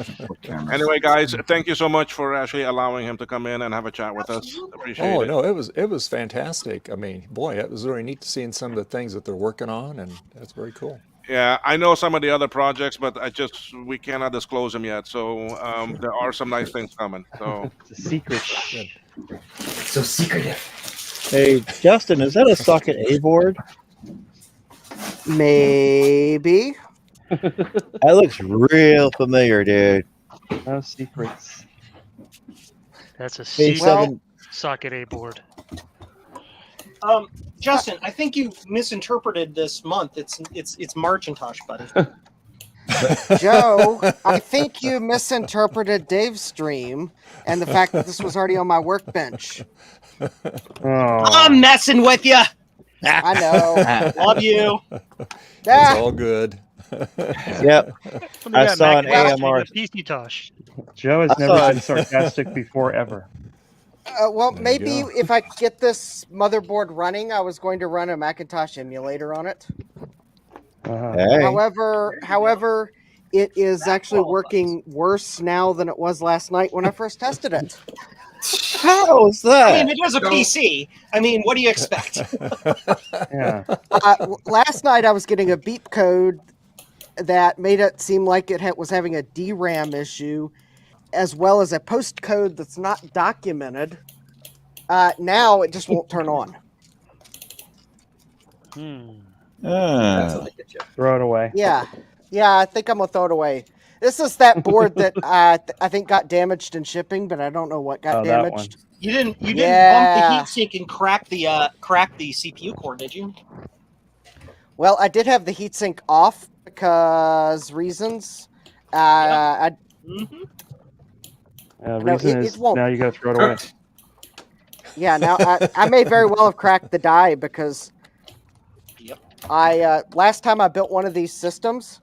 cameras. anyway, guys, thank you so much for actually allowing him to come in and have a chat with us. Appreciate Oh it. no, it was fantastic. I mean, boy, it was really neat to seeing some of the things that they're working on, and that's very cool. Yeah, I know some of the other projects, but we cannot disclose them yet. So there are some nice things coming. So It's a secret. Good. So secretive. Hey, Justin, is that a socket A board? Maybe. That looks real familiar, dude. No secrets. That's a Hey, secret seven. socket A board. Justin, I think you misinterpreted this month. It's MARCHintosh, buddy. Joe, I think you misinterpreted Dave's stream and the fact that this was already on my workbench. I'm messing with you. I know. Love you. It's all good. Yep. I saw an AMR. PC-tosh. Joe has never been sarcastic before, ever. Well, There you maybe go. if I get this motherboard running, I was going to run a Macintosh emulator on it. Hey. However, it is actually working worse now than it was last night when I first tested it. How's that? I mean, it is a PC. I mean, what do you expect? Yeah. Last night I was getting a beep code that made it seem like it was having a DRAM issue, as well as a post code that's not documented. Now it just won't turn on. Throw it away. Yeah, I think I'm gonna throw it away. This is that board that I think got damaged in shipping, but I don't know what got that one. damaged. You didn't bump Yeah. the heatsink and crack the CPU core, did you? Well, I did have the heatsink off because reasons. Reason is won't. now you got to throw it away. Yeah, now I may very well have cracked the die because I last time I built one of these systems,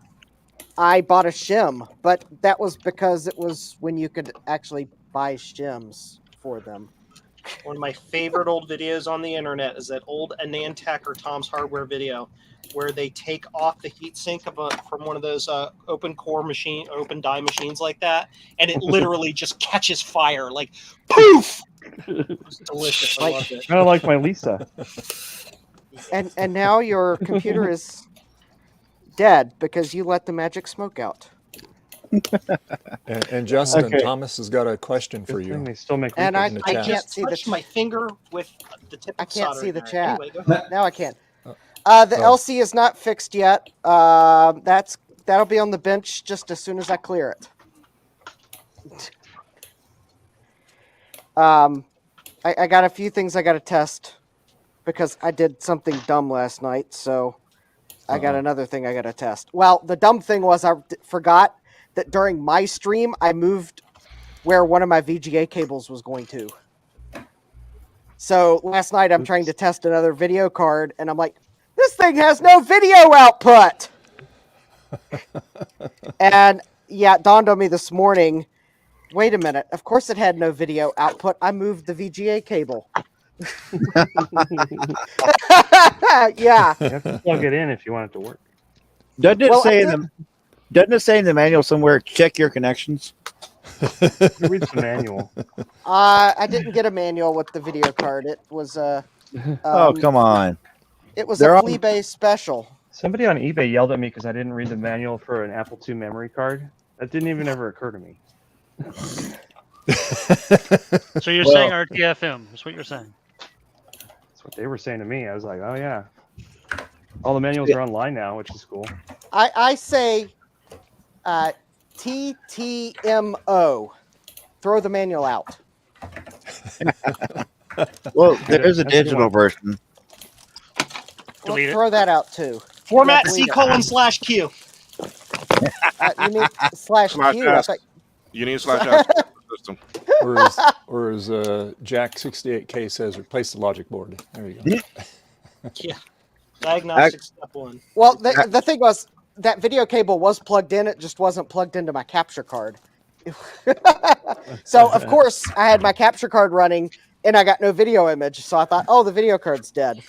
I bought a shim, but that was because it was when you could actually buy shims for them. One of my favorite old videos on the internet is that old Anantech or Tom's Hardware video where they take off the heatsink from one of those open die machines like that, and it literally just catches fire, like poof. It's delicious. I loved it. Kind of like my Lisa. And now your computer is dead because you let the magic smoke out. And Justin, Okay. Thomas has got a question for you. They still make And I in the chat. can't see the Touched my finger with the tip. I of can't see soldering the iron. chat. Anyway, go ahead. Now I can. The LC is not fixed yet. That'll be on the bench just as soon as I clear it. I got a few things I got to test because I did something dumb last night. So I got another thing I got to test. Well, the dumb thing was I forgot that during my stream I moved where one of my VGA cables was going to. So last night I'm trying to test another video card, and I'm like, this thing has no video output. And yeah, it dawned on me this morning. Wait a minute. Of course it had no video output. I moved the VGA cable. Yeah. You have to plug it in if you want it to work. Doesn't it Well, I say in did- the Doesn't it say in the manual somewhere, check your connections? Read the manual. I didn't get a manual with the video card. It was Oh, come on. It was They're a on- flea-based special. Somebody on eBay yelled at me because I didn't read the manual for an Apple II memory card. That didn't even ever occur to me. So you're saying RTFM? That's what you're saying. That's what they were saying to me. I was like, oh yeah. All the manuals are online now, which is cool. I say TTMO. Throw the manual out. Well, there is a That's a good digital one. version. Delete it. Throw that out too. Format Yeah, delete it. C:/Q. You mean slash Slash Q? I ask. thought- You need slash ask system. Or as Jack68K says, replace the logic board. There you go. Yeah. Diagnostic step 1. Well, the thing was, that video cable was plugged in. It just wasn't plugged into my capture card. So, of course, I had my capture card running, and I got no video image. So I thought, oh, the video card's dead.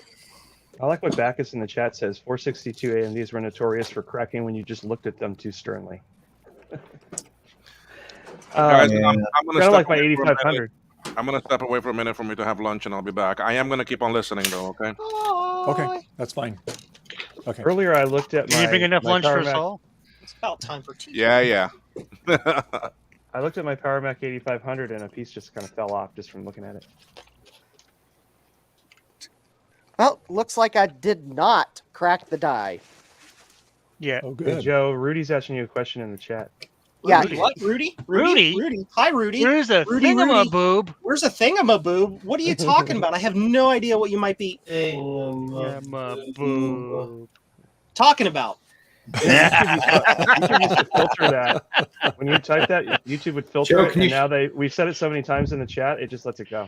I like what Bacchus in the chat says. 462 AMDs were notorious for cracking when you just looked at them too sternly. Guys, Yeah. I'm gonna Kinda step like my away for a 8500. minute. I'm gonna step away for a minute for me to have lunch, and I'll be back. I am gonna keep on listening, though. Okay. Okay, that's fine. Okay. Earlier, I looked at Did my. you bring enough my lunch for Power us Mac- all? It's about time for tea. Yeah. I looked at my Power Mac 8500, and a piece just kind of fell off just from looking at it. Well, looks like I did not crack the die. Yeah. Oh, Hey, good. Joe, Rudy's asking you a question in the chat. Yeah. Rudy. What? Rudy? Rudy? Rudy? Hi, Rudy. Where's a Rudy, thingamaboob? Where's a thingamaboob? What are you talking about? I have no idea what you might be Thingamaboob. talking about. YouTube used to filter that. When you type that, YouTube would filter Joe, it, can and you- now we've said it so many times in the chat, it just lets it go.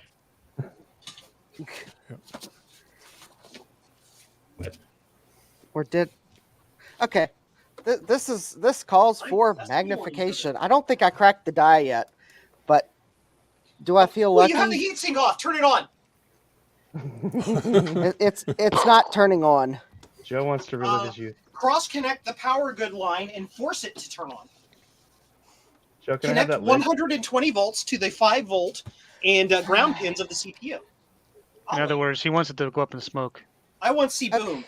Or did? Okay. This calls for magnification. I don't think I cracked the die yet, but do I feel Well, lucky? you have the heatsink off. Turn it on. It's not turning on. Joe wants to relive his youth. Cross connect the power good line and force it to turn on. Joe, can I have Connect that link? 120 volts to the 5 volt and ground pins of the CPU. In other words, he wants it to go up in smoke. I want to see boom.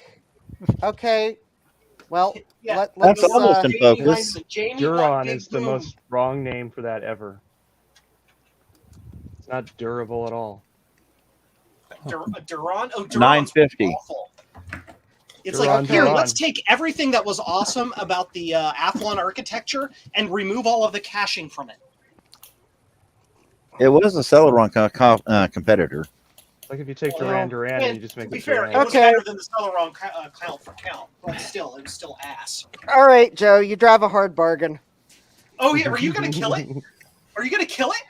Okay. Well, Yeah. let's. That's almost in Jamie focus. Hyman, Jamie Duron got big is the boom. most wrong name for that ever. It's not durable at all. Duron? Oh, Duron's 950. awful. It's Duron, like, here, Duron. let's take everything that was awesome about the Athlon architecture and remove all of the caching from it. It was a Celeron competitor. Like if you take Duran Duran and you just make To be it fair, Duran. it was Okay. better than the Celeron count for count, but still, it was still ass. All right, Joe, you drive a hard bargain. Oh, yeah, are you going to kill it? Are you going to kill it?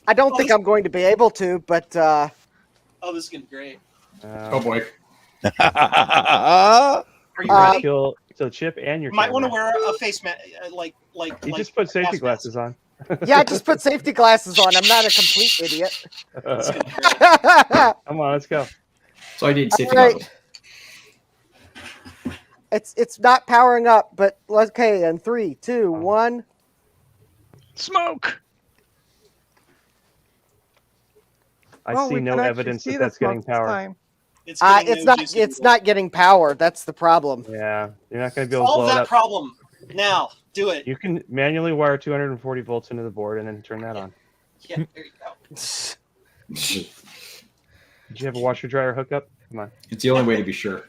I don't Oh, think this- I'm going to be able to, but Oh, this is going to be great. Oh boy. Are you You're gonna ready? kill the chip and your You might want to camera. wear a face mask, You just put safety glasses on. yeah, just put safety glasses on. I'm not a complete idiot. Come on, let's go. So I need All safety right. goggles. It's not powering up, but okay. In 3, 2, 1. Smoke. I Oh, see we no can actually evidence see that the that's getting smoke this power. time. It's, getting It's no not. juicy It's gold. not getting power. That's the problem. Yeah, you're not going to be able to Solve blow it that up. problem now. Do it. You can manually wire 240 volts into the board and then turn that on. Yeah, there you go. Did you have a washer dryer hookup? Come on. It's the only way to be sure.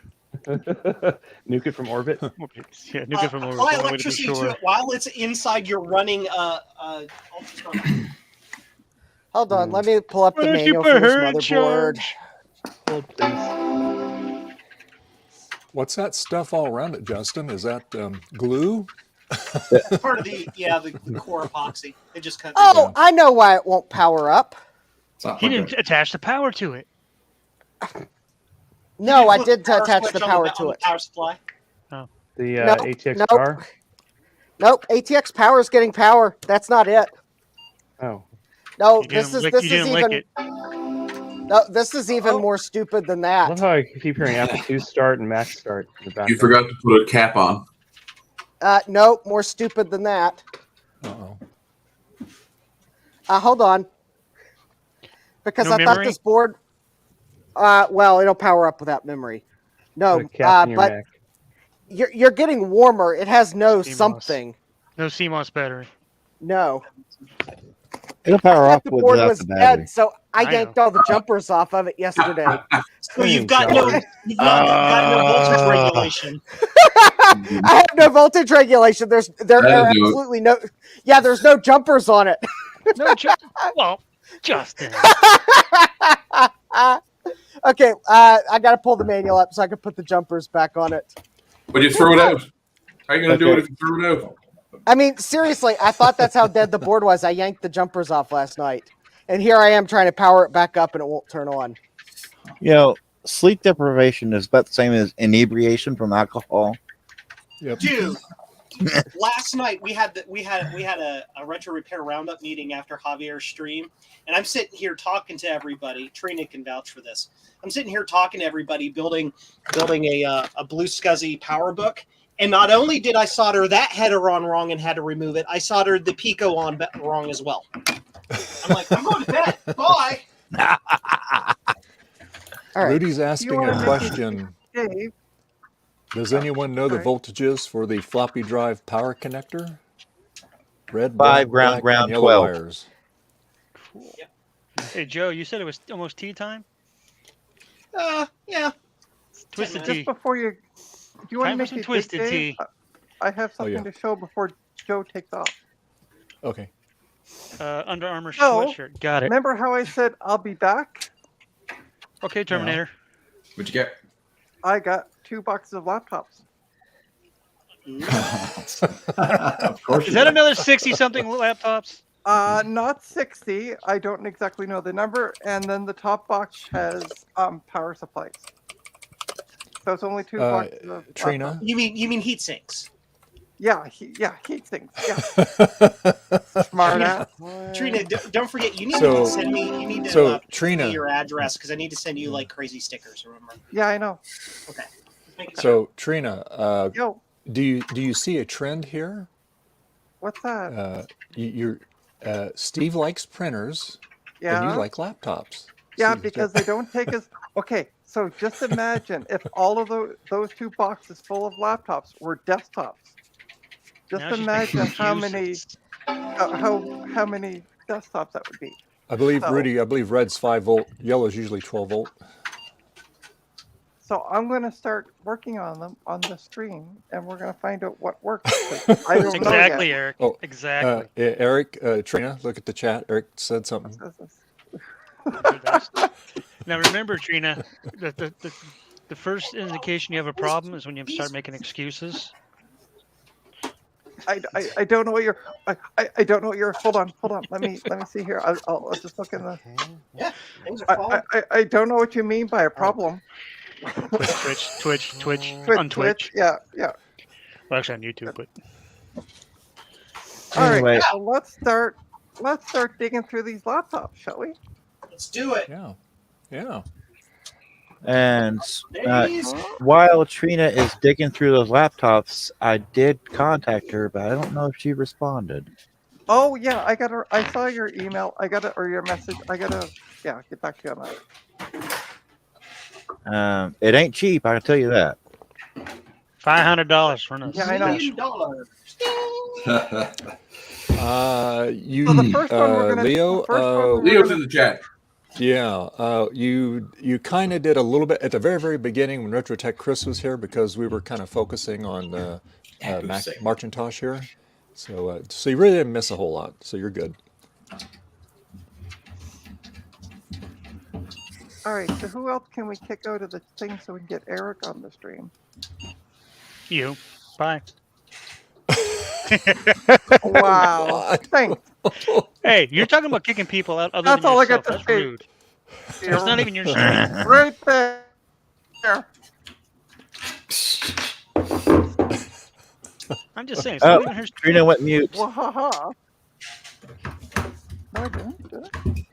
Nuke it from orbit. Yeah, nuke it from over. Apply Only way to be electricity to sure. it while it's inside your running ultrasound. Hold on. Let me pull up the manual for this motherboard. Hold, please. What's that stuff all around it, Justin? Is that glue? Part of the core epoxy. It just kind of. Oh, I know why it won't power up. He didn't attach the power to it. No, I Flip the did power attach switch the on power on to the it. Power supply. The Nope, ATX nope. car. Nope. ATX power is getting power. That's not it. Oh. No, You this didn't is lick- this you is didn't lick even. it. No, this is even more stupid than I that. love how I keep hearing Apple II start and Mac start in the background. You forgot to put a cap on. Nope, more stupid than that. Uh-oh. Hold on. Because No I thought memory? this board. Well, it'll power up without memory. No, Put a cap in your but Mac. you're getting warmer. It has no CMOS. something. No CMOS battery. No. It'll power off The board without was the battery. dead, so I I yanked all the jumpers off of it yesterday. So you've got no voltage regulation. I have no voltage regulation. There That'll are do it. absolutely no. Yeah, there's no jumpers on it. No, well, Justin. Okay, I gotta pull the manual up so I can put the jumpers back on it. But you throw it out. How are you going to do it if you throw it out? I mean, seriously, I thought that's how dead the board was. I yanked the jumpers off last night, and here I am trying to power it back up, and it won't turn on. You know, sleep deprivation is about the same as inebriation from alcohol. Yep. Dude, last night we had a retro repair roundup meeting after Javier's stream, and I'm sitting here talking to everybody. Trina can vouch for this. I'm sitting here talking to everybody, building a blue SCSI power book. And not only did I solder that header on wrong and had to remove it, I soldered the Pico on wrong as well. I'm like, I'm going to bed. Bye. All right. Rudy's asking a question. Dave, Does anyone know the Sorry. voltages for the floppy drive power connector? Red, 5, black, ground, black, and yellow 12. wires. Hey, Joe, you said it was almost tea time? Yeah. Twisted just tea. before you, if you want to Time for make some it twisted Dave, tea. I have something to show before Joe takes off. Okay. Under Armour So, sweatshirt. Got it. remember how I said I'll be back? Okay, Terminator. What'd you get? I got 2 boxes of laptops. Of course. Is that another 60-something laptops? Not 60. I don't exactly know the number. And then the top box has power supplies. So it's only 2 boxes of Trina? You mean heat sinks? Yeah, heat sinks. Yeah. Smart ass. Trina, don't forget, you need So- to send me. You need to so, send Trina- me your address because I need to send you like crazy stickers. Remember? Yeah, I know. Okay. Just making sure. So, Trina, Yo, do you see a trend here? what's that? Steve likes printers, and Yeah. you like laptops. Yeah, See, because they don't take us. Okay, so just imagine if all of those 2 boxes full of laptops were desktops. Just Now she's imagine making how many excuses. how many desktops that would be. I believe So- Rudy. I believe red's 5 volt, yellow's usually 12 volt. So I'm going to start working on them on the stream, and we're going to find out what works. 'cause I don't Exactly, know yet. Eric. Oh, Exactly. Eric, Trina, look at the chat. Eric said something. Now remember, Trina, the first indication you have a problem is when you start making excuses. I don't know what you're. I don't know what you're. Hold on. Let me see here. I'll just look in the. Yeah, things are falling. I don't know what you mean by a problem. Twitch, on Twitch. Yeah. Well, actually on YouTube, but All Anyway. right. So let's start digging through these laptops, shall we? Let's do it. Yeah. And Ladies. while Trina is digging through those laptops, I did contact her, but I don't know if she responded. Oh yeah, I saw your email. Or your message. Get back to you on that. It ain't cheap, I can tell you that. $500 for an Yeah, I know. You, So the first one we're gonna- Leo. the first one we're Leo's in the chat. Yeah, you kind of did a little bit at the very, very beginning when RetroTech Chris was here because we were kind of focusing on MARCHintosh here. So you really didn't miss a whole lot. So you're good. All right. So who else can we kick out of the thing so we can get Eric on the stream? You. Bye. Wow. Thanks. Hey, you're talking about kicking people out other That's than all I yourself. got to That's say. rude. It's not even your stream. Right there. I'm just saying. Oh, So here's Trina went mute. Wahaha. No, I didn't. Did I?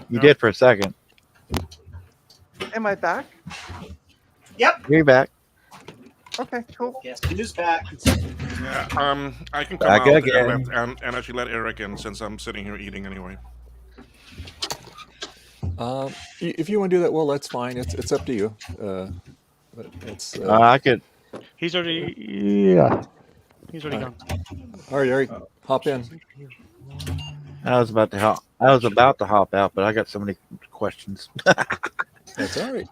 You did for a second. Am I back? Yep. You're back. Okay, cool. Yes, who's back? Yeah, I can come Back out again. and actually let Eric in since I'm sitting here eating anyway. If you want to do that, well, that's fine. It's up to you. But it's. I could. He's already. Yeah. He's already gone. All right, Eric, hop in. I was about to hop out, but I got so many questions. That's all right.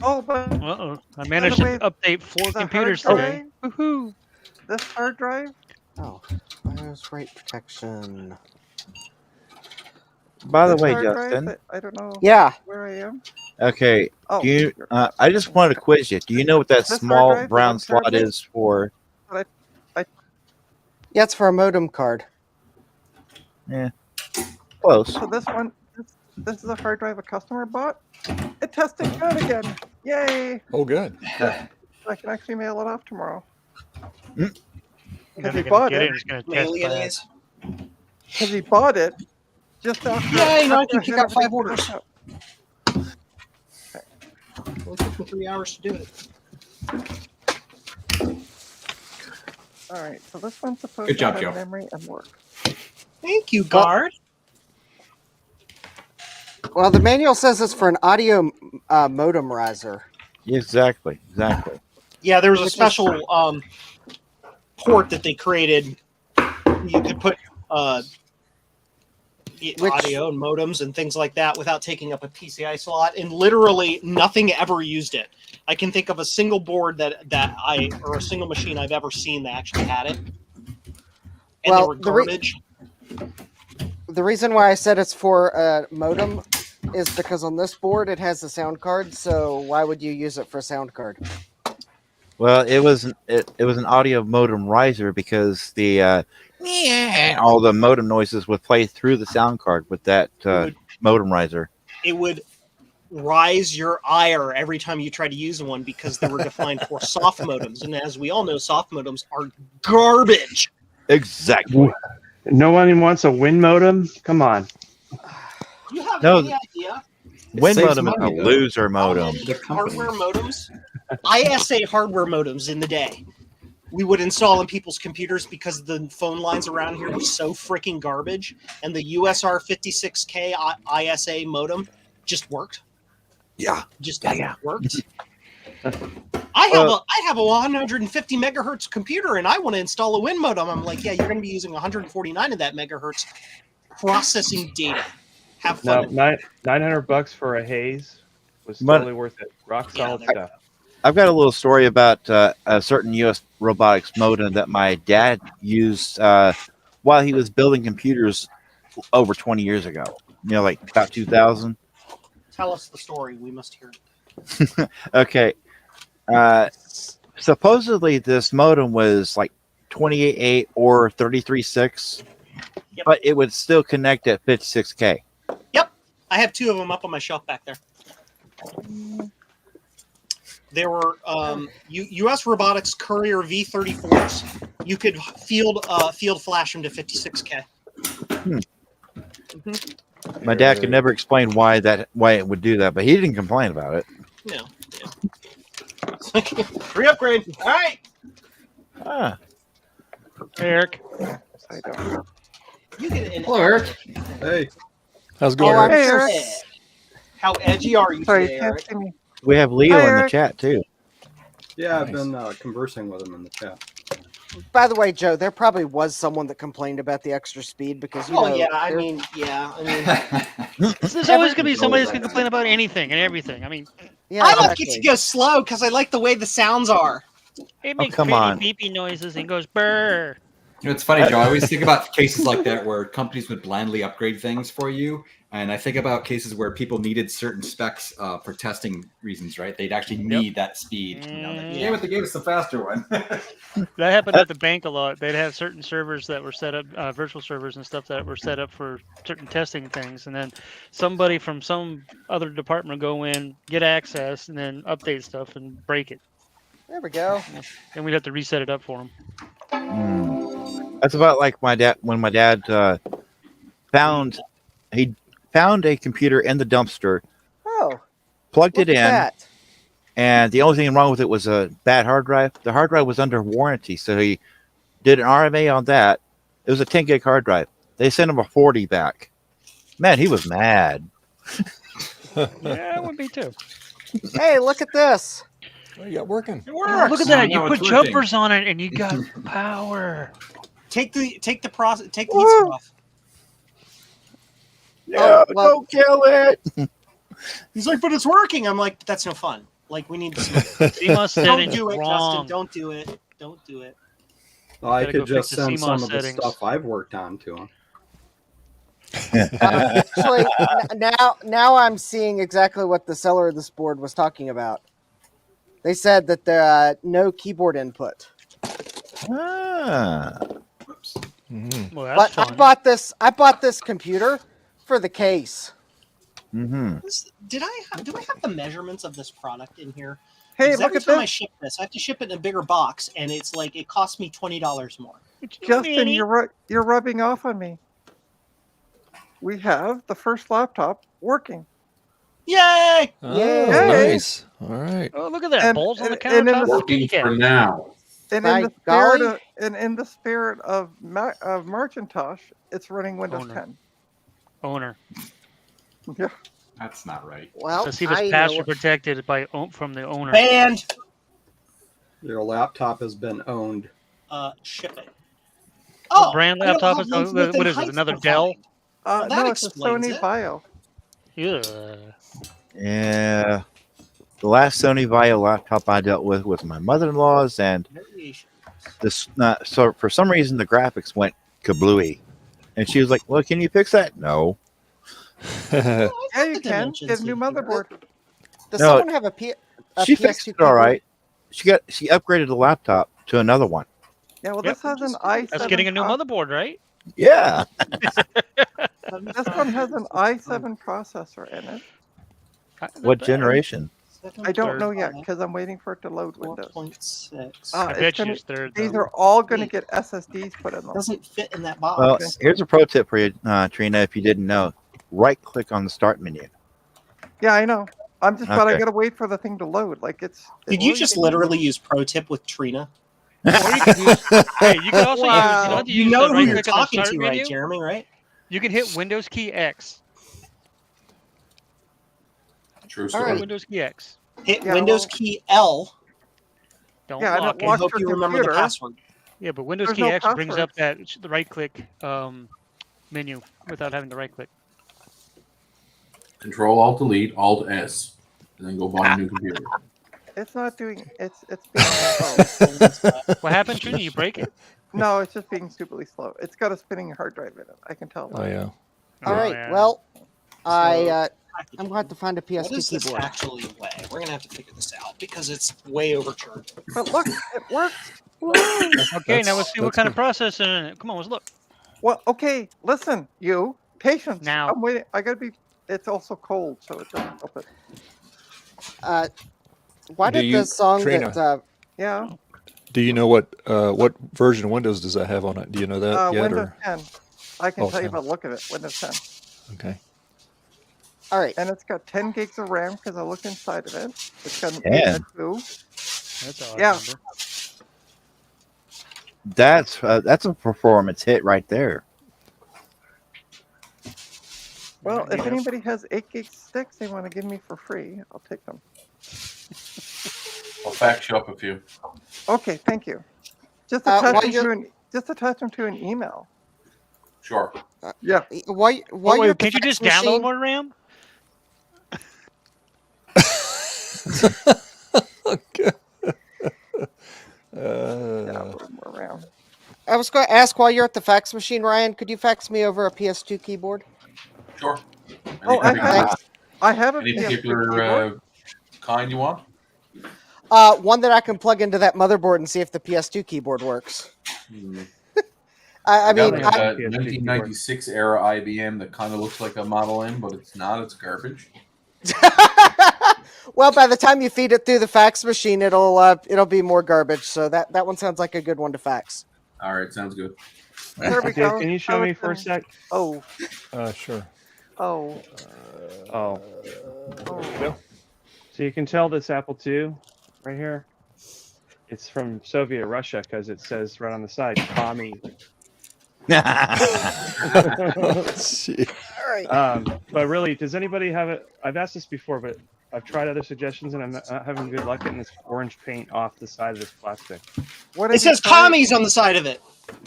Oh, but Uh-oh. I managed to update 4 computers today. Woohoo! This hard drive. Oh, BIOS rate protection. By the This way, hard drive Justin. that I don't know. Yeah. Where I am. Okay. Oh, Do you? I just wanted to quiz you. Do you know what that This hard small drive, brown the slot 1 terabyte? is for? Yeah, it's for a modem card. Yeah. Close. So this one, this is a hard drive a customer bought. It tested good again. Yay! Oh, good. I can actually mail it off tomorrow. Then Because they're he gonna bought get it. It's gonna test bad. Because he bought it just after. Yay! Now I after can it kick had out 5 everything orders. set up. Only took me 3 hours to do it. All right, so this one's supposed Good job, to have Joe. memory and work. Thank you, guard. Well, the manual says it's for an audio modem riser. Exactly. Yeah, there was a special port that they created. You could put audio and modems and things like that without taking up a PCI slot, and literally nothing ever used it. I can think of a single board or a single machine I've ever seen that actually had it, and Well, they were garbage. The reason why I said it's for a modem is because on this board it has a sound card. So why would you use it for a sound card? Well, it was an audio modem riser because the all the modem noises would play through the sound card with that modem riser. It would rise your ire every time you try to use one because they were defined for soft modems, and as we all know, soft modems are garbage. Exactly. No one wants a Win modem. Come on. Do you have No. any idea? Win saves modem is a money, though. loser modem. Hardware modems, ISA hardware modems in the day, we would install in people's computers because the phone lines around here were so freaking garbage, and the USR 56K ISA modem just worked. Yeah. Worked. I have a 150 megahertz computer and I want to install a Win modem. I'm like, yeah, you're going to be using 149 of that megahertz processing data. Have No, fun. $900 for a Haze was totally worth it. Rock solid stuff. I've got a little story about a certain U.S. robotics modem that my dad used while he was building computers over 20 years ago. You know, like about 2000. Tell us the story. We must hear it. Okay. Supposedly this modem was like 28.8 or 33.6, but it would still connect at 56K. Yep. I have 2 of them up on my shelf back there. There were U.S. Robotics Courier V34s. You could field flash them to 56K. My dad could never explain why it would do that, but he didn't complain about it. No. Yeah. Free upgrade. All right. Ah. Hey, Eric. I don't. You get an Hello, Eric. Hey. How's it going, I'm Eric? sure- How edgy are you Sorry, today, you can't Eric? see me. We have Leo Hi, in the Eric. chat too. Yeah, I've been conversing with him in the chat. By the way, Joe, there probably was someone that complained about the extra speed because you Oh know. yeah, I there- mean. There's always gonna be somebody that's gonna complain about anything and everything. I mean, yeah, I like it exactly. to go slow because I like the way the sounds are. it makes come pretty on. beepy noises and goes brr. You know, it's funny, Joe. I always think about cases like that where companies would blindly upgrade things for you. And I think about cases where people needed certain specs for testing reasons, right? They'd actually need that speed. You know, they gave us the faster one. That happened at the bank a lot. They'd have certain servers that were set up, virtual servers and stuff that were set up for certain testing things. And then somebody from some other department would go in, get access, and then update stuff and break it. There we go. And we'd have to reset it up for them. That's about like my dad when my dad found a computer in the dumpster, Oh, plugged it look in, at that. and the only thing wrong with it was a bad hard drive. The hard drive was under warranty, so he did an RMA on that. It was a 10 gig hard drive. They sent him a 40 back. Man, he was mad. Yeah, it would be too. Hey, look at this. What you got working? It works. Oh, look at that! You No, put it's working. jumpers on it, and you got power. Take the heat sink off. No, don't kill it. He's like, but it's working. I'm like, that's no fun. Like, we need to see. CMOS Don't settings do it, wrong. Justin. Don't do it. Don't do it. Well, I Gotta could go just fix the send some CMOS of the settings. stuff I've worked on to him. Actually, now I'm seeing exactly what the seller of this board was talking about. They said that there are no keyboard input. Ah. Well, But that's fun. I bought this computer for the case. Mm-hmm. Do I have the measurements of this product in here? Hey, Because look every at time I this. ship this, I have to ship it in a bigger box, and it's like it costs me $20 more. Justin, you're rubbing off on me. We have the first laptop working. Yay! Oh, Yay! nice. All right. Oh, look at that! Balls on the and in countertop. Working for now. And By in the spirit golly. of, in the spirit of MARCHintosh, it's running Windows Owner. 10. Owner. Yeah. That's not right. Well, So see if it's I know password protected from the owner. Banned. Your laptop has been owned. Shipping. What brand I don't laptop have is? ones What within is it? height Another confined. Dell? Well, that No, it's a explains Sony it. Vaio. Yeah. Yeah. The last Sony Vaio laptop I dealt with was my mother-in-law's, and this. So for some reason the graphics went kablooey, and she was like, "Well, can you fix that?" No. Yeah, you the can. dimensions Get a new in here. motherboard. Does No, someone have a She PS2 fixed it all right. She upgraded the laptop to another one. Yeah, well, Yep. this has an i7. That's getting a new motherboard, right? Yeah. This one has an i7 processor in it. What generation? I don't know yet because I'm waiting for it to load Windows. 4.6. I It's bet you gonna- it's third. These though. are all going to get SSDs put in them. Doesn't fit in that box. Well, here's a pro tip for you, Trina. If you didn't know, right-click on the start menu. Yeah, I know. I'm just, but I Okay. got to wait for the thing to load. Like it's. Did you just literally use pro tip with Trina? Or you could use, hey, you could also use. You don't have to You use know the who you're right-click on the talking start to, menu. right, Jeremy? Right? You can hit Windows key X. True All story. right, Windows key X. Hit Yeah, Windows well- key L. Don't Yeah, I lock don't it. lock Hope your you remember the computer. password. Yeah, but Windows There's key no X brings up password. the right-click menu without having to right-click. Control Alt Delete Alt S, and then go buy a new computer. It's not doing. It's being slow. What happened, Trina? You break it? No, it's just being stupidly slow. It's got a spinning hard drive in it. I can tell. Oh yeah. All right. yeah. Well, I'm going to have to find a What PS2 does this keyboard. actually weigh? We're gonna have to figure this out because it's way overcharged. But look, it works. Okay, now let's see what kind of processor in it. Come on, let's look. Well, okay. Listen, you patience. Now. I'm waiting. I gotta be. It's also cold, so it doesn't open. Why Do did you- the song Trina. that Yeah. Do you know what version of Windows does that have on it? Do you know that yet? Windows Or 10. I can Oh, tell you 10. by the look of it. Windows 10. okay. all right? And it's got 10 gigs of RAM because I looked inside of it. It's got an 10? Ethernet too. That's all. Yeah. That's a performance hit right there. Well, if anybody has 8 gig sticks they want to give me for free, I'll take them. I'll fax you up a few. Okay, thank you. Just while attach them to an email. Sure. Yeah. Why Oh, your wait, can't you just fax download machine- more RAM? Yeah, a little more RAM. I was going to ask while you're at the fax machine, Ryan, could you fax me over a PS2 keyboard? Sure. Oh, I have a Any PS2 particular keyboard. kind you want? One that I can plug into that motherboard and see if the PS2 keyboard works. I got mean, like a 1996 era IBM that kind of looks like a Model M, but it's not. It's garbage. well, by the time you feed it through the fax machine, it'll be more garbage. So that one sounds like a good one to fax. All right, sounds good. There we Dave, go. can you show me for a sec? Oh. Sure. Oh. Oh. Yeah. So you can tell this Apple II right here. It's from Soviet Russia because it says right on the side, "Commie." Let's see. All right. But really, does anybody have it? I've asked this before, but I've tried other suggestions and I'm not having good luck getting this orange paint off the side of this plastic. It says commies on the side of it.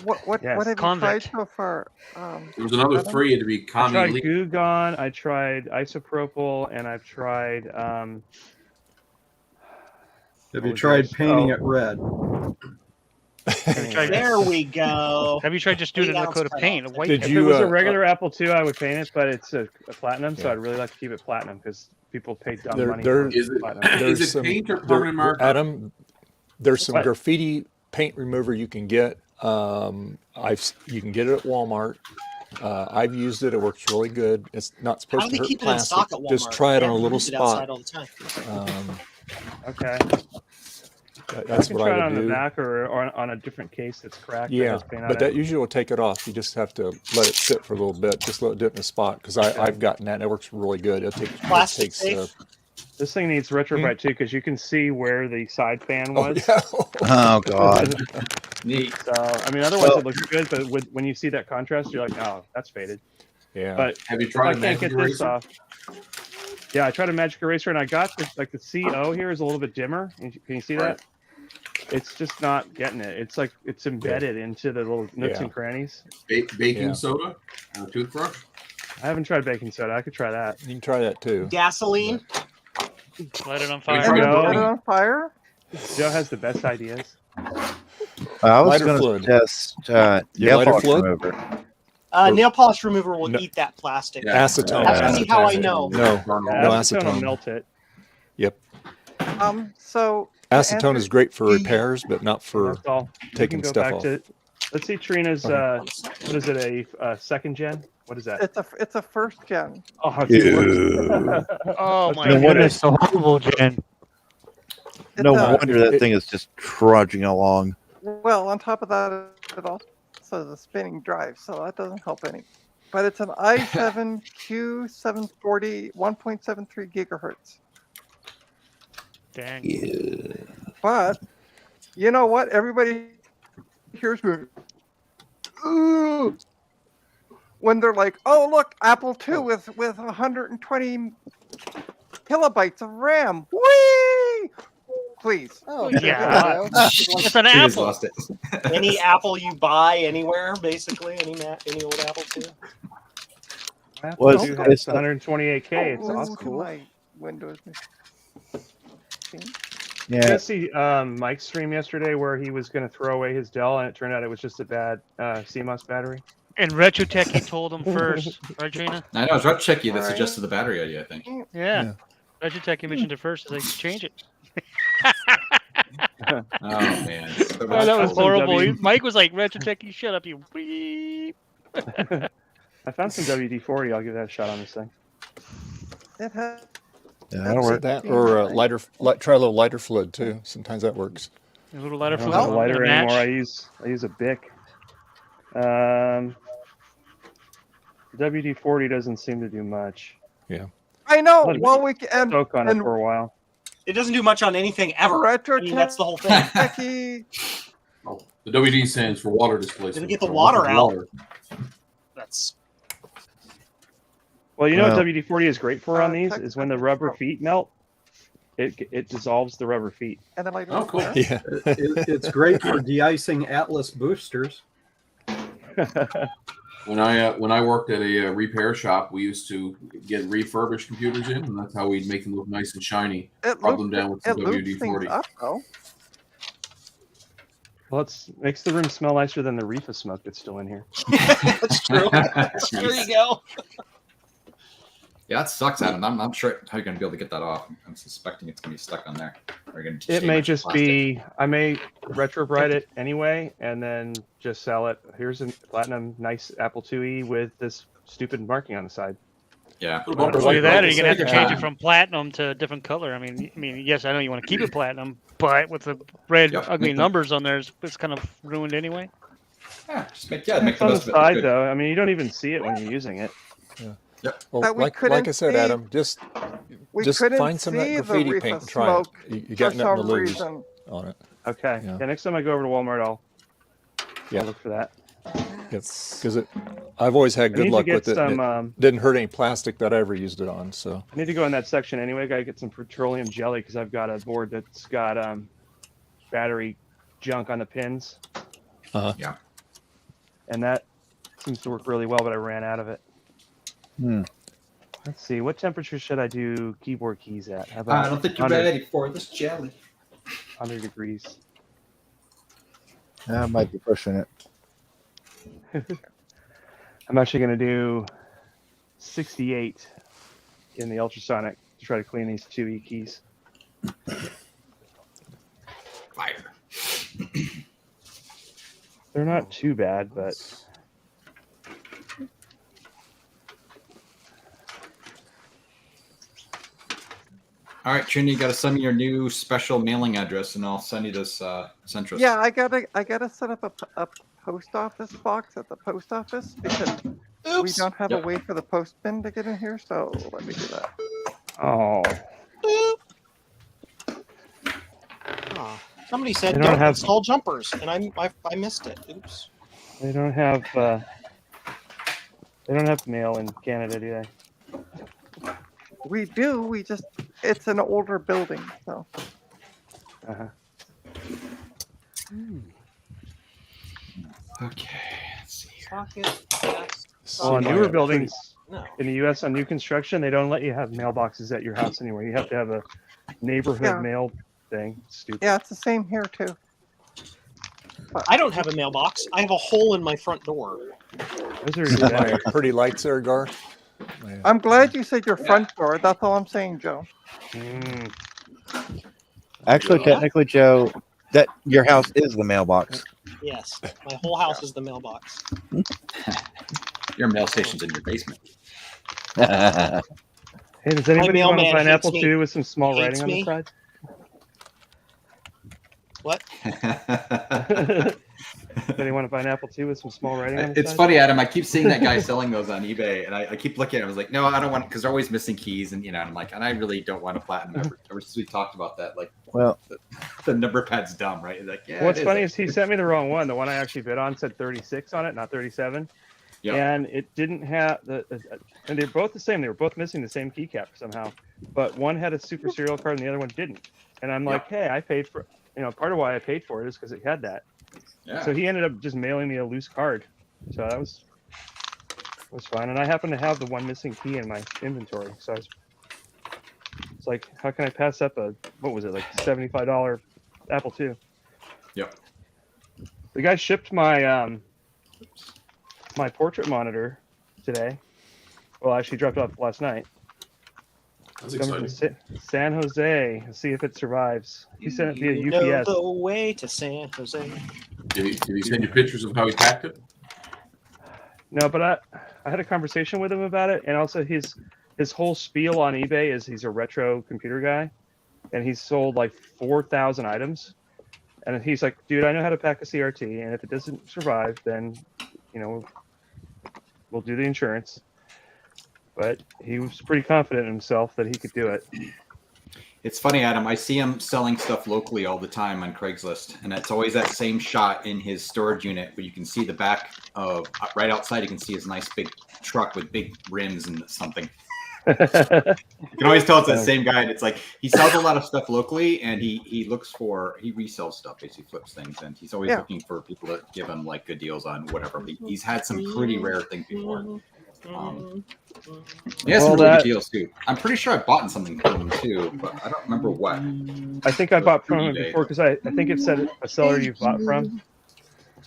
What Yes. have you tried so far? There was another Adam? 3 to be I Commie tried League. Goo Gone, I tried isopropyl, and I've tried. Have you tried painting it red? There we go. Have you tried just doing another coat of paint? A white If it was a regular Apple II, I would paint it, but it's a platinum, so I'd really like to keep it platinum because people pay dumb money for platinum. Is it paint or permanent marker? Adam, there's some What? graffiti paint remover you can get. You can get it at Walmart. I've used it. It works really good. It's not How supposed do to they hurt keep it in plastic. stock at Walmart? Just try it They on a have little used it outside spot. all the time. Okay. That's I can what try I it would on do. the back or on a different case that's cracked. Yeah, has paint on but it. that usually will take it off. You just have to let it sit for a little bit. Just let it dip in the spot because I've gotten that. And it works really good. It Plastic takes. safe? This thing needs retrobite too because you can see where the side fan Oh, was. yeah. Oh, God. Neat. So I mean, otherwise it looks good, but when you see that contrast, you're like, oh, that's faded. Yeah. But Have you if tried I can't Magic get this Eraser? off. Yeah, I tried a Magic Eraser and I got this, like the CO here is a little bit dimmer. Can you see that? It's just not getting it. It's like it's embedded into the little nooks and crannies. Baking soda and a toothbrush? I haven't tried baking soda. I could try that. You can try that too. Gasoline. Light it on Have fire. you tried Joe? Put it burning? on fire? Joe has the best ideas. I was Lighter going to fluid. suggest Your nail lighter polish fluid? remover. Nail polish remover will No. eat that plastic. Yeah. Acetone. That's really how I know. No, Burn no all Acetone will acetone. melt it. Yep. So Acetone is great for repairs, but not for That's all. We taking can go stuff back off. to. Let's see Trina's. What is it? A second gen? What is that? it's a first gen. Oh, it's Yeah. Oh Let's my go get goodness, it. so horrible, Jen. No It's a- wonder that thing is just trudging along. Well, on top of that, it also has a spinning drive, so that doesn't help any. But it's an i7 Q740 1.73 gigahertz. Dang. But you know what? Everybody hears me. Ooh, when they're like, "Oh, look, Apple II with 120 kilobytes of RAM." Whee! Please. Oh, Yeah. It's an She just apple. lost it. Any Apple you buy anywhere, basically, any old Apple II. Apple Well, II it's- has 128K. It's Ooh, awesome. to my Windows machine. Did you Yeah. guys see Mike's stream yesterday where he was going to throw away his Dell and it turned out it was just a bad CMOS battery? And Retrotech, he told him first, right, Trina? I know, it's Checky that Alright. suggested the battery idea, I think. Yeah. Retrotech, he mentioned it first. He's like, change it. Oh, man. So Oh, much that was trouble. horrible. Mike was like, Retrotech, you shut up, you weep. I found some WD-40. I'll give that a shot on this thing. It has. Yeah, that'll work. That or try a little lighter fluid too. Sometimes that works. A little lighter I don't fluid. have a lighter and a match. anymore. I use a Bic. WD-40 doesn't seem to do much. Yeah. I know. Let me Well, we can. Soak on it And for a while. It doesn't do much on anything ever. I mean, that's the whole thing. Techie. Oh, the WD stands for water displacement. Didn't get the So water water- out. That's Well, you know Well- what WD-40 is great for on these is when the rubber feet melt, it dissolves the rubber feet. And then Oh, cool. Yeah. It's great for de-icing Atlas boosters. When I worked at a repair shop, we used to get refurbished computers in, and that's how we'd make them look nice and shiny. It Rub them loops, down with it some loops things WD-40. up, though. Well, it makes the room smell nicer than the reefer smoke that's still in here. That's true. There you go. Yeah, that sucks, Adam. I'm not sure how you're going to be able to get that off. I'm suspecting it's going to be stuck on there. Or you're going to It may just be, I may retrobrite it anyway, and then just sell it. Here's a platinum nice Apple IIe with this stupid marking on the side. Yeah. Either that, or you're gonna have to change it from platinum to a different color. I mean, yes, I know you want to keep it platinum, but with the red ugly numbers on there, it's kind of ruined anyway. Yeah, just make It's on the side though. I mean, you don't even see it when you're using it. Yeah. Yep. Well, like I said, Adam, just find some of that graffiti paint and try it. You got nothing to lose on it. Okay. Yeah. Next time I go over to Walmart, I'll look for that. Because I've always had good luck with it. It didn't hurt any plastic that I ever used it on. So I need to go in that section anyway. Gotta get some petroleum jelly because I've got a board that's got battery junk on the pins. Yeah. And that seems to work really well, but I ran out of it. Let's see. What temperature should I do keyboard keys at? How about I don't think you're ready for this jelly. 100 degrees. I might be pushing it. I'm actually going to do 68 in the ultrasonic to try to clean these 2E keys. Fire. They're not too bad, but... All right, Trini, you got to send me your new special mailing address, and I'll send you this Centris. Yeah, I gotta set up a post office box at the post office because we don't have a way for the postman to get in here. So let me do that. Oh. Somebody said don't install jumpers, and I missed it. Oops. They don't have mail in Canada, do they? We do. It's an older building, so. Okay. Let's see here. Well, newer buildings in the U.S. on new construction, they don't let you have mailboxes at your house anymore. You have to have a neighborhood mail thing. Stupid. Yeah, it's the same here too. I don't have a mailbox. I have a hole in my front door. Those are pretty lights there, Garth. I'm glad you said your front door. That's all I'm saying, Joe. Actually, technically, Joe, that your house is the mailbox. Yes, my whole house is the mailbox. Your mail station's in your basement. Hey, does anybody want a pineapple too with some small writing on the side? What? Does anyone want a pineapple too with some small writing on the It's side? funny, Adam. I keep seeing that guy selling those on eBay, and I keep looking at it. I was like, no, I don't want, because they're always missing keys, and I'm like, and I really don't want a platinum. Ever since we talked about that, like, well, the number pad's dumb, right? Like, yeah. What's funny is he sent me the wrong one. The one I actually bid on said 36 on it, not 37. Yeah. And it didn't have and they're both the same. They were both missing the same keycap somehow, but one had a super serial card and the other one didn't. And I'm like, hey, I paid for, part of why I paid for it is because it had that. Yeah. So he ended up just mailing me a loose card. So that was fine. And I happen to have the one missing key in my inventory. So it's like, how can I pass up what was it, like $75 Apple II? Yep. The guy shipped my my portrait monitor today. Well, actually dropped it off last night. That's It's coming exciting. from San Jose. Let's see if it survives. He sent it via You know UPS. the way to San Jose. Did he send you pictures of how he packed it? No, but I had a conversation with him about it, and also his whole spiel on eBay is he's a retro computer guy, and he's sold like 4,000 items. And he's like, dude, I know how to pack a CRT, and if it doesn't survive, then we'll do the insurance. But he was pretty confident in himself that he could do it. It's funny, Adam. I see him selling stuff locally all the time on Craigslist, and it's always that same shot in his storage unit where you can see the back of right outside. You can see his nice big truck with big rims and something. You can always tell it's that same guy, and it's like he sells a lot of stuff locally, and he resells stuff, basically flips things, and he's always looking for people to give him like good deals on whatever. He's had some pretty rare things before. Yeah, some Well, really that- good deals too. I'm pretty sure I've bought something from them too, but I don't remember what. I think I bought from him eBay. before because I think it said a seller you've bought from.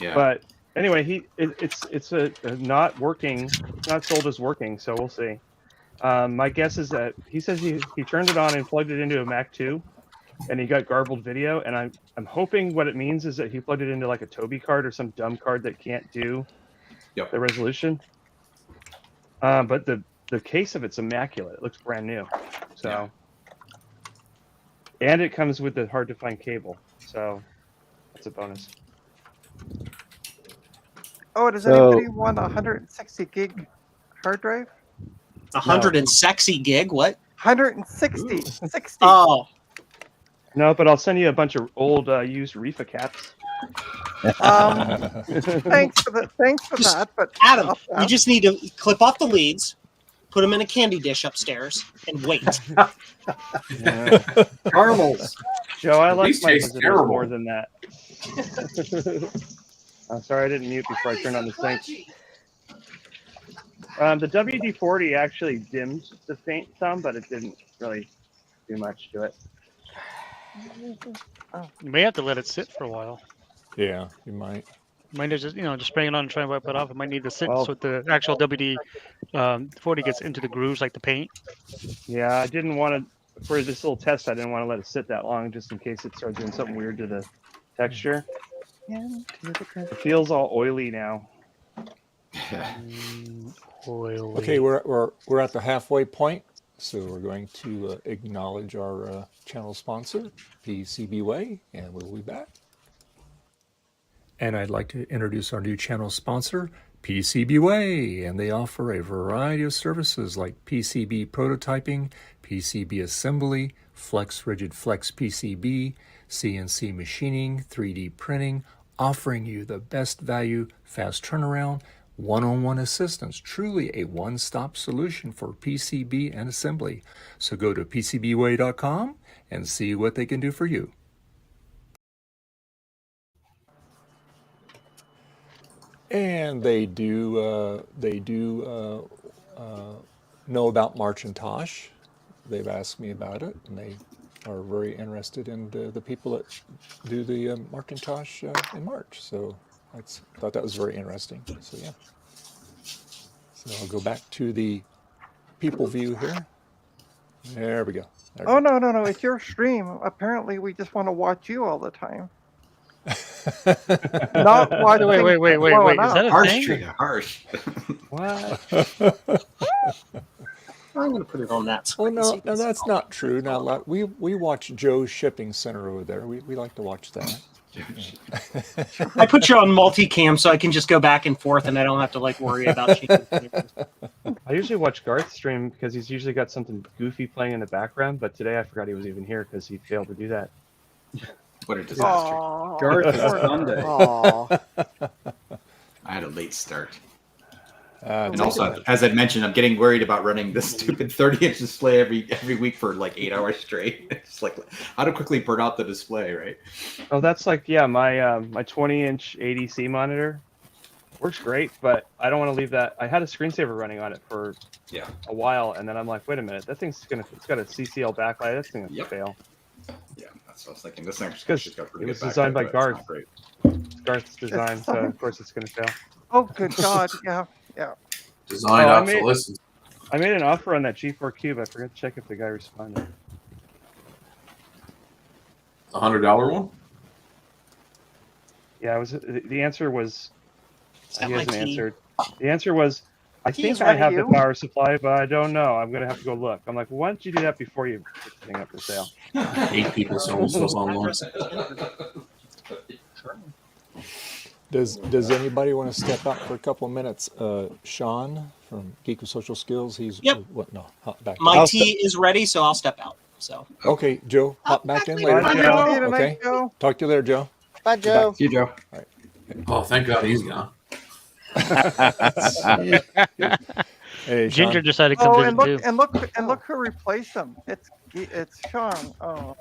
Yeah. But anyway, it's a not working. It's not sold as working, so we'll see. My guess is that he says he turned it on and plugged it into a Mac 2, and he got garbled video. And I'm hoping what it means is that he plugged it into like a Toby card or some dumb card that can't do the resolution. But the case of it's immaculate. It looks brand new. So, and it comes with the hard to find cable. So that's a bonus. Oh, does So- anybody want a 160 gig hard drive? 160 gig. What? 160. 60. Oh. No, but I'll send you a bunch of old used Reefa caps. Thanks for that. But Adam, I'll- you just need to clip off the leads, put them in a candy dish upstairs, and wait. Caramels. Joe, I like These my taste visitors terrible. more than that. I'm sorry I didn't mute before I turned on the sync. The WD-40 actually dimmed the paint some, but it didn't really do much to it. You may have to let it sit for a while. Yeah, you might. You might just just bring it on and try and wipe it off. It might need to sit Well- so the actual WD-40 gets into the grooves like the paint. Yeah, I didn't want to, for this little test, I didn't want to let it sit that long just in case it started doing something weird to the texture. It feels all oily now. Oily. Okay, we're at the halfway point, so we're going to acknowledge our channel sponsor, PCBWay, and we'll be back. And I'd like to introduce our new channel sponsor, PCBWay, and they offer a variety of services like PCB prototyping, PCB assembly, Flex Rigid Flex PCB, CNC machining, 3D printing, offering you the best value, fast turnaround, one-on-one assistance, truly a one-stop solution for PCB and assembly. So go to PCBWay.com and see what they can do for you. And they do know about MARCHintosh. They've asked me about it, and they are very interested in the people that do the MARCHintosh in March. So I thought that was very interesting. So yeah. So I'll go back to the people view here. There we go. There we Oh go. no, it's your stream. Apparently, we just want to watch you all the time. Not watch. Wait. things blowing Is that up. a Harsh, thing? Trina, harsh. What? I'm going to put it on that Oh screen. no, that's not true. Now we watch Joe's shipping center over there. We like to watch that. I put you on multicam so I can just go back and forth and I don't have to worry about changing things. I usually watch Garth stream because he's usually got something goofy playing in the background, but today I forgot he was even here because he failed to do that. What a disaster. Aw, Garth is poor Sunday. Aw. I had a late start. And And also, as I mentioned, I'm getting worried about running this stupid 30-inch display every week for 8 hours straight. It's like how to quickly burn out the display, right? Oh, that's my 20-inch ADC monitor works great, but I don't want to leave that. I had a screensaver running on it for a while, and then I'm like, wait a minute, that it's got a CCL backlight. That's gonna fail. Yeah, that's what I was thinking. This thing's Because got pretty it was good designed by backlight, but it's Garth. not great. It's Garth's design, so of course it's gonna fail. Oh, good God. Yeah. Design Oh, obsolescence. I made an offer on that G4 Cube. I forgot to check if the guy responded. $100 one? Yeah, it was. The answer was. that He my hasn't key? answered. The answer was, I Key think is I ready, have the you? power supply, but I don't know. I'm gonna have to go look. I'm like, why don't you do that before you put the thing up for sale? 8 people selling stuff online. Does anybody want to step out for a couple of minutes? Sean from Geek with Social Skills. He's Yep. what? No, hop back. My tea is ready, so I'll step out. So Okay, Joe, hop back in later. Bye, Joe. Joe. See you tonight, Okay. Joe. Talk to you later, Joe. Bye, Joe. See you, Joe. Oh, thank God he's gone. Hey, Ginger Sean. decided to come Oh, visit too. and look who replaced him. It's Sean. Oh,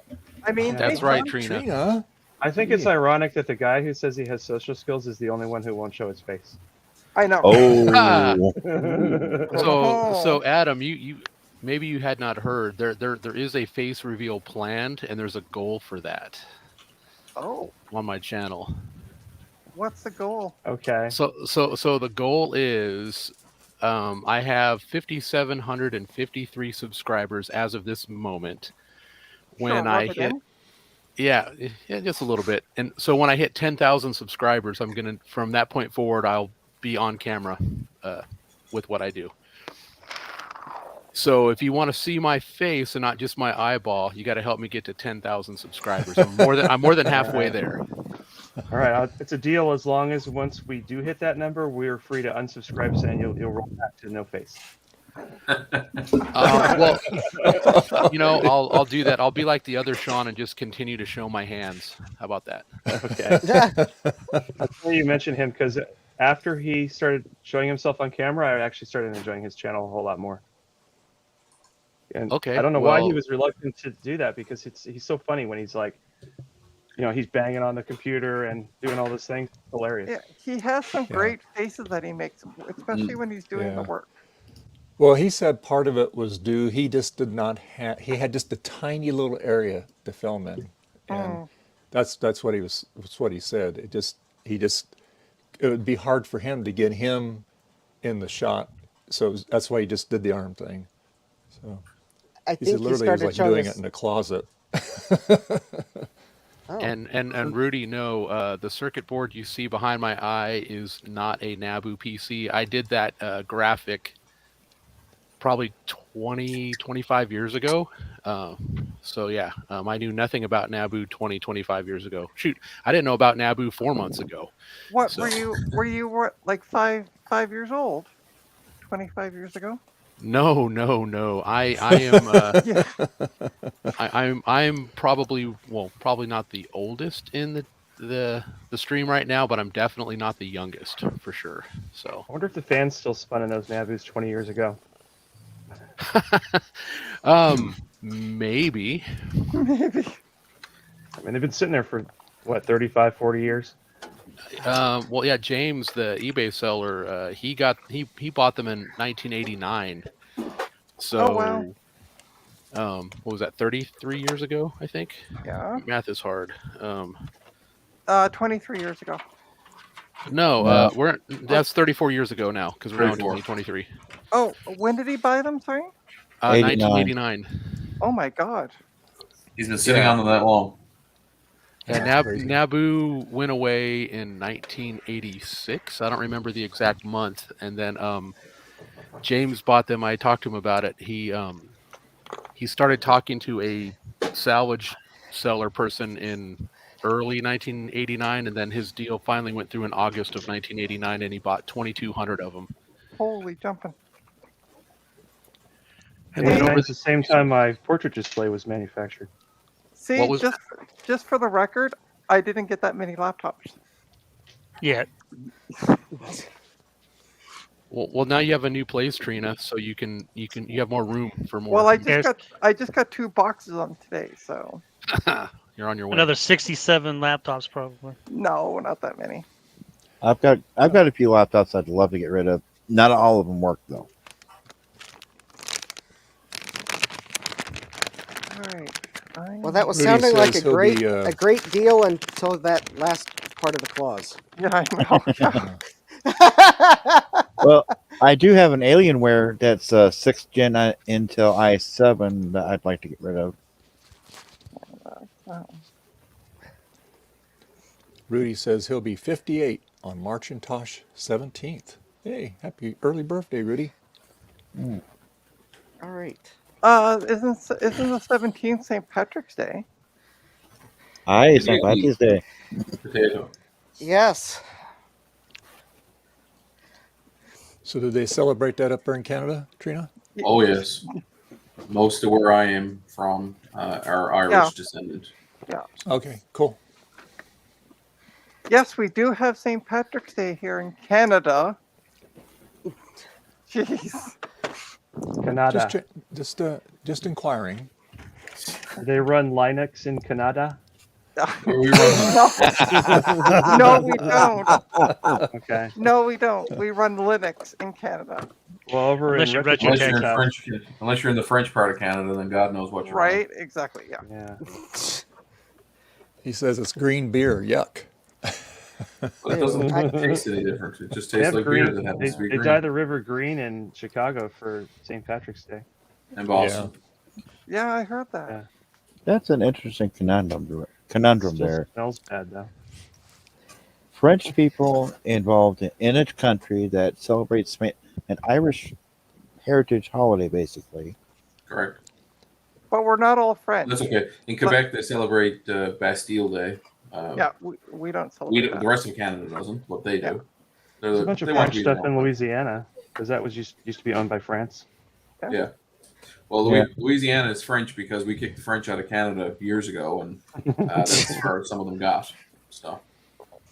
I mean, That's hey, right, Sean, Trina. I think it's ironic that the guy who says he has social skills is the only one who won't show his face. I know. Oh. So Adam, you maybe you had not heard there is a face reveal planned, and there's a goal for that Oh, on my channel. what's the goal? Okay. So the goal is, I have 5,753 subscribers as of this moment. When Sure, I rub it hit, in. yeah, just a little bit, and so when I hit 10,000 subscribers, I'm gonna, from that point forward, I'll be on camera with what I do. So if you want to see my face and not just my eyeball, you got to help me get to 10,000 subscribers. I'm more than halfway there. All right, it's a deal. As long as once we do hit that number, we're free to unsubscribe, and you'll roll back to no face. Well, I'll do that. I'll be like the other Sean and just continue to show my hands. How about that? Okay. That's funny you mentioned him, because after he started showing himself on camera, I actually started enjoying his channel a whole lot more. And Okay, I don't know why he was reluctant to do that, because he's so funny when he's like, he's banging on the computer and doing all those things. Hilarious. Yeah, he has some great faces that he makes, especially when he's doing the work. Well, he said part of it was due. He just did not have. He had just a tiny little area to film in, and that's what he was. That's what he said. It would be hard for him to get him in the shot. So that's why he just did the arm thing. So I he think said literally he was like doing it in a closet. And Rudy, no, the circuit board you see behind my eye is not a NABU PC. I did that graphic probably 25 years ago. So yeah, I knew nothing about NABU 25 years ago. Shoot, I didn't know about NABU 4 months ago. What were you like five years old? 25 years ago? No. I am I'm probably not the oldest in the stream right now, but I'm definitely not the youngest for sure. So I wonder if the fans still spun in those NABUs 20 years ago. Maybe. Maybe. I mean, they've been sitting there for what, 35, 40 years. Well, yeah, James, the eBay seller, he bought them in 1989. So, what was that? 33 years ago, I think. Yeah. Math is hard. 23 years ago. No, that's 34 years ago now, because we're now in 2023. Oh, when did he buy them? Sorry. 1989. Oh my God. He's been sitting on them that long. Yeah, NABU went away in 1986. I don't remember the exact month. And then James bought them. I talked to him about it. He started talking to a salvage seller person in early 1989, and then his deal finally went through in August of 1989, and he bought 2,200 of them. Holy jumping. And then over the same time my portrait display was manufactured. See, just for the record, I didn't get that many laptops. Yet. Well, now you have a new place, Trina, so you have more room for more. Well, I just got 2 boxes on today, so you're on your way. Another 67 laptops, probably. No, not that many. I've got a few laptops I'd love to get rid of. Not all of them work though. All right. Well, that was Rudy sounding like says a great deal until that last part of the clause. Yeah, I know. Well, I do have an Alienware that's 6th gen Intel i7 that I'd like to get rid of. Rudy says he'll be 58 on MARCHintosh 17th. Hey, happy early birthday, Rudy. All right. Isn't the 17th St. Patrick's Day? Aye, St. Patrick's Day. Yes. So did they celebrate that up there in Canada, Trina? Oh yes, most of where I am from are Irish descendant. Yeah. Okay, cool. Yes, we do have St. Patrick's Day here in Canada. Jeez. Canada. Just inquiring. They run Linux in Canada. We run No, we don't. Okay. No, we don't. We run Linux in Canada. Well, over Unless in you rent Retro your unless you're Jake's in house. French, unless you're in the French part of Canada, then God knows what you're running. Right? Exactly. Yeah. Yeah. He says it's green beer. Yuck. But it doesn't taste any different. It just tastes like beer that happens to be They green. dyed the river green in Chicago for St. Patrick's Day. And Boston. Yeah, I heard that. Yeah. That's an interesting conundrum Still there. smells bad though. French people involved in a country that celebrates an Irish heritage holiday, basically. Correct. But we're not all French. That's okay. In Quebec, they celebrate Bastille Day. Yeah, we don't celebrate that. The rest of Canada doesn't. What they do. There's a bunch of they want French to be stuff in involved. Louisiana because that was used to be owned by France. Yeah. Well, Yeah. Louisiana is French because we kicked the French out of Canada years ago, and that's where some of them got. So.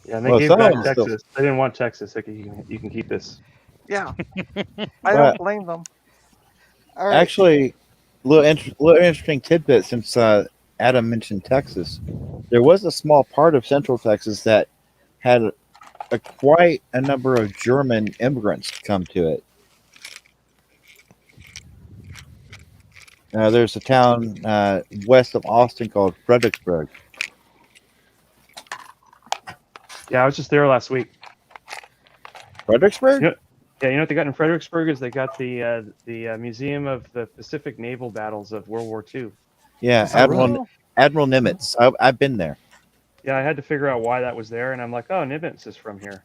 Yeah, and they Well, gave some of back them Texas. still- They didn't want Texas. Like, you can keep this. Yeah. I But- don't blame them. All right. Actually, little interesting tidbit since Adam mentioned Texas. There was a small part of Central Texas that had quite a number of German immigrants come to it. There's a town west of Austin called Fredericksburg. Yeah, I was just there last week. Fredericksburg? You know what they got in Fredericksburg is they got the Museum of the Pacific Naval Battles of World War II. Yeah, Is that right? Admiral Nimitz. I've been there. Yeah, I had to figure out why that was there, and I'm like, oh, Nimitz is from here.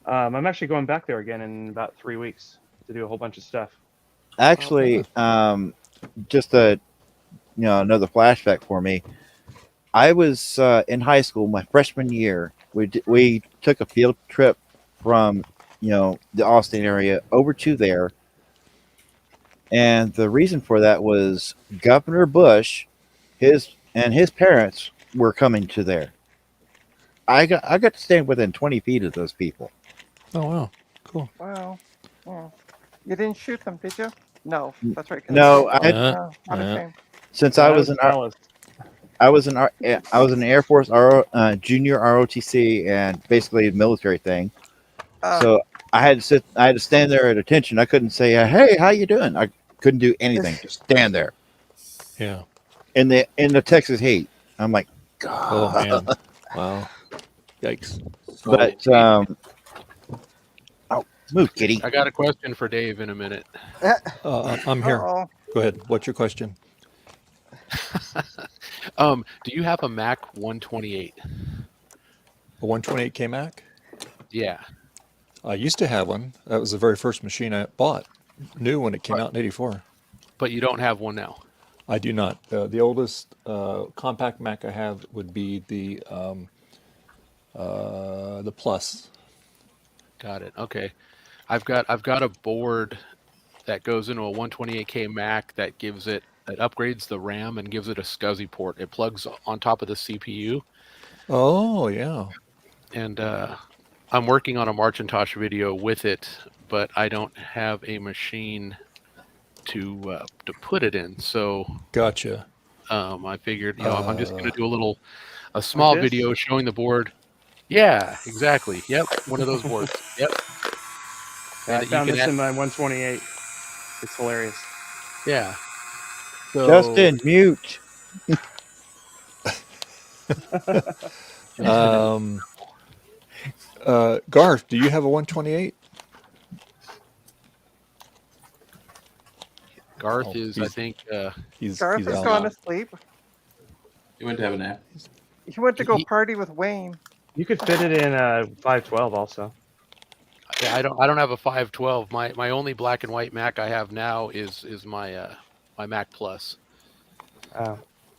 I'm actually going back there again in about 3 weeks to do a whole bunch of stuff. Actually, just another flashback for me. I was in high school my freshman year. We took a field trip from the Austin area over to there, and the reason for that was Governor Bush, his parents were coming to there. I got to stand within 20 feet of those people. Oh wow, cool. Wow. Yeah. You didn't shoot them, did you? No, that's right. 'cause No, they- I not a shame. since Yeah, I that was in the Air Force junior ROTC and basically a military thing. So I had to stand there at attention. I couldn't say, "Hey, how you doing?" I couldn't do anything. Just stand there. Yeah. In the Texas heat, I'm like, God. Oh man. Wow. Yikes. But move, kitty. I got a question for Dave in a minute. I'm here. Uh-oh. Go ahead. What's your question? Do you have a Mac 128? A 128K Mac? Yeah. I used to have one. That was the very first machine I bought, new when it came out in '84. But you don't have one now. I do not. The oldest compact Mac I have would be the Plus. Got it. Okay. I've got a board that goes into a 128K Mac that upgrades the RAM and gives it a SCSI port. It plugs on top of the CPU. Oh yeah. And I'm working on a MARCHintosh video with it, but I don't have a machine to put it in. So gotcha. I figured, I'm just going to do a small Like this? video showing the board. Yeah, exactly. Yep, one of those boards. Yep. Yeah, I And found you this can in my 128. It's hilarious. Yeah. So, Justin, mute. Garth, do you have a 128? Garth is, I think, he's Garth he's has out gone now. to sleep. You went to have a nap. He went to go party with Wayne. You could fit it in a 512 also. yeah, I don't have a 512. My only black and white Mac I have now is my my Mac Plus.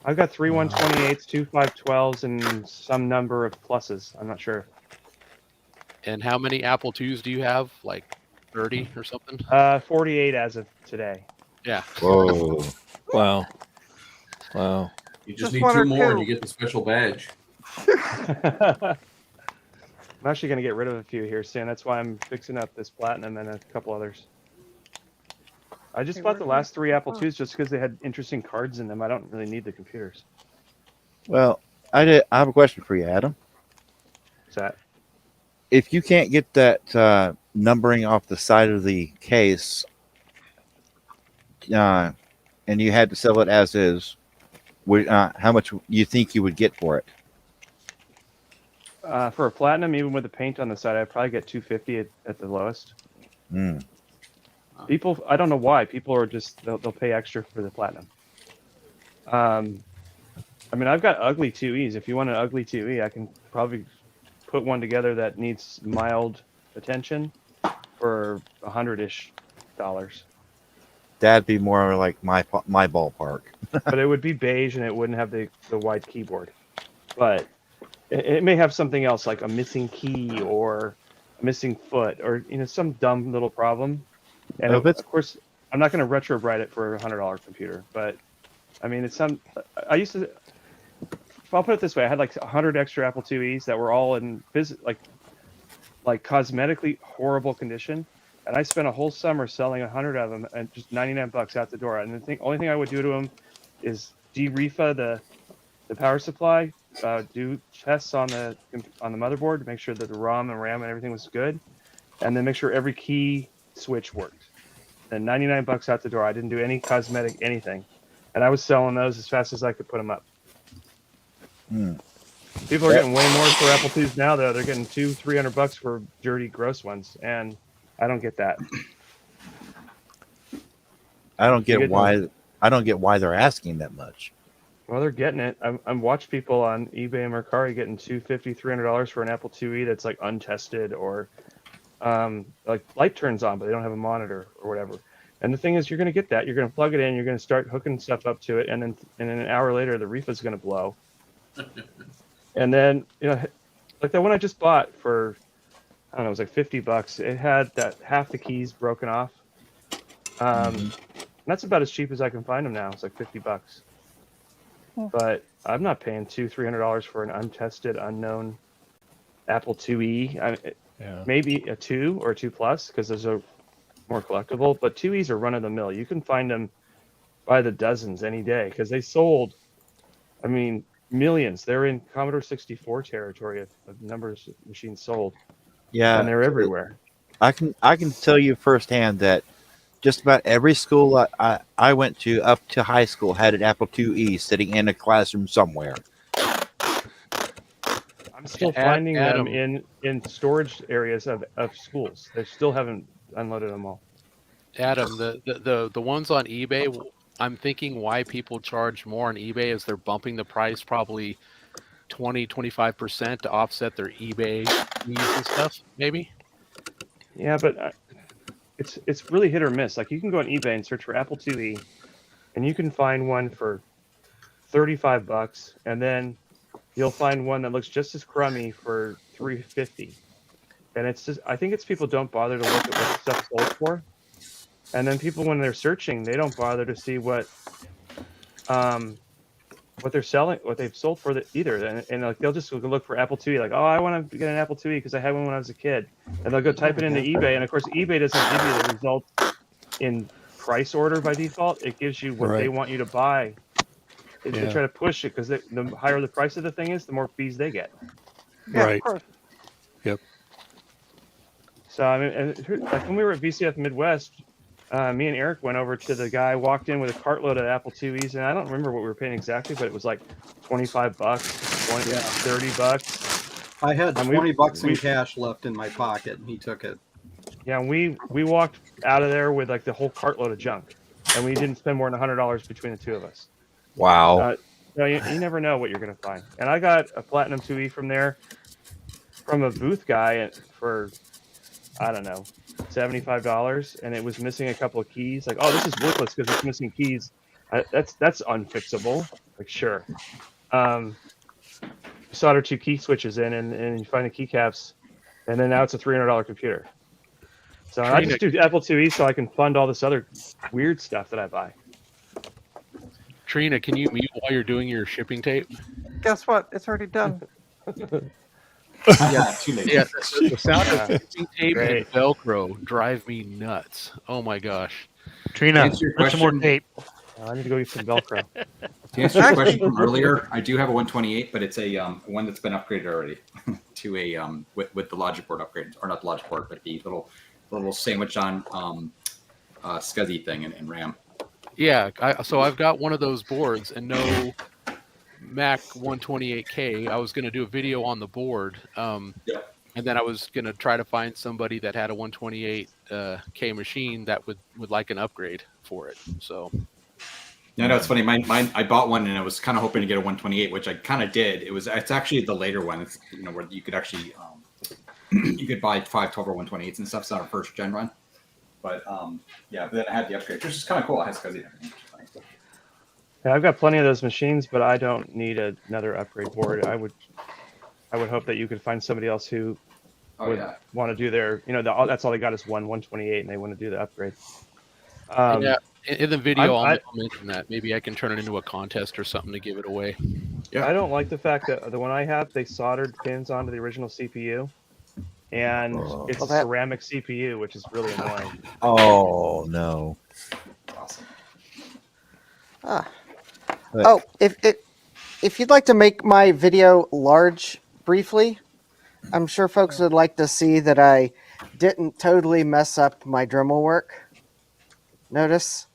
I've got 3 128s, 2 512s, and some number of pluses. I'm not sure. And how many Apple IIs do you have? Like 30 or something? 48 as of today. Yeah. Whoa. Wow. Wow. You just Just need one 2 or more and two. you get the special badge. I'm actually going to get rid of a few here soon. That's why I'm fixing up this Platinum and a couple others. I just Hey, bought the where's last 3 Apple my- IIs just because they had interesting cards in them. I don't really need the computers. Well, I have a question for you, Adam. What's that? If you can't get that numbering off the side of the case, and you had to sell it as is, how much you think you would get for it? For a platinum, even with the paint on the side, I'd probably get $250 at the lowest. Mm. People, I don't know why. People are just they'll pay extra for the platinum. I mean, I've got ugly 2Es. If you want an ugly 2E, I can probably put one together that needs mild attention for $100-ish. That'd be more like my ballpark. But it would be beige and it wouldn't have the wide keyboard. But it may have something else like a missing key or a missing foot or some dumb little problem. And of course, I'm not going to retro-write it for a $100 computer. But I mean, I used to. I'll put it this way: I had like 100 extra Apple IIe's that were all in like cosmetically horrible condition, and I spent a whole summer selling 100 of them and just $99 out the door. And the only thing I would do to them is de-refa the power supply, do tests on the motherboard to make sure that the ROM and RAM and everything was good, and then make sure every key switch worked. And $99 out the door. I didn't do any cosmetic anything, and I was selling those as fast as I could put them up. People are getting way more for Apple IIs now, though. They're getting $200-$300 for dirty, gross ones, and I don't get that. I don't get why they're asking that much. Well, they're getting it. I'm watched people on eBay and Mercari getting $250-$300 for an Apple IIe that's like untested or like light turns on, but they don't have a monitor or whatever. And the thing is, you're going to get that. You're going to plug it in. You're going to start hooking stuff up to it, and then an hour later, the reef is going to blow. And then, like that one I just bought for, I don't know, it was like $50. It had that half the keys broken off. And that's about as cheap as I can find them now. It's like $50. But I'm not paying $200-$300 for an untested, unknown Apple IIe. Maybe a 2 or a 2 Plus because those are more collectible. But 2Es are run of the mill. You can find them by the dozens any day because they sold. I mean, millions. They're in Commodore 64 territory of numbers of machines sold. Yeah, and they're everywhere. I can tell you firsthand that just about every school I went to up to high school had an Apple IIe sitting in a classroom somewhere. I'm still finding them in storage areas of schools. They still haven't unloaded them all. Adam, the ones on eBay, I'm thinking why people charge more on eBay is they're bumping the price probably 20-25% to offset their eBay fees and stuff, maybe. Yeah, but it's really hit or miss. Like you can go on eBay and search for Apple IIe, and you can find one for $35, and then you'll find one that looks just as crummy for $350. And it's just, I think it's people don't bother to look at what stuff's sold for. And then people, when they're searching, they don't bother to see what they're selling, what they've sold for either. And like they'll just look for Apple IIe, like, oh, I want to get an Apple IIe because I had one when I was a kid. And they'll go type it into eBay, and of course, eBay doesn't give you the result in price order by default. It gives you what they want you to buy. They try to push it because the higher the price of the thing is, the more fees they get. Yeah, right. Of course. Yep. So I mean, like when we were at VCF Midwest, me and Eric went over to the guy, walked in with a cartload of Apple IIes, and I don't remember what we were paying exactly, but it was like $25, $30. I had $20 in cash left in my pocket, and he took it. Yeah, and we walked out of there with like the whole cartload of junk, and we didn't spend more than $100 between the two of us. Wow. You never know what you're going to find. And I got a Platinum 2E from there, from a booth guy for, I don't know, $75, and it was missing a couple of keys. Like, oh, this is worthless because it's missing keys. That's unfixable. Like, sure. Solder 2 key switches in, and you find the keycaps, and then now it's a $300 computer. So I just do Apple IIe so I can fund all this other weird stuff that I buy. Trina, can you mute while you're doing your shipping tape? Guess what? It's already done. Yeah, too late. Yeah, the sound of shipping tape and Velcro drive me nuts. Oh my gosh. Trina, put some more tape. I need to go get some Velcro. To answer your question from earlier, I do have a 128, but it's a one that's been upgraded already to a with the logic board upgrade, or not the logic board, but the little sandwich on SCSI thing in RAM. Yeah, so I've got one of those boards and no Mac 128K. I was going to do a video on the board, and then I was going to try to find somebody that had a 128K machine that would like an upgrade for it. So. No, it's funny. Mine, I bought one and I was kind of hoping to get a 128, which I kind of did. It's actually the later one. It's where you could actually you could buy 512 or 128s and stuff. It's not a first gen run, but but then I had the upgrade, which is kind of cool. It has SCSI and everything. Yeah, I've got plenty of those machines, but I don't need another upgrade board. I would hope that you could find somebody else who would want to do their, that's all they got is 128, and they want to do the upgrade. Yeah, in the video, I'll mention that. Maybe I can turn it into a contest or something to give it away. Yeah, I don't like the fact that the one I have, they soldered pins onto the original CPU, and it's a ceramic CPU, which is really annoying. Oh no! Awesome. Oh, if you'd like to make my video large briefly, I'm sure folks would like to see that I didn't totally mess up my Dremel work. Notice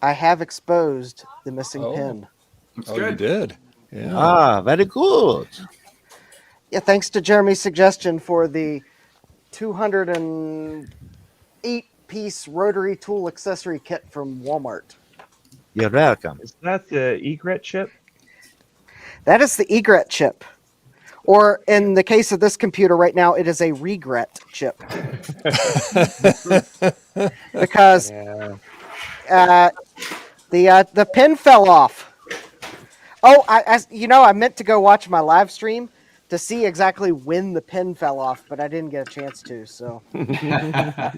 I have exposed the missing pin. You did? Yeah. Ah, very good. Yeah, thanks to Jeremy's suggestion for the 208-piece rotary tool accessory kit from Walmart. You're welcome. Is that the egret chip? That is the egret chip. Or in the case of this computer right now, it is a regret chip. Because the pin fell off. Oh, I meant to go watch my live stream to see exactly when the pin fell off, but I didn't get a chance to. So I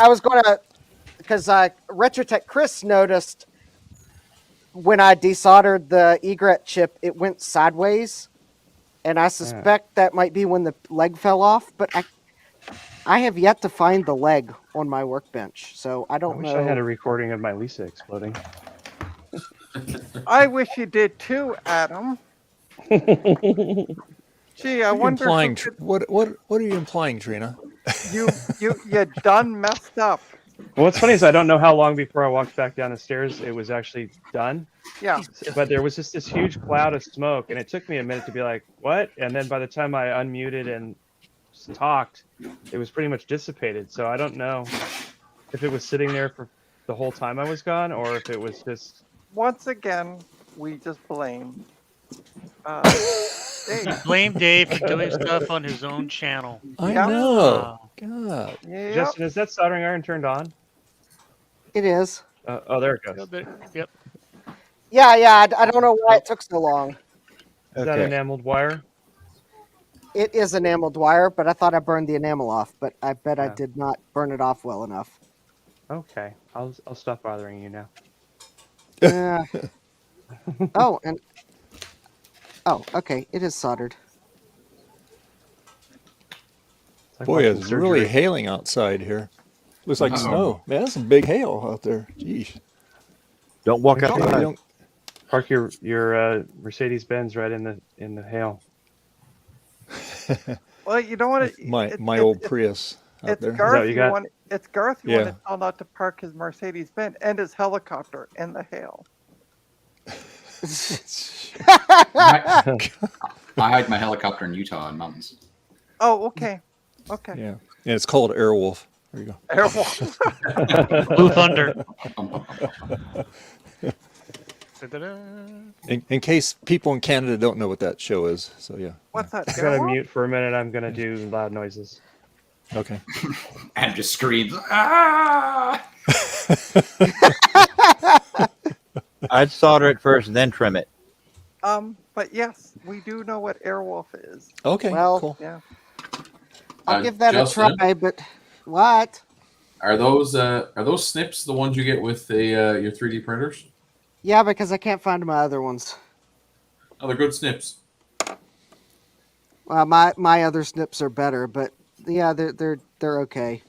was going to, because Retrotech Chris noticed when I desoldered the egret chip, it went sideways, and I suspect that might be when the leg fell off. But I have yet to find the leg on my workbench, so I don't know. I wish I had a recording of my Lisa exploding. I wish you did too, Adam. Gee, I wonder. What are you implying, Trina? You done messed up. Well, what's funny is I don't know how long before I walked back down the stairs it was actually done. Yeah. But there was just this huge cloud of smoke, and it took me a minute to be like, what? And then by the time I unmuted and talked, it was pretty much dissipated. So I don't know if it was sitting there for the whole time I was gone, or if it was just... Once again, we just blame Dave. Blame Dave for doing stuff on his own channel. I know. God. Yep. Justin, is that soldering iron turned on? It is. Oh, there it goes. Yep. Yeah, I don't know why it took so long. Is that enameled wire? It is enameled wire, but I thought I burned the enamel off, but I bet I did not burn it off well enough. Okay, I'll stop bothering you now. Okay, it is soldered. Boy, it's really hailing outside here. Looks like snow. Man, that's some big hail out there. Jeez. Don't walk outside. Park your Mercedes Benz right in the hail. Well, you don't want to. My old Prius out there. Garth. It's Garth. You want to tell not to park his Mercedes Benz and his helicopter in the hail. I hide my helicopter in Utah in mountains. Oh, okay. Okay. Yeah. And it's called Airwolf. There you go. Airwolf. Blue Thunder. In case people in Canada don't know what that show is. So, yeah. What's that? I gotta mute for a minute. I'm gonna do loud noises. Okay. And just screams. Ah! I'd solder it first and then trim it. But yes, we do know what Airwolf is. Okay. Well, cool. Yeah. I'll give that Justin, a try, but what? Are those snips the ones you get with your 3D printers? Yeah, because I can't find my other ones. Oh, they're good snips. Well, my other snips are better, but yeah, they're okay.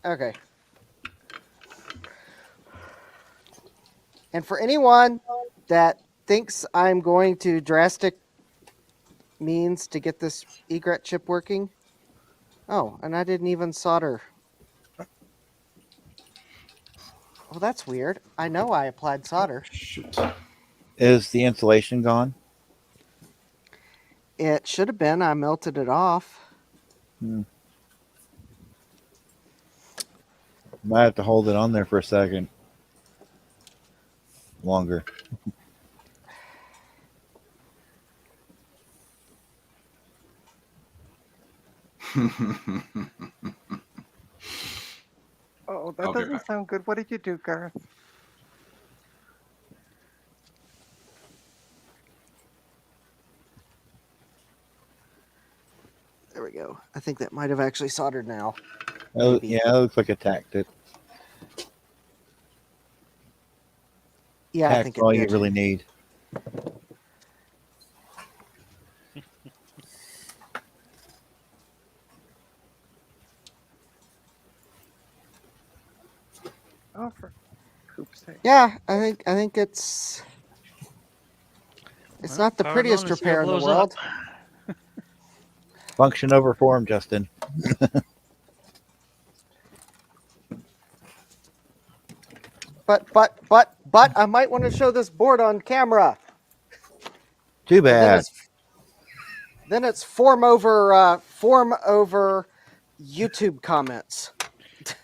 Okay. And for anyone that thinks I'm going to drastic means to get this egret chip working. Oh, and I didn't even solder. Well, that's weird. I know I applied solder. Shoot. Is the insulation gone? It should have been. I melted it off. Might have to hold it on there for a second. Longer. Oh, that Okay. doesn't sound good. What did you do, Garth? There we go. I think that might have actually soldered now. Oh, Maybe. yeah, it looks like it tacked it. Yeah, I Tack's think it all you did. really need. Oh, for poop's sake. Yeah, I think it's Well, not the power prettiest on and see how it repair in the blows up. world. Function over form, Justin. But I might want to show this board on camera. Too And bad. Then it's form over YouTube comments.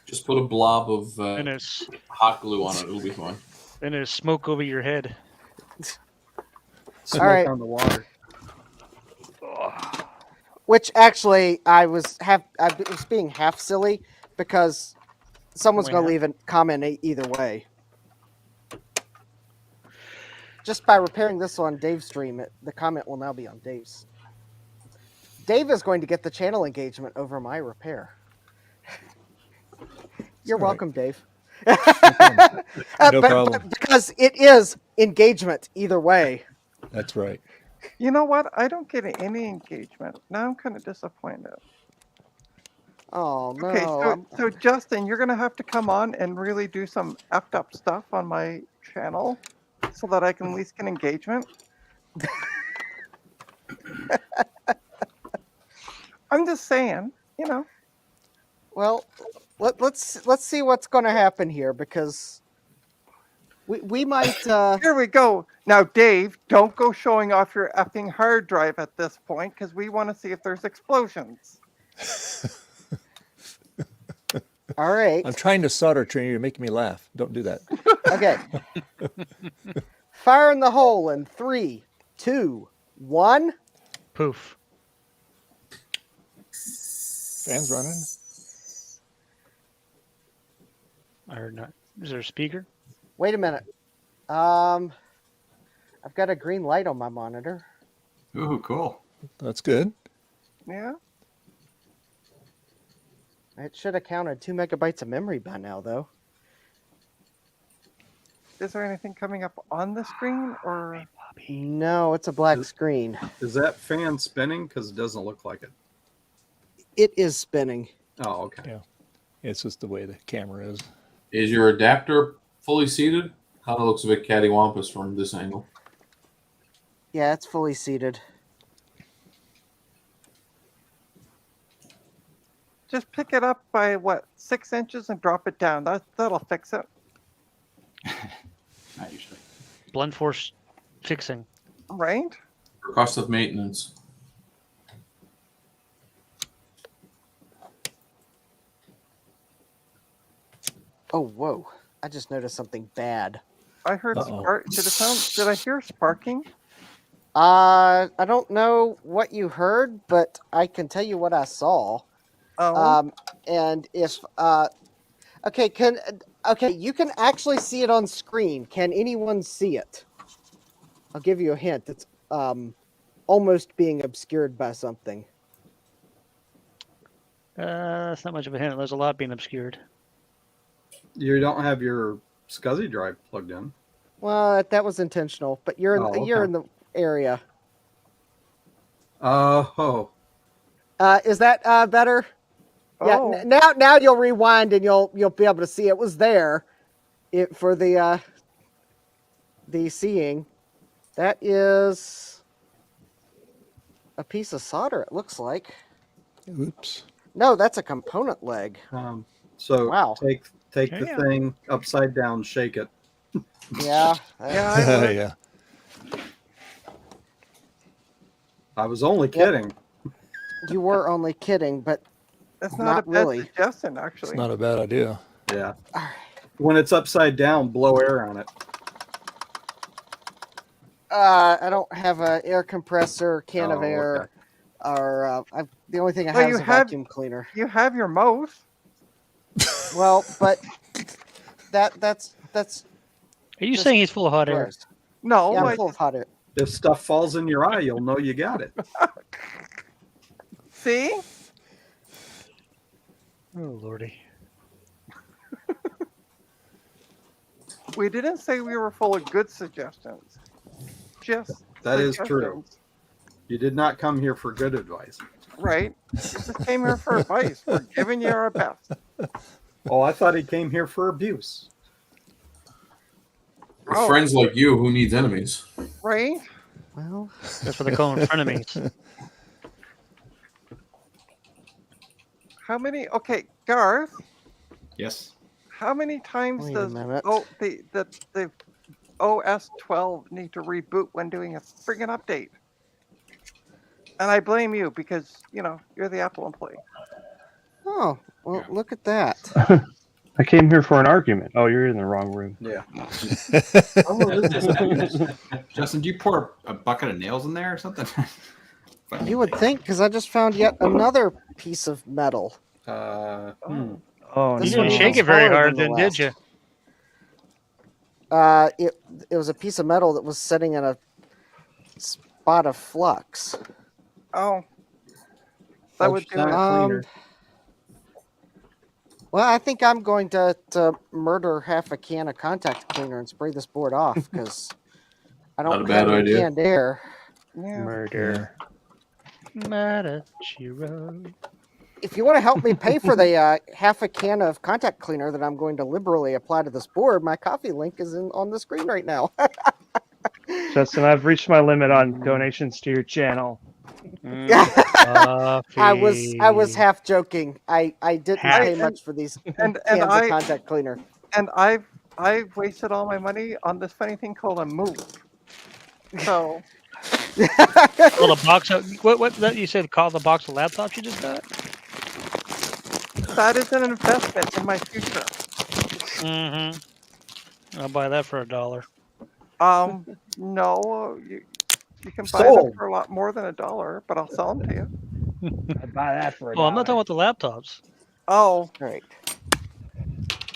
Just put a blob of And it's hot glue on it. It'll be fine. and there's smoke over your head. Smoke All right. on the water. Which actually I was being half silly because someone's Only going to half? leave a comment either way. Just by repairing this on Dave's stream, the comment will now be on Dave's. Dave is going to get the channel engagement over my repair. You're all right. welcome, Dave. No But problem. because it is engagement either way. That's right. You know what? I don't get any engagement. Now I'm kind of disappointed. Oh no! Okay, so Justin, you're gonna have to come on and really do some effed up stuff on my channel, so that I can at least get engagement. I'm just saying, you know. Well, let's see what's going to happen here because we might. Here we go. Now, Dave, don't go showing off your effing hard drive at this point because we want to see if there's explosions. All right. I'm trying to solder train you. You're making me laugh. Don't do that. Okay. Fire in the hole in 3, 2, 1. Poof. Fans running. Or not? Is there a speaker? Wait a minute. I've got a green light on my monitor. Ooh, cool. That's good. Yeah. It should have counted 2 megabytes of memory by now, though. Is there anything coming up on the screen or? No, it's a black screen. Is that fan spinning? Because it doesn't look like it. It is spinning. Oh, okay. Yeah. It's just the way the camera is. Is your adapter fully seated? Kind of looks a bit cattywampus from this angle. Yeah, it's fully seated. Just pick it up by 6 inches and drop it down. That'll fix it. Not usually. Blunt force fixing. Right? For cost of maintenance. Oh, whoa. I just noticed something bad. I heard spark. Did I hear sparking? I don't know what you heard, but I can tell you what I saw. Oh. And if you can actually see it on screen. Can anyone see it? I'll give you a hint. It's almost being obscured by something. That's not much of a hint. There's a lot being obscured. You don't have your SCSI drive plugged in. Well, that was intentional, but you're in the area. Oh. Is that better? Yeah, Oh. now you'll rewind and you'll be able to see it was there. It for the seeing. That is a piece of solder. It looks like. Oops. No, that's a component leg. So Wow. take the Yeah. thing upside down, shake it. Yeah. Yeah, I would. Yeah. I was only kidding. You were only kidding, but That's not a bad really. suggestion, It's actually. not a bad idea. Yeah. When it's upside down, blow air on it. I don't have an air compressor, can of Oh, air, okay. or the only thing I Well, have you is a have- vacuum cleaner. You have your mouth. Well, but that's. Are you just saying he's full of hot air? gross. No, Yeah, I I'm full of hot air. If stuff falls in your eye, you'll know you got it. See? Oh lordy. We didn't say we were full of good suggestions. Just That is true. suggestions. You did not come here for good advice. Right? You just came here for advice. We're giving you our best. Oh, I thought he came here for abuse. With Oh. friends like you, who needs enemies? Right? Well, That's what they call them, frenemies. How many? Okay, Garth. Yes. How many times Wait a does minute. the OS 12 need to reboot when doing a friggin' update? And I blame you because you're the Apple employee. Oh, well, look at that. I came here for an argument. Oh, you're in the wrong room. Yeah. Justin, do you pour a bucket of nails in there or something? You would think, because I just found yet another piece of metal. Oh, This you one didn't even shake it very smaller hard, than then, the did last. you? It was a piece of metal that was sitting in a spot of flux. Oh. That would do it. Well, I think I'm going to murder half a can of contact cleaner and spray this board off because I Not don't a bad have any idea. canned air. Yeah. Murder. Murder, she wrote. If you want to help me pay for the half a can of contact cleaner that I'm going to liberally apply to this board, my coffee link is on the screen right now. Justin, I've reached my limit on donations to your channel. I was half joking. I didn't pay And- much for these and cans I- of contact cleaner. And I've wasted all my money on this funny thing called a move. So Well, the box. What that you said? Call the box of laptops you just got? that is an investment in my future. I'll buy that for $1. No, you can buy them Sold. for a lot more than $1, but I'll sell them to you. I'd buy that for Well, I'm not talking about the laptops. Oh, right.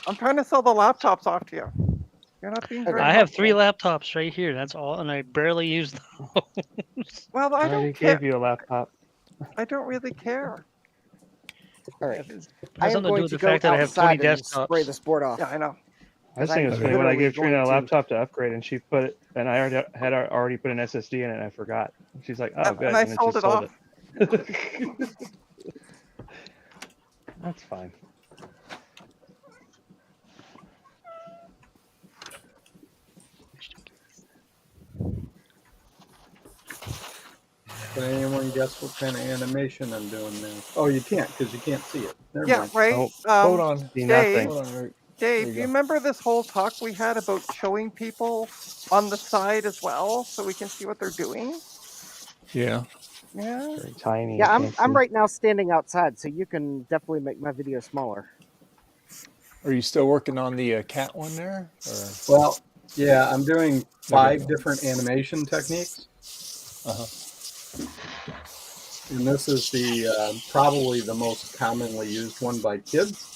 I'm trying to sell the laptops off to you. You're not being very I have helpful. 3 laptops right here. That's all, and I barely use them. Well, I I already don't care. gave you a laptop. I don't really care. All right. It I has am something to do going with to the go fact that I have 20 outside and desktops. spray this board off. Yeah, I know. I was 'Cause thinking it I'm was funny when I literally gave Trina a going to- laptop to upgrade, and she put it, and I had already put an SSD in it, and I forgot. She's like, "Oh, And- good," and I then sold she it sold off. it. That's fine. Can anyone guess what kind of animation I'm doing now? Oh, you can't because you can't see it. Never Yeah, mind. right. Hold on. See Dave, nothing. Hold on. There Dave, you you go. remember this whole talk we had about showing people on the side as well, so we can see what they're doing? Yeah. Yeah. Very tiny. Yeah, I I'm can't I'm see. right now standing outside, so you can definitely make my video smaller. Are you still working on the cat one there? Or? Well, yeah, I'm doing Okay. 5 different animation techniques, Uh-huh. and this is the probably the most commonly used one by kids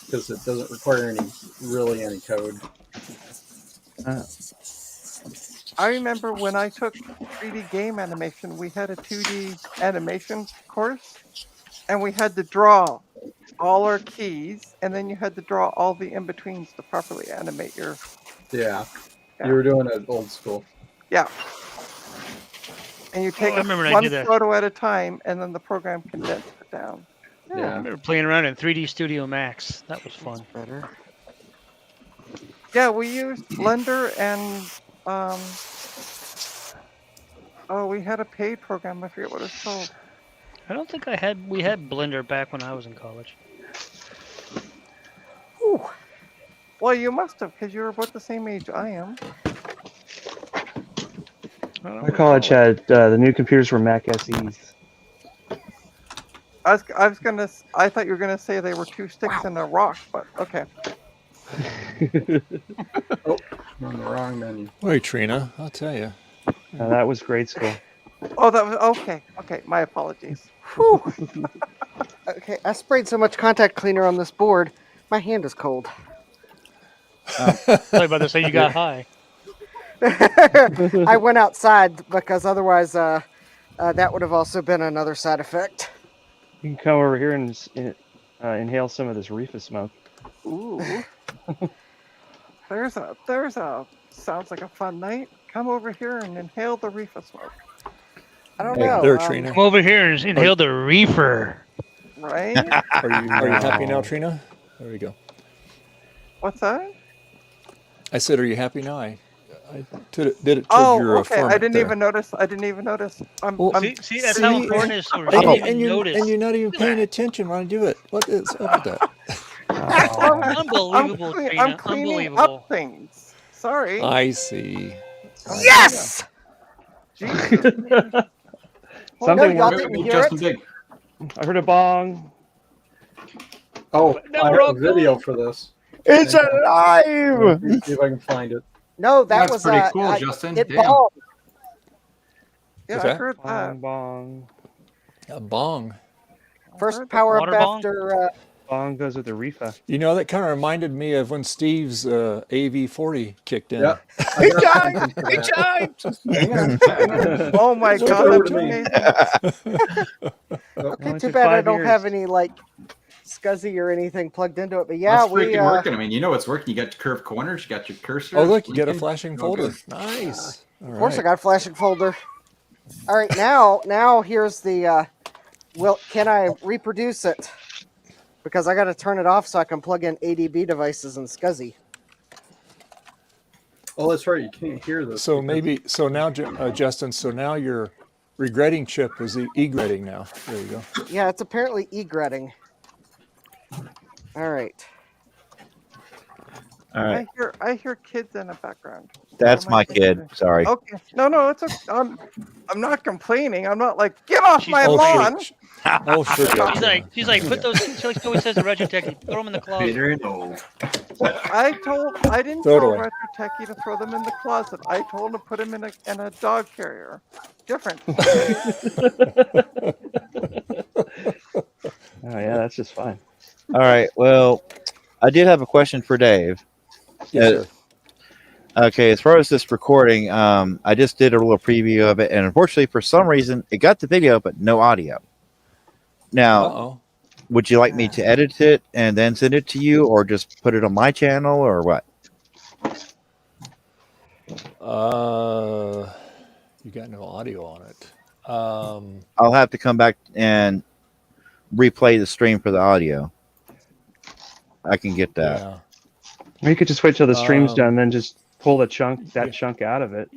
because it doesn't require any code. I remember when I took 3D game animation, we had a 2D animation course, and we had to draw all our keys, and then you had to draw all the in-betweens to properly animate your... Yeah, Yeah. you were doing it old school. Yeah. And you take I remember I one did that. photo at a time, and then the program condensed it down. I remember playing around in 3D Studio Max. That was fun. Better. Yeah, we used Blender and we had a paid program. I forget what it's called. I don't think we had Blender back when I was in college. Whew. Well, you must have, because you're about the same age I am. My college had the new computers were Mac SEs. I thought you were gonna say they were two sticks and a rock, but okay. Oh, I'm on the wrong menu. Wait, Trina, I'll tell you. That was grade school. Oh, that was okay. Okay, my apologies. Whew. Okay, I sprayed so much contact cleaner on this board, my hand is cold. I was about to say you got high. I went outside because otherwise that would have also been another side effect. You can come over here and inhale some of this reefer smoke. Ooh. There's a sounds like a fun night. Come over here and inhale the reefer smoke. I don't Hey, know. there, Trina. Come over here and inhale the reefer. Right? Are you happy now, Trina? There we go. What's that? I said, are you happy now? I did it to your okay. format I didn't there. even notice. I'm See, that's how important it is. And you're not even paying attention when I do it. What is up with that? Unbelievable, Trina. I'm cleaning Unbelievable. up things. Sorry. I see. Yes! Something y'all didn't hear Justin it? Big. I heard a bong. Oh, No, I we're have all a video for this. It's alive! See if I can find it. No, that That's was pretty cool, Justin. It Damn. bombed. Yeah, What's I that? heard Bong, that. bong. A bong. First power up Water bong? after. Bong goes with the reefer. You know, that kind of reminded me of when Steve's AV40 kicked in. Yeah. He chimed! He chimed! Oh my So god, true that's to me. amazing. Okay, Only too took bad I 5 don't years. have any like SCSI or anything plugged into it. But yeah, That's we. freaking working. I mean, you know it's working. You got curved corners. You got your cursor. Oh, look, you got a blinking. flashing All folder. good. Nice. Of course, I got a flashing folder. All right, now here's the. Well, can I reproduce it? Because I got to turn it off so I can plug in ADB devices and SCSI. Oh, that's right. You can't hear this. So because- now, Justin, so now your regretting chip is egretting now. There you go. Yeah, it's apparently egretting. All right. All right. I hear kids in the background. That's What am I my kid. thinking? Sorry. Okay. No, it's okay. I'm not complaining. I'm not like, get off my Oh, lawn. Oh, sure. She's like, put those. She like always says to Retro Techie, throw them in the closet. Bitter and old. I didn't Throw it tell away. Retro Techie to throw them in the closet. I told him to put them in a dog carrier. Different. Oh yeah, that's just fine. All right. Well, I did have a question for Dave. Yes, sir. Okay, as far as this recording, I just did a little preview of it, and unfortunately, for some reason, it got the video but no audio. Now, Uh-oh. would you like me to edit it and then send it to you, or just put it on my channel, or what? You got no audio on it. I'll have to come back and replay the stream for the audio. I can get that. Yeah. Or you could just wait till the stream's done, then just pull the chunk out of it.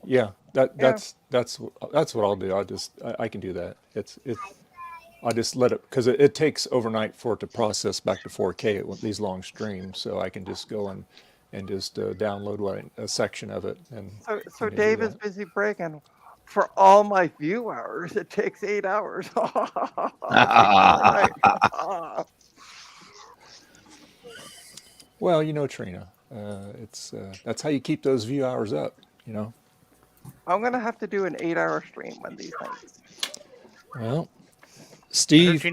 Yeah, that's what I'll do. I can do that. I just let it, because it takes overnight for it to process back to 4K with these long streams. So I can just go and just download a section of it. And So Dave is busy bragging. For all my view hours, it takes 8 hours. Well, you know, Trina, that's how you keep those view hours up. You know. I'm gonna have to do an 8-hour stream one of these nights. Well, Steve from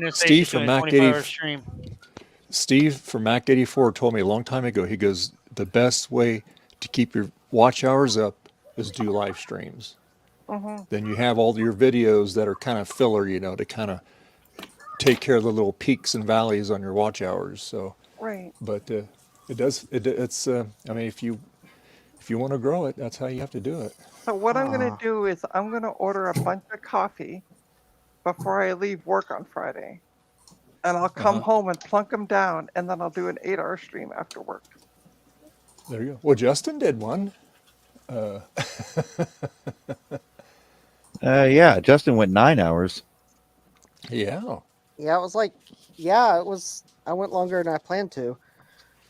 Mac 84 told me a long time ago. He goes, the best way to keep your watch hours up is do live streams. Mm-hmm. Then you have all your videos that are kind of filler, you know, to kind of take care of the little peaks and valleys on your watch hours. So, Right. But it's. I mean, if you want to grow it, that's how you have to do it. So what I'm gonna do is I'm gonna order a bunch of coffee before I leave work on Friday. and I'll come home and plunk them down, and then I'll do an 8-hour stream after work. There you go. Well, Justin did one. Yeah, Justin went 9 hours. Yeah. Yeah, it was like, yeah, it was. I went longer than I planned to.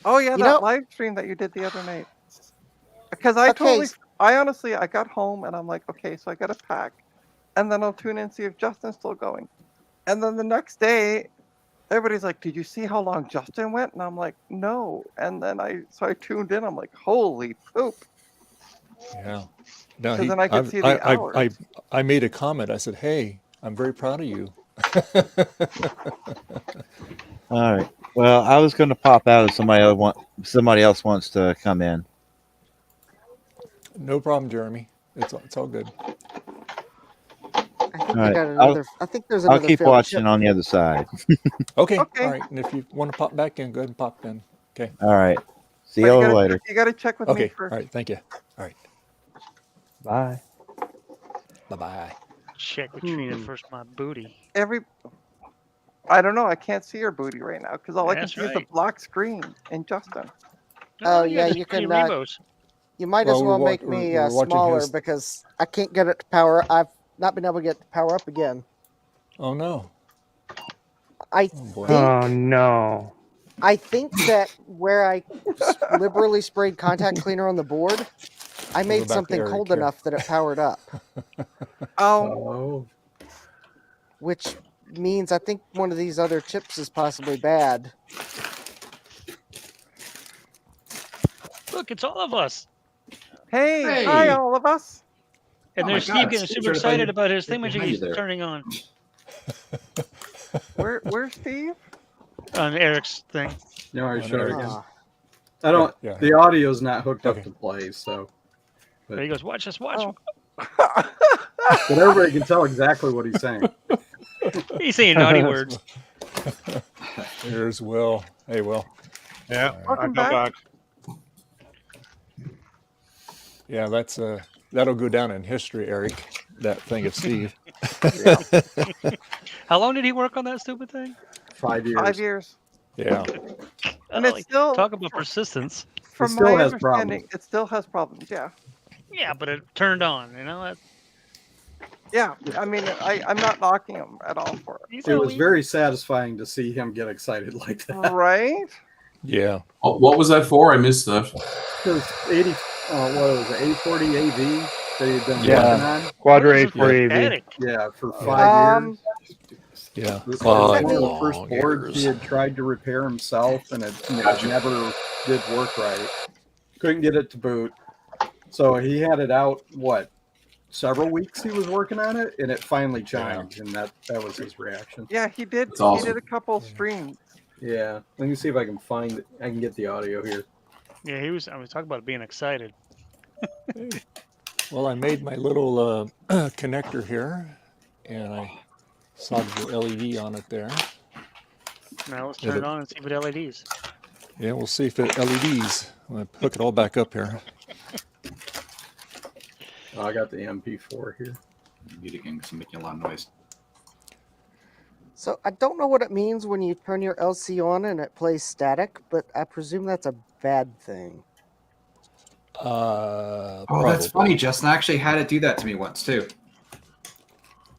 Oh yeah, You that know- live stream that you did the other night. Because I honestly, I got home and I'm like, okay, so I got to pack, and then I'll tune in and see if Justin's still going, and then the next day, everybody's like, did you see how long Justin went? And I'm like, no, and then I tuned in. I'm like, holy poop. Yeah. No, 'Cause then I could see the hours. I made a comment. I said, "Hey, I'm very proud of you." All right. Well, I was going to pop out if somebody else wants to come in. No problem, Jeremy. It's all good. I think All they right. got another. I think there's another. I'll keep failed watching chip. on the other side. Okay. Okay. All right. And if you want to pop back in, go ahead and pop in. Okay. All right. See But you gotta- later. You got to check with me Okay. first. All right. Thank you. All right. Bye. Bye-bye. Check with Trina first, my booty. I don't know. I can't see your booty right now because all I can That's see is the right. black screen in Justin. Oh yeah, there's you pretty can. rainbows. You might Well, as well we're make me we're watching smaller his- because I can't get it to power. I've not been able to get it to power up again. Oh no. I boy. think. Oh no. I think that where I liberally sprayed contact cleaner on the board, I go made back to something Eric cold here. enough that it powered up. Oh. Which means I think one of these other chips is possibly bad. Look, it's all of us. Hey, hi all of us. And Oh my there's God, Steve getting Steve's super right by excited you- about his right behind you thingamajig there. turning on Where's Steve? on Eric's thing. No, I showed Eric. again. Ah. I don't. Yeah. The audio's not hooked up Okay. to play, so. But, There he goes. Watch us. Watch. Oh. but everybody can tell exactly what he's saying. He's saying naughty words. Here's Will. Hey, Will. Yeah, Welcome I come back. back. Yeah, that'll go down in history, Eric. That thing of Steve. How long did he work on that stupid thing? 5 years. 5 years. Yeah. And it's still, Talk about persistence. from still my has understanding, problems. it still has problems. Yeah. Yeah, but it turned on. You know that. Yeah. I mean, I'm not knocking him at all for it. It was very satisfying to see him get excited like that. Right? Yeah. Oh, what was that for? I missed that. Because 80, what was it, 8040 AV that he'd been Yeah. working on? Quadra What is 840 this AV. attic? Yeah, for 5 years. Yeah. This was 5 one of the first long boards he years. had tried to repair himself, and it never did work right. Couldn't get it to boot. So he had it out, several weeks he was working on it, and it finally chimed, and that was his reaction. Yeah, he did. That's awesome. He did a couple streams. Yeah, let me see if I can find it. I can get the audio here. Yeah, he was. I was talking about being excited. Well, I made my little connector here, and I soldered the LED on it there. Now let's Yeah, turn it but- on and see if it LEDs. Yeah, we'll see if it LEDs. I'm gonna hook it all back up here. I got the MP4 here. Mute again because I'm making a lot of noise. So I don't know what it means when you turn your LC on and it plays static, but I presume that's a bad thing. Oh, Probably. that's funny. Justin actually had it do that to me once too. It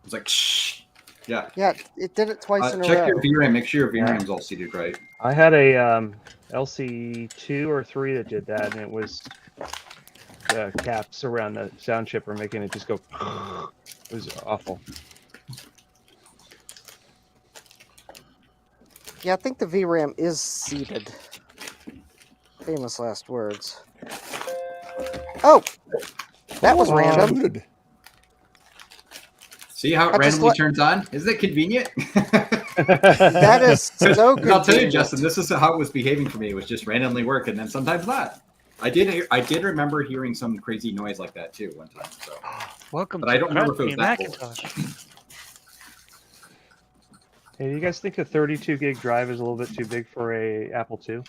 was like, shh. Yeah. Yeah, it did it twice in a Check row. your VRAM. Make sure your VRAM's all seated right. I had a LC2 or 3 that did that, and it was the caps around the sound chip are making it just go. It was awful. Yeah, I think the VRAM is seated. Famous last words. Oh, that was random. Good. See how it I just randomly let- turns on? Isn't it convenient? That is so 'Cause I'll tell you, convenient. Justin, this is how it was behaving for me. It was just randomly work, and then sometimes not. I did remember hearing some crazy noise like that too one time. So, Welcome but to I don't remember if it was that Macintosh. Hey, do you guys think a 32 gig drive is a little bit too big for a Apple II?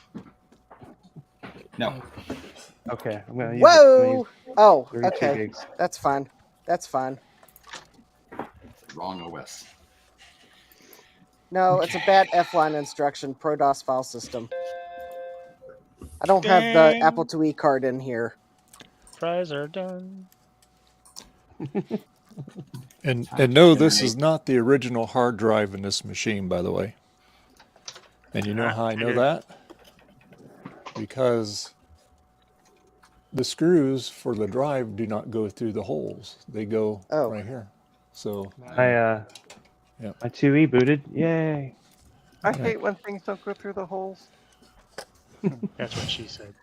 No. Okay, I'm gonna use Whoa! Oh, 32 okay. gigs. That's fine. That's fine. Wrong OS. No, it's a bad F-line instruction, ProDOS file system. I don't have the Dang. Apple IIe card in here. Fries are done. And no, this is not the original hard drive in this machine, by the way. And you know how I know that? Because the screws for the drive do not go through the holes. They go right here. So My 2E booted. Yay! I hate when things don't go through the holes. That's what she said.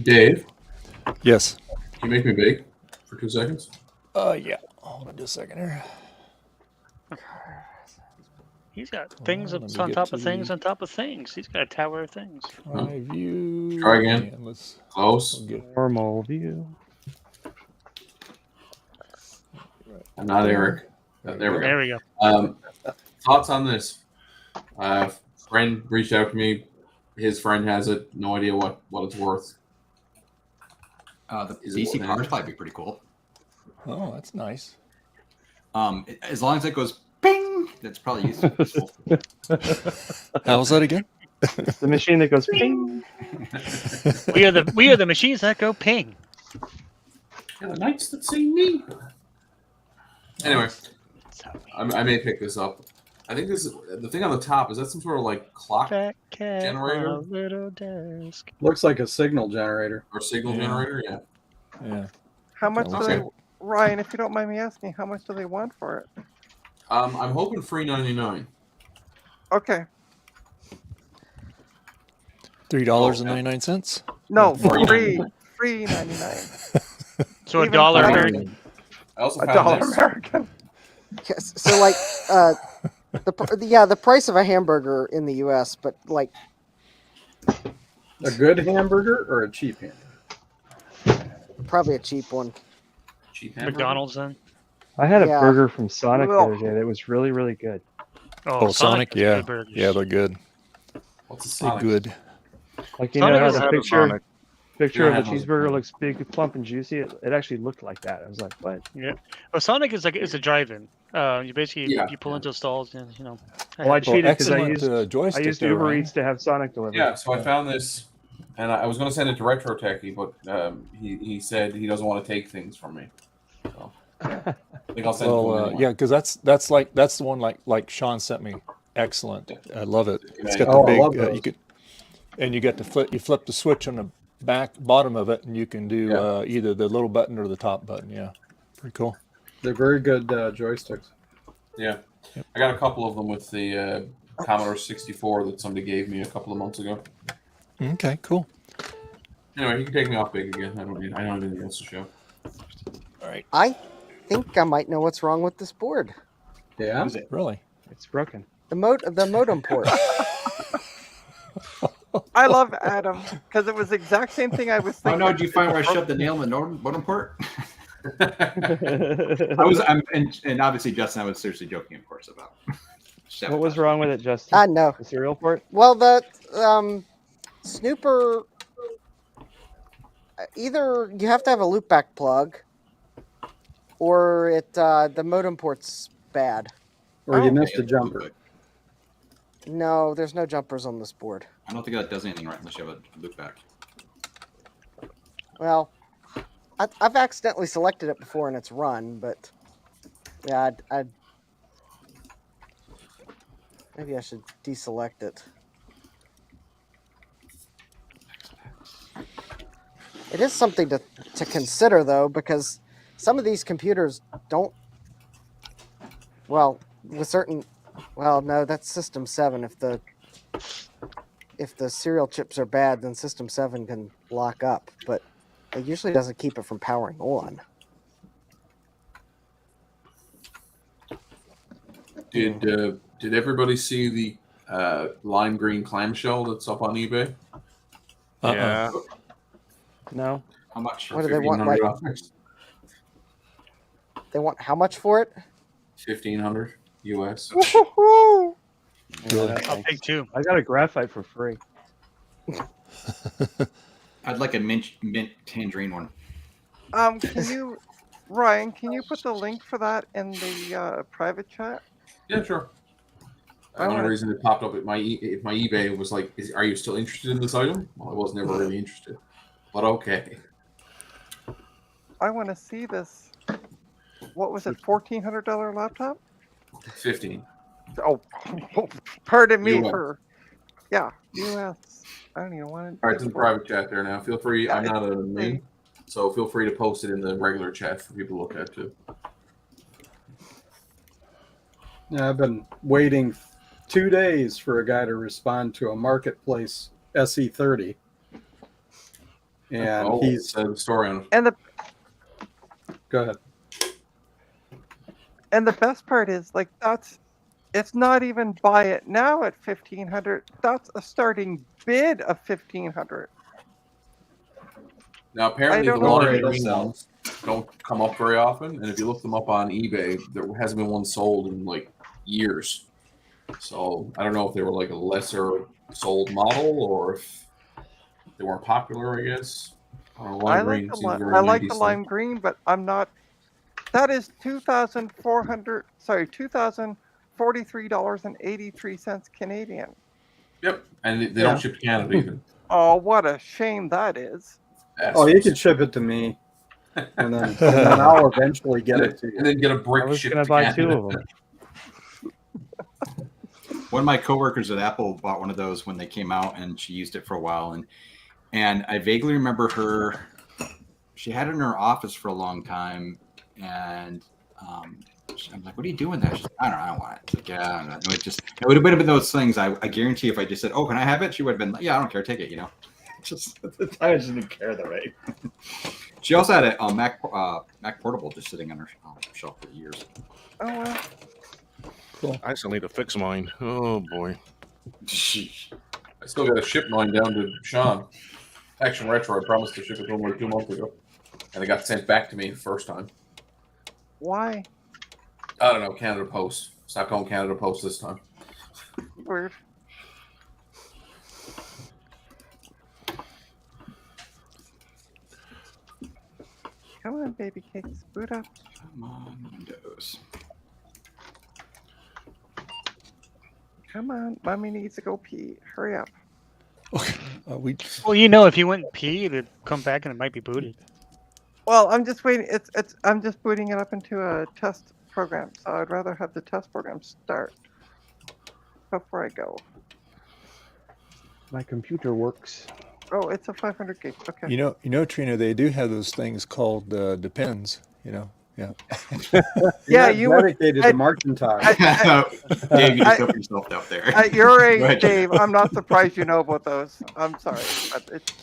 Dave? Yes. Can you make me bake for 2 seconds? Yeah. Hold on just a second here. He's got things let me on get top to of things on top of things. He's got a tower of things. My view. Try again. And let's Close. Normal view. I'm not Eric. There we go. There we go. Thoughts on this? Friend reached out to me. His friend has it. No idea what it's worth. The Is it DC worth power it? supply would be pretty cool. Oh, that's nice. As long as it goes ping, that's probably useful. How's that again? The machine that goes ping. We are the machines that go ping. Yeah, the knights that see me. Anyway, I may pick this up. I think this is the thing on the top. Is that some sort of like clock generator? On a little desk. Looks like a signal generator. Or signal generator? Yeah. Yeah. How much do they, Okay. Ryan, if you don't mind me asking, how much do they want for it? I'm hoping $3.99. Okay. $3.99. No, free 99. So Even $1 better. American. I also A found dollar this. American. Yes, so like the price of a hamburger in the U.S., but like A good hamburger or a cheap hamburger? probably a cheap one. Cheap hamburger? McDonald's then. I had a Yeah. burger from Sonic the Ugh. other day that was really, really good. Oh, Sonic, has yeah. good burgers. Yeah, they're good. What's a They're Sonic? good. Like, you Sonic know is how the out of picture Yeah, of I a know. cheeseburger looks big, plump, and juicy? It actually looked like that. I was like, what? Yeah. Well, Sonic is like it's a drive-in. You basically Yeah. you pull into stalls and Well, I cheated because I excellent, used joystick there, Uber Ryan. Eats to have Sonic delivered. Yeah, so I found this, and I was going to send it to Retro Techie, but he said he doesn't want to take things from me. So I think I'll send it to him Well, anyway. yeah, because that's the one like Sean sent me. Excellent. I love it. It's got Oh, I the love big those. you could, and you got the flip. You flip the switch on the bottom of it, and you can do either the little button or the top button. Yeah, pretty cool. They're very good joysticks. Yeah, I got a couple of them with the Commodore 64 that somebody gave me a couple of months ago. Okay, cool. Anyway, you can take me off big again. I don't have anything else to show. All right. I think I might know what's wrong with this board. Yeah. Really? It's broken. The modem port. I love Adam because it was the exact same thing I was Oh thinking. no! Did you find where I shoved the nail in the modem port? And obviously, Justin, I was seriously joking, of course, about. What was wrong with it, Justin? I know. The serial port? Well, the snooper. Either you have to have a loopback plug, or the modem port's bad. Or you missed a jumper. No, there's no jumpers on this board. I don't think that does anything right unless you have a loop back. Well, I've accidentally selected it before and it's run, but yeah, maybe I should deselect it. It is something to consider though, because some of these computers don't. Well, with certain. Well, no, that's System 7. If the serial chips are bad, then System 7 can lock up, but it usually doesn't keep it from powering on. Did everybody see the lime green clamshell that's up on eBay? Yeah. No. How much? What do they want? Like, they want how much for it? $1,500 US. Yeah, I'll take two. I got a graphite for free. I'd like a mint tangerine one. Can you, Ryan? Can you put the link for that in the private chat? Yeah, sure. I The only wanna- reason it popped up at my eBay was like, "Are you still interested in this item?" Well, I was never really interested, but okay. I want to see this. What was it? $1,400 laptop? 15. Oh, pardon me US. for. Yeah, US. I don't even want All right, it's in the private chat there now. Feel free. Yeah, I'm not a it's main, so feel free to post it in the regular chat for people to look at too. Yeah, I've been waiting 2 days for a guy to respond to a marketplace SE30, and he's the story on. And the Go ahead. And the best part is, like, it's not even buy it now at 1,500. That's a starting bid of 1,500. Now, apparently, don't the know. lime green ones don't come up very often, and if you look them up on eBay, there hasn't been one sold in like years. So I don't know if they were like a lesser sold model or if they weren't popular. I guess. I don't know, lime green seems very I like 90s the thing. lime green, but I'm not. That is $2,043.83 Canadian. Yep, and they don't ship to Canada either. Oh, what a shame that is. Oh, you can ship it to me, and then I'll eventually get it to you. And then get a brick shipped to Canada. One of my coworkers at Apple bought one of those when they came out, and she used it for a while. And I vaguely remember her. She had it in her office for a long time, and I'm like, "What are you doing there?" She's like, "I don't know. I don't want it." It's like, yeah, I don't know. It would have been those things. I guarantee if I just said, "Oh, can I have it?" She would have been like, "Yeah, I don't care. Take it." You know. Just at the time, I just didn't care though, right? She also had a Mac Portable just sitting on her shelf for years. Oh well. Cool. I still need to fix mine. Oh boy. I still got to ship mine down to Sean. Action Retro. I promised to ship it to him like 2 months ago, and it got sent back to me the first time. Why? I don't know. Canada Post. Stop calling Canada Post this time. Weird. Come on, baby cakes. Boot up. Come on, Windows. Come on. Mommy needs to go pee. Hurry up. Well, you know, if you went and pee, it'd come back and it might be booted. Well, I'm just waiting. I'm just booting it up into a test program. So I'd rather have the test program start before I go. My computer works. Oh, it's a 500 gig. Okay. You know, Trina, they do have those things called depends. You know, yeah. Yeah, You're you not were dedicated to Marchintosh. Dave, you just open yourself out there. At your Go age, ahead, Dave, I'm not surprised you know about those. I'm sorry, but it's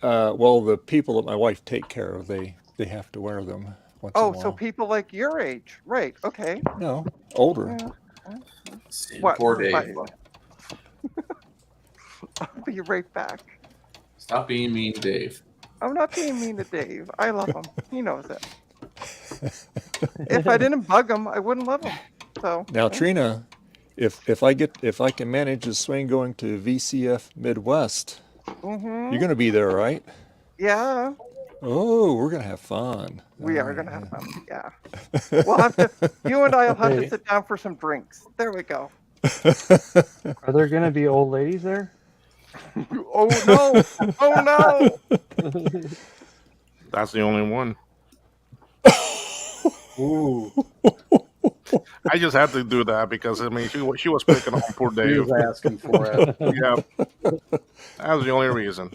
Well, the people that my wife take care of, they have to wear them once in a Oh, while. so people like your age, right? Okay. No, older. What? Poor Dave. I'll be right back. Stop being mean to Dave. I'm not being mean to Dave. I love him. He knows it. If I didn't bug him, I wouldn't love him. So Now, Trina, if I can manage to swing going to VCF Midwest, Mhm. you're going to be there, right? Yeah, Oh, we're going to have fun. we are gonna have fun. Yeah. We'll have to. You and I will have to sit down for some drinks. There we go. Are there going to be old ladies there? Oh no! Oh no! That's the only one. Ooh. I just had to do that because I mean she was picking on poor Dave. He was asking for it. Yeah, that was the only reason.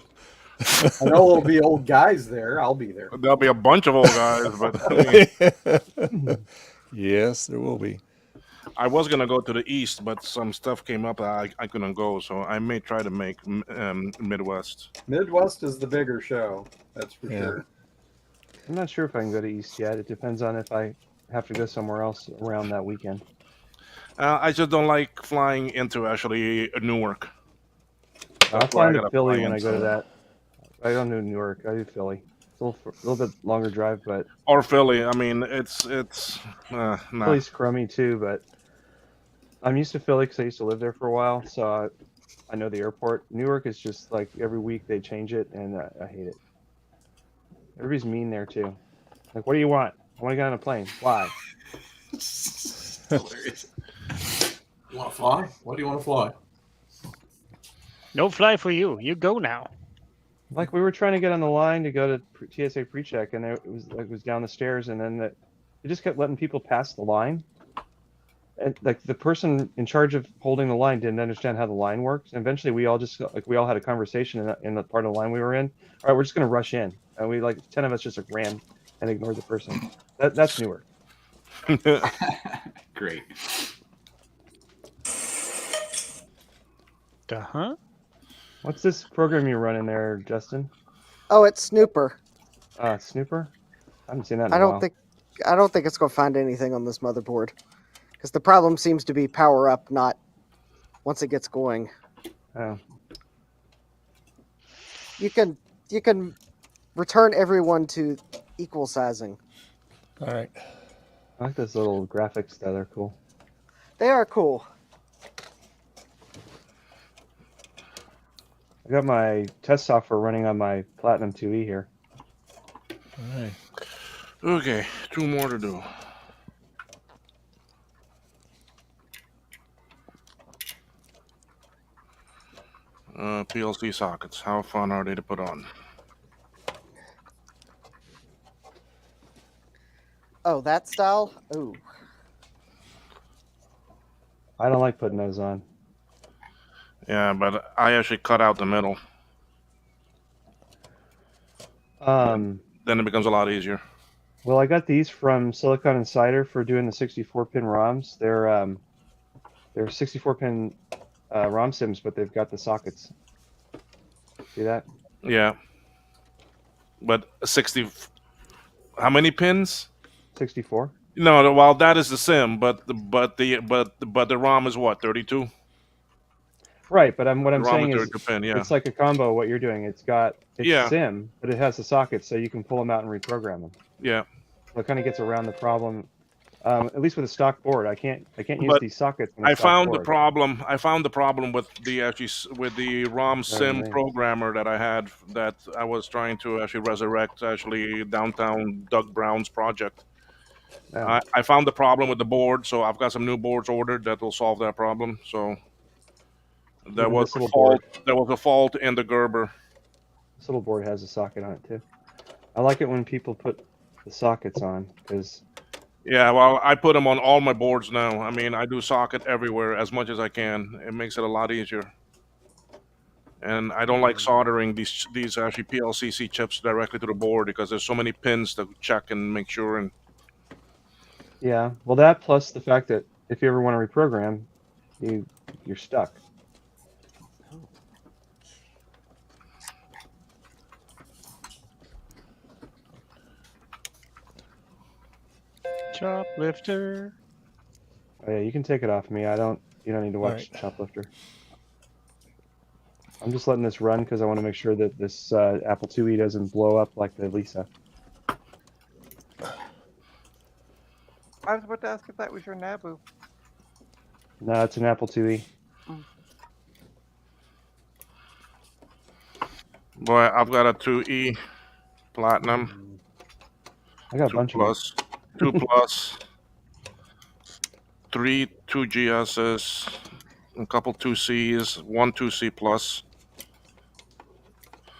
I know there'll be old guys there. I'll be there. There'll be a bunch of old guys, but I mean, Yes, there will be. I was gonna go to the east, but some stuff came up. I couldn't go, so I may try to make Midwest. Midwest is the bigger show. That's for sure. I'm not sure if I can go to East yet. It depends on if I have to go somewhere else around that weekend. I just don't like flying into actually Newark. I'll That's where fly gotta to Philly fly when I go to into. that. I don't do Newark. I do Philly. It's a little bit longer drive, but Or Philly. I mean, it's nah. Philly's crummy too. But I'm used to Philly because I used to live there for a while, so I know the airport. Newark is just like every week they change it, and I hate it. Everybody's mean there too. Like, what do you want? I want to get on a plane. Why? Hilarious. You want to fly? Why do you want to fly? No fly for you. You go now. Like we were trying to get on the line to go to TSA pre-check, and it was down the stairs, and then it just kept letting people pass the line. And like the person in charge of holding the line didn't understand how the line works. And eventually, we all had a conversation in the part of the line we were in. All right, we're just gonna rush in, and we 10 of us just ran and ignored the person. That's newer. Great. Uh-huh. What's this program you're running there, Justin? Oh, it's Snooper. Snooper? I haven't seen that in I a don't while. think it's going to find anything on this motherboard, because the problem seems to be power up, not once it gets going. Oh. You can return everyone to equal sizing. All right. I like those little graphics that are cool. They are cool. I got my test software running on my Platinum 2E here. All right. Okay, 2 more to do. PLC sockets. How fun are they to put on? Oh, that style? Ooh. I don't like putting those on. Yeah, but I actually cut out the middle. Then it becomes a lot easier. Well, I got these from Silicon Insider for doing the 64-pin ROMs. They're 64-pin ROM sims, but they've got the sockets. See that? Yeah. But 60. How many pins? 64. No, well, that is the sim, but the ROM is what, 32? Right, but what I'm The ROM saying is 32 pin, yeah. it's like a combo. What you're doing, it's Yeah. sim, but it has the sockets, so you can pull them out and reprogram them. Yeah. So it kind of gets around the problem. At least with a stock board, I can't use But these sockets. On a I stock found board. the problem. I found the problem with the ROM sim right. programmer that I had, that I was trying to actually resurrect downtown Doug Brown's project. Yeah. I found the problem with the board, so I've got some new boards ordered that will solve that problem. So there Even was this a little fault. board. There was a fault in the Gerber. This little board has a socket on it too. I like it when people put the sockets on because. Yeah, well, I put them on all my boards now. I mean, I do socket everywhere as much as I can. It makes it a lot easier. And I don't like soldering these actually PLCC chips directly to the board because there's so many pins to check and make sure. And Yeah, well, that plus the fact that if you ever want to reprogram, you're stuck. Choplifter. Oh, yeah, you can take it off me. You don't need to watch Choplifter. I'm just letting this run because I want to make sure that this Apple IIe doesn't blow up like the Lisa. I was about to ask if that was your NABU. No, it's an Apple IIe. boy, I've got a 2E Platinum. I got a bunch of them. 2 plus, 3 2GSs, a couple 2Cs, 1 2C plus.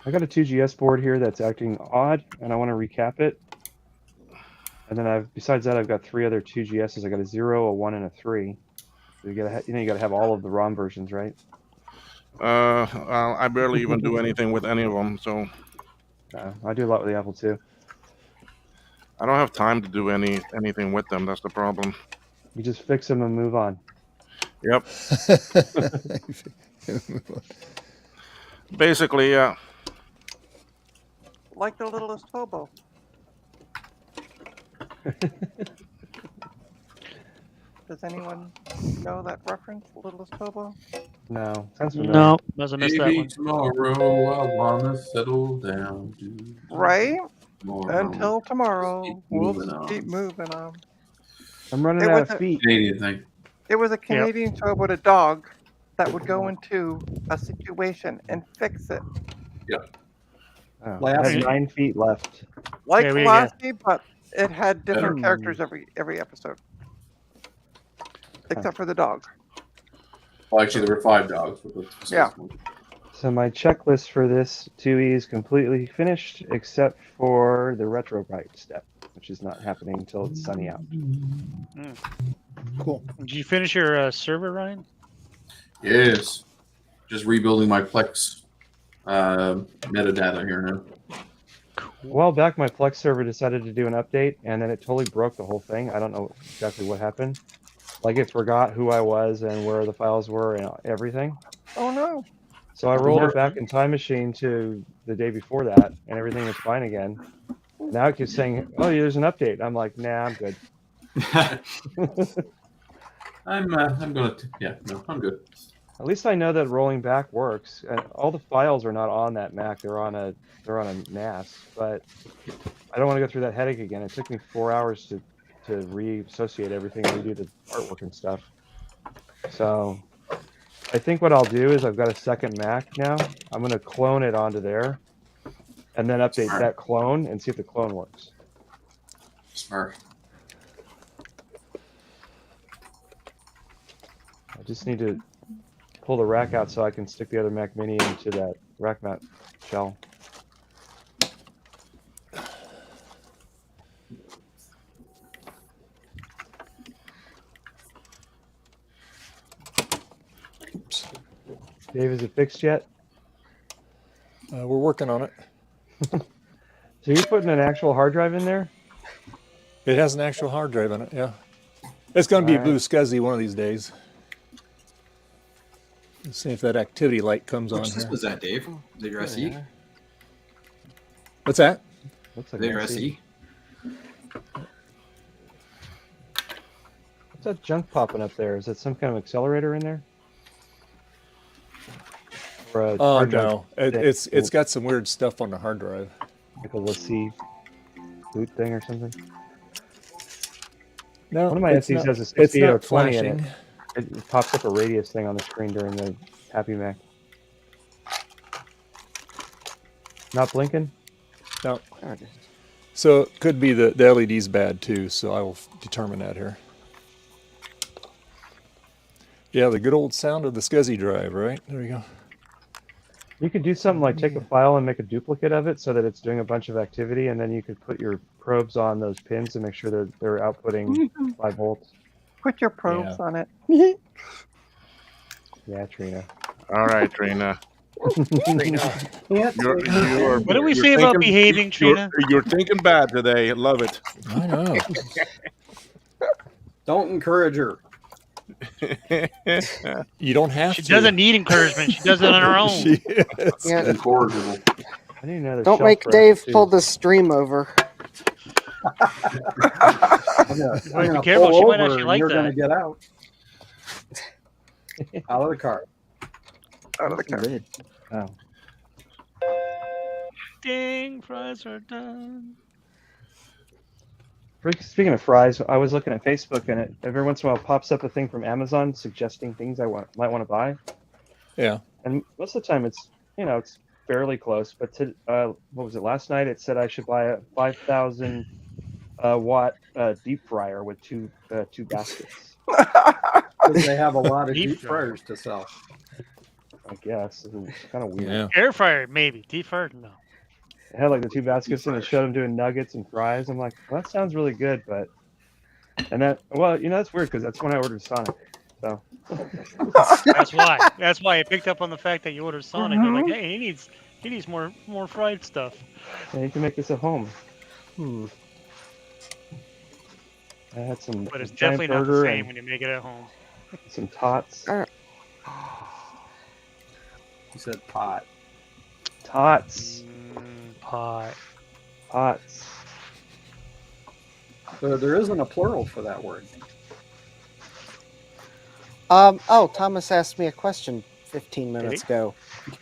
I got a 2GS board here that's acting odd, and I want to recap it. And then besides that, I've got 3 other 2GSs. I got a 0, a 1, and a 3. So you gotta have all of the ROM versions, right? I barely even do anything with any of them, so I do a lot with the Apple II. I don't have time to do anything with them. That's the problem. You just fix them and move on. Yep. Basically, yeah. Like the littlest hobo. Does anyone know that reference, Littlest Hobo? No, sounds familiar. No, doesn't miss that Maybe one. tomorrow I wanna settle down. Right? Tomorrow. Until tomorrow, we'll moving on. keep moving on. I'm running It out was of a- feet. Canadian thing. It was a Canadian show about a dog that would go into a situation and fix it. Yep. Oh, I Last- have 9 feet left. Like Yeah, we Lassie, but it had different Hmm. characters every episode. Except for the dog. Well, actually, there were 5 dogs. But Yeah. So my checklist for this 2E is completely finished, except for the retrobite step, which is not happening until it's sunny out. Cool. Did you finish your server, Ryan? Yes. Just rebuilding my Plex metadata here now. A while back, my Plex server decided to do an update, and then it totally broke the whole thing. I don't know exactly what happened. Like, it forgot who I was and where the files were and everything. Oh no. So I rolled it back in Time Machine to the day before that, and everything was fine again. Now it keeps saying, "Oh, there's an update." I'm like, "Nah, I'm good." I'm gonna I'm good. At least I know that rolling back works. And all the files are not on that Mac; they're on a NAS. But I don't want to go through that headache again. It took me 4 hours to reassociate everything and redo the artwork and stuff. So I think what I'll do is I've got a second Mac now. I'm going to clone it onto there, and then update that clone and see if the clone works. Smart. I just need to pull the rack out so I can stick the other Mac Mini into that rack mount shell. Oops. Dave, is it fixed yet? We're working on it. So you're putting an actual hard drive in there? It has an actual hard drive in it, yeah. It's going to be a blue SCSI one of these days. Let's see if that activity light comes on Which here. was that, Dave? Is it your SE? What's that? Looks Is it your SE? What's that junk popping up there? Is it some kind of accelerator in there? Or a Oh hard drive no, stick? it's got some weird stuff on the hard drive. Like a let's see boot thing or something? No, one of my it's SEs not- has a it's not 6820 in it. flashing. It pops up a radius thing on the screen during the Happy Mac. Not blinking? No. So it could be the LED's bad too, so I will determine that here. Yeah, the good old sound of the SCSI drive, right? There we go. You could do something like take a file and make a duplicate of it so that it's doing a bunch of activity, and then you could put your probes on those pins and make sure they're outputting 5 volts. Put your probes on it. Yeah, Trina. All right, Trina. Trina. You're, What do we you're say about thinking- behaving, Trina? You're thinking bad today. Love it. I know. Don't encourage her. You don't have She to. doesn't need encouragement. She does it on her own. She is. Yeah. Incorrigible. I didn't know Don't make Dave pull the stream over. I'm gonna Be careful, pull she might over actually and like you're that. gonna get out. Out of the car. Out of the car. Oh. Ding, fries are done. Speaking of fries, I was looking at Facebook, and every once in a while pops up a thing from Amazon suggesting things I might want to buy. Yeah. And most of the time, it's fairly close. But what was it last night? It said I should buy a 5,000 watt deep fryer with two baskets. Because they have a lot of Deep deep fryers to sell. I guess it's kind of weird. Yeah. Air fryer, maybe. Deep fryer, no. It had like the 2 baskets, and it showed them doing nuggets and fries. I'm like, well, that sounds really good, but that's weird because that's when I ordered Sonic. So That's why. That's why I picked up on the fact that you ordered Sonic. They're like, hey, he needs more fried stuff. yeah, you can make this at home. Hmm. I had some. But it's giant definitely not the burger same and when you make it at home. some tots. You said pot. Tots. Pot. Tots. There isn't a plural for that word. Oh, Thomas asked me a question 15 minutes ago.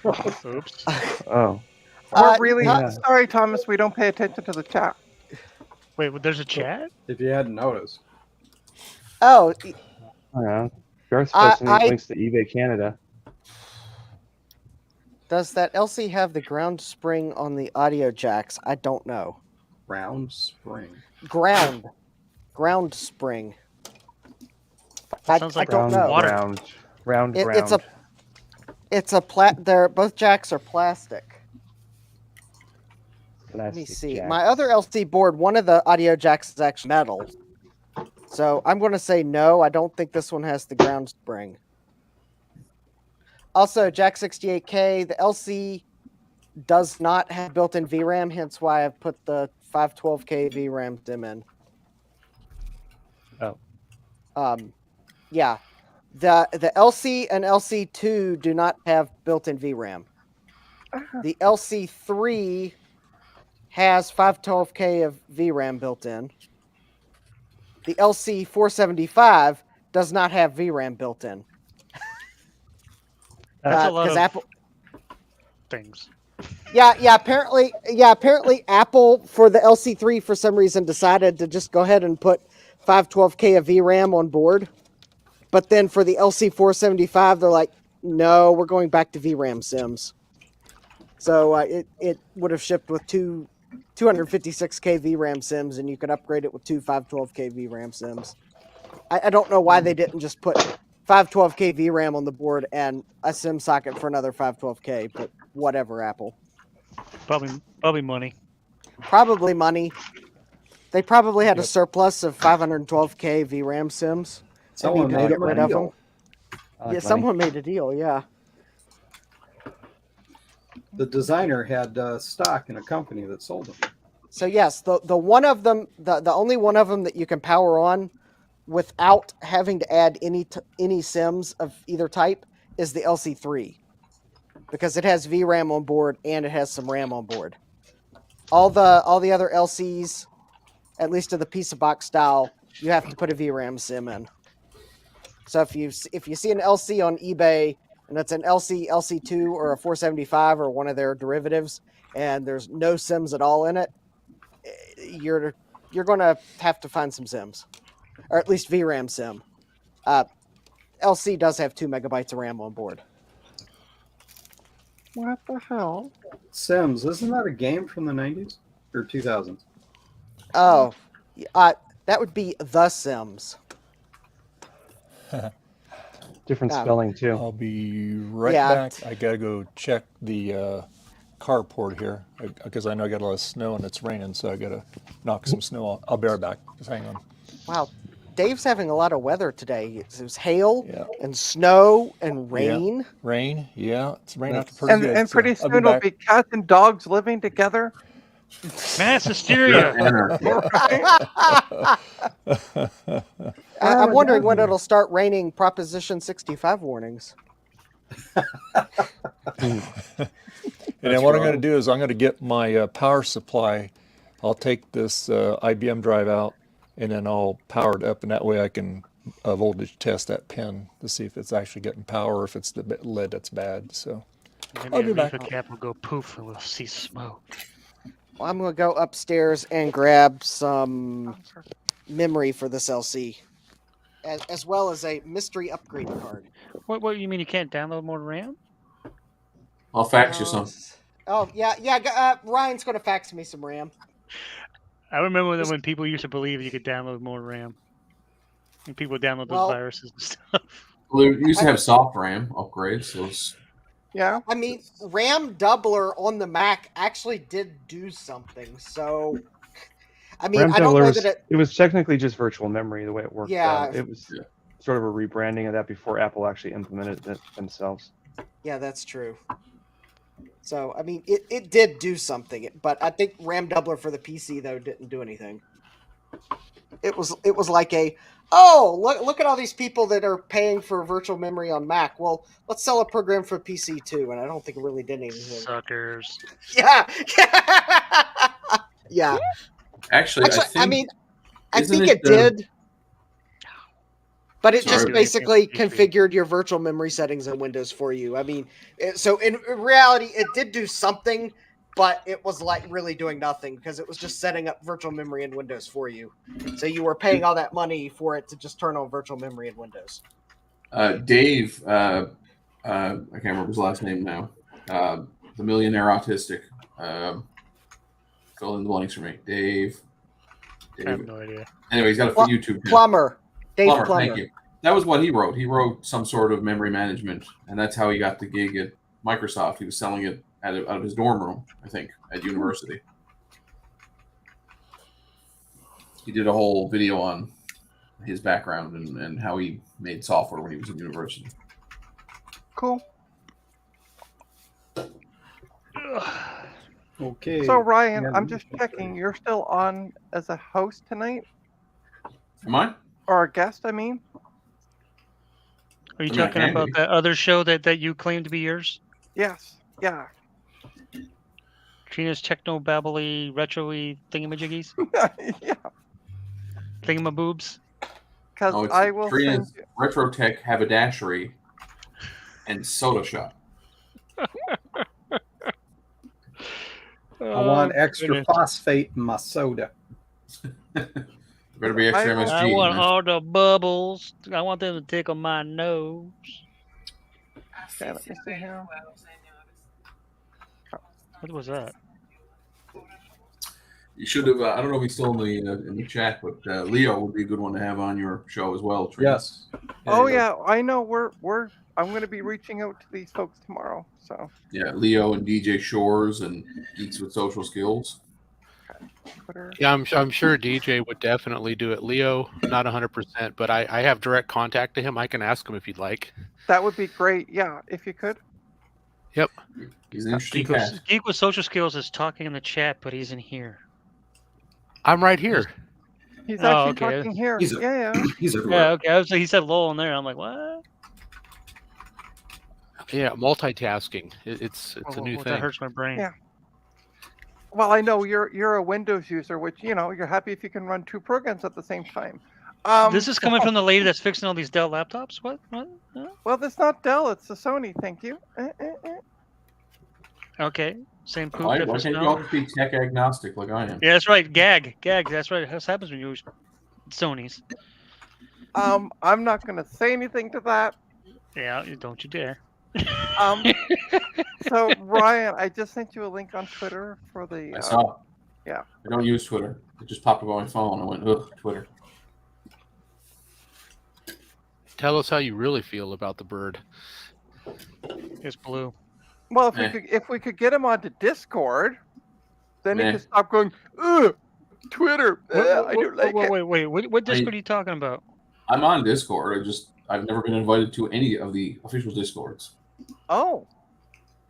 Oops. Oh. We're really yeah. sorry, Thomas. We don't pay attention to the chat. Wait, there's a chat? If you hadn't noticed. Oh, Yeah. Garth's posting I- links to eBay Canada. does that LC have the ground spring on the audio jacks? I don't know. Round spring. Ground spring. I Sounds like don't know. water. Round It's ground. they're both jacks are plastic. Let me Plastic see. jack. My other LC board, one of the audio jacks is actually metal. So I'm going to say no. I don't think this one has the ground spring. Also, Jack 68K, the LC does not have built-in VRAM, hence why I've put the 512K VRAM DIMM in. Oh. Yeah. The LC and LC2 do not have built-in VRAM. The LC3 has 512K of VRAM built in. The LC475 does not have VRAM built in. That's a lot of Apple things. Yeah, apparently Apple for the LC3 for some reason decided to just go ahead and put 512K of VRAM on board. But then for the LC475, they're like, no, we're going back to VRAM sims. So it would have shipped with two 256K VRAM sims, and you could upgrade it with two 512K VRAM sims. I don't know why they didn't just put 512K VRAM on the board and a sim socket for another 512K, but whatever, Apple. Probably money. Probably money. They probably had a surplus of 512K VRAM sims. Someone made get rid of them. Like someone made a deal, yeah. The designer had stock in a company that sold them. So yes, the one of them, the only one of them that you can power on without having to add any sims of either type is the LC3, because it has VRAM on board and it has some RAM on board. All the other LCs, at least to the piece of box style, you have to put a VRAM sim in. So if you see an LC on eBay and it's an LC, LC2, or a 475 or one of their derivatives, and there's no sims at all in it, you're going to have to find some sims, or at least VRAM sim. LC does have 2 megabytes of RAM on board. What the hell? Sims, isn't that a game from the 90s or 2000s? Oh, that would be The Sims. Different spelling too. I'll be right back. I gotta go check the carport here because I know I got a lot of snow and it's raining, so I gotta knock some snow off. I'll be right back. Just hang on. Wow, Dave's having a lot of weather today. It was hail and snow and rain. Yeah. Rain, yeah, it's raining after pretty good. And pretty soon it'll be cats and dogs living together. Mass hysteria. I'm wondering when it'll start raining Proposition 65 warnings. And then what I'm going to do is I'm going to get my power supply. I'll take this IBM drive out, and then I'll power it up, and that way I can voltage test that pin to see if it's actually getting power or if it's the lead that's bad. So Maybe I'll be back. a cap will go poof and we'll see smoke. Well, I'm going to go upstairs and grab some memory for this LC, as well as a mystery upgrade card. What you mean you can't download more RAM? I'll fax you some. Oh, yeah. Ryan's going to fax me some RAM. I remember when people used to believe you could download more RAM. And people would download those viruses and stuff. Well, they used to have soft RAM upgrades. Those. Yeah. I mean, RAM doubler on the Mac actually did do something. So, I mean, I don't know that it was technically just virtual memory the way it worked. Yeah. It was sort of a rebranding of that before Apple actually implemented it themselves. Yeah, that's true. So, I mean, it did do something, but I think RAM doubler for the PC though didn't do anything. It was like look at all these people that are paying for virtual memory on Mac. Well, let's sell a program for PC too, and I don't think it really did anything. Suckers. Yeah. Yeah. Actually, I think it did. But it just basically configured your virtual memory settings in Windows for you. I mean, so in reality, it did do something, but it was like really doing nothing because it was just setting up virtual memory in Windows for you. So you were paying all that money for it to just turn on virtual memory in Windows. Dave, I can't remember his last name now. The millionaire autistic. Fill in the blanks for me. Dave. I have no idea. Anyway, he's got a YouTube channel. Plumber. Dave Plumber. Plumber. Thank you. That was what he wrote. He wrote some sort of memory management, and that's how he got the gig at Microsoft. He was selling it out of his dorm room, I think, at university. He did a whole video on his background and how he made software when he was in university. Cool. Okay. So Ryan, Yeah, I'm just checking. You're still on as a host tonight, Am I? or a guest? I mean. Are you I mean, I talking can about be. that other show that you claim to be yours? Yes. Yeah. Trina's techno babbly retro-y thingamajiggies? Yeah. Thingamaboobs? Because No, it's I will send Trina's you. Retro Tech Haberdashery and Soda Shop. I want Oh, extra goodness. phosphate in my soda. Better be extra MSG. I want man. all the bubbles. I want them to tickle my nose. Okay, let me see here. What was that? You should have. I don't know if he's still in the chat, but Leo would be a good one to have on your show as well. Trina. Yes. Oh yeah, I know. I'm going to be reaching out to these folks tomorrow. So. Yeah, Leo and DJ Shores and Geeks with Social Skills. Twitter. Yeah, I'm sure DJ would definitely do it. Leo, not 100%, but I have direct contact to him. I can ask him if you'd like. That would be great. Yeah, if you could. Yep. He's an interesting cat. Geek with Social Skills is talking in the chat, but he's in here. I'm right here. He's Oh, actually okay. talking here. He's Yeah. He's everywhere. Yeah, okay. I was, he said Lowell in there. I'm like, what? Yeah, multitasking. It's a new That thing. hurts my brain. Yeah. Well, I know you're a Windows user, which you're happy if you can run two programs at the same time. This is coming from the lady that's fixing all these Dell laptops. What? Huh? Well, that's not Dell. It's the Sony. Thank you. Okay. Same poop, Why different can't you smell. all be tech agnostic like I am? Yeah, that's right. Gag. That's right. That's happens when you use Sony's. I'm not going to say anything to that. Yeah, don't you dare. So Ryan, I just sent you a link on Twitter for the. I saw. Yeah. I don't use Twitter. It just popped up on my phone. I went, ugh, Twitter. Tell us how you really feel about the bird. It's blue. Well, if we could get him onto Discord, then he Meh. could stop going. Ugh, Twitter. I don't like it. Wait. What Discord are you talking about? I'm on Discord. I've never been invited to any of the official Discords. Oh.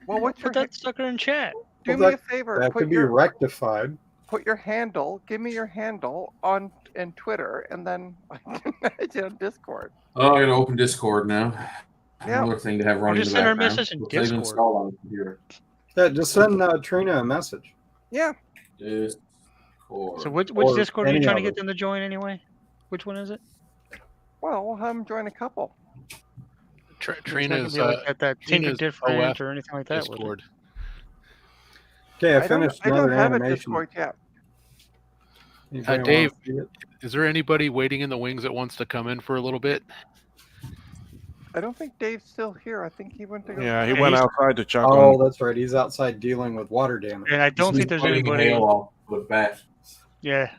Well, what's your Put that sucker in chat? Do Well, me a favor. That could be rectified. Put your handle. Give me your handle in Twitter, and then I can add you on Discord. Oh, I gotta open Discord now. Yeah. Another thing to have running in just the send her a background. message in It's not even Discord. installed on the computer. Yeah, just send Trina a message. Yeah. Discord. So which Or Discord are you any trying to of get it. them to join anyway? Which one is it? Well, we'll have him join a couple. Trina's It's not gonna be like that Tinker Trina's Different OF or anything like that. Would it? Discord. Okay, I don't- finished I don't another have a animation. Discord yet. Anybody Dave, wanna see it? is there anybody waiting in the wings that wants to come in for a little bit? I don't think Dave's still here. I think he went to go. Yeah, he went outside to check Oh, on. that's right. He's outside dealing with water damage. And I don't think there's anybody. With bat. Yeah,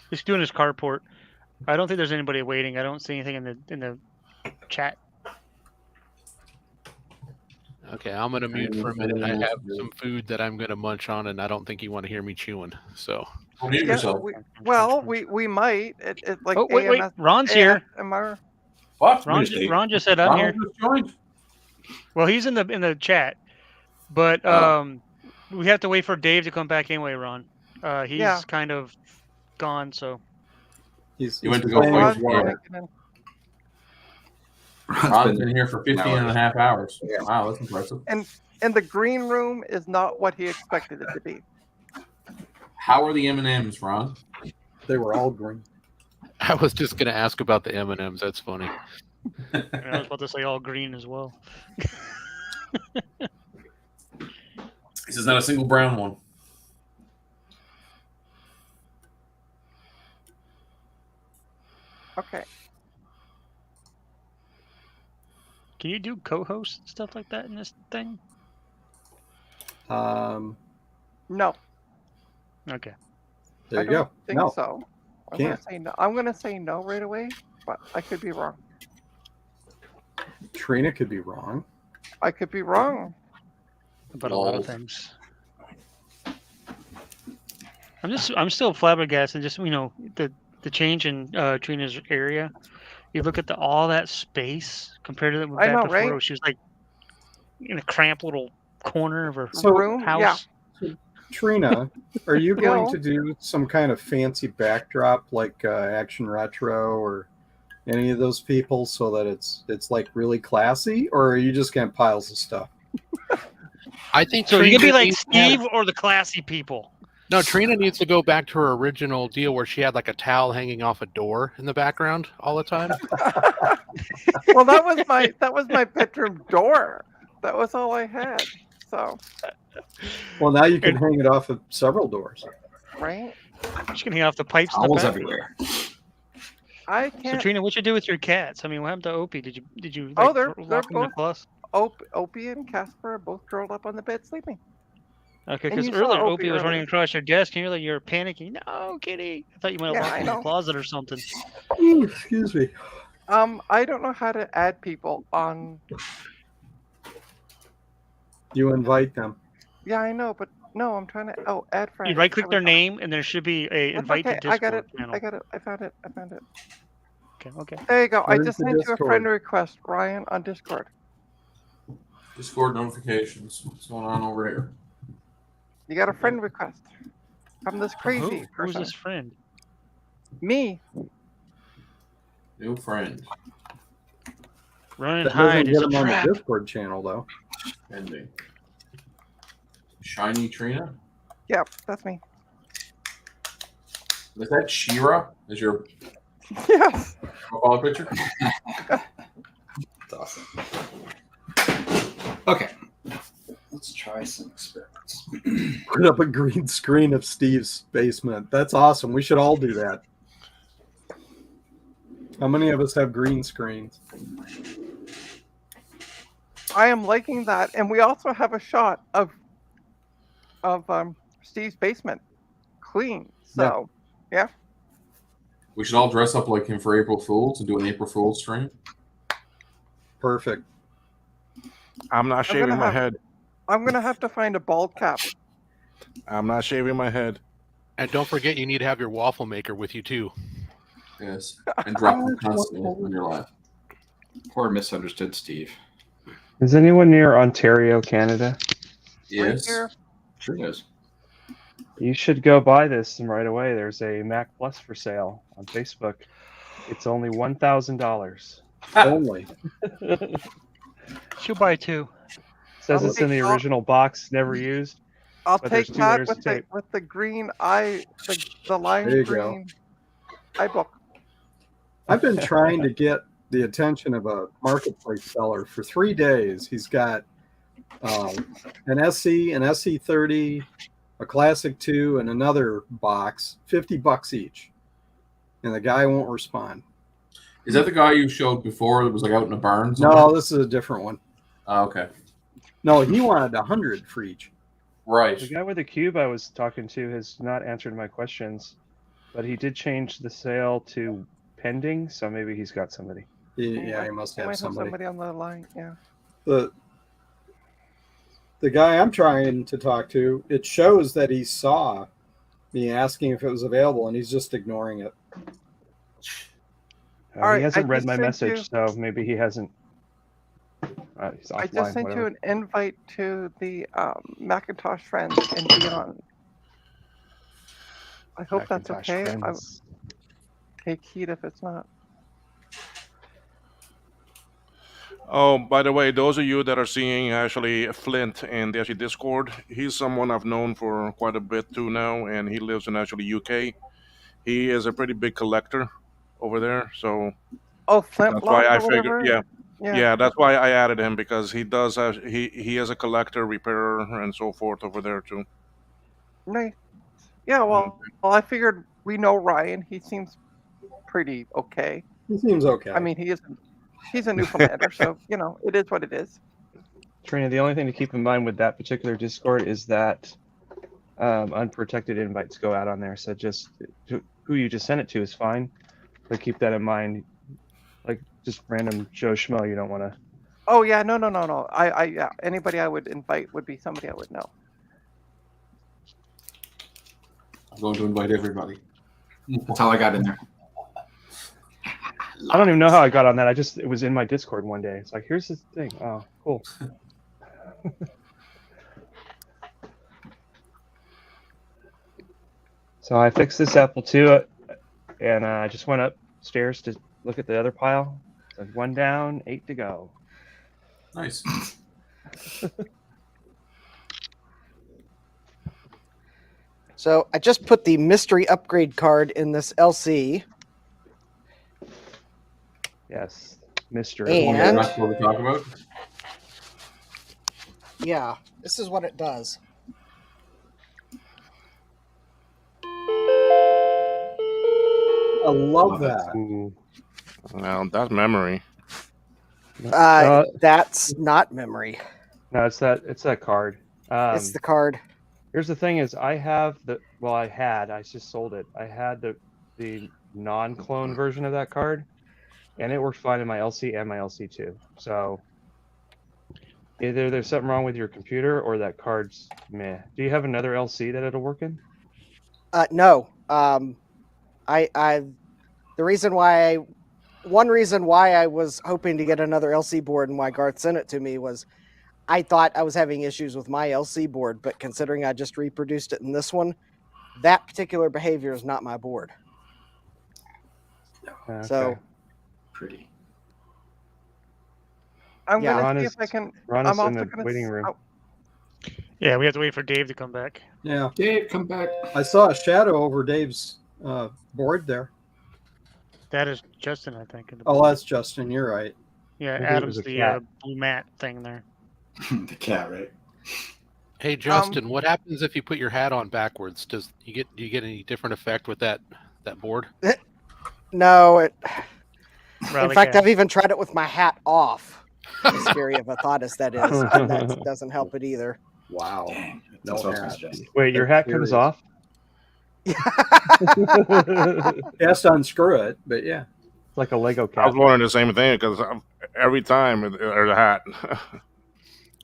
he's doing his carport. I don't think there's anybody waiting. I don't see anything in the chat. Okay, I'm gonna mute for a minute. I have some food that I'm gonna munch on, and I don't think you want to hear me chewing. So. Mute yourself. We might. Like Oh, wait, AMS Ron's here. ASMR. What? Ron just said I'm here. Well, he's in the chat, but we have to wait for Dave to come back anyway. Ron, he's kind of gone. So He went to go fight water. Ron's been here for 15 and a half hours. Wow, that's impressive. And the green room is not what he expected it to be. How are the M&Ms, Ron? They were all green. I was just gonna ask about the M&Ms. That's funny. I was about to say all green as well. This is not a single brown one. Okay. Can you do co-host and stuff like that in this thing? No. Okay. There I you don't go. think No. so. Can't. I'm gonna say no right away, but I could be wrong. Trina could be wrong. I could be wrong. About a lot of things. I'm still flabbergasted. Just the change in Trina's area. You look at all that space compared to I back know, before. right? She was like in a cramped little corner of her house. Yeah. So, Trina, are you going Yo. to do some kind of fancy backdrop like Action Retro or any of those people so that it's like really classy, or are you just getting piles of stuff? I think So you could be Trina like needs to have- Steve or the classy people. No, Trina needs to go back to her original deal where she had like a towel hanging off a door in the background all the time. Well, that was my bedroom door. That was all I had. So. Well, now you can hang it off of several doors. Right. She's gonna hang off the pipes. Owls in the back. everywhere. I So can't. Trina, what you do with your cats? I mean, what happened to Opie? Did you Oh, like, they're lock them in the both. closet? Opie and Casper are both curled up on the bed sleeping. Okay, And because you saw earlier Opie Opie was running earlier. across your desk, and you're panicking. No, kitty! I thought you might have Yeah, locked I him in the know. closet or something. Ooh, excuse me. I don't know how to add people on. You invite them. Yeah, I know, but no, I'm trying to. Oh, add friends. You right-click I their was- name, and there should be a That's invite okay. to I got Discord it. panel. I got it. I found it. Okay. There you go. I Where's just the sent you a Discord? friend request, Ryan, on Discord. Discord notifications. What's going on over here? You got a friend request from this crazy Who's person. this friend? Me. New friend. Run and That doesn't hide. get It's a them on the trap. Discord channel, though. Pending. Shiny Trina? Yep, that's me. Is that Shira? Is your Yes. profile picture? That's awesome. Okay. Let's try some experiments. Put up a green screen of Steve's basement. That's awesome. We should all do that. How many of us have green screens? I am liking that, and we also have a shot of Steve's basement, clean. So, yeah. We should all dress up like him for April Fools and do an April Fool's stream. Perfect. I'm not shaving my head. I'm gonna have to find a bald cap. I'm not shaving my head. And don't forget, you need to have your waffle maker with you too. Yes, and drop them constantly on your lap. Poor misunderstood Steve. Is anyone near Ontario, Canada? Yes. Here. Sure is. You should go buy this right away. There's a Mac Plus for sale on Facebook. It's only $1,000. Only. She'll buy two. Says I'll it's in the take- original box, never used. I'll But there's take two that layers of tape. with the green eye, the lime There you go. green iBook. I've been trying to get the attention of a marketplace seller for 3 days. He's got an SE, an SE30, a Classic 2, and another box, $50 each. And the guy won't respond. Is that the guy you showed before that was like out in a barn? No, somewhere? this is a different one. Oh, okay. No, he wanted 100 for each. Right. The guy with the cube I was talking to has not answered my questions, but he did change the sale to pending, so maybe he's got somebody. Yeah, he must He have might somebody. have somebody on the line. Yeah. The guy I'm trying to talk to, it shows that he saw me asking if it was available, and he's just ignoring it. All right, he hasn't I read just my sent message, you- so maybe he hasn't. He's offline, I just sent whatever. you an invite to the Macintosh Friends and Beyond. I hope that's Macintosh okay. Friends. Take heed if it's not. Oh, by the way, those of you that are seeing actually Flint in the actually Discord, he's someone I've known for quite a bit too now, and he lives in actually UK. He is a pretty big collector over there, so Oh, Flint that's why Block I or whatever? figured, Yeah. yeah, that's why I added him because he does have, he is a collector, repairer, and so forth over there too. Nice. Yeah, well, I figured we know Ryan. He seems pretty okay. He seems okay. I mean, he's a Newfoundlander, so, it is what it is. Trina, the only thing to keep in mind with that particular Discord is that unprotected invites go out on there. So just who you just sent it to is fine, but keep that in mind. Like just random Joe Schmo, you don't want to Oh yeah, no. Yeah, anybody I would invite would be somebody I would know. I'm going to invite everybody. That's how I got in there. I don't even know how I got on that. It was in my Discord one day. It's like, here's this thing. Oh, cool. So I fixed this Apple II, and I just went upstairs to look at the other pile. So 1 down, 8 to go. Nice. So I just put the mystery upgrade card in this LC. Yes, mystery. And That's what we're talking about. yeah, this is what it does. I love that. Well, that's memory. That's not memory. No, it's that card. It's the card. Here's the thing: is I just sold it. I had the non-clone version of that card, and it worked fine in my LC and my LC2. So either there's something wrong with your computer, or that card's meh. Do you have another LC that it'll work in? No. One reason why I was hoping to get another LC board and why Garth sent it to me was I thought I was having issues with my LC board, but considering I just reproduced it in this one, that particular behavior is not my board. Okay. So pretty. I'm Yeah. gonna see if I can. Ron I'm is in also the gonna. waiting room. Yeah, we have to wait for Dave to come back. Yeah. Dave, come back. I saw a shadow over Dave's board there. That is Justin, I think. In the Oh, that's Justin. You're right. yeah, Maybe it Adam's was a the cat. blue mat thing there. The cat, right? Hey Justin, what happens if you put your hat on backwards? Do you get any different effect with that board? no, in Rally fact, cat. I've even tried it with my hat off. As scary of a thought as that is, and that doesn't help it either. Wow. Dang. No That's what I hat. was gonna say. Wait, your hat comes off? He has to unscrew it, but yeah. It's like a Lego I cat. was wondering the same thing because every time there's a hat.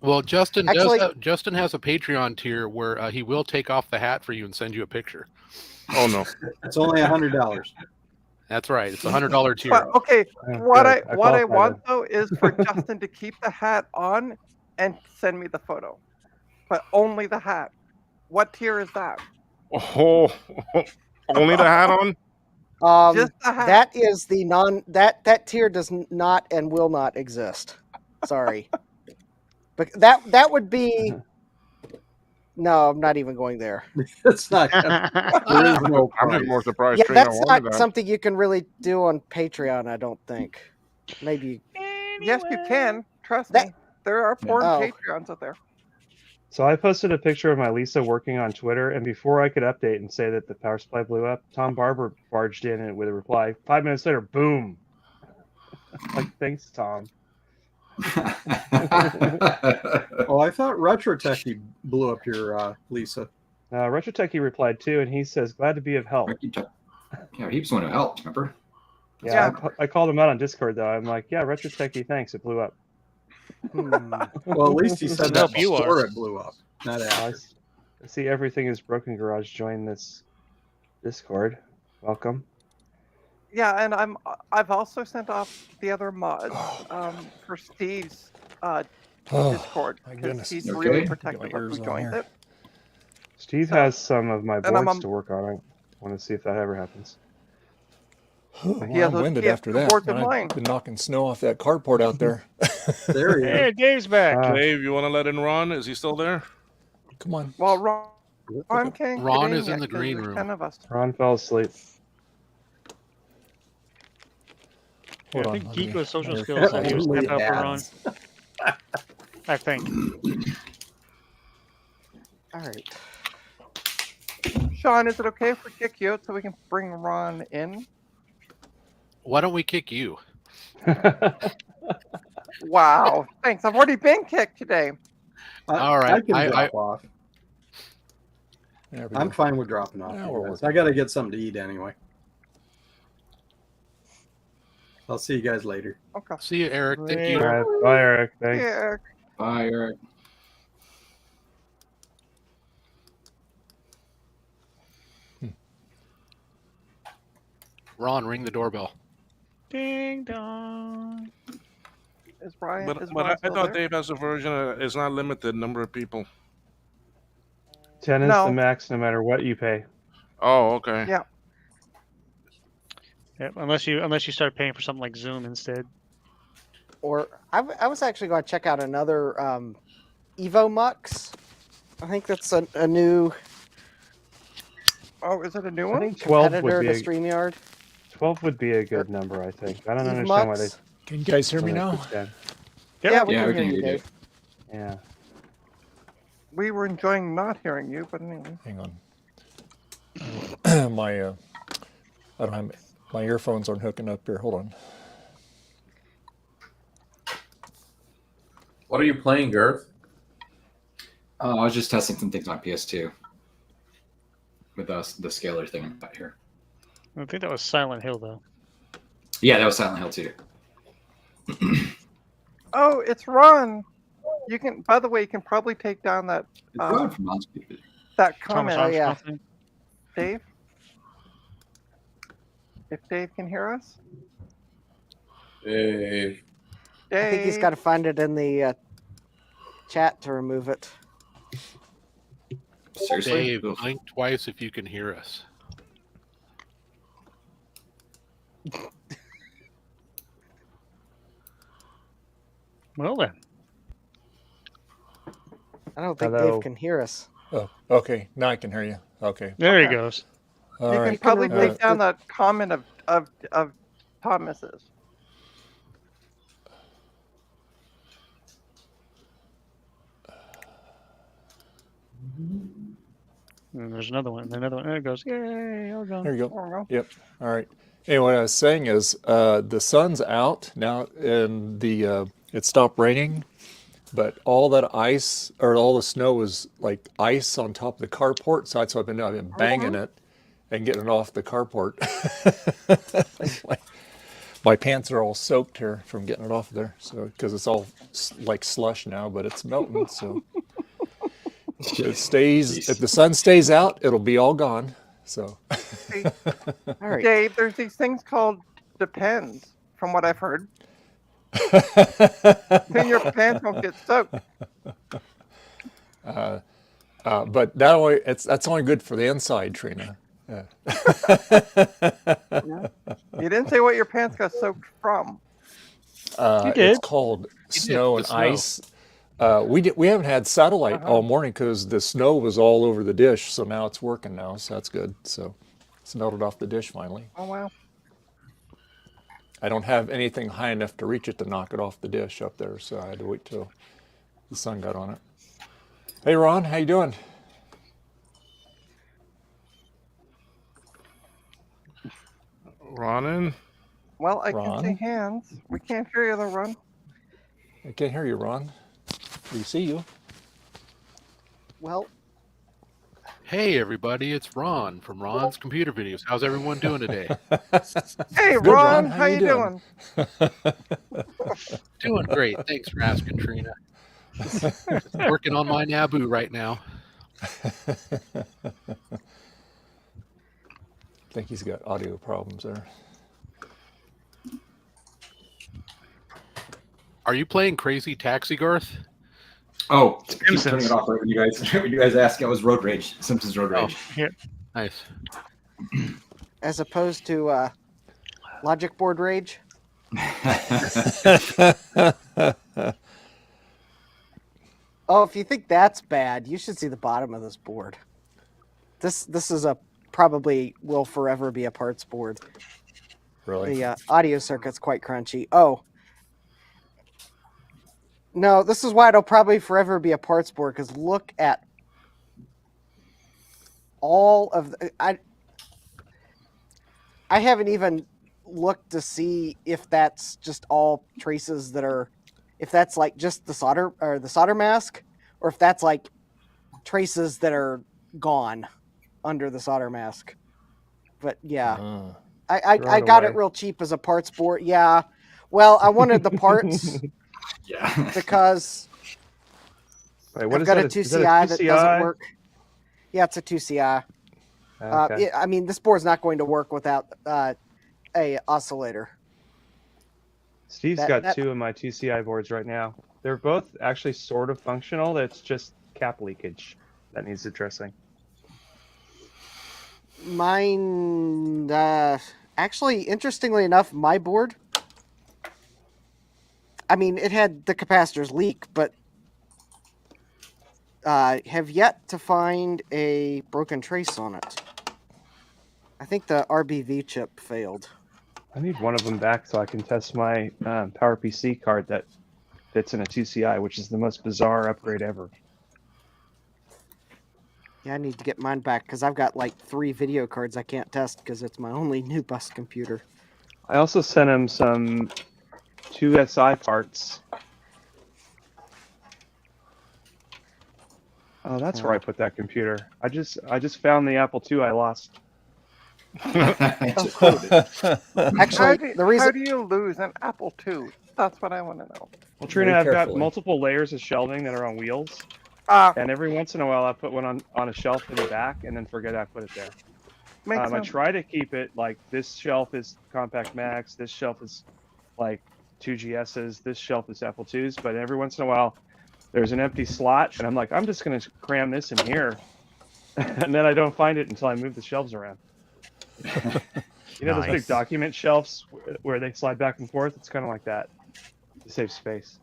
Well, Justin Actually- Justin has a Patreon tier where he will take off the hat for you and send you a picture. Oh no. It's only $100. That's right. It's a $100 tier. But okay, Oh, what good. I what I qualify want then. though is for Justin to keep the hat on and send me the photo, but only the hat. What tier is that? Oh, only the hat on? Just the hat. That is the that tier does not and will not exist. Sorry. But that would be no, I'm not even going there. It's not. There is no I'm price. just more surprised. Yeah, Trina that's wanted not that. something you can really do on Patreon, I don't think. Maybe Yes, you can. Trust That- me. There are porn Oh. Patreons out there. So I posted a picture of my Lisa working on Twitter, and before I could update and say that the power supply blew up, Tom Barber barged in and with a reply. 5 minutes later, boom. Like, thanks, Tom. Oh, I thought Retro Techie blew up your Lisa. Retro Techie replied too, and he says, "Glad to be of help." Yeah, he was the one who helped. Remember? Yeah, I called him out on Discord though. I'm like, "Yeah, Retro Techie, thanks. It blew up." Well, at least he said that you before are. it blew up, not I after. see everything is broken. Garage, join this Discord. Welcome. Yeah, and I've also sent off the other mods for Steve's Discord my because goodness. he's Okay. really Get my protective of ears who on joins here. it. Steve So- has some of my and I'm boards on- to work on. I want to see if that ever happens. Well, He has I'm winded he has after two that. boards in I've line. been knocking snow off that carport out there. There he is. Hey, Dave's back. Dave, you want to let in Ron? Is he still there? Come on. Well, Ron can't get Ron in is in yet the 'cause green there's room. 10 of us. Ron fell asleep. Yeah, Hold I on, think let me- Geeko's social there- skills said he was Only stepping up for Ron. ads. I think. all right. Sean, is it okay if we kick you out so we can bring Ron in? Why don't we kick you? Wow, thanks. I've already been kicked today. All right, I can I- drop off. There we I'm go. fine with dropping off. Now you we're guys. working. I got to get something to eat anyway. I'll see you guys later. Okay. See you, Eric. Thank you. All right, bye, Eric. Thanks. Yeah, Eric. Bye, Eric. Ron, ring the doorbell. Ding dong. Is Ryan? But, is but Ron I still thought there? Dave has a version. It's not limited number of people. 10 is No. the max, no matter what you pay. Oh, okay. Yeah. Yeah, unless you start paying for something like Zoom instead. Or I was actually going to check out another Evo Mux. I think that's a new. Oh, is it a new I one? think 12 competitor would be to StreamYard. 12 would be a good number, I think. I don't Eve understand why they. Mux? Can you guys hear me limit now? to 10. Yeah, we Yeah, can we hear can you, hear you, Dave. Yeah. We were enjoying not hearing you, but anyway. Hang on. I don't have my earphones aren't hooking up here. Hold on. What are you playing, Garth? I was just testing some things on PS2 with the scalar thing I've got here. I think that was Silent Hill though. Yeah, that was Silent Hill too. Oh, it's Ron. You can. By the way, you can probably take down that It's Ron from Ron's Computer Video. that Thomas comment, Armstrong thing. Dave. If Dave can hear us, Dave. Dave. I think he's got to find it in the chat to remove it. Seriously? Dave, blink twice if you can hear us. Well then. I don't think Hello. Dave can hear us. Oh, okay. Now I can hear you. Okay. There he Okay. goes. All You right. can probably remove take down that comment of Thomas's. And there's another one. Another one. There it goes. Yay! All gone. There you There we go. go. Yep. All right. Anyway, what I was saying is the sun's out now, and the it stopped raining, but all that ice or all the snow was like ice on top of the carport. So that's what I've been doing. I've been banging it and getting it off the carport. My pants are all soaked here from getting it off there. So because it's all like slush now, but it's melting. So it stays. If the sun stays out, it'll be all gone. So. See, All right. Dave, there's these things called depends, from what I've heard. Then your pants won't get soaked. But that only that's only good for the inside, Trina. Yeah. Yeah. You didn't say what your pants got soaked from. You did. It's called snow and the snow. ice. We haven't had satellite all morning because the snow was all over the dish. So now it's working now, so that's good. So it's melted off the dish finally. Oh wow. I don't have anything high enough to reach it to knock it off the dish up there, so I had to wait till the sun got on it. Hey Ron, how you doing? Ronin? Well, I can Ron? see hands. We can't hear you though, Ron. I can't hear you, Ron. We see you. Well, Hey, everybody, it's Ron from Ron's Computer Videos. How's everyone doing today? Hey Good, Ron, Ron. how you doing? Doing great. Thanks for asking, Trina. Working on my NABU right now. I think he's got audio problems there. Are you playing Crazy Taxi, Garth? Oh, keep turning Simpsons. it off right when you guys ask. It was Road Rage, Simpsons Road Rage. Yeah. Nice. as opposed to Logic Board Rage. Oh, if you think that's bad, you should see the bottom of this board. This is a probably will forever be a parts board. Really? The audio circuit's quite crunchy. Oh. No, this is why it'll probably forever be a parts board, because look at all of the, I haven't even looked to see if that's just all traces that are, if that's like just the solder or the solder mask, or if that's like traces that are gone under the solder mask. But yeah, I got it real cheap as a parts board. Yeah. Well, I wanted the parts. Yeah. Because Wait, what I've is got that? a Is that a 2CI that doesn't 2CI? work. Yeah, it's a 2CI. Okay. I mean, this board's not going to work without a oscillator. Steve's got two of my 2CI boards right now. They're both actually sort of functional. That's just cap leakage that needs addressing. Mine, actually, interestingly enough, my board, I mean, it had the capacitors leak, but have yet to find a broken trace on it. I think the RBV chip failed. I need one of them back so I can test my PowerPC card that fits in a 2CI, which is the most bizarre upgrade ever. Yeah, I need to get mine back because I've got like 3 video cards I can't test because it's my only new bus computer. I also sent him some 2SI parts. Oh, that's where I put that computer. I just found the Apple II I lost. Actually, how do you lose an Apple II? That's what I want to know. Well, Trina, I've got multiple layers of shelving that are on wheels. And every once in a while I put one on a shelf in the back and then forget I put it there. I try to keep it like this shelf is Compact Macs, this shelf is like 2GSs, this shelf is Apple IIs, but every once in a while there's an empty slot and I'm like, I'm just going to cram this in here. And then I don't find it until I move the shelves around. You know those big document shelves where they slide back and forth? It's kind of like that to save space.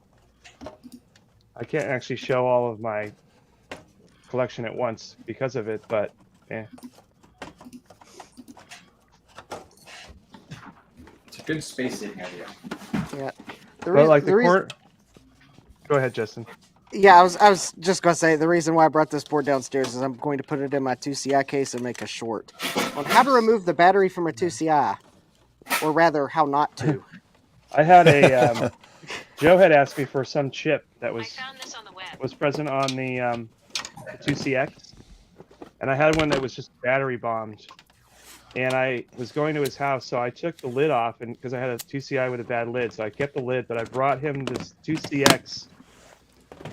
I can't actually show all of my collection at once because of it, but yeah. It's a good space saving idea. Yeah. Go ahead, Justin. Yeah, I was just going to say the reason why I brought this board downstairs is I'm going to put it in my 2CI case and make a short on how to remove the battery from a 2CI, or rather, how not to. I had a Joe had asked me for some chip that was present on the 2CX, and I had one that was just battery bombed. And I was going to his house, so I took the lid off, and because I had a 2CI with a bad lid, so I kept the lid. But I brought him this 2CX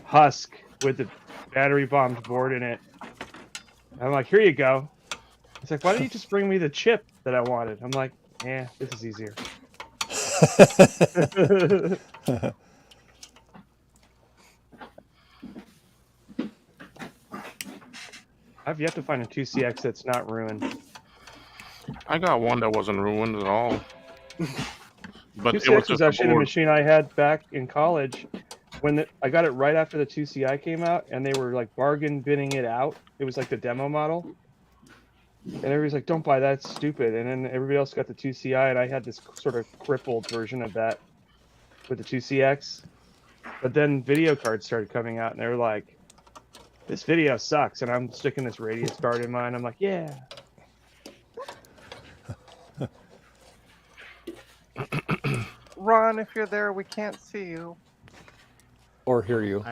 husk with the battery bombed board in it. I'm like, here you go. He's like, why don't you just bring me the chip that I wanted? I'm like, yeah, this is easier. I've yet to find a 2CX that's not ruined. I got one that wasn't ruined at all. But 2CX was actually the machine I had back in college. When I got it right after the 2CI came out, and they were like bargain binning it out. It was like the demo model. And everybody's like, don't buy that, it's stupid. And then everybody else got the 2CI, and I had this sort of crippled version of that with the 2CX. But then video cards started coming out, and they were like, this video sucks. And I'm sticking this radius card in mine. I'm like, yeah. Ron, if you're there, we can't see you. Or hear you.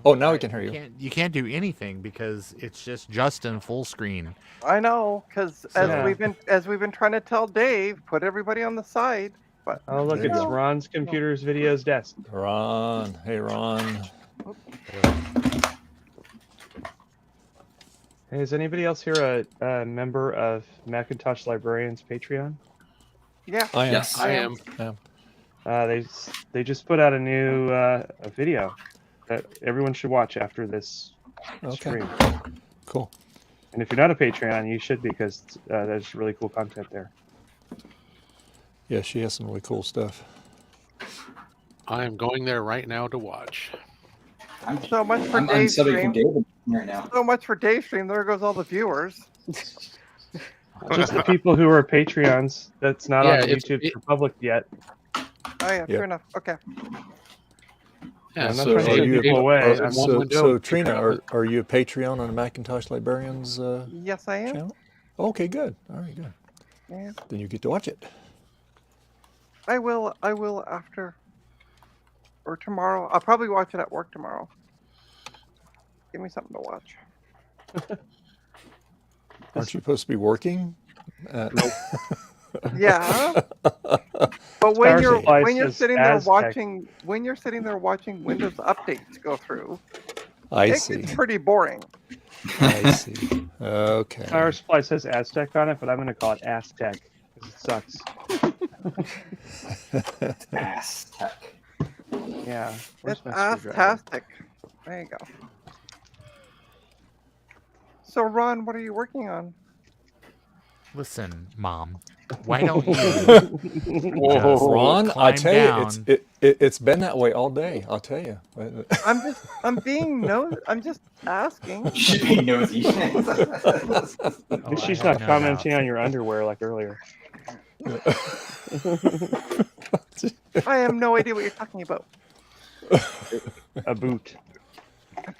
Now we can hear you. You can't do anything because it's just Justin full screen. I know, because as we've been trying to tell Dave, put everybody on the side. But oh, look, it's Ron's computer's videos desk. Ron, hey Ron. Hey, is anybody else here a member of Macintosh Librarians Patreon? Yeah. I am. Yes, I am. They just put out a new a video that everyone should watch after this stream. Cool. And if you're not a Patreon, you should, because there's really cool content there. Yeah, she has some really cool stuff. I am going there right now to watch. So much for Dave's stream. Right now. So much for Dave's stream. There goes all the viewers. Just the people who are Patreons. That's not on YouTube for public yet. Oh yeah, fair enough. Okay. Yeah, I'm not trying to give people away. So Trina, are you a Patreon on the Macintosh Librarians Yes, I am. channel? Okay, good. All right, good. Yeah. Then you get to watch it. I will after or tomorrow. I'll probably watch it at work tomorrow. Give me something to watch. Aren't you supposed to be working? Nope. Yeah. But Power supply when you're says sitting there Aztec. watching Windows updates go through, I it see. gets pretty boring. I see. Okay. Power supply says Aztec on it, but I'm going to call it Aztec because it sucks. Aztec. Yeah. Where's It's my screwdriver? fantastic. There you go. So, Ron, what are you working on? Listen, Mom, why don't you Whoa, Ron, I climb tell down? you, it's been that way all day. I'll tell you. I'm being nosy. I'm just asking. She's being nosy. At least she's not commenting on your underwear like earlier. I have no idea what you're talking about. A boot.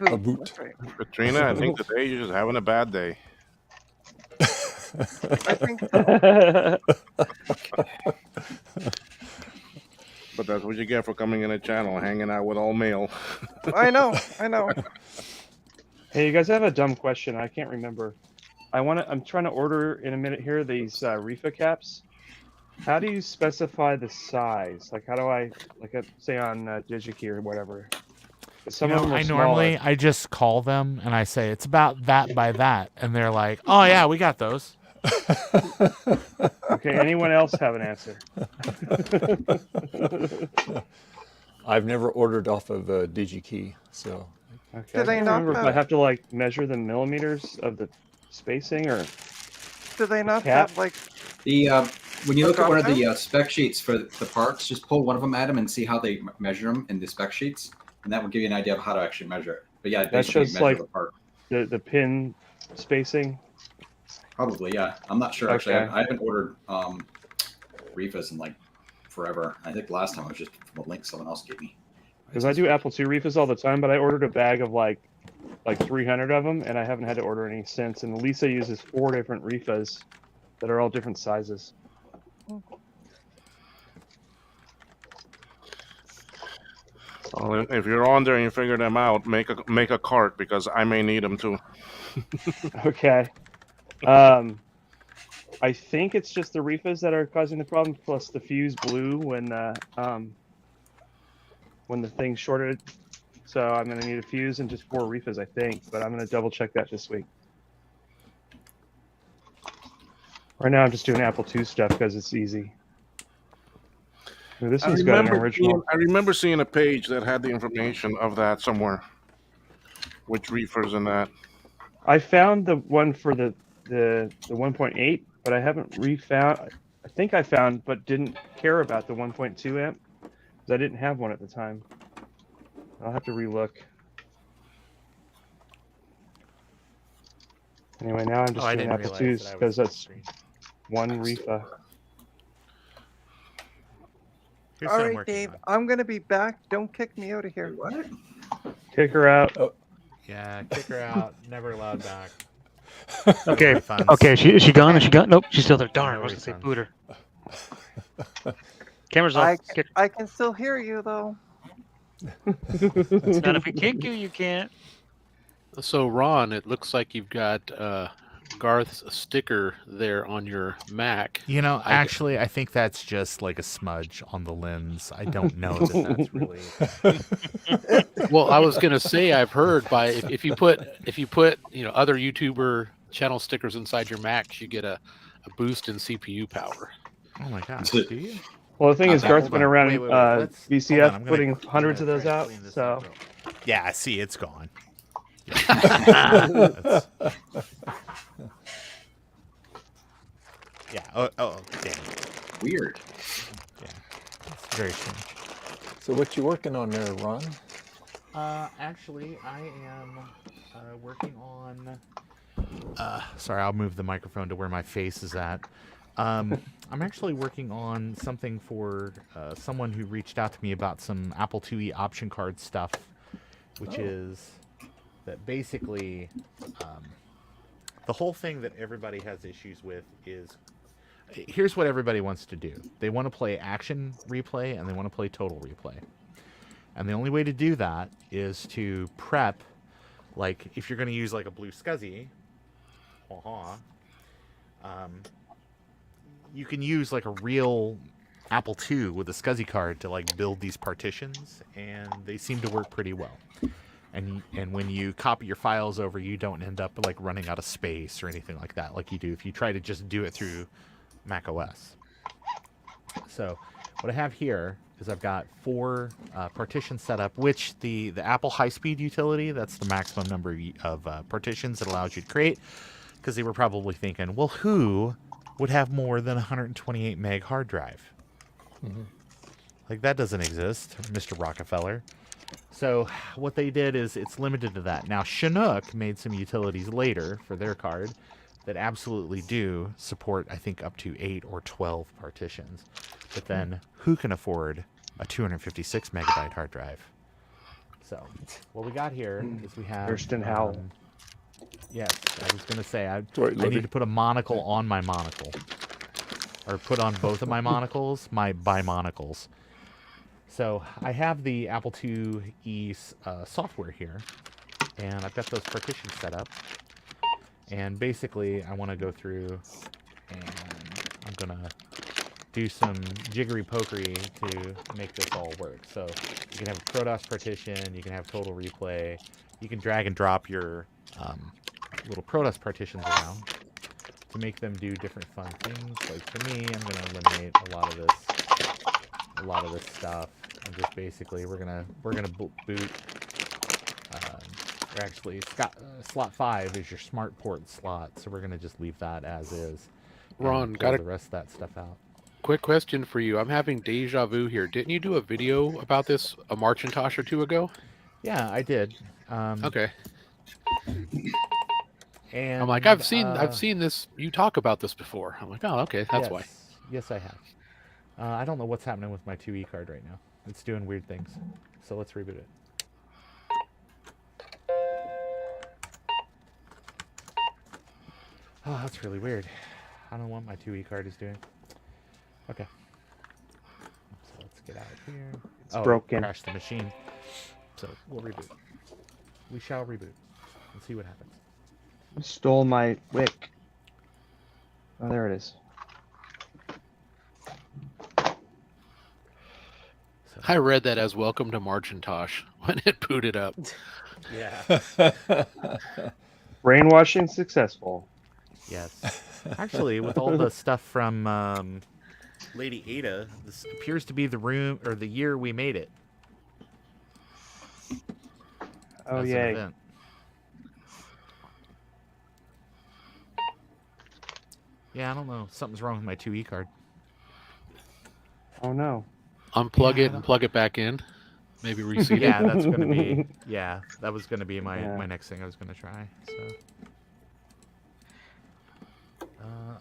A boot. That's right. Katrina, I think today you're just having a bad day. I think so. But that's what you get for coming in a channel, hanging out with all male. I know. Hey, you guys, I have a dumb question. I can't remember. I'm trying to order in a minute here these Reefa caps. How do you specify the size? Like, how do I, say on DigiKey or whatever? Some of them are I smaller. normally I just call them and I say it's about that by that, and they're like, "Oh yeah, we got those." Okay, anyone else have an answer? I've never ordered off of DigiKey, so. Okay, I can't remember if I have to measure the millimeters of the spacing or. Do they not cap? have like The when you look at one of drop the spec sheets for the parts, just pull one of them at them and see how they measure them in the spec sheets, and that will give you an idea of how to actually measure it. But yeah, That basically shows measure the part. the pin spacing. Probably, yeah. I'm not sure actually. Okay. I haven't ordered Reefas in forever. I think the last time I was just from a link someone else gave me. Because I do Apple II Reefas all the time, but I ordered a bag of like 300 of them, and I haven't had to order any since. And Lisa uses 4 different Reefas that are all different sizes. Well, if you're on there and you figure them out, make a cart because I may need them too. Okay. I think it's just the Reefas that are causing the problem, plus the fuse blew when the thing shorted. So I'm gonna need a fuse and just 4 Reefas, I think. But I'm gonna double check that this week. Right now, I'm just doing Apple II stuff because it's easy. Ooh, this one's got an original. I remember seeing a page that had the information of that somewhere. Which reefers and that. I found the one for the 1.8, but I haven't refound. I think I found, but didn't care about the 1.2 amp because I didn't have one at the time. I'll have to relook. Anyway, now I'm just doing Apple IIs because that's one Reefa. All right, Dave. I'm gonna be back. Don't kick me out of here. What? Kick her out. Oh. Yeah, kick her out. Never allowed back. Okay. Refunds. Okay. Is she gone? Is she gone? Nope. She's still there. Darn. No I was gonna say refunds. boot her. Camera's off. I can still hear you though. Not if we kick you, you can't. So, Ron, it looks like you've got Garth's sticker there on your Mac. Actually, I think that's just like a smudge on the lens. I don't know that that's really. Well, I was gonna say I've heard if you put other YouTuber channel stickers inside your Macs, you get a boost in CPU power. Oh my god! Do you? Well, the thing is, Garth's Hold been on. around Wait, let's- VCF hold on, I'm gonna- putting hundreds of those out. So. Yeah, see, it's gone. That's- yeah. Oh, damn. Weird. Yeah. It's very strange. So what you working on there, Ron? Actually, I am working on. Sorry, I'll move the microphone to where my face is at. I'm actually working on something for someone who reached out to me about some Apple IIe option card stuff, which is that basically the whole thing that everybody has issues with is here's what everybody wants to do. They want to play action replay and they want to play total replay. And the only way to do that is to prep, like if you're going to use like a blue SCSI, you can use like a real Apple II with a SCSI card to like build these partitions, and they seem to work pretty well. And when you copy your files over, you don't end up like running out of space or anything like that, like you do if you try to just do it through Mac OS. So what I have here is I've got 4 partitions set up, which the Apple high-speed utility, that's the maximum number of partitions it allows you to create, because they were probably thinking, well, who would have more than 128 meg hard drive? Mm-hmm. Like, that doesn't exist, Mr. Rockefeller. So what they did is it's limited to that. Now, Chinook made some utilities later for their card that absolutely do support, I think, up to 8 or 12 partitions. But then, who can afford a 256 megabyte hard drive? So, what we got here is we have... Thurston Howell. Yes, I was going to say, I Libby. need to put a monocle on my monocle. Or put on both of my monocles, my bimonocles. So, I have the Apple IIe software here, and I've got those partitions set up. And basically, I want to go through, and I'm going to do some jiggery-pokery to make this all work. So you can have a ProDOS partition, you can have total replay, you can drag and drop your little ProDOS partitions around to make them do different fun things. Like for me, I'm going to eliminate a lot of this stuff, and just basically we're gonna boot. Or actually, slot 5 is your smart port slot, so we're gonna just leave that as is. Ron, got the rest of that stuff out. Quick question for you. I'm having deja vu here. Didn't you do a video about this a MARCHintosh or 2 ago? Yeah, I did. Okay. And I'm like, I've seen this. You talk about this before. I'm like, oh, okay, that's why. Yes, I have. I don't know what's happening with my 2E card right now. It's doing weird things. So let's reboot it. Oh, that's really weird. I don't know what my 2E card is doing. Okay. So let's get out of here. It's broken. Crashed the machine. So we'll reboot. We shall reboot and see what happens. I stole my wick. Oh, there it is. I read that as welcome to MARCHintosh when it booted up. Yeah. Brainwashing successful. Yes. Actually, with all the stuff from Lady Ada, this appears to be the room or the year we made it. Oh, as an yay. event. Yeah, I don't know. Something's wrong with my 2E card. Oh, no. Unplug it and plug it back in. Maybe reseat it. Yeah, that's going to be... Yeah, that was going to be my next thing I was going to try. So...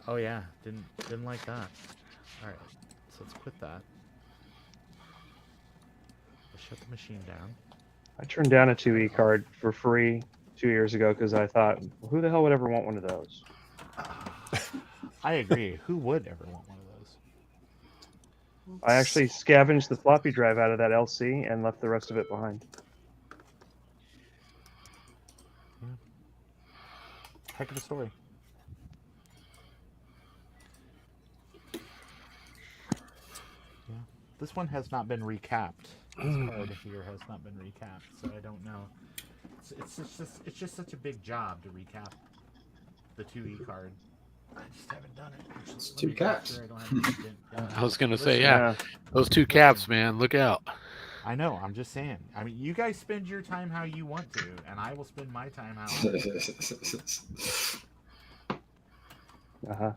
oh yeah, didn't like that. All right, so let's quit that. Let's shut the machine down. I turned down a 2E card for free 2 years ago because I thought, well, who the hell would ever want one of those? I agree. Who would ever want one of those? I actually scavenged the floppy drive out of that LC and left the rest of it behind. Yeah. Heck of a story. This one has not been recapped. This card here has not been recapped, so I don't know. It's just such a big job to recap the 2E card. I just haven't done it. Actually, It's 2 caps. I was gonna say, yeah, those 2 caps, man. Look out. I know. I'm just saying. I mean, you guys spend your time how you want to, and I will spend my time how I want.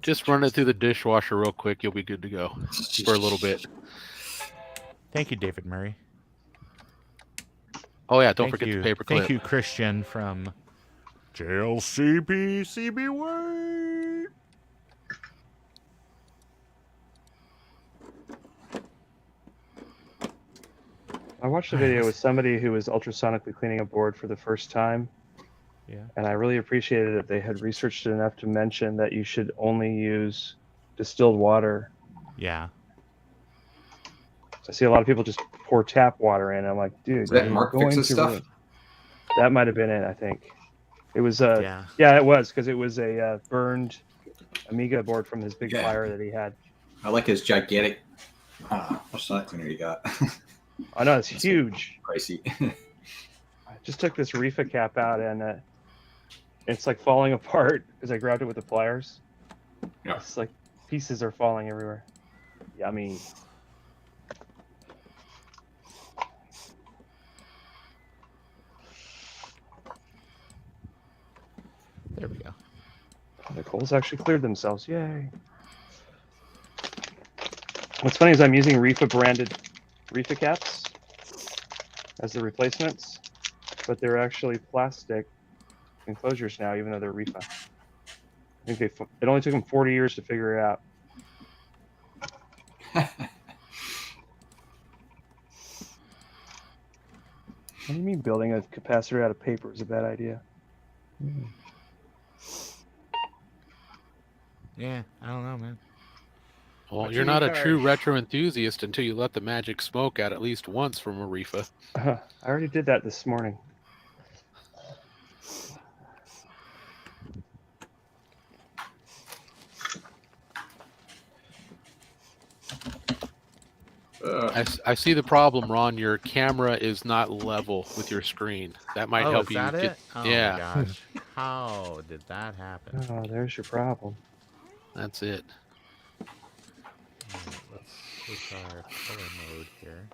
Just run it through the dishwasher real quick. You'll be good to go for a little bit. Thank you, David Murray. Oh yeah, don't forget the paperclip. Thank you, Christian from JLCB CBY. I watched a video with somebody who was ultrasonically cleaning a board for the first time. Yeah. And I really appreciated that they had researched it enough to mention that you should only use distilled water. Yeah. I see a lot of people just pour tap water in. I'm like, dude, Is that Mark Fix's stuff? That might have been it, I think. It was yeah, it was, because it was a burned Amiga board from his big fire that he had. I like his gigantic slot cleaner you got. I know it's huge. Pricey. I just took this Reefa cap out and it's like falling apart because I grabbed it with the pliers. Yeah. It's like pieces are falling everywhere. Yummy. There we go. The coals actually cleared themselves. Yay. What's funny is I'm using Reefa branded Reefa caps as the replacements, but they're actually plastic enclosures now, even though they're Reefa. I think it only took them 40 years to figure it out. What do you mean building a capacitor out of paper is a bad idea? Yeah, I don't know, man. Well, you're not a true retro enthusiast until you let the magic smoke out at least once from a Reefa. I already did that this morning. I see the problem, Ron. Your camera is not level with your screen. That might help is you. that it? Oh yeah. my gosh. How did that happen? Oh, there's your problem. That's it. Alright, let's switch our color mode here.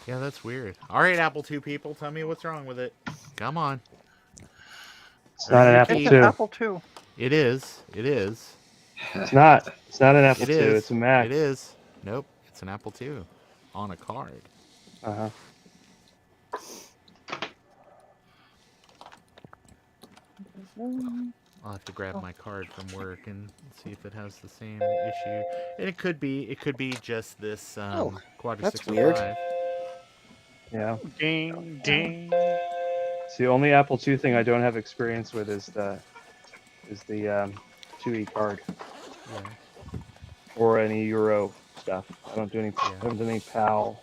Yeah, that's weird. All right, Apple II people, tell me what's wrong with it. Come on. It's not an Apple II. It's an Apple II. It is. It is. It's not. It's not an Apple It II. is. It's a Mac. It is. Nope. It's an Apple II on a card. Uh-huh. I'll have to grab my card from work and see if it has the same issue. And it could be just this Quadra that's 605. weird. Yeah. Ding, ding. It's the only Apple II thing I don't have experience with is the 2E card. Yeah. Or any Euro stuff. I don't do any. I haven't done any PAL.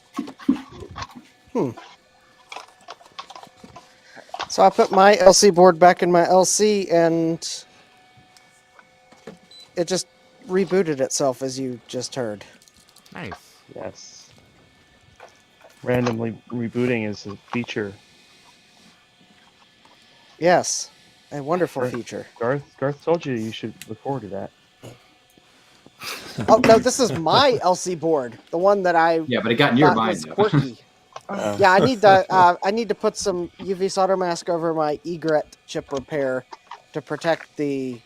So I put my LC board back in my LC, and it just rebooted itself, as you just heard. Nice. Yes. Randomly rebooting is a feature. Yes, a wonderful Garth- feature. Garth told you should look forward to that. Oh no, this is my LC board, the one that I Yeah, but it got in your thought mind. was though. quirky. Yeah, I need to put some UV solder mask over my egret chip repair to protect the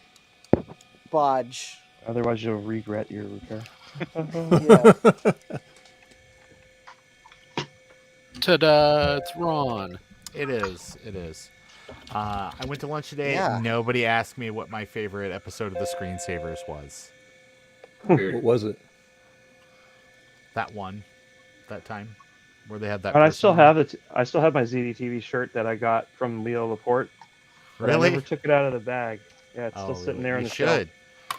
bodge. Otherwise, you'll regret your repair. Yeah. Ta-da! It's Ron. It is. It is. I went to lunch today. Yeah. Nobody asked me what my favorite episode of the Screensavers was. What was it? That one. That time. Where they had that. And I still person on. have I still have my ZDTV shirt that I got from Leo Laporte. But Really? I never took it out of the bag. Yeah, it's still Oh, sitting really? there in You the shelf. should.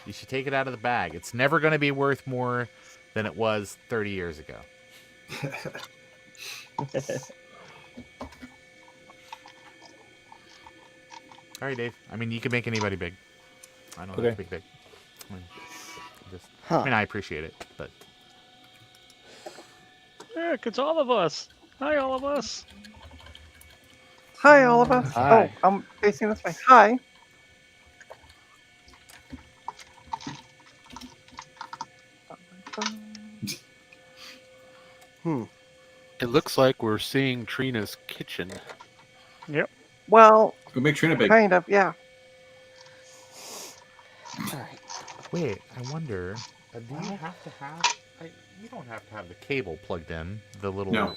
You should take it out of the bag. It's never going to be worth more than it was 30 years ago. All right, Dave. I mean, you can make anybody big. I don't Okay. have to be big. I mean, I appreciate it, but Heck, it's all of us. Hi, all of us. Hi, all of us. Hi. Oh, I'm facing this way. Hi. It looks like we're seeing Trina's kitchen. Yep. Well, Go make Trina big. kind of, yeah. All right. wait. I wonder. Do you have to have? You don't have to have the cable plugged in. The little. No.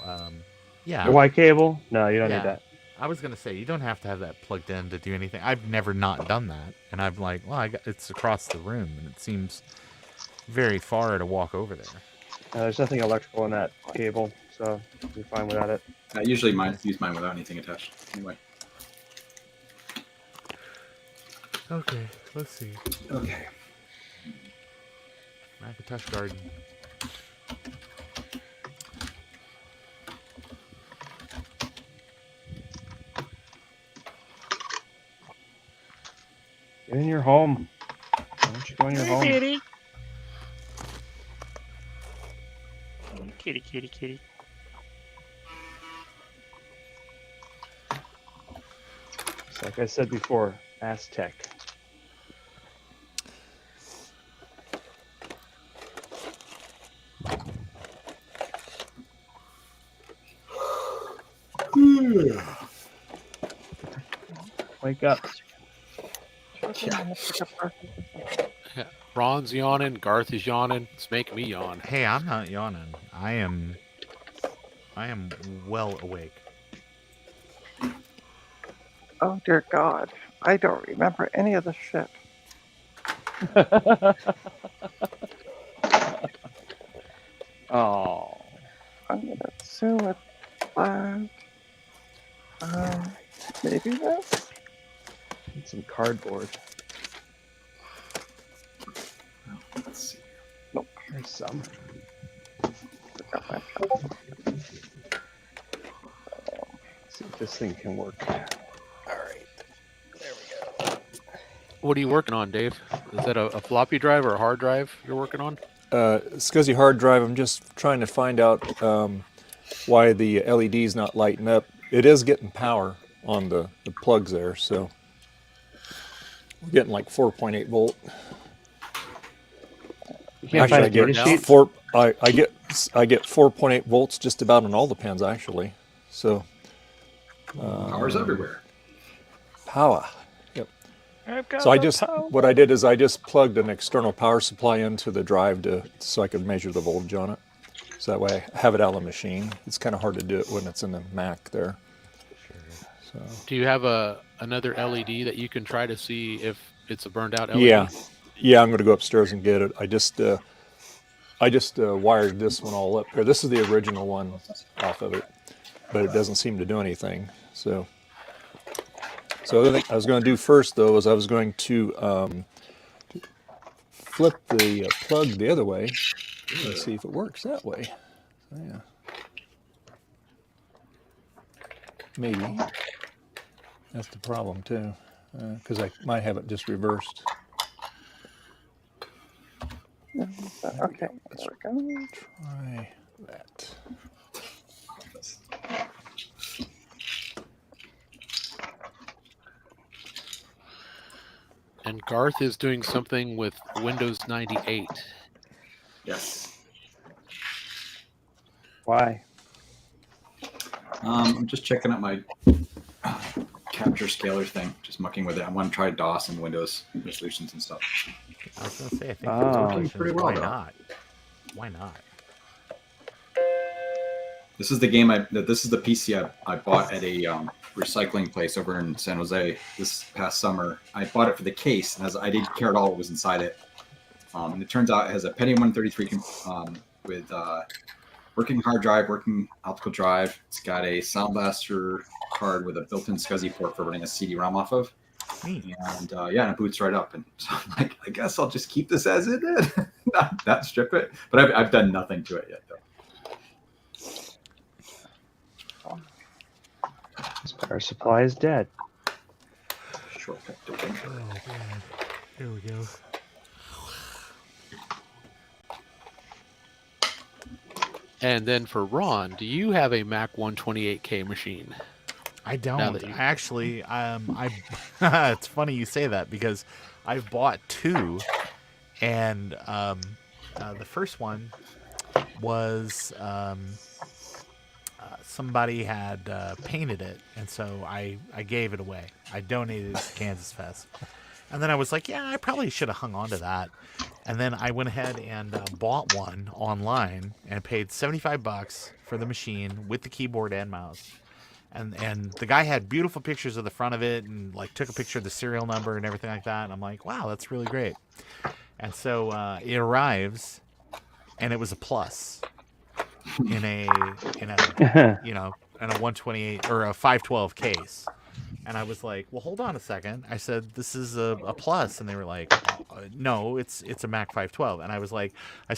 Yeah. The white cable? No, you don't Yeah. need that. I was gonna say you don't have to have that plugged in to do anything. I've never not done that, and I'm like, well, it's across the room, and it seems very far to walk over there. There's nothing electrical in that cable, so you're fine without it. I usually use mine without anything attached. Anyway. Okay, let's see. Okay. MARCHintosh Garden. Get in your home. Why don't you go in your home? Kitty. Kitty, kitty, kitty. It's like I said before, Aztec. Wake up. Yeah. Ron's yawning. Garth is yawning. It's making me yawn. Hey, I'm not yawning. I am well awake. Oh dear God, I don't remember any of this shit. Oh. I'm gonna assume it's that. Maybe this. Need some cardboard. Let's see. Nope. There's some. See if this thing can work. What are you working on, Dave? Is that a floppy drive or a hard drive you're working on? SCSI hard drive. I'm just trying to find out why the LED's not lighting up. It is getting power on the plugs there, so we're getting like 4.8 volt. You can't Actually, find a data sheet? I get 4.8 volts just about on all the pans actually. So Power's everywhere. Power. Yep. I've got So I the just power. what I did is I just plugged an external power supply into the drive so I could measure the voltage on it. So that way I have it out of the machine. It's kind of hard to do it when it's in the Mac there. So Do you have another LED that you can try to see if it's a burned out LED? yeah, I'm going to go upstairs and get it. I just wired this one all up here. This is the original one off of it, but it doesn't seem to do anything. So the thing I was going to do first though is I was going to flip the plug the other way and see if it works that way. So, yeah. Maybe. That's the problem too, because I might have it just reversed. Okay, there we go. Try that. And Garth is doing something with Windows 98. Yes. Why? I'm just checking out my capture scaler thing, just mucking with it. I want to try DOS and Windows resolutions and stuff. I was gonna say, I think it's it's working pretty well. Why though. not? Why not? This is the game. This is the PC I bought at a recycling place over in San Jose this past summer. I bought it for the case, and I didn't care at all what was inside it. And it turns out it has a Pentium 133 with working hard drive, working optical drive. It's got a Sound Blaster card with a built-in SCSI port for running a CD-ROM off of. And and it boots right up. And so I'm like, I guess I'll just keep this as it is, not strip it. But I've done nothing to it yet, though. This power supply is dead. Shortcut. Oh, God. Here we go. And then for Ron, do you have a Mac 128K machine? I don't. Actually, it's funny you say that because I've bought two, and the first one was somebody had painted it, and so I gave it away. I donated it to Kansas Fest. And then I was like, yeah, I probably should have hung on to that. And then I went ahead and bought one online and paid $75 for the machine with the keyboard and mouse. And the guy had beautiful pictures of the front of it and like took a picture of the serial number and everything like that. And I'm like, wow, that's really great. And so it arrives, and it was a plus in a 128 or a 512 case. And I was like, well, hold on a second. I said, this is a plus. And they were like, no, it's a Mac 512. And I was like, I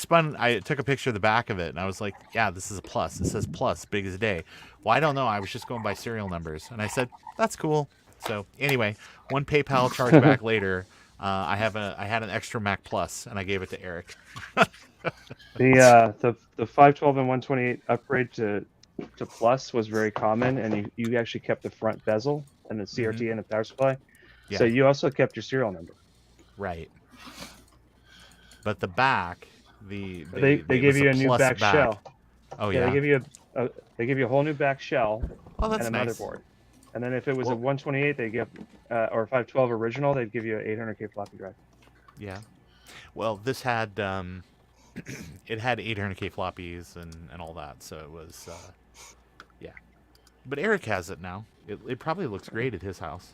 took a picture of the back of it, and I was like, yeah, this is a plus. It says plus, big as a day. Well, I don't know. I was just going by serial numbers. And I said, that's cool. So anyway, one PayPal chargeback later, I had an extra Mac Plus, and I gave it to Eric. The 512 and 128 upgrade to Plus was very common, and you actually kept the front bezel and the CRT and the power supply. So Yeah. you also kept your serial number. Right. But the back, They it give was you a new Plus back shell. Oh Yeah, yeah. they give you a whole new back shell Oh, that's and a nice. motherboard. And then if it was a 128, they give or 512 original, they'd give you an 800K floppy drive. Yeah. Well, this had it had 800K floppies and all that, so it was yeah. But Eric has it now. It probably looks great at his house.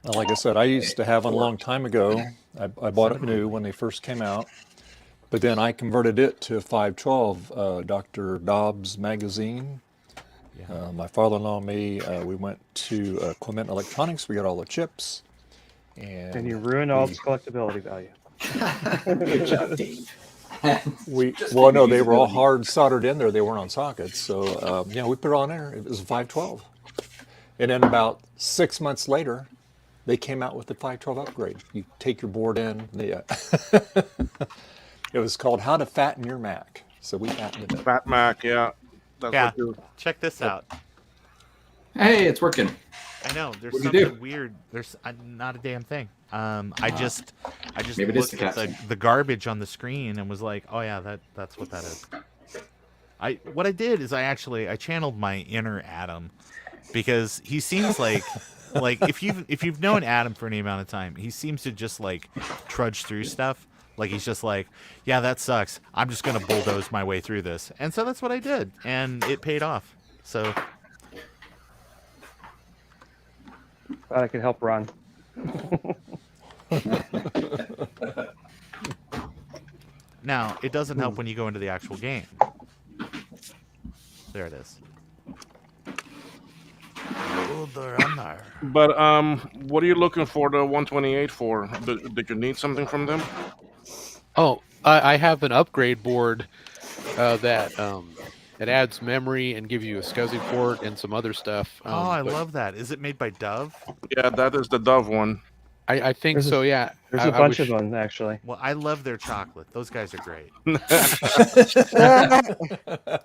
Well, like I said, I used to have one a long time ago. I bought it new when they first came out. But then I converted it to 512, Dr. Dobbs magazine. Yeah. My father-in-law and me, we went to Clement Electronics. We got all the chips. And you ruined all its collectability value. Good job, Dave. Well, no, they were all hard soldered in there. They weren't on sockets. So, yeah, we put it on there. It was a 512. And then about 6 months later, they came out with the 512 upgrade. You take your board in. It was called How to Fatten Your Mac. So we fattened it. Fat Mac, yeah. That's Yeah. what you Check this out. Hey, it's working. I know. There's What'd you something do? weird. There's not a damn thing. I just Maybe it is looked the at caption. the garbage on the screen and was like, oh yeah, that's what that is. What I did is I channeled my inner Adam, because he seems like if you've known Adam for any amount of time, he seems to just like trudge through stuff. Like he's just like, yeah, that sucks. I'm just gonna bulldoze my way through this, and so that's what I did, and it paid off. So Glad I could help Ron. now it doesn't help when you go into the actual game. There it is. But what are you looking for the 128 for? Did you need something from them? Oh, I have an upgrade board that it adds memory and gives you a SCSI port and some other stuff. Oh, I love that. Is it made by Dove? Yeah, that is the Dove one. I think so, yeah. There's a bunch of them, actually. Well, I love their chocolate. Those guys are great.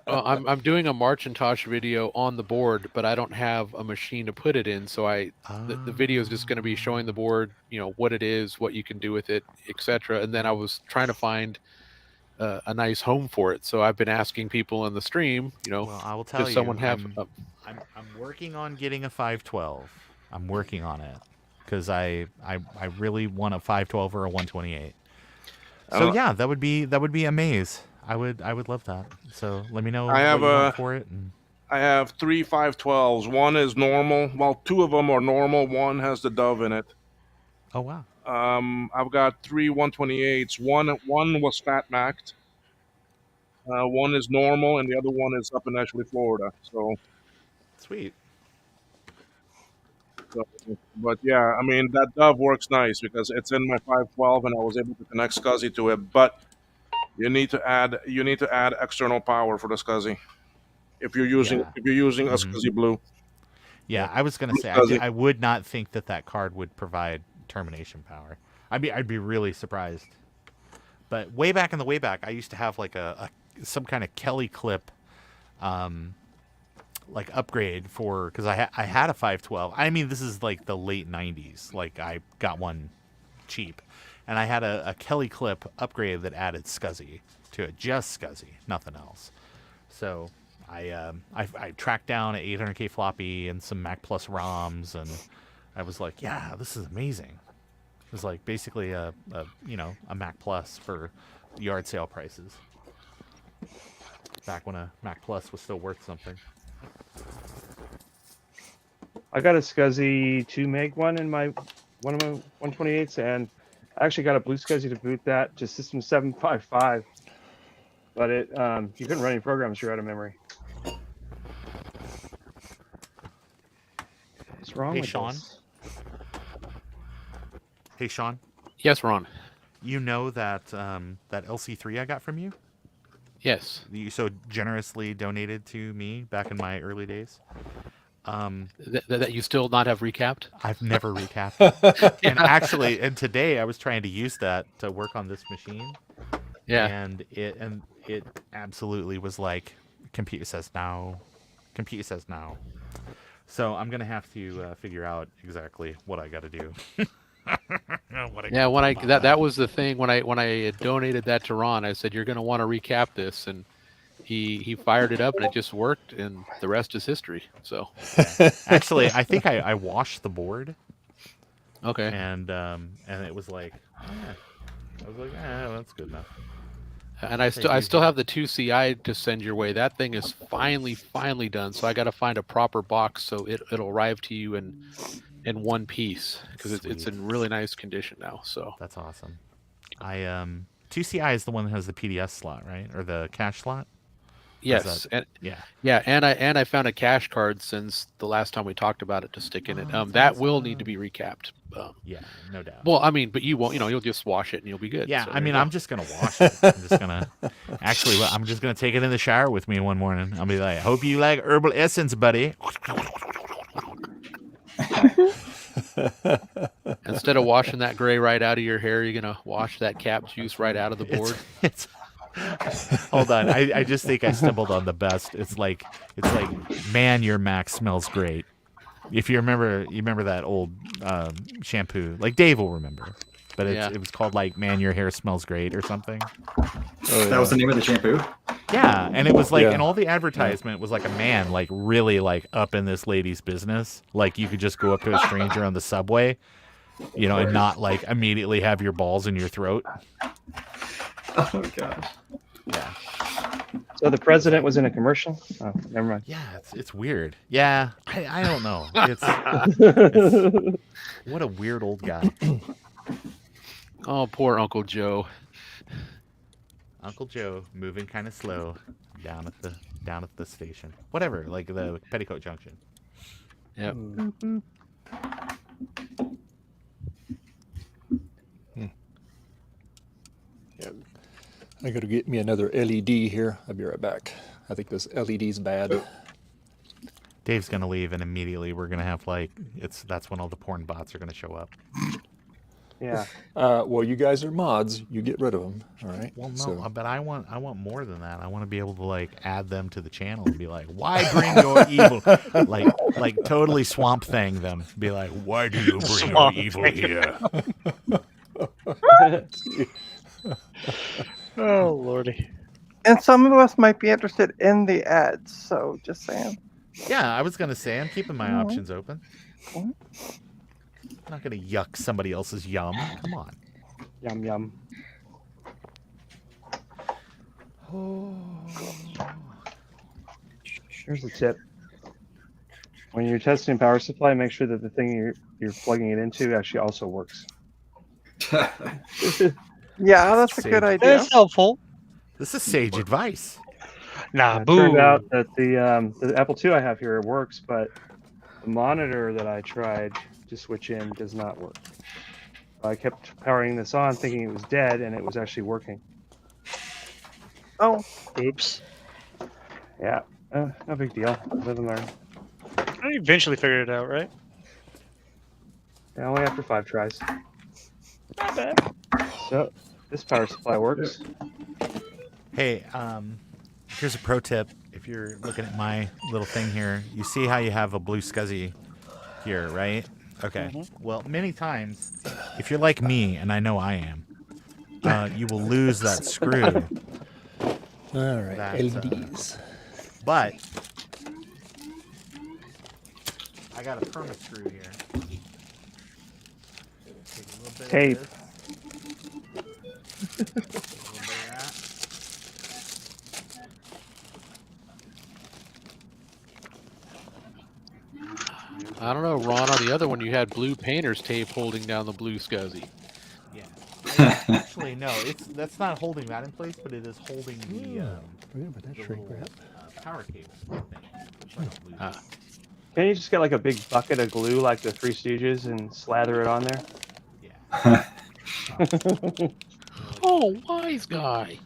I'm doing a MARCHintosh video on the board, but I don't have a machine to put it in, so the video is just going to be showing the board, what it is, what you can do with it, etc. And then I was trying to find a nice home for it, so I've been asking people in the stream, Well, I will tell does you, someone have? I'm working on getting a 512. I'm working on it because I really want a 512 or a 128. So yeah, that would be a maze. I would love that. So let me know I have what you want for it. And... I have 3 512s. One is normal. Well, 2 of them are normal. One has the Dove in it. Oh wow. I've got 3 128s. One was fat maxed. One is normal, and the other one is up in Ashley, Florida. So sweet. But yeah, I mean that Dove works nice because it's in my 512, and I was able to connect SCSI to it. But you need to add external power for the SCSI if you're using a SCSI Blue. Yeah, I was gonna say I would not think that card would provide termination power. I'd be really surprised. But way back, I used to have like some kind of Kelly clip, like upgrade for, because I had a 512. I mean, this is like the late 90s. Like I got one cheap, and I had a Kelly clip upgrade that added SCSI to it, just SCSI, nothing else. So I tracked down an 800K floppy and some Mac Plus ROMs, and I was like, yeah, this is amazing. It was like basically a Mac Plus for yard sale prices. Back when a Mac Plus was still worth something. I got a SCSI 2 meg one in one of my 128s, and I actually got a blue SCSI to boot that to System 755. But it you couldn't run any programs through out of memory. What's wrong with Sean? this? Hey, Sean. Yes, Ron. You know that that LC3 I got from you? Yes. You so generously donated to me back in my early days. That you still not have recapped? I've never recapped it. And actually, and today I was trying to use that to work on this machine. Yeah. And it absolutely was like, computer says no. Computer says no. So I'm gonna have to figure out exactly what I got to do. Yeah, when that was the thing when I donated that to Ron, I said you're going to want to recap this, and he fired it up and it just worked, and the rest is history. So yeah. Actually, I think I washed the board. Okay. And it was like, oh, yeah. I was like, well, that's good enough. And I still have the 2CI to send your way. That thing is finally done. So I got to find a proper box so it'll arrive to you in one piece, because it's in really nice condition now. So that's awesome. 2CI is the one that has the PDS slot, right, or the cache slot? Yes, and I found a cache card since the last time we talked about it to stick in it. That will need to be recapped. Yeah, no doubt. Well, I mean, but you won't. You'll just wash it and you'll be good. Yeah, so I mean, I'm just gonna wash it. I'm just gonna take it in the shower with me one morning. I'll be like, "Hope you like herbal essence, buddy." Instead of washing that gray right out of your hair, you're gonna wash that cap juice right out of the board. Hold on, I just think I stumbled on the best. It's like, man, your Mac smells great. If you remember that old shampoo, like Dave will remember, but it was called like, man, your hair smells great or something. That was the name of the shampoo? Yeah, and it was like, and all the advertisement was like a man, like really like up in this lady's business. Like you could just go up to a stranger on the subway, and not like immediately have your balls in your throat. Oh gosh. Yeah. So the president was in a commercial? Oh, never mind. Yeah, it's weird. Yeah, I don't know. It's what a weird old guy. Oh, poor Uncle Joe. Uncle Joe moving kind of slow down at the station. Whatever, like the Petticoat Junction. Yep. Mm-hmm. Yeah. I gotta get me another LED here. I'll be right back. I think this LED's bad. Dave's gonna leave, and immediately we're gonna have that's when all the porn bots are gonna show up. Yeah. Well, you guys are mods. You get rid of them. All right. Well, no, but I want more than that. I want to be able to like add them to the channel and be like, why bring your evil, like totally Swamp Thing them. Be like, why do you bring your evil here? Oh lordy. And some of us might be interested in the ads, so just saying. Yeah, I was gonna say I'm keeping my options open. Mhm. I'm not gonna yuck somebody else's yum. Come on. Yum yum. Here's a tip. When you're testing power supply, make sure that the thing you're plugging it into actually also works. Yeah, that's a good idea. That's helpful. This is sage advice. It turned out that the Apple II I have here works, but the monitor that I tried to switch in does not work. I kept powering this on thinking it was dead, and it was actually working. Oh. Oops. Yeah. No big deal. Live and learn. I eventually figured it out, right? Yeah, only after 5 tries. Not bad. So this power supply works. Hey, here's a pro tip. If you're looking at my little thing here, you see how you have a blue SCSI here, right? Okay. Well, many times, if you're like me, and I know I am, you will lose that screw. All right, LEDs. But I got a perma screw here. Take a little bit Tape. of I don't know, Ron. On the other one, you had blue painter's tape holding down the blue SCSI. Yeah. Actually, no. That's not holding that in place, but it is holding the power cable. Can't you just get like a big bucket of glue like the Three Stooges and slather it on there? Oh, wise guy.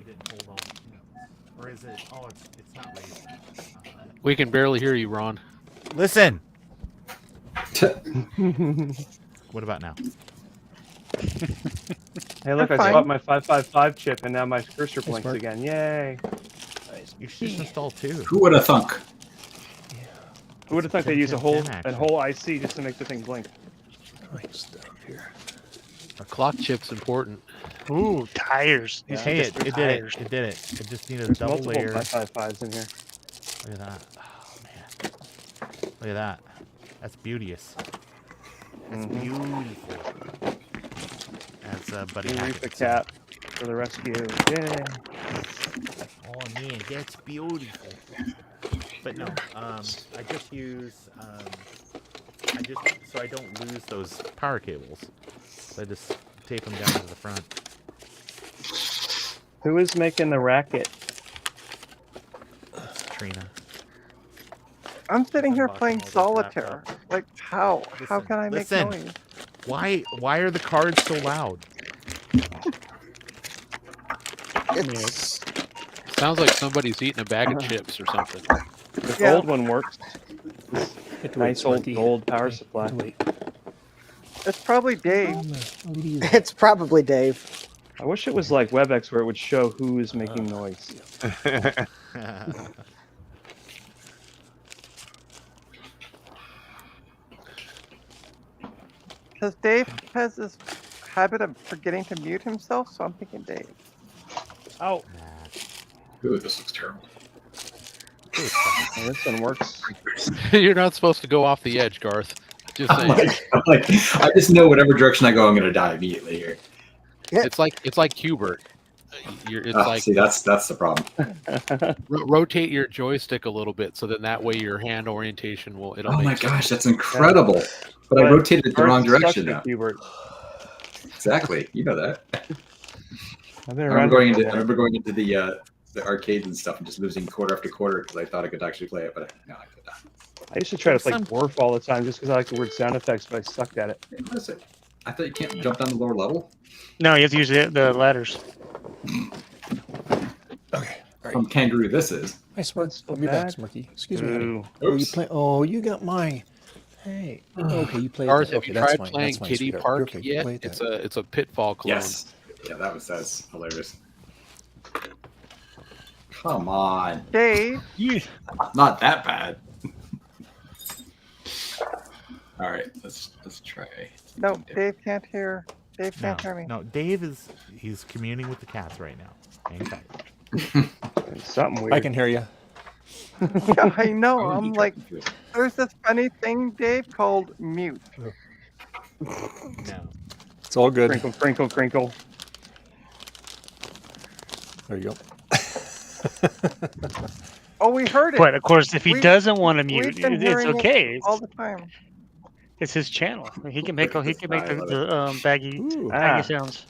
It didn't hold all. Or is it? Oh, it's not raised. We can barely hear you, Ron. Listen. What about now? Hey, look, I swapped my 555 chip, and now my cursor blinks Mark. again. Yay! You should install two. Who would have thunk? Who would have thought they use a whole IC just to make the thing blink? Nice stuff here. A clock chip's important. Ooh, tires. Yeah. These Hey, are just it did tires. it. It did it. It just needed a There's double multiple layer. 555s in here. Look at that. Oh man. Look at that. That's beauteous. That's beautiful. That's Buddy New Hackett. Reaper Cat for the rescue. Yay! Oh man, that's beautiful. But no, I just use so I don't lose those power cables. So I just tape them down to the front. Who is making the racket? Trina. I'm sitting here playing solitaire. Like how? How can I make Listen. noise? Why are the cards so loud? Sounds like somebody's eating a bag of chips or something. The gold one works. Nice old gold power supply. It's probably Dave. It's probably Dave. I wish it was like WebEx where it would show who is making noise. Because Dave has this habit of forgetting to mute himself, so I'm thinking Dave. Oh. Ooh, this looks terrible. Well, this one works. You're not supposed to go off the edge, Garth. Just saying. I just know whatever direction I go, I'm going to die immediately here. It's like Hubert. It's like see, that's the problem. Rotate your joystick a little bit, so then that way your hand orientation will. It'll Oh make my sense. gosh, that's incredible! But I rotated it the wrong direction now. Hubert. Exactly, you know that. I remember going into the arcades and stuff and just losing quarter after quarter because I thought I could actually play it, but no, I could not. I used to try to play Dwarf all the time just because I like the weird sound effects, but I sucked at it. What is it? I thought you can't jump down the lower level. No, you have to use the ladders. Okay. From Kangaroo, this is. Hi, Smart. I'll be back, Smarky. Excuse me. honey. Ooh. Oh, you play? Oh, you got my. Hey. Okay, you played. Garth, that. have Okay, you that's tried fine. playing That's fine, Kiddie sweetheart. Park Okay, yet? play that. It's a pitfall clone. Yes. Yeah, that's hilarious. Come on. Dave. Not that bad. All right, let's try. No, Dave can't hear. Dave can't hear me. No, Dave he's communing with the cats right now. Hang tight. Something weird. I can hear you. Yeah, I know. I'm like, there's this funny thing, Dave, called mute. No. It's all good. Crinkle, crinkle, crinkle. There you go. Oh, we heard it. But of course, if he We- doesn't want to mute, we've been it's hearing it okay. all the time. It's his channel. He can make I the baggy Ah. sounds.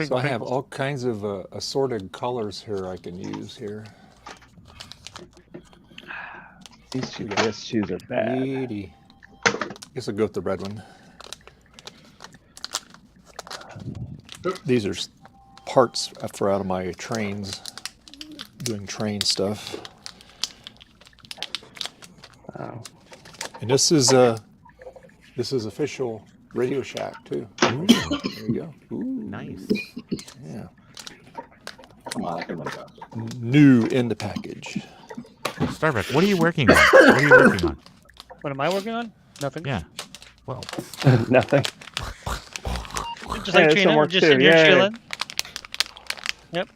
So I have Crinkles. all kinds of assorted colors here I can use here. These two PS2s are bad. Beauty. Guess I'll go with the red one. These are parts for out of my trains, doing train stuff. Wow. And this is official Radio Shack too. Ooh, there you go. Ooh, nice. Yeah. Come on, I can run it out. New in the package. Starbuck, what are you working on? What are you working on? What am I working on? Nothing. Yeah. Well, nothing. Just like this Trina, one we're works just too. in here Yay. chilling. Yep.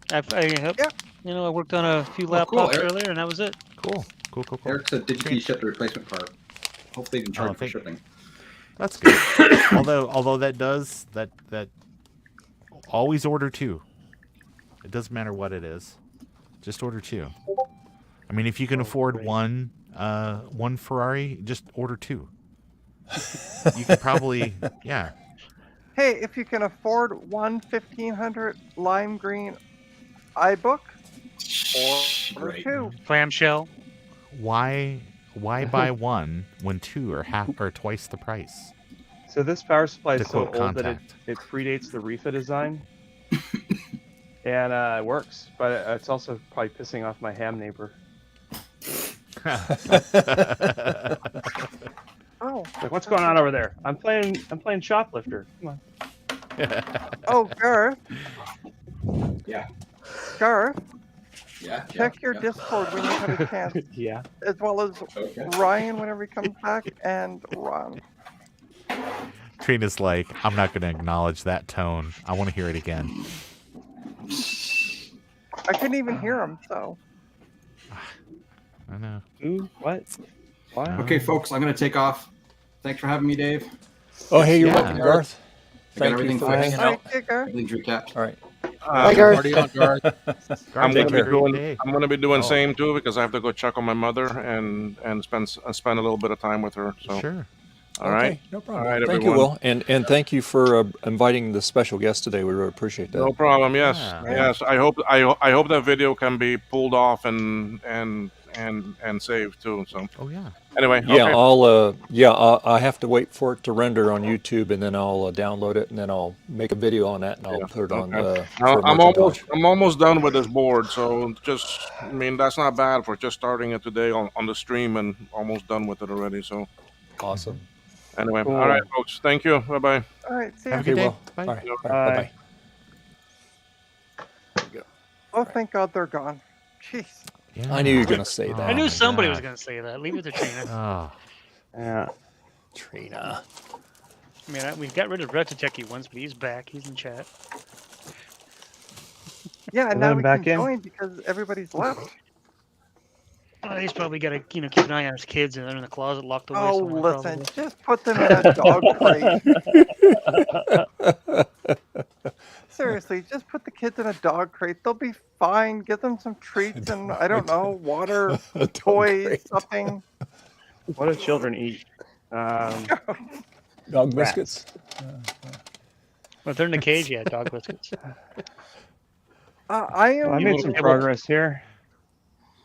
You know, I worked on a few laptops cool, Eric. earlier, and that was it. Cool. Eric said, "Did you ship the replacement part?" Hopefully, you can charge for thank- shipping. That's good. although that always order two. It doesn't matter what it is. Just order two. I mean, if you can afford one Ferrari, just order two. You could probably, yeah. Hey, if you can afford one 1500 lime green iBook, or two. Clamshell. Why buy one when two are half or twice the price? So this power supply To is so quote old that Contact. it predates the Rifa design. and it works. But it's also probably pissing off my ham neighbor. Oh, Like, what's going on over there? I'm playing shoplifter. Come on. Oh, Garth. Yeah. Garth. Yeah. Check your Discord when you have a chance. Yeah. As well as Ryan whenever he comes back, and Ron. Trina's like, I'm not going to acknowledge that tone. I want to hear it again. I couldn't even hear him, so. I know. Ooh, what? Why? Okay, folks, I'm going to take off. Thanks for having me, Dave. Oh, hey, you're Yeah. welcome, Garth. I got Thank you everything for fixed. hanging out. Hey, Garth. Everything's recapped. All right. Hi, Garth. Party on, Garth. I'm Take gonna care. be doing Oh. same too because I have to go check on my mother and spend a little bit of time with her. So Sure. All right. Okay, no problem. All right, Thank everyone. you, Will, and thank you for inviting the special guest today. We really appreciate that. No problem. Yes, Yeah. yes. I hope that video can be pulled off and saved too. So Oh, yeah. anyway, Yeah, okay. I have to wait for it to render on YouTube, and then I'll download it, and then I'll make a video on that, and I'll put it on Okay. for I'm Marchintosh. almost done with this board. So that's not bad for just starting it today on the stream and almost done with it already. So Awesome. anyway, Cool. all right, folks. Thank you. Bye bye. All right, see Have ya. a good day. Will. Bye. All right. Bye. Bye-bye. Oh, thank God they're gone. Jeez. Yeah. I knew you were going to say Oh, that. I knew my somebody God. was going to say that. Leave it to Trina. Oh. Yeah. Trina. I mean, we got rid of Retacheki once, but he's back. He's in chat. Yeah, and Let now him we back can in? join because everybody's left. He's probably got to, keep an eye on his kids, and they're in the closet locked away. Oh, somewhere, listen, probably. just put them in a dog crate. Seriously, just put the kids in a dog crate. They'll be fine. Give them some treats and, I don't know, water, toys, something. What do children eat? Dog Rats. biscuits. But they're in the cage yet, dog biscuits. I am. Well, I made some progress here.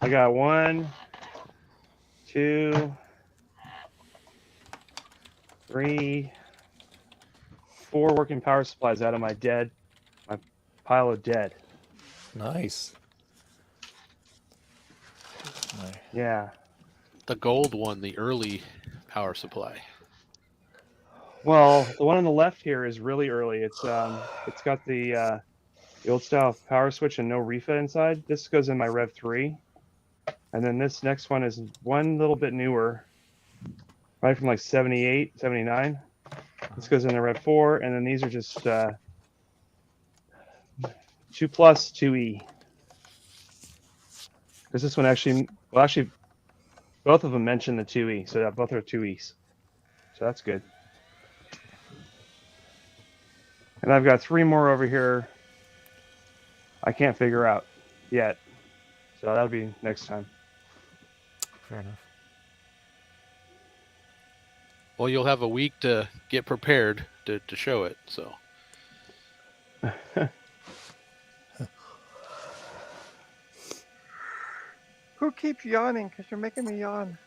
I got 1, 2, 3, 4 working power supplies out of my pile of dead. Nice. Yeah. The gold one, the early power supply. Well, the one on the left here is really early. It's got the old style power switch and no refa inside. This goes in my Rev 3. And then this next one is one little bit newer, right from like 78, 79. This goes in the Rev 4, and then these are just 2 plus 2E. Because this one actually, both of them mention the 2E, so that both are 2Es. So that's good. And I've got 3 more over here I can't figure out yet. So that'll be next time. Fair enough. Well, you'll have a week to get prepared to show it. So Who keeps yawning? Because you're making me yawn.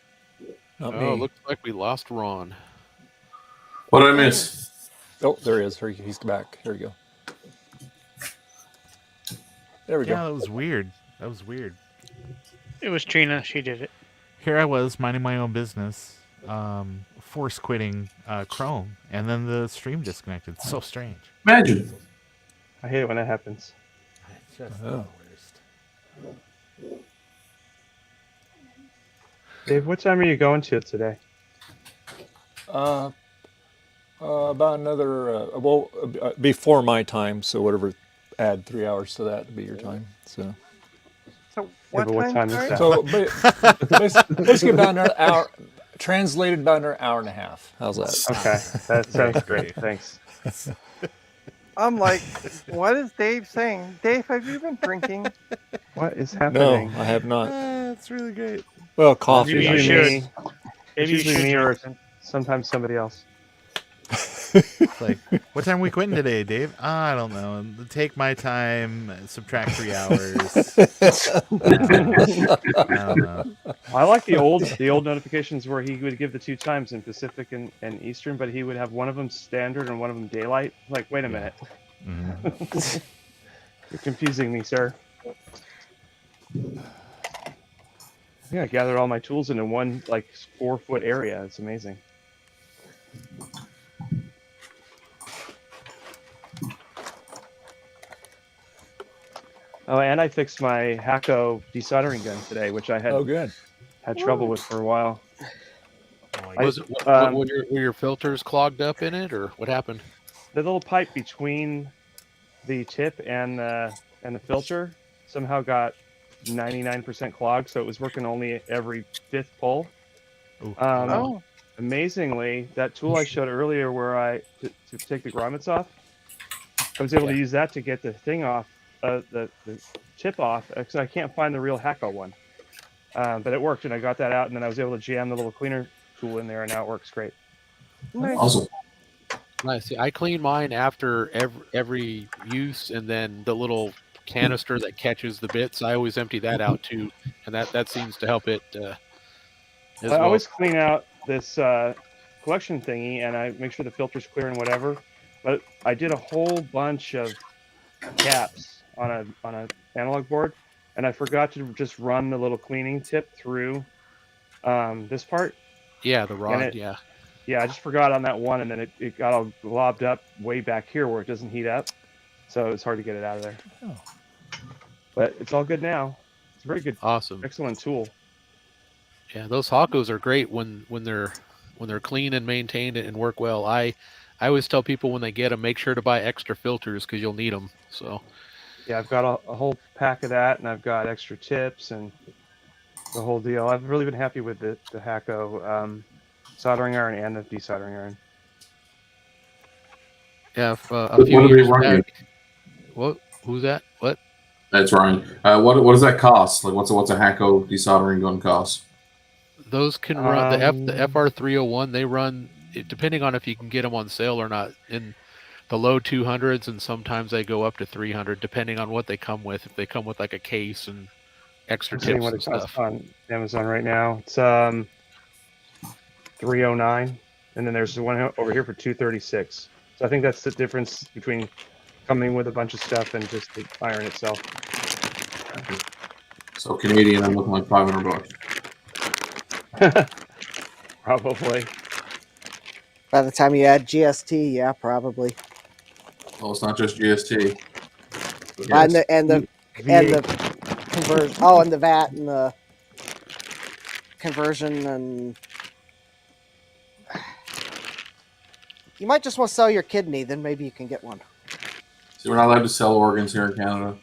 Not oh, me. looks like we lost Ron. What did I miss? Oh, there he is. He's back. Here we go. There we Yeah, go. that was weird. That was weird. It was Trina. She did it. Here I was minding my own business, force quitting Chrome, and then the stream disconnected. It's so strange. Imagine. I hate it when that happens. It's just Oh. the worst. Dave, what time are you going to today? About another, before my time, so whatever, add 3 hours to that to be your time. So, So what, but what time is sorry? that? so basically about another hour, translated about another hour and a half. How's that? Okay, that sounds great. Thanks. I'm like, what is Dave saying? Dave, have you been drinking? What is No, happening? I have not. That's really great. Well, coffee. Maybe you Usually should. me. It's Maybe you usually should me or drink. sometimes somebody else. It's like, what time are we quitting today, Dave? I don't know. Take my time, subtract 3 hours. I don't know. I like the old notifications where he would give the 2 times in Pacific and Eastern, but he would have one of them standard and one of them daylight. Like, wait a minute. Mhm. You're confusing me, sir. Yeah, I gathered all my tools into one like 4-foot area. It's amazing. Oh, and I fixed my Hacko desoldering gun today, which I had good. had trouble with for a while. Was it were your filters clogged up in it, or what happened? The little pipe between the tip and the filter somehow got 99% clogged, so it was working only every 5th pull. Amazingly, that tool I showed earlier where to take the grommets off, I was able to use that to get the thing off, the tip off, because I can't find the real Hacko one. But it worked, and I got that out, and then I was able to jam the little cleaner tool in there, and now it works great. Nice. Awesome. Nice. I clean mine after every use, and then the little canister that catches the bits, I always empty that out too, and that seems to help it as I well. always clean out this collection thingy, and I make sure the filter's clear and whatever. But I did a whole bunch of caps on a analog board, and I forgot to just run the little cleaning tip through this part. Yeah, the rod. Yeah, I just forgot on that one, and then it got all globbed up way back here where it doesn't heat up, so it's hard to get it out of there. Oh. But it's all good now. It's a very good, awesome, excellent tool. Yeah, those Hakkos are great when they're clean and maintained and work well. I always tell people when they get them, make sure to buy extra filters because you'll need them. So yeah, I've got a whole pack of that, and I've got extra tips and the whole deal. I've really been happy with the Hacko soldering iron and the desoldering iron. Yeah, a What few do they years run you? back. What? Who's that? What? That's Ryan. What does that cost? Like, what's a Hacko desoldering gun cost? Those can run the FR301. They run depending on if you can get them on sale or not in the low 200s, and sometimes they go up to 300 depending on what they come with. If they come with like a case and extra I'm seeing tips what and it costs stuff. on Amazon right now. It's $309, and then there's one over here for $236. So I think that's the difference between coming with a bunch of stuff and just the iron itself. So Canadian, I'm looking like $500. Probably. By the time you add GST, yeah, probably. Well, it's not just GST. And the conversion. Oh, and the VAT and the conversion, and you might just want to sell your kidney. Then maybe you can get one. See, we're not allowed to sell organs here in Canada.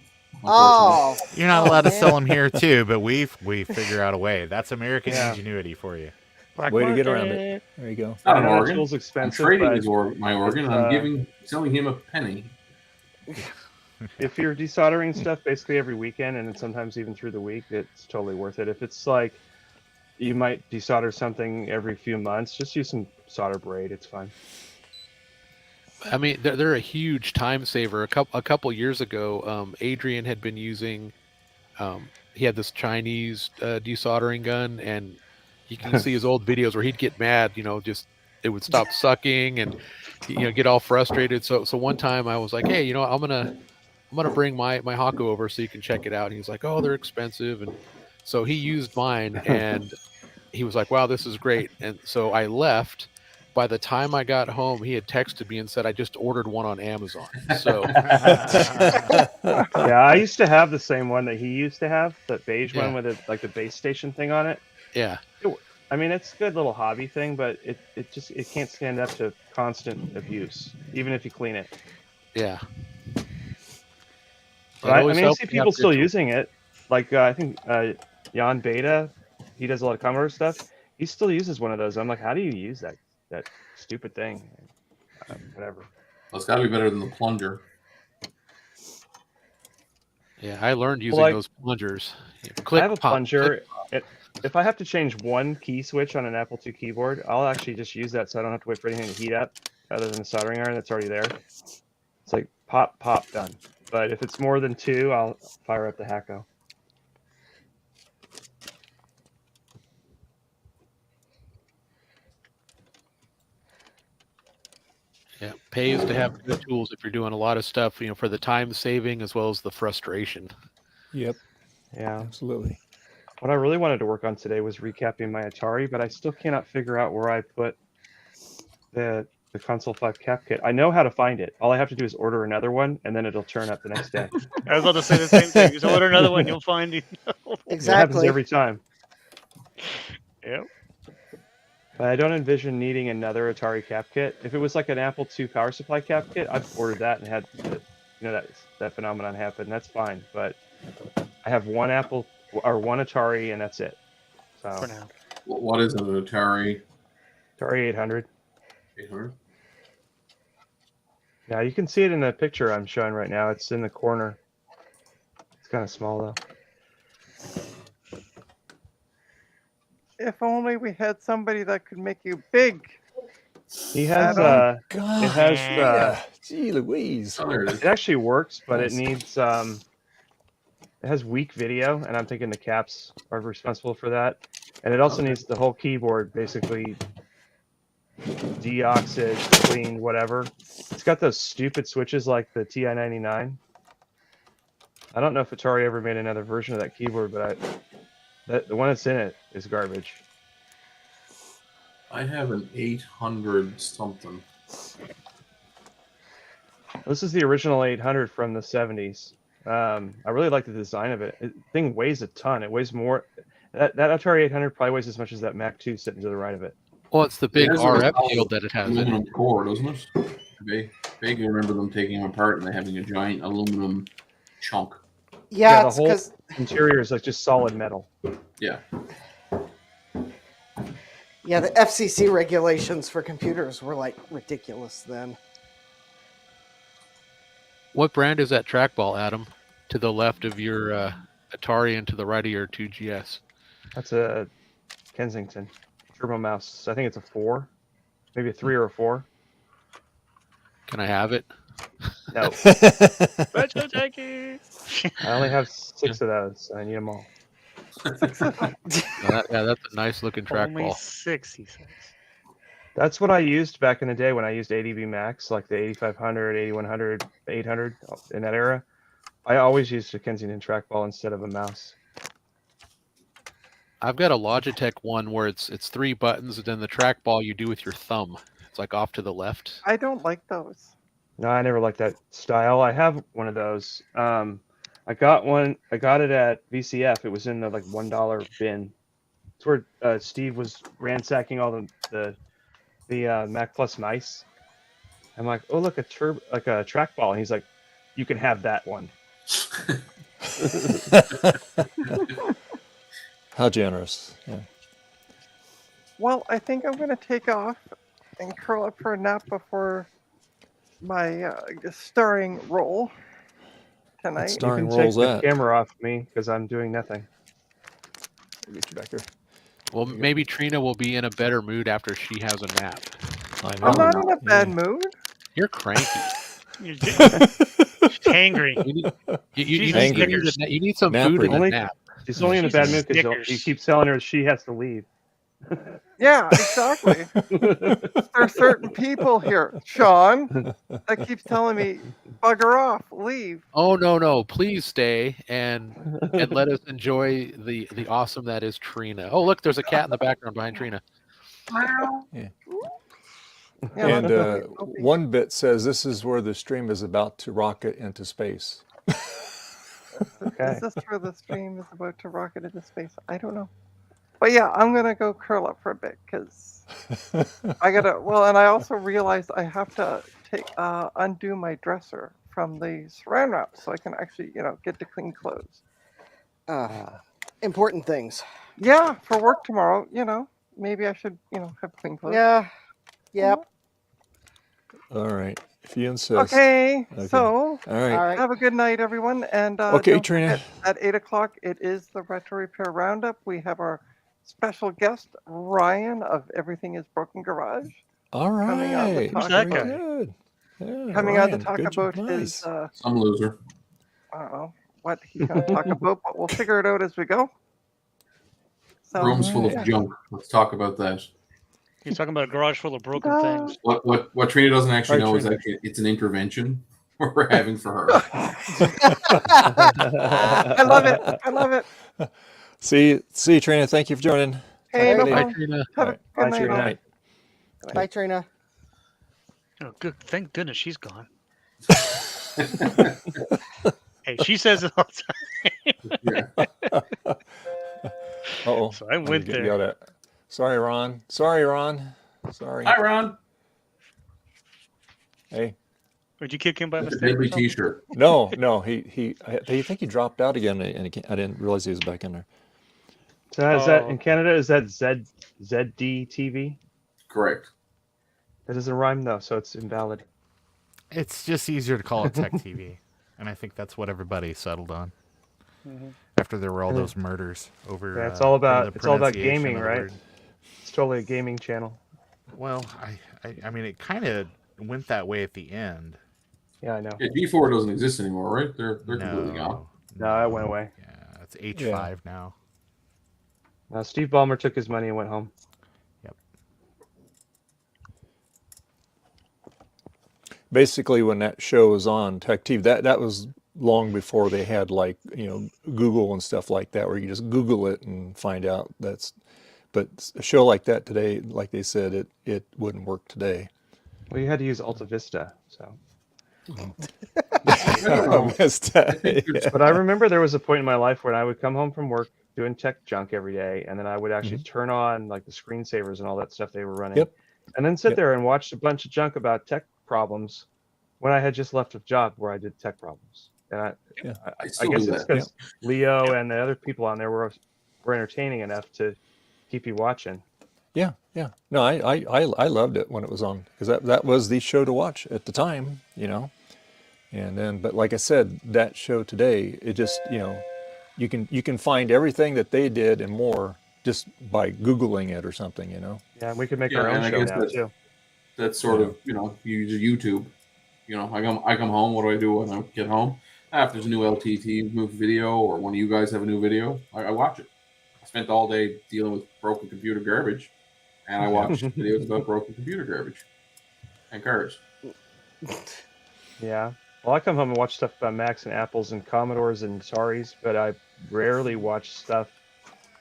Oh, you're not allowed to sell them here too, but we figure out a way. That's American ingenuity for you. Way to get around it. There you go. It's not an I know that organ. tool's expensive, I'm trading but my organ. And I'm selling him a penny. If you're desoldering stuff basically every weekend and then sometimes even through the week, it's totally worth it. If it's like you might desolder something every few months, just use some solder braid. It's fine. I mean, they're a huge time saver. A couple years ago, Adrian had been using. He had this Chinese desoldering gun, and you can see his old videos where he'd get mad. Just it would stop sucking, and get all frustrated. So one time I was like, hey, I'm gonna bring my Hako over so you can check it out. And he's like, oh, they're expensive, and so he used mine, and he was like, wow, this is great. And so I left. By the time I got home, he had texted me and said, I just ordered one on Amazon. So yeah, I used to have the same one that he used to have, that beige one with the base station thing on it. Yeah. I mean, it's a good little hobby thing, but it can't stand up to constant abuse, even if you clean it. Yeah. But I mean, I see people still using it. Like, I think Jan Beta, he does a lot of Commodore stuff. He still uses one of those. I'm like, how do you use that stupid thing? Whatever. Well, it's got to be better than the plunger. Yeah, I learned using those plungers. I have a plunger. If I have to change one key switch on an Apple II keyboard, I'll actually just use that so I don't have to wait for anything to heat up other than the soldering iron that's already there. It's like pop, pop, done. But if it's more than two, I'll fire up the Hacko. Yeah, pays to have good tools if you're doing a lot of stuff, for the time saving as well as the frustration. Yep. Yeah. Absolutely. What I really wanted to work on today was recapping my Atari, but I still cannot figure out where I put the Console 5 cap kit. I know how to find it. All I have to do is order another one, and then it'll turn up the next day. I was about to say the same thing. Just order another one, you'll find it. It happens every time. Yep. But I don't envision needing another Atari cap kit. If it was like an Apple II power supply cap kit, I've ordered that and had that phenomenon happen. That's fine. But I have one Atari, and that's it. So for now. What is an Atari? Atari 800. 800. Yeah, you can see it in the picture I'm showing right now. It's in the corner. It's kind of small though. If only we had somebody that could make you big. He has God. it has Gee Louise. it actually works, but it needs it has weak video, and I'm thinking the caps are responsible for that. And it also needs the whole keyboard basically deoxed, cleaned, whatever. It's got those stupid switches like the TI-99. I don't know if Atari ever made another version of that keyboard, but the one that's in it is garbage. I have an 800 something. This is the original 800 from the 70s. I really like the design of it. The thing weighs a ton. It weighs more. That Atari 800 probably weighs as much as that Mac 2 sitting to the right of it. Well, it's the big It has a RF shield that it has in aluminum it. core, doesn't it? I vaguely remember them taking them apart and they having a giant aluminum chunk. Yeah, the it's whole 'cause- interior is like just solid metal. Yeah. Yeah, the FCC regulations for computers were like ridiculous then. What brand is that trackball, Adam? To the left of your Atari and to the right of your 2GS. That's a Kensington Turbo Mouse. I think it's a 4, maybe a 3 or a 4. Can I have it? No. Retro Techie. I only have 6 of those. I need them all. That's a nice looking Only trackball. 6, he says. That's what I used back in the day when I used ADB Max, like the 8500, 8100, 800 in that era. I always used a Kensington trackball instead of a mouse. I've got a Logitech one where it's 3 buttons, and then the trackball you do with your thumb. It's like off to the left. I don't like those. No, I never liked that style. I have one of those. I got one. I got it at VCF. It was in the like $1 bin. It's where Steve was ransacking all the Mac Plus mice. I'm like, oh look, a trackball. And he's like, you can have that one. How generous. Yeah. Well, I think I'm going to take off and curl up for a nap before my starring role tonight. starring you can role's take the that? camera off me because I'm doing nothing. Get you back here. Well, maybe Trina will be in a better mood after she has a nap. I I'm not in a bad mood. You're cranky. You're angry. You need some food and a nap. She's only in a bad mood because you keep telling her she has to leave. Yeah, exactly. There are certain people here, Sean, that keeps telling me, bugger off, leave. Oh no! Please stay and let us enjoy the awesome that is Trina. Oh look, there's a cat in the background behind Trina. Yeah. Yeah, And one bit says this is where the stream is about to rocket into space. Okay. Is this where the stream is about to rocket into space? I don't know. But yeah, I'm going to go curl up for a bit because I got to, well, and I also realized I have to undo my dresser from the saran wrap so I can actually, get to clean clothes. Important things. Yeah, for work tomorrow, maybe I should, have clean clothes. Yeah. Yep. All right. If you insist. Okay, so all right. Have a good night, everyone. And Okay, don't Trina. forget, at 8 o'clock, it is the Retro Repair Roundup. We have our special guest, Ryan of Everything is Broken Garage. All Coming on to right. talk Very about, good. Yeah, coming on to Ryan, talk good about job. his, Some loser. I don't know what he's going to talk about, but we'll figure it out as we go. So, Rooms full yeah. of junk. Let's talk about that. He's talking about a garage full of broken things. What Trina doesn't actually All right, know is Trina. actually it's an intervention we're having for her. I love it. I love it. See, Trina. Thank you for joining. Hey, no Buddy. problem. Have a good night. all. Night. Bye, Trina. Oh, good. Thank goodness she's gone. Hey, she says it all the time. Uh-oh. So I I'm went getting there. yelled at. Sorry, Ron. Sorry, Ron. Sorry. Hi, Ron. Hey. Would you kick him by That's a mistake? or deadly something? T-shirt. No. I think he dropped out again, and I didn't realize he was back in there. So is that in Canada? Is that ZDTV? Correct. That doesn't rhyme though, so it's invalid. It's just easier to call it Tech TV, and I think that's what everybody settled on Mhm. after there were all those murders over. Yeah, it's all about over the gaming, pronunciation of the right? word. It's totally a gaming channel. Well, I mean, it kind of went that way at the end. Yeah, I know. Yeah, G4 doesn't exist anymore, right? They're completely gone. No, it went away. Yeah, it's H5 now. Now Steve Ballmer took his money and went home. Yep. Basically, when that show was on Tech TV, that was long before they had Google and stuff like that, where you just Google it and find out that's. But a show like that today, like they said, it wouldn't work today. Well, you had to use Alta Vista, so. But I remember there was a point in my life when I would come home from work doing tech junk every day, and then I would actually turn on like the screensavers and all that stuff they were running, Yep. and then sit there and watch a bunch of junk about tech problems when I had just left a job where I did tech problems. And I still guess do it's that. because Leo and the other people on there were entertaining enough to keep you watching. Yeah. No, I loved it when it was on, because that was the show to watch at the time, And then, but like I said, that show today, it just, you can find everything that they did and more just by Googling it or something, Yeah, and we could make our own and I show guess now too. That's sort of, you use YouTube. I come home. What do I do when I get home? If there's a new LTT movie video, or one of you guys have a new video, I watch it. I spent all day dealing with broken computer garbage, and I watched videos about broken computer garbage and cars. Yeah. Well, I come home and watch stuff about Macs and Apples and Commodores and Ataris, but I rarely watch stuff.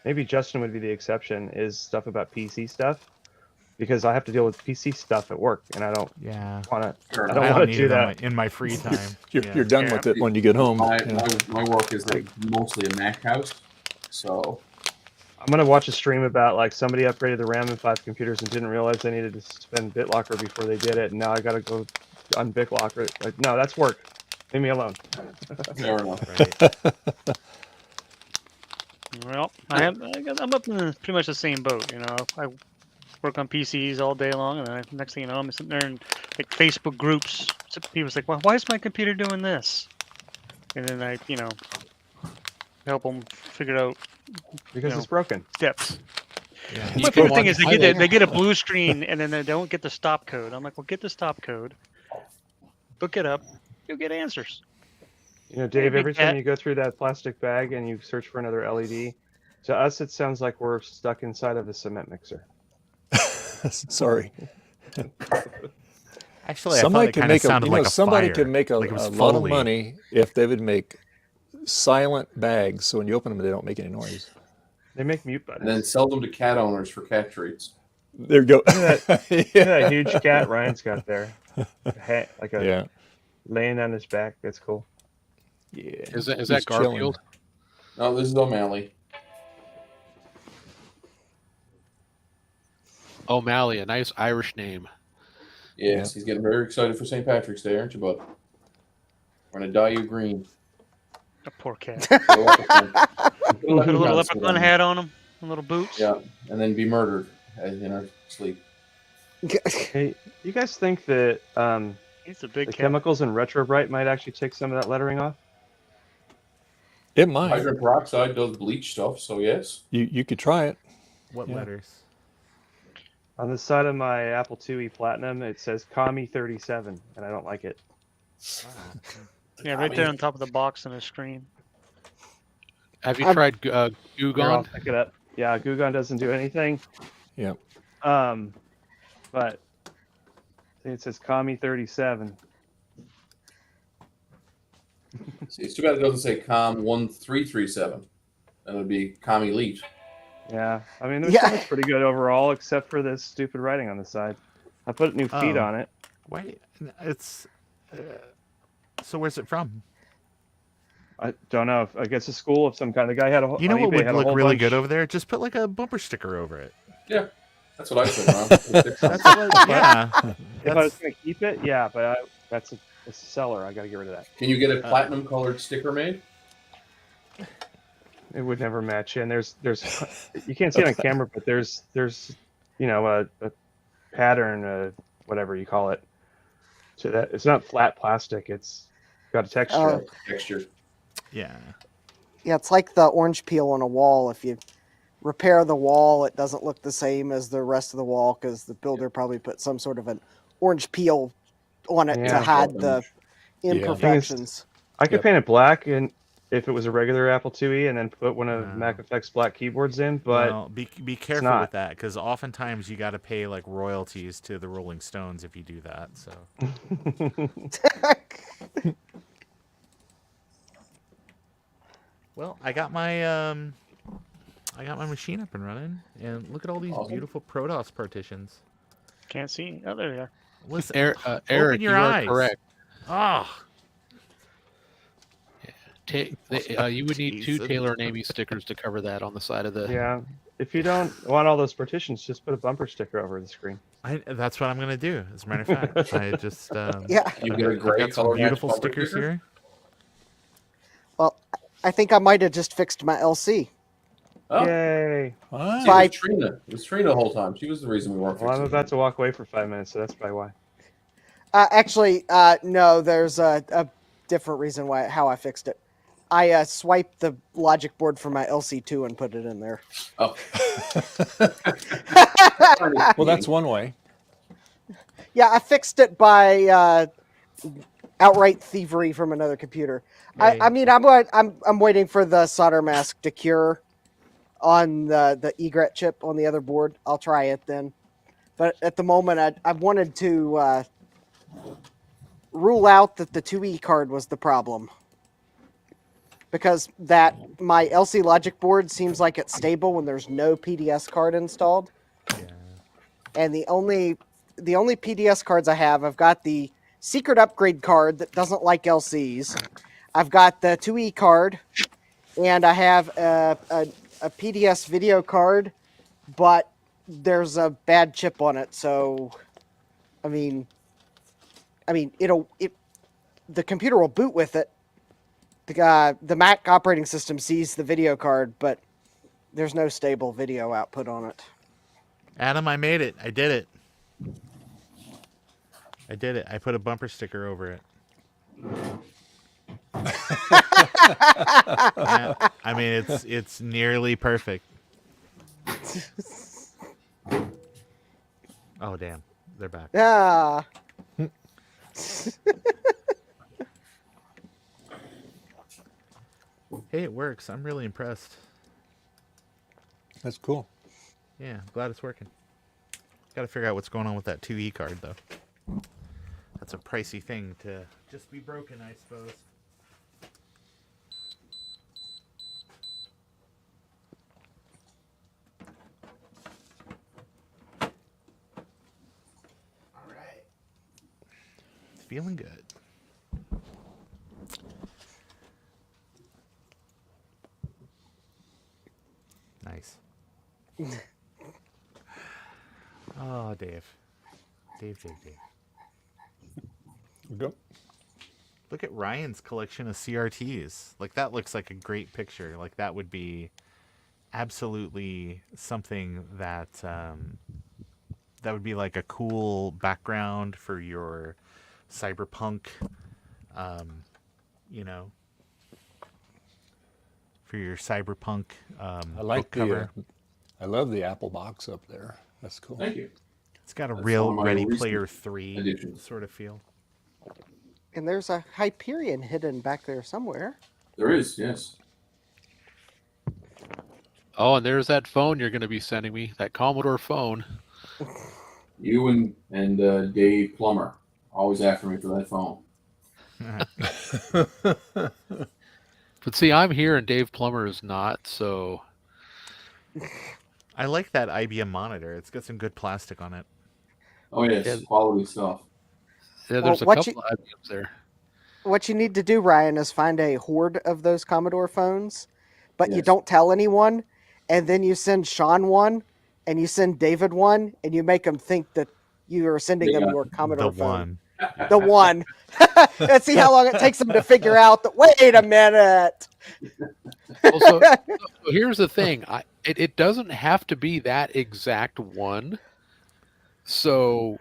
Maybe Justin would be the exception. Is stuff about PC stuff, because I have to deal with PC stuff at work, and I don't want to. I don't want to do that in my free time. You're done with it when you get home. My work is like mostly a Mac house, so I'm gonna watch a stream about like somebody upgraded the RAM in 5 computers and didn't realize they needed to spend BitLocker before they did it, and now I got to go on BitLocker. Like, no, that's work. Leave me alone. Fair enough. Well, I'm up in pretty much the same boat. I work on PCs all day long, and then next thing you know, I'm sitting there in like Facebook groups. People's like, "Well, why is my computer doing this?" And then I, help them figure out because it's broken. Steps. Yeah. My favorite thing is they get a blue screen and then they don't get the stop code. I'm like, well, get the stop code, look it up, you'll get answers. Dave, every time you go through that plastic bag and you search for another LED, to us it sounds like we're stuck inside of a cement mixer. Sorry. Actually, somebody could make somebody could make a lot of money if they would make silent bags, so when you open them, they don't make any noise. They make mute buttons. And then sell them to cat owners for cat treats. There you go. That huge cat Ryan's got there. Laying on his back. That's cool. Yeah. Is that Garfield? No, this is O'Malley. O'Malley, a nice Irish name. Yes, he's getting very excited for St. Patrick's Day, aren't you, bud? We're going to dye you green. A poor cat. Put a little leprechaun hat on him, and little boots. Yeah, and then be murdered in our sleep. Hey, you guys think that He's a big the cat. chemicals in Retrobrite might actually take some of that lettering off? It might. Hydrogen peroxide does bleach stuff, so yes. You could try it. What letters? On the side of my Apple IIe Platinum, it says Kami 37, and I don't like it. Yeah, right there on top of the box on the screen. Have you tried Here, I'll Gugon? pick it up. Yeah, Gugon doesn't do anything. Yeah. but I think it says Kami 37. See, it's too bad it doesn't say COM 1337. That would be COM Elite. Yeah, I mean, their stuff is pretty good overall, except for this stupid writing on the side. I put new feet on it. Wait, it's. So where's it from? I don't know. I guess a school of some kind. The guy had a. You know on what eBay, would had a look whole really bunch. good over there? Just put like a bumper sticker over it. Yeah, that's what I said, Ron. That's what, yeah. If I was going to keep it, yeah, but it's a seller. I got to get rid of that. Can you get a platinum colored sticker made? It would never match. And there's you can't see it on camera, but there's a pattern, whatever you call it. So that it's not flat plastic. It's got a texture. Texture. Yeah. Yeah, it's like the orange peel on a wall. If you repair the wall, it doesn't look the same as the rest of the wall because the builder probably put some sort of an orange peel on it to hide the imperfections. I could paint it black, and if it was a regular Apple IIe, and then put one of Mac Effects black keyboards in. But well, be careful with that because oftentimes you got to pay like royalties to the Rolling Stones if you do that. So. Well, I got my machine up and running, and look at all these beautiful Protoss partitions. Can't see. Oh, there you are. Listen, Eric, open your you eyes. are correct. Oh. You would need two Taylor and Amy stickers to cover that on the side of the. Yeah, if you don't want all those partitions, just put a bumper sticker over the screen. That's what I'm gonna do. As a matter of fact, I just You get a gray got some color beautiful match bumper stickers sticker? here. Well, I think I might have just fixed my LC. Oh. Yay! See, it was Trina. It was Trina the whole time. She was the reason we weren't Well, I'm fixing about to walk away for 5 minutes, so that's probably why. Actually, no. There's a different reason how I fixed it. I swiped the logic board from my LC2 and put it in there. Oh. Well, that's one way. Yeah, I fixed it by outright thievery from another computer. I mean, I'm waiting for the solder mask to cure on the egret chip on the other board. I'll try it then. But at the moment, I wanted to rule out that the 2E card was the problem. Because my LC logic board seems like it's stable when there's no PDS card installed. Yeah. And the only PDS cards I have, I've got the secret upgrade card that doesn't like LCs. I've got the 2E card, and I have a PDS video card, but there's a bad chip on it. So, I mean, the computer will boot with it. The Mac operating system sees the video card, but there's no stable video output on it. Adam, I made it. I did it. I put a bumper sticker over it. Yeah, I mean, it's nearly perfect. Oh, damn. They're back. Yeah. Hey, it works. I'm really impressed. That's cool. Yeah, glad it's working. Got to figure out what's going on with that 2E card, though. That's a pricey thing to just be broken, I suppose. All right. It's feeling good. Nice. Oh, Dave. Dave. Go. Look at Ryan's collection of CRTs. Like, that looks like a great picture. Like, that would be absolutely something that that would be like a cool background for your cyberpunk, for your cyberpunk I like book cover. I love the Apple box up there. That's cool. Thank you. It's got a That's real one of my Ready recent Player 3 additions. sort of feel. And there's a Hyperion hidden back there somewhere. There is, yes. Oh, and there's that phone you're going to be sending me, that Commodore phone. You and Dave Plummer always after me for that phone. But see, I'm here and Dave Plummer is not, so. I like that IBM monitor. It's got some good plastic on it. Oh yes, Yeah. quality stuff. Yeah, there's a couple of IBMs there. What you need to do, Ryan, is find a horde of those Commodore phones, but you Yes. don't tell anyone, and then you send Sean one, and you send David one, and you make them think that you are sending them your Commodore phone. The one. And see how long it takes them to figure out that, wait a minute. Well, so here's the thing. It doesn't have to be that exact one. So,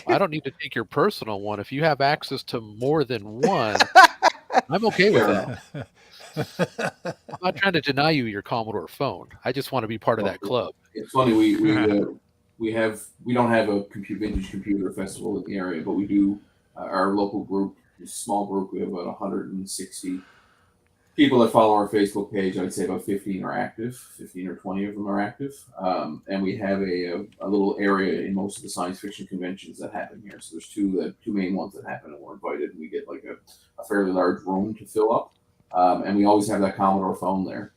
I don't need to take your personal one. If you have access to more than one, I'm okay with that. I'm not trying to deny you your Commodore phone. I just want to be part of that club. It's funny we don't have a vintage computer festival in the area, but we do. Our local group, a small group, we have about 160 people that follow our Facebook page. I'd say about 15 are active, 15 or 20 of them are active, and we have a little area in most of the science fiction conventions that happen here. So there's two main ones that happen, and we're invited, and we get like a fairly large room to fill up, and we always have that Commodore phone there,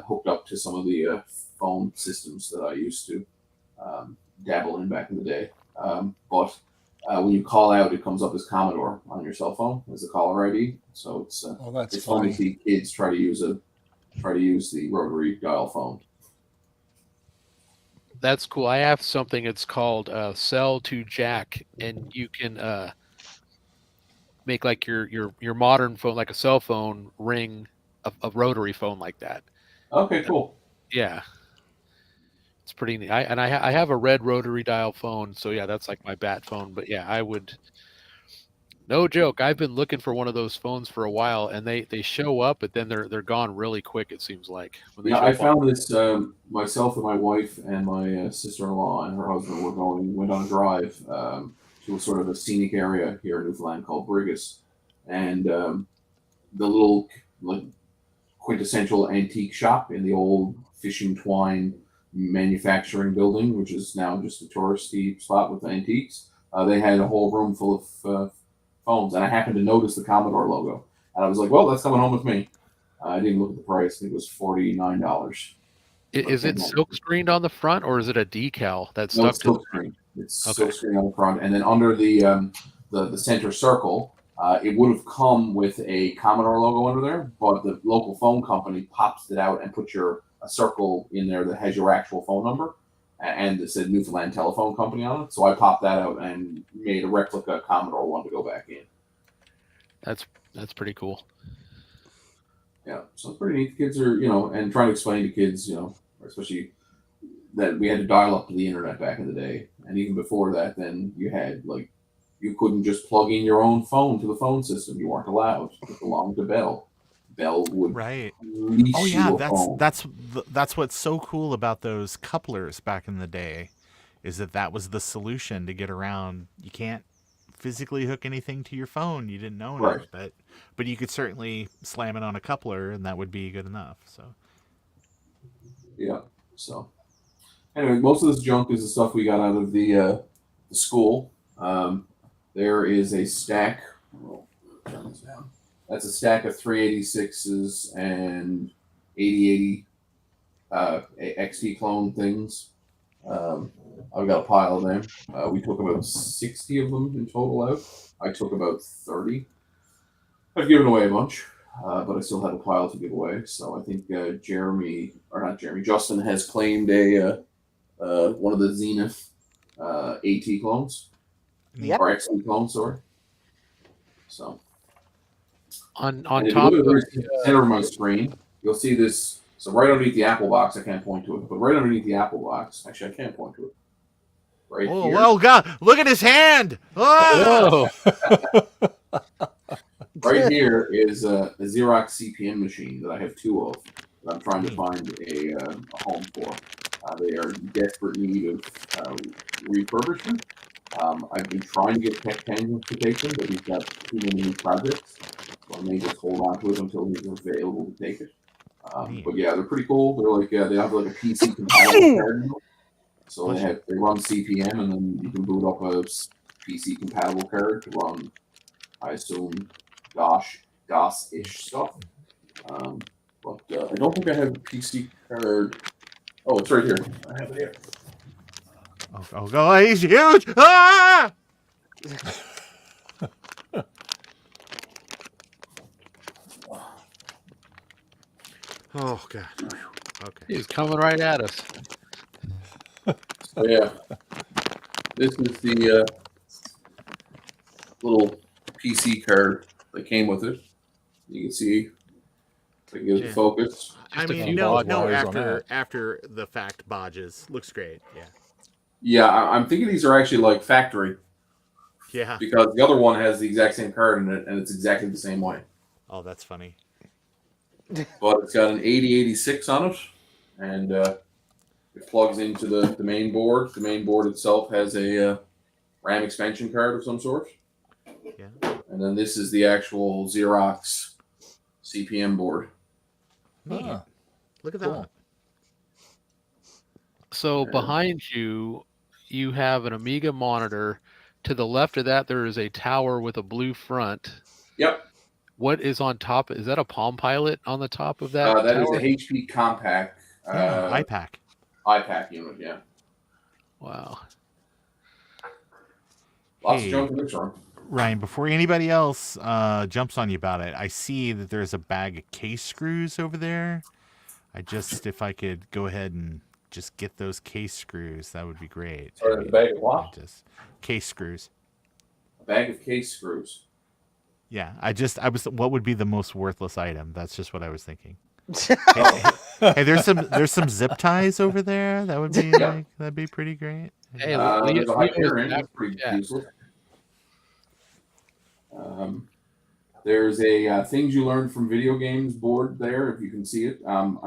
hooked up to some of the phone systems that I used to dabble in back in the day, but. When you call out, it comes up as Commodore on your cell phone as the caller ID. So it's it's fun to see kids try to use the rotary dial phone. That's cool. I have something. It's called Cell to Jack, and you can make like your modern phone, like a cell phone, ring a rotary phone like that. Okay, cool. Yeah. It's pretty neat. I have a red rotary dial phone, so yeah, that's like my bat phone. But yeah, I would. No joke. I've been looking for one of those phones for a while, and they show up, but then they're gone really quick. It seems like. When they Yeah, show I up found this myself and my wife and my sister-in-law and her husband went on a drive to a sort of a scenic area here in Newfoundland called Brigus, and the little like quintessential antique shop in the old fishing twine manufacturing building, which is now just a touristy spot with antiques. They had a whole room full of phones, and I happened to notice the Commodore logo, and I was like, "Well, that's coming home with me." I didn't look at the price; I think it was $49. Is it silk screened on the front, or is it a decal that's No, stuck it's to the silk screen. It's silk screen on the front, and then under the center circle, it would have come with a Commodore logo under there, but the local phone company pops it out and puts a circle in there that has your actual phone number, and it said Newfoundland Telephone Company on it. So I popped that out and made a replica Commodore one to go back in. That's pretty cool. Yeah, so it's pretty neat. Kids are, and trying to explain to kids, especially that we had to dial up to the internet back in the day, and even before that, then you had you couldn't just plug in your own phone to the phone system. You weren't allowed. It belonged to Bell. Bell would lease Oh yeah, you a phone. that's what's so cool about those couplers back in the day, is that was the solution to get around. You can't physically hook anything to your phone. You didn't know enough, but you could certainly slam it on a coupler, and that would be good enough. So yeah. So anyway, most of this junk is the stuff we got out of the school. There is a stack. Turn this down. That's a stack of 386s and 8080 XT clone things. I've got a pile of them. We took about 60 of them in total out. I took about 30. I've given away a bunch, but I still have a pile to give away. So I think Justin has claimed one of the Zenith AT clones. Yep. Or XT clones, sorry. So on and top if you look of at the center of my screen, you'll see this. So right underneath the Apple box, I can't point to it, but right underneath the Apple box, actually I can point to it. Right here. Oh God! Look at his hand. Oh! Right here is a Xerox CPM machine that I have two of that I'm trying to find a home for. They are in desperate need of refurbishment. I've been trying to get Tech Penguin to take them, but he's got too many new projects, so I may just hold on to it until he's available to take it. But yeah, they're pretty cool. They're like they have like a PC compatible card. So they run CPM, and then you can boot up a PC compatible card to run, I assume, DOS-ish stuff. But I don't think I have a PC card. Oh, it's right here. I have it here. Oh, he's huge! Ah! Oh god. Okay. He's coming right at us. So yeah, this is the little PC card that came with it. You can see if I can get it to focus. I mean, no, after the fact bodges. Looks great. Yeah. Yeah, I'm thinking these are actually like factory. Yeah. Because the other one has the exact same card in it, and it's exactly the same way. Oh, that's funny. But it's got an 8086 on it, and it plugs into the main board. The main board itself has a RAM expansion card of some sort. Yeah. And then this is the actual Xerox CPM board. Ah, look at that. So behind you, you have an Amiga monitor. To the left of that, there is a tower with a blue front. Yep. What is on top? Is that a Palm Pilot on the top of that? That is tower? a HP Compact. iPack. iPack unit, yeah. Wow. Lots of junk in this room. Ryan, before anybody else jumps on you about it, I see that there's a bag of case screws over there. If I could go ahead and just get those case screws, that would be great. Sorry, a bag of what? Just case screws. A bag of case screws. Yeah, what would be the most worthless item? That's just what I was thinking. Hey, there's some zip ties over there. That would be that'd be pretty great. Hey, there's a Hyperion. That's pretty useless. There's a things you learned from video games board there, if you can see it. I'm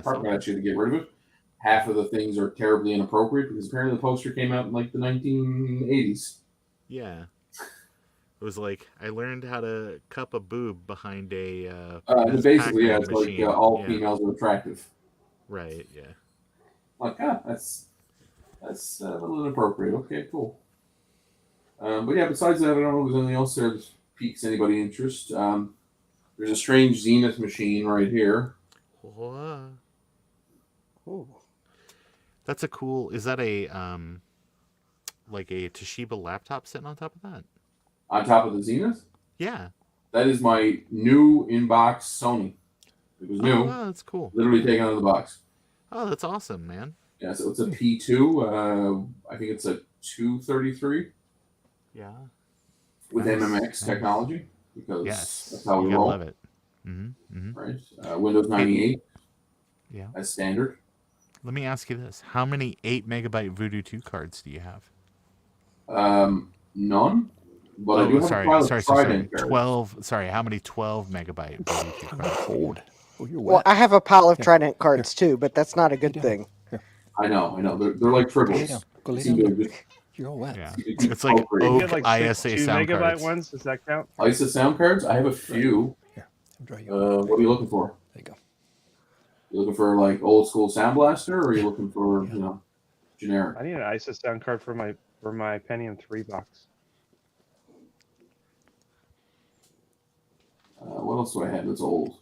probably actually to get rid of it. Half of the things are terribly inappropriate because apparently the poster came out in like the 1980s. Yeah. It was like I learned how to cup a boob behind a. Basically, yeah, it's machine. like all females are attractive. Right. Yeah. Like, that's a little inappropriate. Okay, cool. But yeah, besides that, I don't know if there's anything else there that piques anybody's interest. There's a strange Zenith machine right here. What? Ooh. That's a cool. Is that a like a Toshiba laptop sitting on top of that? On top of the Zenith? Yeah. That is my new inbox Sony. It was new. Oh, that's cool. Literally taken out of the box. Oh, that's awesome, man. Yeah, so it's a P2. I think it's a 233. Yeah. With Nice. MMX technology, because that's how we you gotta roll. love it. Mm-hmm. Right. Windows 98. Yeah. As standard. Let me ask you this: how many 8 megabyte Voodoo 2 cards do you have? None. But I do have a pile of Trident cards. 12. Sorry, how many 12 megabyte Voodoo 2 cards? Cold. Oh, you're Well, wet. I have a pile of Trident cards too, but that's not a good thing. I know. They're like triples. Go lay Seem down. to just- You're all wet. Yeah. It's It's like appropriate. You Oak have like ISA 2 sound megabyte cards. ones. Does that count? ISA sound cards? I have a few. Dry you. What are you looking for? There you go. You looking for like old school Sound Blaster, or are you looking for generic? I need an ISO sound card for my Pentium 3 box. What else do I have that's old?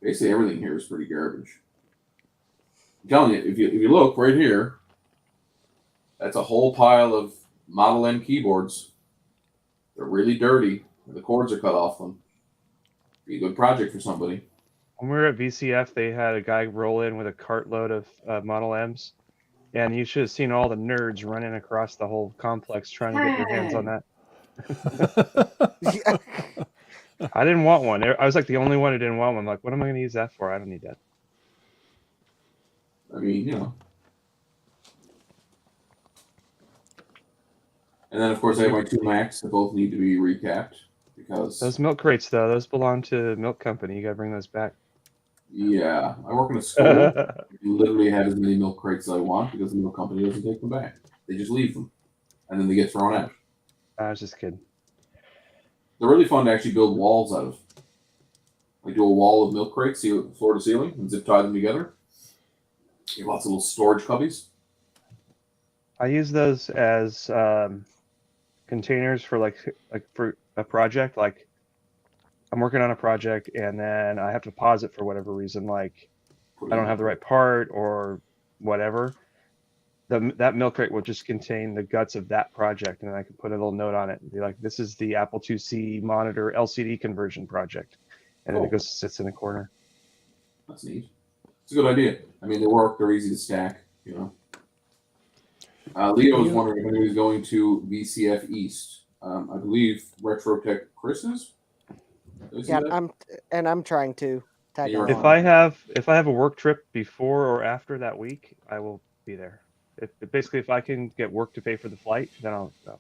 Basically everything here is pretty garbage. I'm telling you, if you look right here, that's a whole pile of Model M keyboards. They're really dirty. The cords are cut off them. Be a good project for somebody. When we were at VCF, they had a guy roll in with a cartload of Model M's. And you should have seen all the nerds running across the whole complex trying to get their hands on that. I didn't want one. I was like the only one who didn't want one. I'm like, what am I going to use that for? I don't need that. I mean, And then, of course, I have my 2 Macs that both need to be recapped because Those milk crates, though, those belong to the milk company. You got to bring those back. Yeah, I work in a school. I literally have as many milk crates as I want because the milk company doesn't take them back. They just leave them, and then they get thrown out. I was just kidding. They're really fun to actually build walls out of. Like do a wall of milk crates, floor to ceiling, and zip tie them together. You have lots of little storage cubbies. I use those as containers for like for a project. Like I'm working on a project and then I have to pause it for whatever reason, like I don't have the right part or whatever. That milk crate will just contain the guts of that project, and I can put a little note on it and be like, "This is the Apple IIc monitor LCD conversion project," and then it goes sits in a corner. That's neat. It's a good idea. I mean, they work. They're easy to stack. You know. Leo was wondering if anybody's going to VCF East. I believe RetroTech Chris is. Yeah, I'm trying to tag along. If I have a work trip before or after that week, I will be there. Basically, if I can get work to pay for the flight, then I'll go.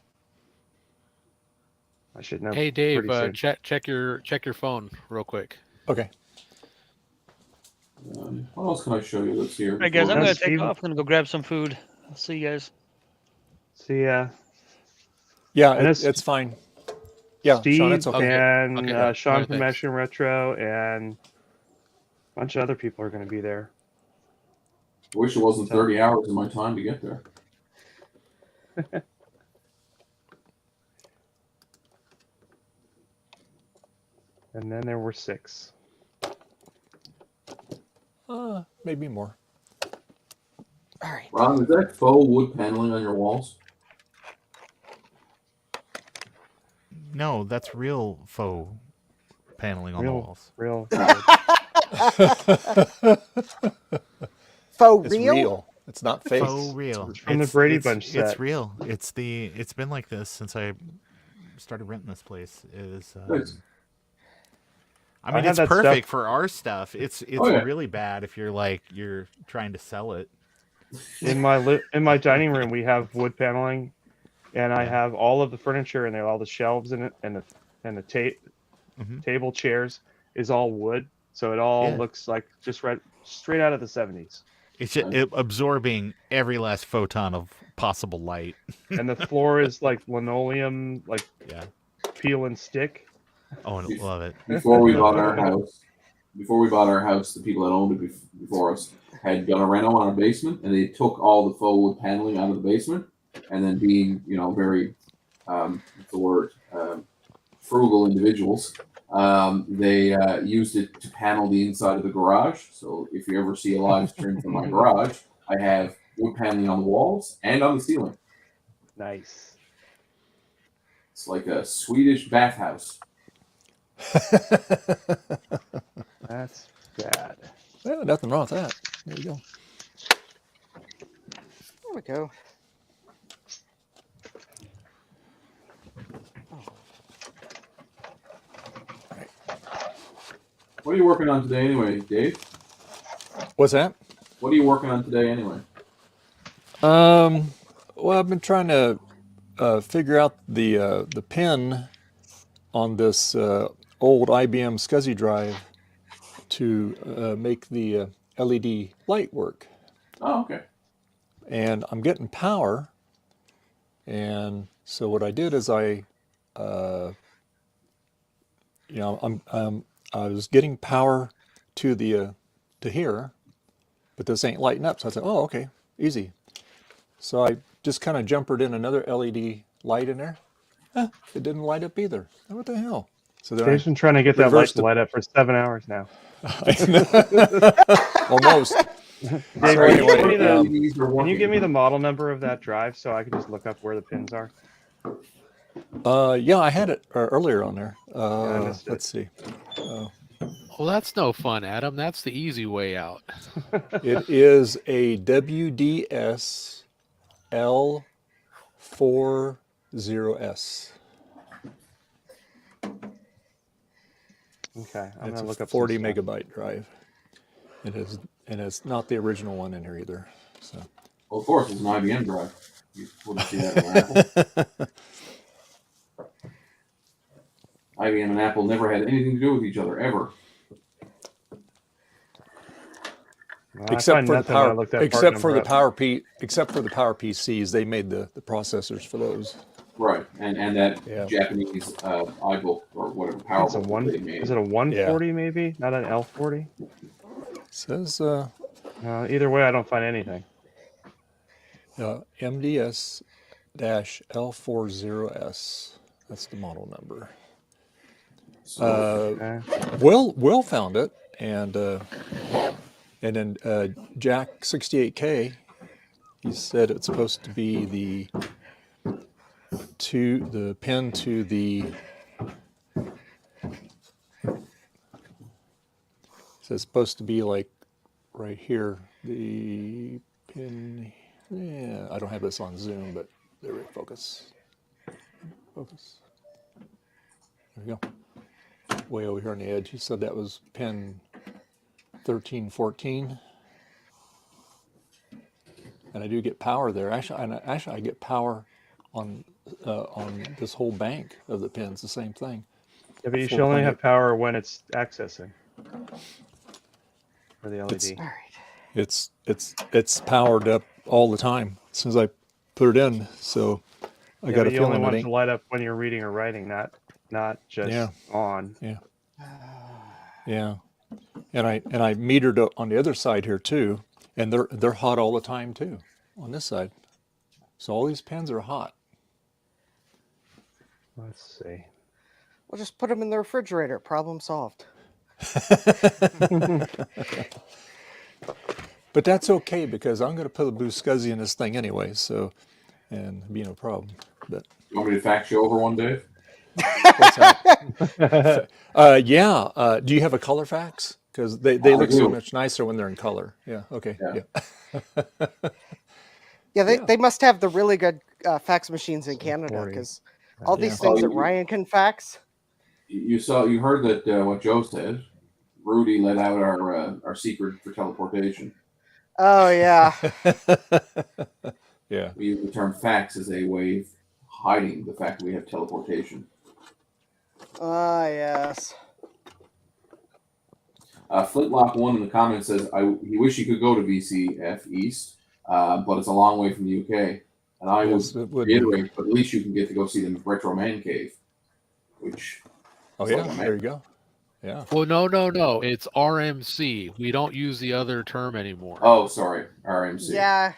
I should know. Hey Dave, pretty soon. check your phone real quick. Okay. What else can I show you that's here? All right, guys, I'm going to take off. I'm going to go grab some food. I'll see you guys. See ya. Yeah, it's fine. Yeah, Steve Sean, it's okay. and Sean Alright, from thanks. Action Retro and a bunch of other people are going to be there. I wish it wasn't 30 hours of my time to get there. And then there were 6. Maybe more. All right. Ron, is that faux wood paneling on your walls? No, that's real faux paneling on the walls. Real. Faux It's real? real. It's not fake. Faux real. It's from the Brady Bunch set. It's real. It's been like this since I started renting this place. I mean, it's perfect for our stuff. It's really bad if you're trying to sell it. In my dining room, we have wood paneling, and I have all of the furniture in there, all the shelves in it, and the table chairs is all wood, so it all looks like just straight out of the 70s. It's just absorbing every last photon of possible light. And the floor is like linoleum, like peel and stick. Oh, I love it. Before we bought our house, the people that owned it before us had done a reno on our basement, and they took all the faux wood paneling out of the basement, and then being, very, what's the word, frugal individuals, they used it to panel the inside of the garage. So if you ever see a live stream from my garage, I have wood paneling on the walls and on the ceiling. Nice. It's like a Swedish bathhouse. That's bad. Well, nothing wrong with that. There you go. There we go. What are you working on today anyway, Dave? What's that? What are you working on today anyway? Well, I've been trying to figure out the pin on this old IBM SCSI drive to make the LED light work. Oh, okay. And I'm getting power, and so what I did is I was getting power to the to here, but this ain't lighting up. So I said, oh, okay, easy. So I just kind of jumpered in another LED light in there. It didn't light up either. What the hell? So then Dave's been trying to get that light to light up for 7 hours now. Almost. Dave, So anyway, can you give me the model number of that drive so I can just look up where the pins are? Yeah, I had it earlier on there. Let's see. Well, that's no fun, Adam. That's the easy way out. It is a WDS L40S. Okay, I'm It's gonna look a up 40 some stuff. megabyte drive. It is, and it's not the original one in here either. So. Well, of course, it's an IBM drive. You wouldn't see that in Apple. IBM and Apple never had anything to do with each other ever. Well, Except for the power, except for the power PCs, they made the processors for those. Right, and that Japanese iBook or whatever power It's a book they made. Is it a 140 maybe? Not an L40? Says either way, I don't find anything. MDS-L40S. That's the model number. Okay. Will found it, and then Jack 68K. He said it's supposed to be the pin to the. So it's supposed to be like right here. The pin. Yeah, I don't have this on Zoom, but there we go. Focus. Focus. There we go. Way over here on the edge. He said that was pin 1314. And I do get power there. Actually, I get power on this whole bank of the pins. The same thing. Yeah, but you should only have power when it's accessing for the LED. It's powered up all the time as soon as I put it in. So I got a you feeling only want it it to light up when you're reading or writing, not just on. Yeah. Yeah. And I metered on the other side here too, and they're hot all the time too on this side. So all these pins are hot. Let's see. We'll just put them in the refrigerator. Problem solved. But that's okay because I'm going to put a blue SCSI in this thing anyway, so and it'd be no problem. But You want me to fax you over one day? what's that? Yeah. Do you have a color fax? Because they look so much nicer when they're in color. Yeah. Okay. Yeah. They must have the really good fax machines in Canada because all these things that Ryan can fax. You heard that what Joe said. Rudy let out our secret for teleportation. Oh yeah. Yeah. We use the term fax as a way of hiding the fact that we have teleportation. Ah yes. Flintlock1 in the comments says he wish he could go to VCF East, but it's a long way from the UK. And I would reiterate, but at least you can get to go see the Retro Man Cave, which. Oh yeah, there you go. Yeah. Well, no. It's RMC. We don't use the other term anymore. Oh, sorry, RMC. Yeah.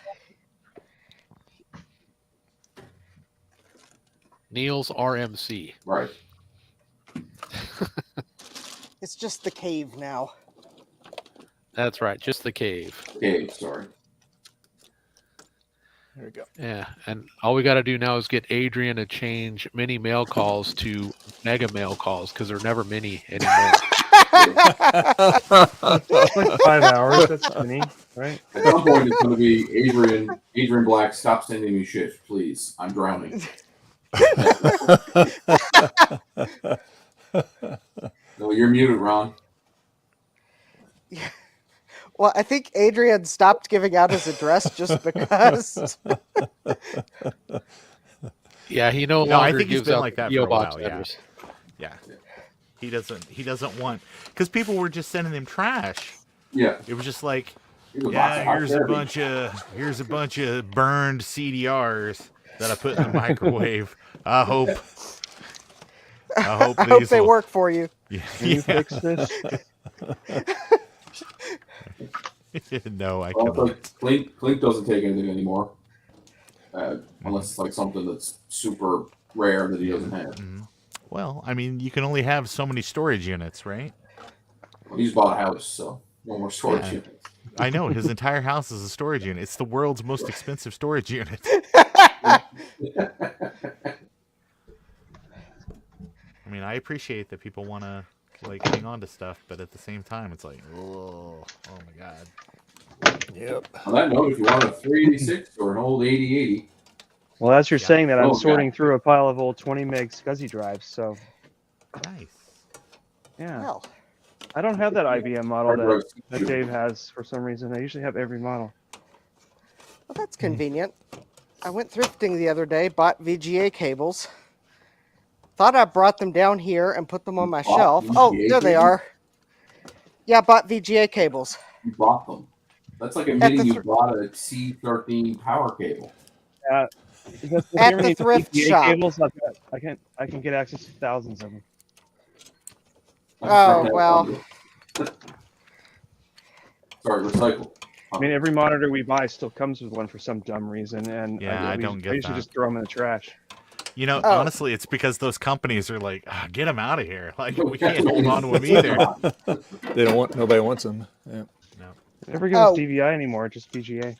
Neil's RMC. Right. It's just the cave now. That's right, just the cave. Cave, sorry. There we go. Yeah, and all we got to do now is get Adrian to change mini mail calls to mega mail calls because they're never mini anymore. It's like 5 hours. That's funny, right? At some point, it's going to be Adrian Black. Stop sending me shit, please. I'm drowning. No, you're muted, Ron. Well, I think Adrian stopped giving out his address just because. Yeah, he no longer I think he's gives been out like that PO for a box while. address. Yeah. He doesn't want because people were just sending him trash. Yeah. It was just like, yeah, here's a bunch of burned CDRs that I put in the microwave. I hope they work for you. Yeah. Can you fix this? No, I can't. Clink doesn't take anything anymore, unless it's like something that's super rare that he doesn't have. Mm-hmm. Well, I mean, you can only have so many storage units, right? Well, he's bought a house, so no more storage units. I know his entire house is a storage unit. It's the world's most expensive storage unit. I mean, I appreciate that people want to like hang on to stuff, but at the same time, it's like, oh my god. Yep. On that note, if you want a 386 or an old 8080. Well, as you're saying that, I'm Oh, sorting God. through a pile of old 20 meg SCSI drives. So nice. Yeah. Well, I don't have that IBM model Hard drive that Dave has for some reason. I usually have every model. Well, that's convenient. I went thrifting the other day, bought VGA cables. Thought I brought them down here and put them on my shelf. VGA Oh, there they cables? are. Yeah, I bought VGA cables. You bought them. That's like admitting you bought a C13 power cable. If you At ever the need thrift VGA shop. Cables, I can get access to thousands of them. Oh, well. Sorry, recycle. I mean, every monitor we buy still comes with one for some dumb reason, and Yeah, I don't I get usually that. just throw them in the trash. You know, Oh. honestly, it's because those companies are like, get them out of here. Like, we can't hold on to them either. They don't want. Nobody wants them. Yeah. No. Never give us DVI anymore, just VGA.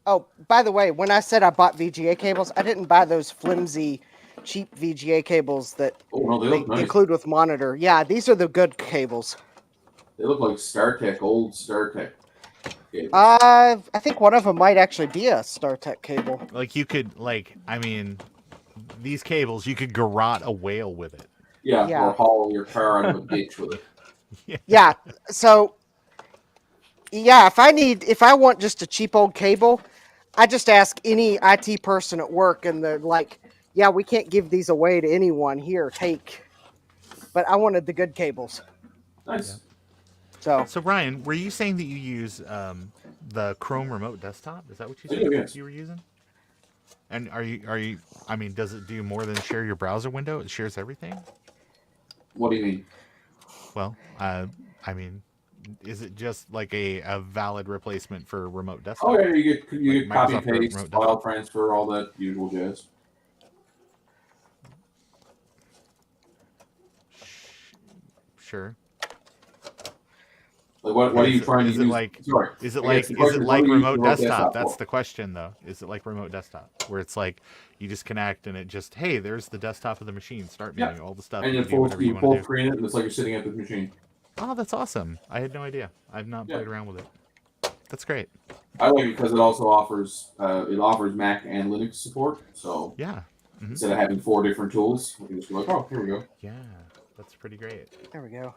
Oh, by the way, when I said I bought VGA cables, I didn't buy those flimsy, cheap VGA cables that Oh, no, they they look nice. include with monitor. Yeah, these are the good cables. They look like StarTech, old StarTech. cables. I think one of them might actually be a StarTech cable. Like, you could, like, I mean, these cables, you could garrote a whale with it. Yeah, Yeah. or haul your car out of a ditch with it. Yeah, so yeah, if I want just a cheap old cable, I just ask any IT person at work, and they're like, "Yeah, we can't give these away to anyone. Here, take." But I wanted the good cables. Nice. So Brian, were you saying that you use the Chrome remote desktop? Is that what you I said do, yes. you were using? And are you? I mean, does it do more than share your browser window? It shares everything. What do you mean? Well, I mean, is it just like a valid replacement for remote desktop? Oh yeah, you get Like copy Microsoft paste, Remote file Desktop? transfer, all that usual jazz. Sure. Like what are you trying to is use? It like, Sorry. Is it I like guess the question remote what do you use desktop? That's for? the question, though. Is it like remote desktop, where it's like you just connect and it just, hey, there's the desktop of the machine. Start menu, all the stuff. And you you can do whatever you want full to do. screen it, and it's like you're sitting at the machine. Oh, that's awesome. I had no idea. I've not played around with it. That's great. I like it because it also offers Mac and Linux support. So yeah, instead of having 4 different tools, we can just be like, oh, here we go. Yeah, that's pretty great. There we go.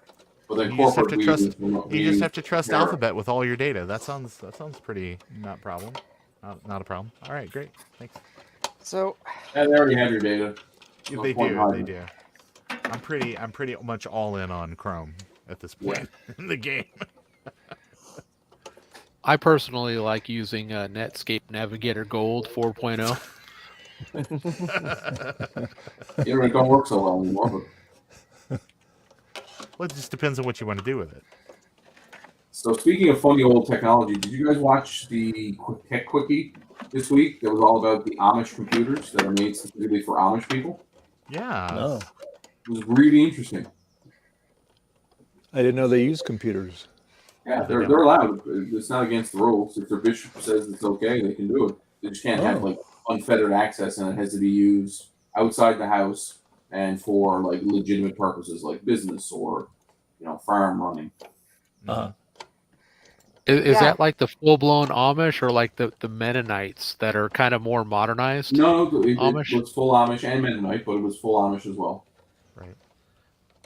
But then You just have to corporate, trust. we You just use have to trust Terra. Alphabet with all your data. That sounds pretty not problem. Not a problem. All right, great. Thanks. So. And they already have your data. Yeah, No they point in do. hiding They it. do. I'm pretty much all in on Chrome at this point in the game. I personally like using Netscape Navigator Gold 4.0. The internet don't work so well anymore. But Well, it just depends on what you want to do with it. So speaking of funny old technology, did you guys watch the Tech Quickie this week? That was all about the Amish computers that are made specifically for Amish people. Yeah. No. It was really interesting. I didn't know they use computers. Yeah, they're allowed. It's not against the rules. If their bishop says it's okay, they can do it. They just can't have like unfettered access, and it has to be used outside the house and for like legitimate purposes, like business or farm running. Is that like the full-blown Amish, or like the Mennonites that are kind of more modernized? No, it Amish. was full Amish and Mennonite, but it was full Amish as well. Right.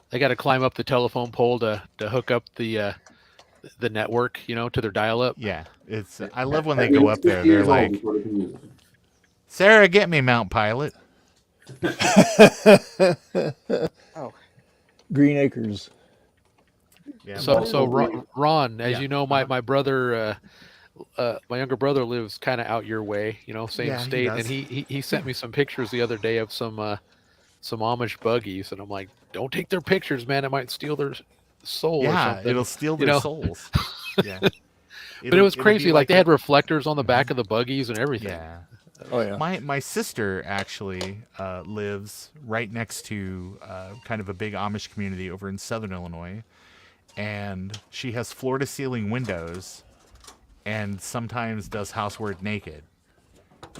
They got to climb up the telephone pole to hook up the network, to their dial-up. Yeah, it's. I love when they go up there. They're like, "Sarah, get me Mount Pilot." Oh. Green Acres. Yeah. So Ron, as you know, my brother, my younger brother lives kind of out your way, same Yeah, he state, does. and he sent me some pictures the other day of some Amish buggies, and I'm like, don't take their pictures, man. It might steal their soul. Or Yeah, something. it'll steal their souls. Yeah. But it was It'll crazy. be Like they a- had reflectors on the back of the buggies and everything. Yeah. Oh yeah. My sister actually lives right next to kind of a big Amish community over in Southern Illinois, and she has floor-to-ceiling windows, and sometimes does housework naked.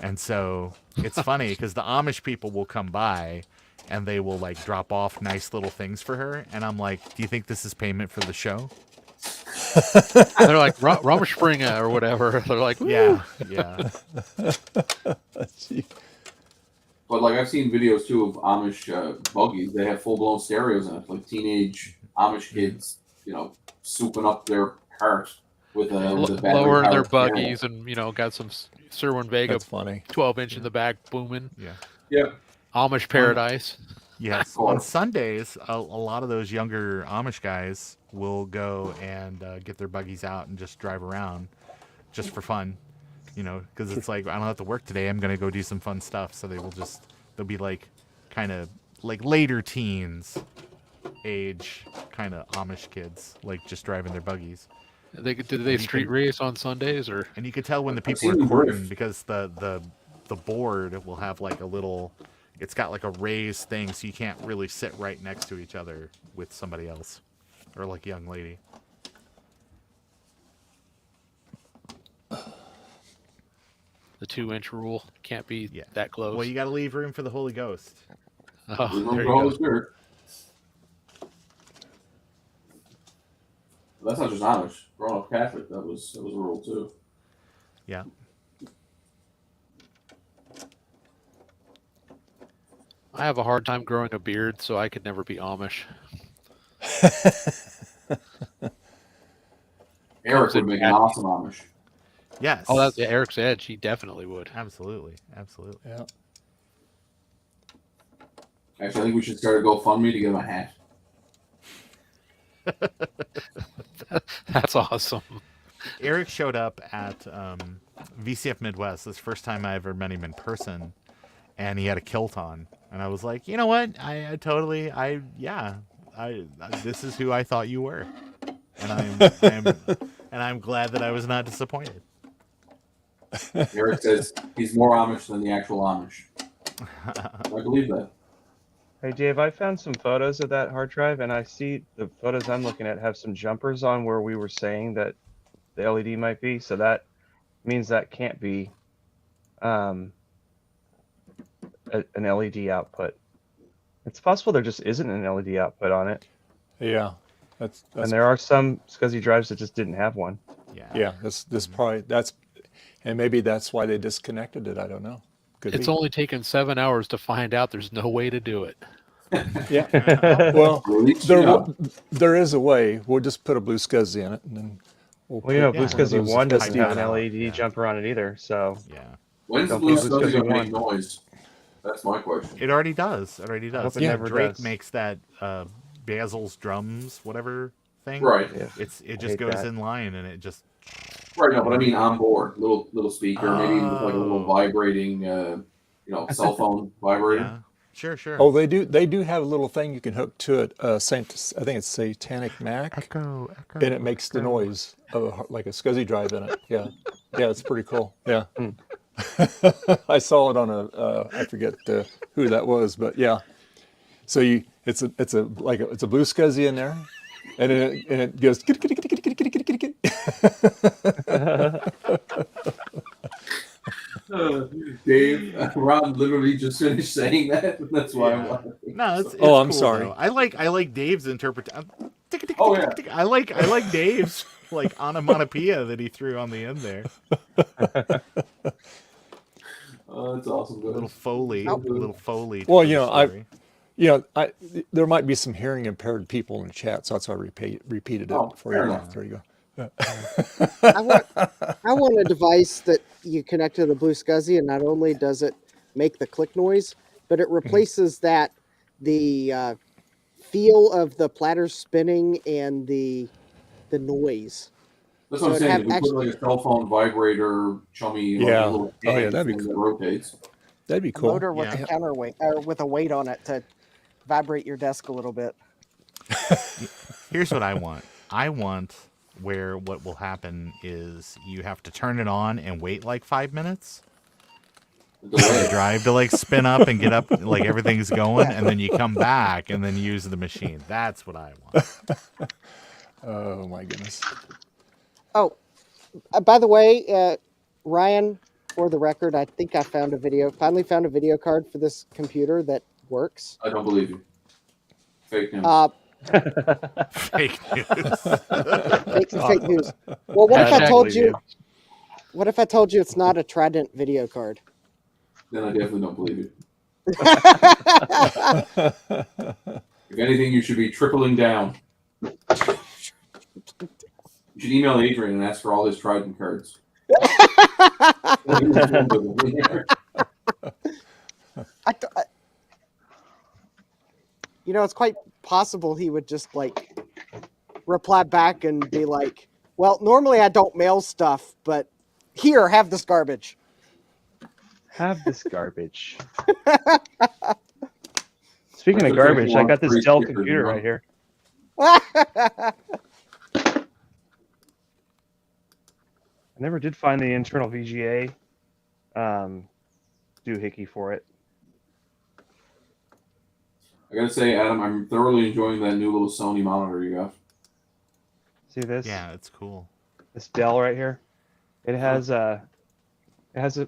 And so it's funny because the Amish people will come by, and they will like drop off nice little things for her, and I'm like, "Do you think this is payment for the show?" They're like Ramspringa or whatever. They're like, woo. Yeah. But like I've seen videos too of Amish buggies. They have full blown stereos in it, like teenage Amish kids, souping up their cart with a lowering their battery-powered buggies, stereo. and got some Serwin Vega That's funny. 12-inch in the back booming. Yeah. Amish paradise. Yes. On Sundays, a lot of those younger Amish guys will go and get their buggies out and just drive around just for fun, because it's like, I don't have to work today. I'm going to go do some fun stuff. So they'll be like kind of like later teens age kind of Amish kids, like just driving their buggies. Do they street race on Sundays or? And you could tell when the I've people seen are them courting drift. because the board will have like a little. It's got like a raised thing, so you can't really sit right next to each other with somebody else, or like a young lady. The 2-inch rule can't be that close. Well, you got to leave room for the Holy Ghost. Oh, Leave room there for you Holy go. Spirit. That's not just Amish. Growing up Catholic, that was a rule too. Yeah. I have a hard time growing a beard, so I could never be Amish. Eric would make an awesome Amish. Yes. Oh, that's Eric's Edge. He definitely would. Absolutely. Yeah. Actually, I think we should start a GoFundMe to get him a hat. That's awesome. Eric showed up at VCF Midwest. This is the first time I ever met him in person, and he had a kilt on. And I was like, you know what? This is who I thought you were, and I'm glad that I was not disappointed. Eric says he's more Amish than the actual Amish. I believe that. Hey Dave, I found some photos of that hard drive, and I see the photos I'm looking at have some jumpers on where we were saying that the LED might be. So that means that can't be an LED output. It's possible there just isn't an LED output on it. Yeah, that's and there are some SCSI drives that just didn't have one. Yeah, this probably and maybe that's why they disconnected it. I don't know. It's only taken 7 hours to find out there's no way to do it. Yeah. Well, there is a way. We'll just put a blue SCSI in it, and then Blue SCSI 1 doesn't have an LED jumper on it either. So When's the blue SCSI going to make noise? That's my question. It already does. hope it never Drake does. makes that Basil's drums, whatever thing. Right. It just goes in line, and it just. Right, no, but I mean on board, little speaker, maybe even with like a little vibrating, cell phone vibrator. Yeah. Sure. Oh, they do have a little thing you can hook to it. I think it's Satanic Mac, Echo, and it makes the noise of like a SCSI drive in it. Yeah, it's pretty cool. Yeah, I saw it on I forget who that was, but yeah. So it's a blue SCSI in there, and it goes. Dave, Ron literally just finished saying that. That's why I'm laughing. No, it's I'm cool, sorry. though. I like Dave's interpretation. Oh yeah. I like Dave's like onomatopoeia that he threw on the end there. Oh, that's awesome. Little Foley. Well, there might be some hearing impaired people in the chat, so that's why I repeated it for you. There you go. I want a device that you connect to the blue SCSI, and not only does it make the click noise, but it replaces the feel of the platter spinning and the noise. That's what I'm saying. If we put like a cell phone vibrator, chummy, little that'd be thing cool. that rotates. That'd be cool. Motor with a counterweight or with a weight on it to vibrate your desk a little bit. Here's what I want. I want where what will happen is you have to turn it on and wait like 5 minutes. The drive to like spin up and get up, like everything's going, and then you come back and then use the machine. That's what I want. Oh my goodness. Oh, by the way, Ryan, for the record, I think I finally found a video card for this computer that works. I don't believe you. Fake news. Fake news. Fake news. Well, what if I told you? What if I told you it's not a Trident video card? Then I definitely don't believe you. If anything, you should be tripling down. You should email Adrian and ask for all his Trident cards. It's quite possible he would just like reply back and be like, well, normally I don't mail stuff, but here, have this garbage. Have this garbage. Speaking of garbage, I got this Dell computer right here. Never did find the internal VGA doohickey for it. I gotta say, Adam, I'm thoroughly enjoying that new little Sony monitor you got. See this? Yeah, it's cool. This Dell right here. It has a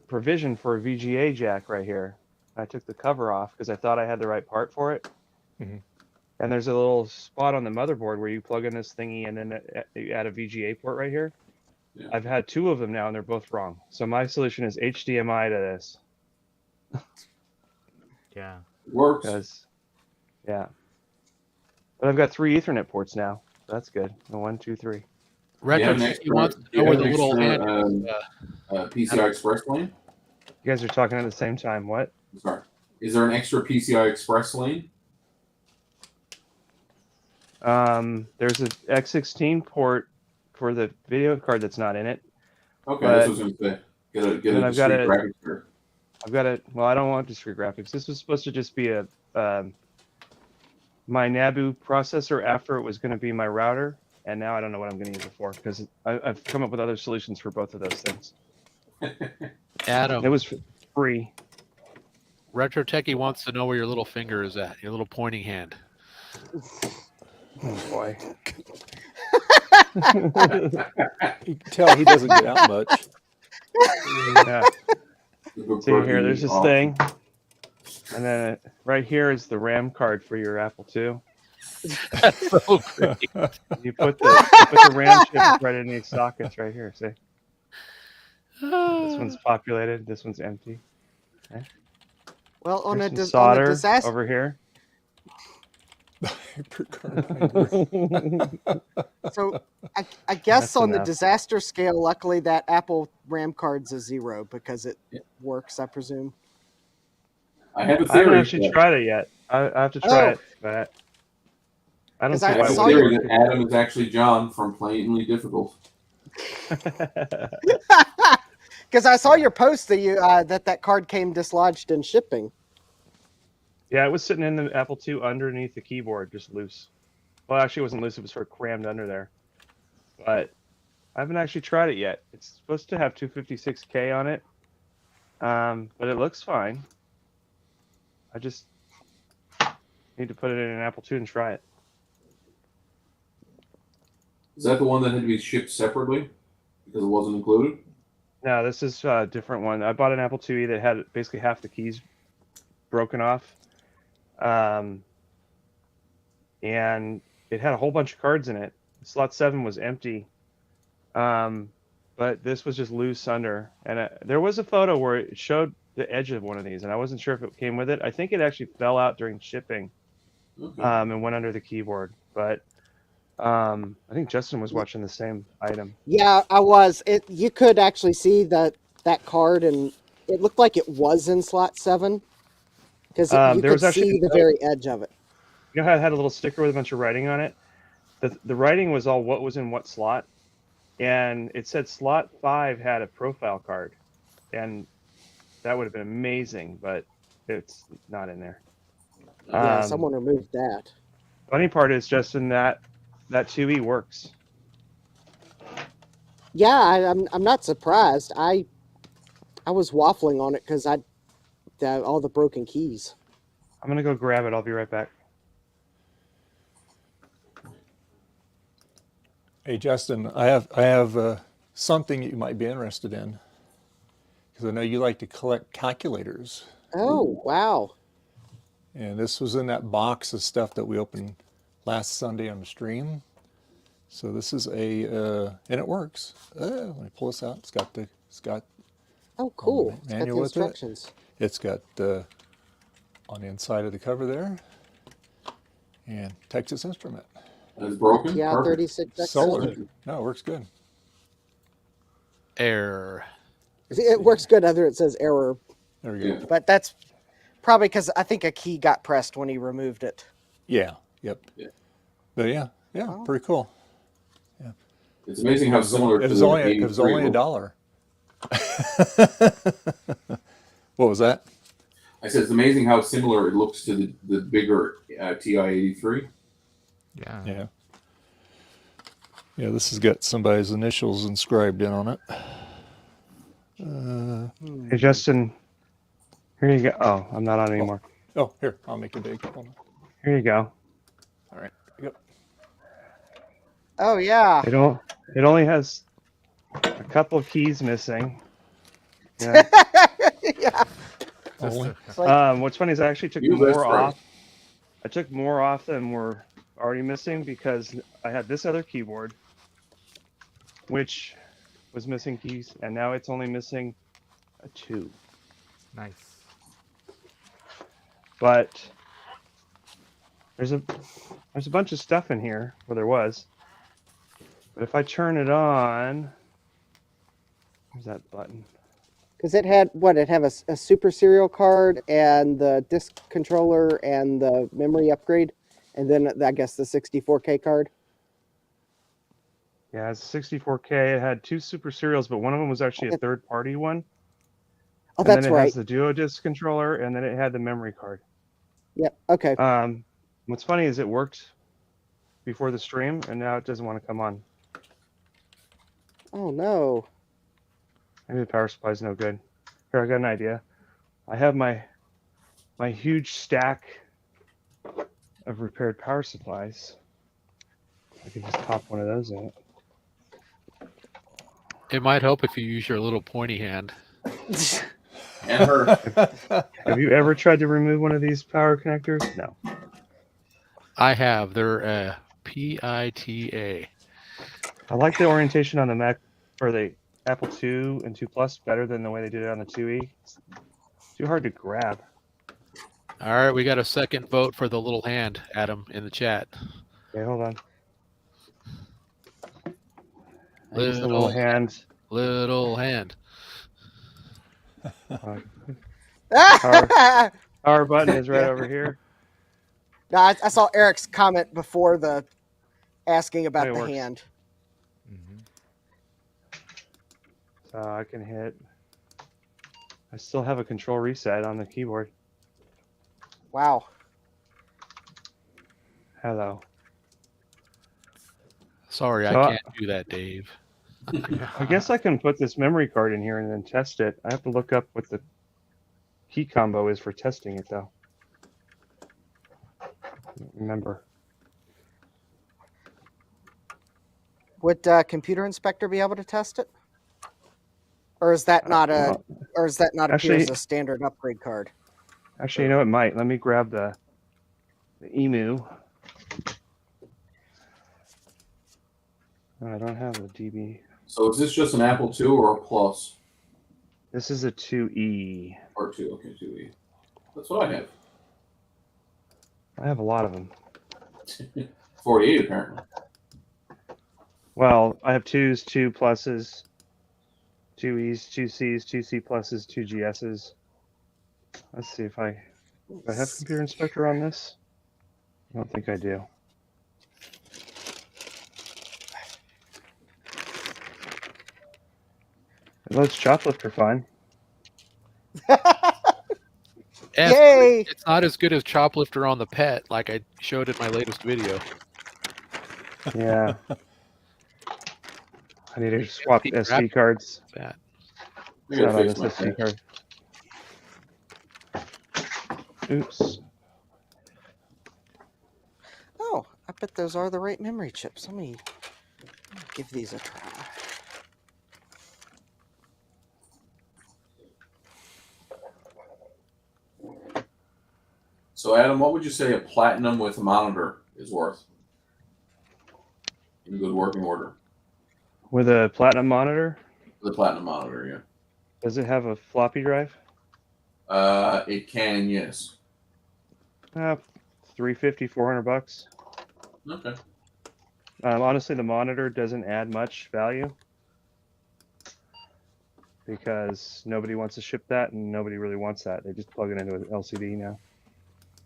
provision for a VGA jack right here. I took the cover off because I thought I had the right part for it. Mhm. And there's a little spot on the motherboard where you plug in this thingy and then you add a VGA port right here. Yeah. I've had 2 of them now and they're both wrong. So my solution is HDMI to this. Yeah. Works. Yeah. But I've got 3 Ethernet ports now. So that's good. 1, 2, 3. Retro, you want to know where the little hand PCI Express lane? You guys are talking at the same time. What? Sorry. Is there an extra PCI Express lane? There's a X16 port for the video card that's not in it. Okay, that's what I was going to say. Get a discrete graphics card. I've got it. Well, I don't want discrete graphics. This was supposed to just be a my NABU processor after it was going to be my router, and now I don't know what I'm going to use it for because I've come up with other solutions for both of those things. Adam, it was free. Retro Techie wants to know where your little finger is at, your little pointing hand. Oh boy. You can tell he doesn't get out much. Yeah. See here, there's this thing. And then right here is the RAM card for your Apple II. That's so great. You put the RAM chips right in these sockets right here. See? This one's populated. This one's empty. Okay. Well, on a solder disaster over here. So I guess That's on the enough. disaster scale, luckily that Apple RAM card's a 0 because it works, I presume. I have a I haven't theory. actually tried it yet. I have to try it, but I don't 'Cause see I why I have it a saw would theory your- that Adam is actually John from Plainly Difficult. Because I saw your post that you that card came dislodged in shipping. Yeah, it was sitting in the Apple II underneath the keyboard, just loose. Well, actually, it wasn't loose. It was sort of crammed under there. But I haven't actually tried it yet. It's supposed to have 256K on it, but it looks fine. I just need to put it in an Apple II and try it. Is that the one that had to be shipped separately because it wasn't included? No, this is a different one. I bought an Apple IIe that had basically half the keys broken off. And it had a whole bunch of cards in it. Slot 7 was empty. But this was just loose under. And there was a photo where it showed the edge of one of these, and I wasn't sure if it came with it. I think it actually fell out during shipping, and went under the keyboard. But I think Justin was watching the same item. Yeah, I was. You could actually see that card, and it looked like it was in slot 7 because you there could was actually see the very edge of it. You know how it had a little sticker with a bunch of writing on it? The writing was all what was in what slot, and it said slot 5 had a profile card, and that would have been amazing, but it's not in there. Yeah, someone removed that. Funny part is, Justin, that 2E works. Yeah, I'm not surprised. I was waffling on it because all the broken keys. I'm gonna go grab it. I'll be right back. Hey Justin, I have something you might be interested in because I know you like to collect calculators. Oh, wow. And this was in that box of stuff that we opened last Sunday on the stream. So this is and it works. Let me pull this out. It's got Oh, cool. It's got the manual with it. instructions. It's got on the inside of the cover there, and Texas Instrument. It's broken? Yeah, Perfect. 36. Solar. No, it works good. Error. It works good. Other it says error. There we go. But that's probably because I think a key got pressed when he removed it. Yeah. Yep. Yeah. But yeah, pretty cool. Yeah. It's amazing how similar it was to only the it was only $1. What was that? I said it's amazing how similar it looks to the bigger TI-83. Yeah. Yeah, this has got somebody's initials inscribed in on it. Hey, Justin, here you go. Oh, I'm not on anymore. Oh, here, I'll make it big. Hold on. Here you go. All right, there you go. Oh yeah. It only has a couple of keys missing. Yeah. Yeah. Only. What's funny is I actually took You more that's right. off. I took more off than were already missing because I had this other keyboard, which was missing keys, and now it's only missing a 2. Nice. But there's a bunch of stuff in here, or there was. But if I turn it on, where's that button? Because it had what? It had a super serial card and the disk controller and the memory upgrade, and then I guess the 64K card. Yeah, it's 64K. It had 2 super serials, but one of them was actually a third-party one. Oh, and that's then it right. has the duo disc controller, and then it had the memory card. Yep. Okay. What's funny is it worked before the stream, and now it doesn't want to come on. Oh no. Maybe the power supply is no good. Here, I got an idea. I have my huge stack of repaired power supplies. I can just pop one of those in. It might help if you use your little pointy hand. And her. Have you ever tried to remove one of these power connectors? No. I have. They're PITA. I like the orientation on the Mac or the Apple II and II Plus better than the way they did it on the 2E. It's too hard to grab. All right, we got a second vote for the little hand, Adam, in the chat. Okay, hold on. I use the little hand. Little hand. Power button is right over here. No, I saw Eric's comment before the asking about It the works. hand. So I can hit. I still have a control reset on the keyboard. Wow. Hello. Sorry, So I can't do that, Dave. I guess I can put this memory card in here and then test it. I have to look up what the key combo is for testing it, though. I don't remember. Would Computer Inspector be able to test it? Or is that not a? Or is that not appear as a standard upgrade card? Actually, you know, it might. Let me grab the EMU. No, I don't have the DB. So is this just an Apple II or a Plus? This is a 2E. Or 2, okay, 2E. That's what I have. I have a lot of them. 48 apparently. Well, I have 2s, 2 pluses, 2 E's, 2 C's, 2 C pluses, 2 GS's. Let's see if I have Computer Inspector on this. I don't think I do. It loads Choplifter fine. Yay! It's not as good as Choplifter on the Pet, like I showed in my latest video. Yeah. I need to swap SD cards. Bad. It's not on this SD card. Oops. Oh, I bet those are the right memory chips. Let me give these a try. So Adam, what would you say a Platinum with a monitor is worth? In good working order. With a Platinum monitor? The Platinum monitor, yeah. Does it have a floppy drive? It can, yes. $350, $400. Okay. Honestly, the monitor doesn't add much value because nobody wants to ship that and nobody really wants that. They just plug it into an LCD now.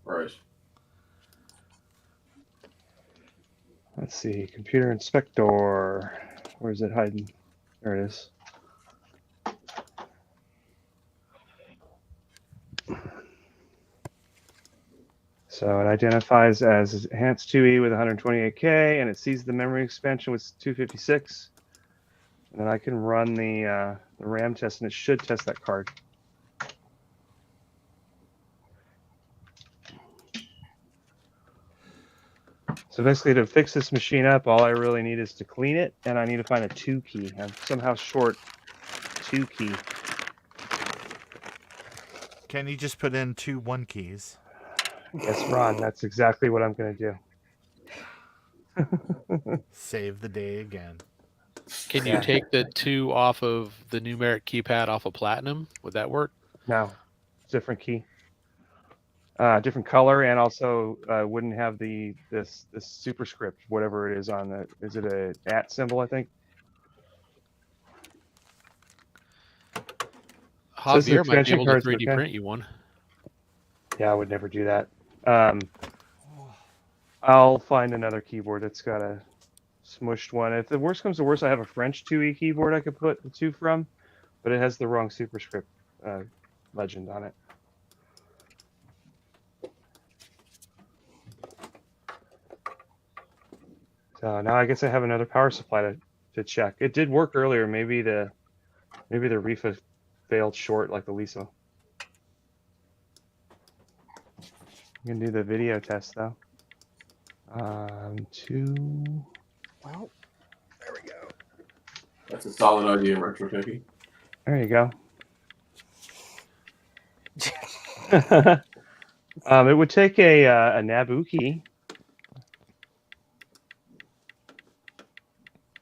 Right. Let's see, Computer Inspector. Where is it hiding? There it is. So it identifies as enhanced 2E with 128K, and it sees the memory expansion with 256. And then I can run the RAM test, and it should test that card. So basically, to fix this machine up, all I really need is to clean it, and I need to find a 2 key. I'm somehow short 2 key. Can you just put in 2 1 keys? Yes, Ron, that's exactly what I'm going to do. Save the day again. Can you take the 2 off of the numeric keypad off of Platinum? Would that work? No, different key, different color, and also wouldn't have this superscript, whatever it is on the. Is it a @ symbol? I think. Javier might be able to 3D print you one. Yeah, I would never do that. I'll find another keyboard that's got a smushed one. If the worst comes to worst, I have a French 2E keyboard I could put the 2 from, but it has the wrong superscript legend on it. So now I guess I have another power supply to check. It did work earlier. Maybe the Rifa failed short like the Lisa. You can do the video test though. 2. Well, there we go. That's a solid idea, Retro Techie. There you go. It would take a NABU key.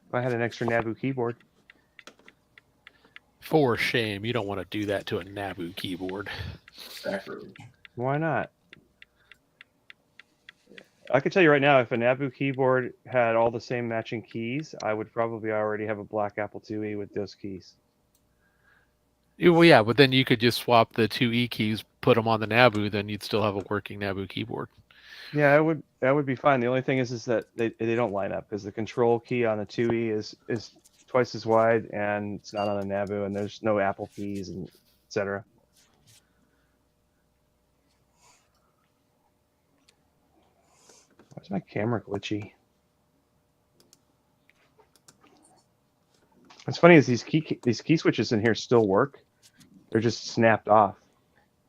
If I had an extra NABU keyboard. For shame, you don't want to do that to a NABU keyboard. Sacrilege. Why not? I can tell you right now, if a NABU keyboard had all the same matching keys, I would probably already have a black Apple IIe with those keys. Well, yeah, but then you could just swap the 2 E keys, put them on the NABU, then you'd still have a working NABU keyboard. Yeah, that would be fine. The only thing is that they don't line up because the control key on the 2E is twice as wide, and it's not on a NABU, and there's no Apple keys, and etc. Why's my camera glitchy? What's funny is these key switches in here still work. They're just snapped off.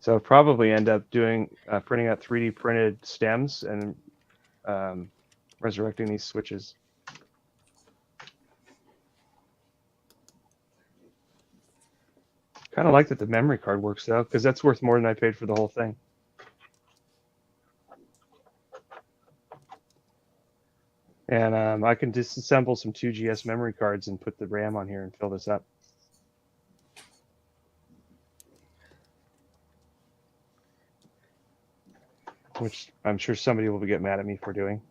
So I'll probably end up doing printing out 3D printed stems and resurrecting these switches. Kind of like that the memory card works though, because that's worth more than I paid for the whole thing. And I can disassemble some 2GS memory cards and put the RAM on here and fill this up. Which I'm sure somebody will get mad at me for doing.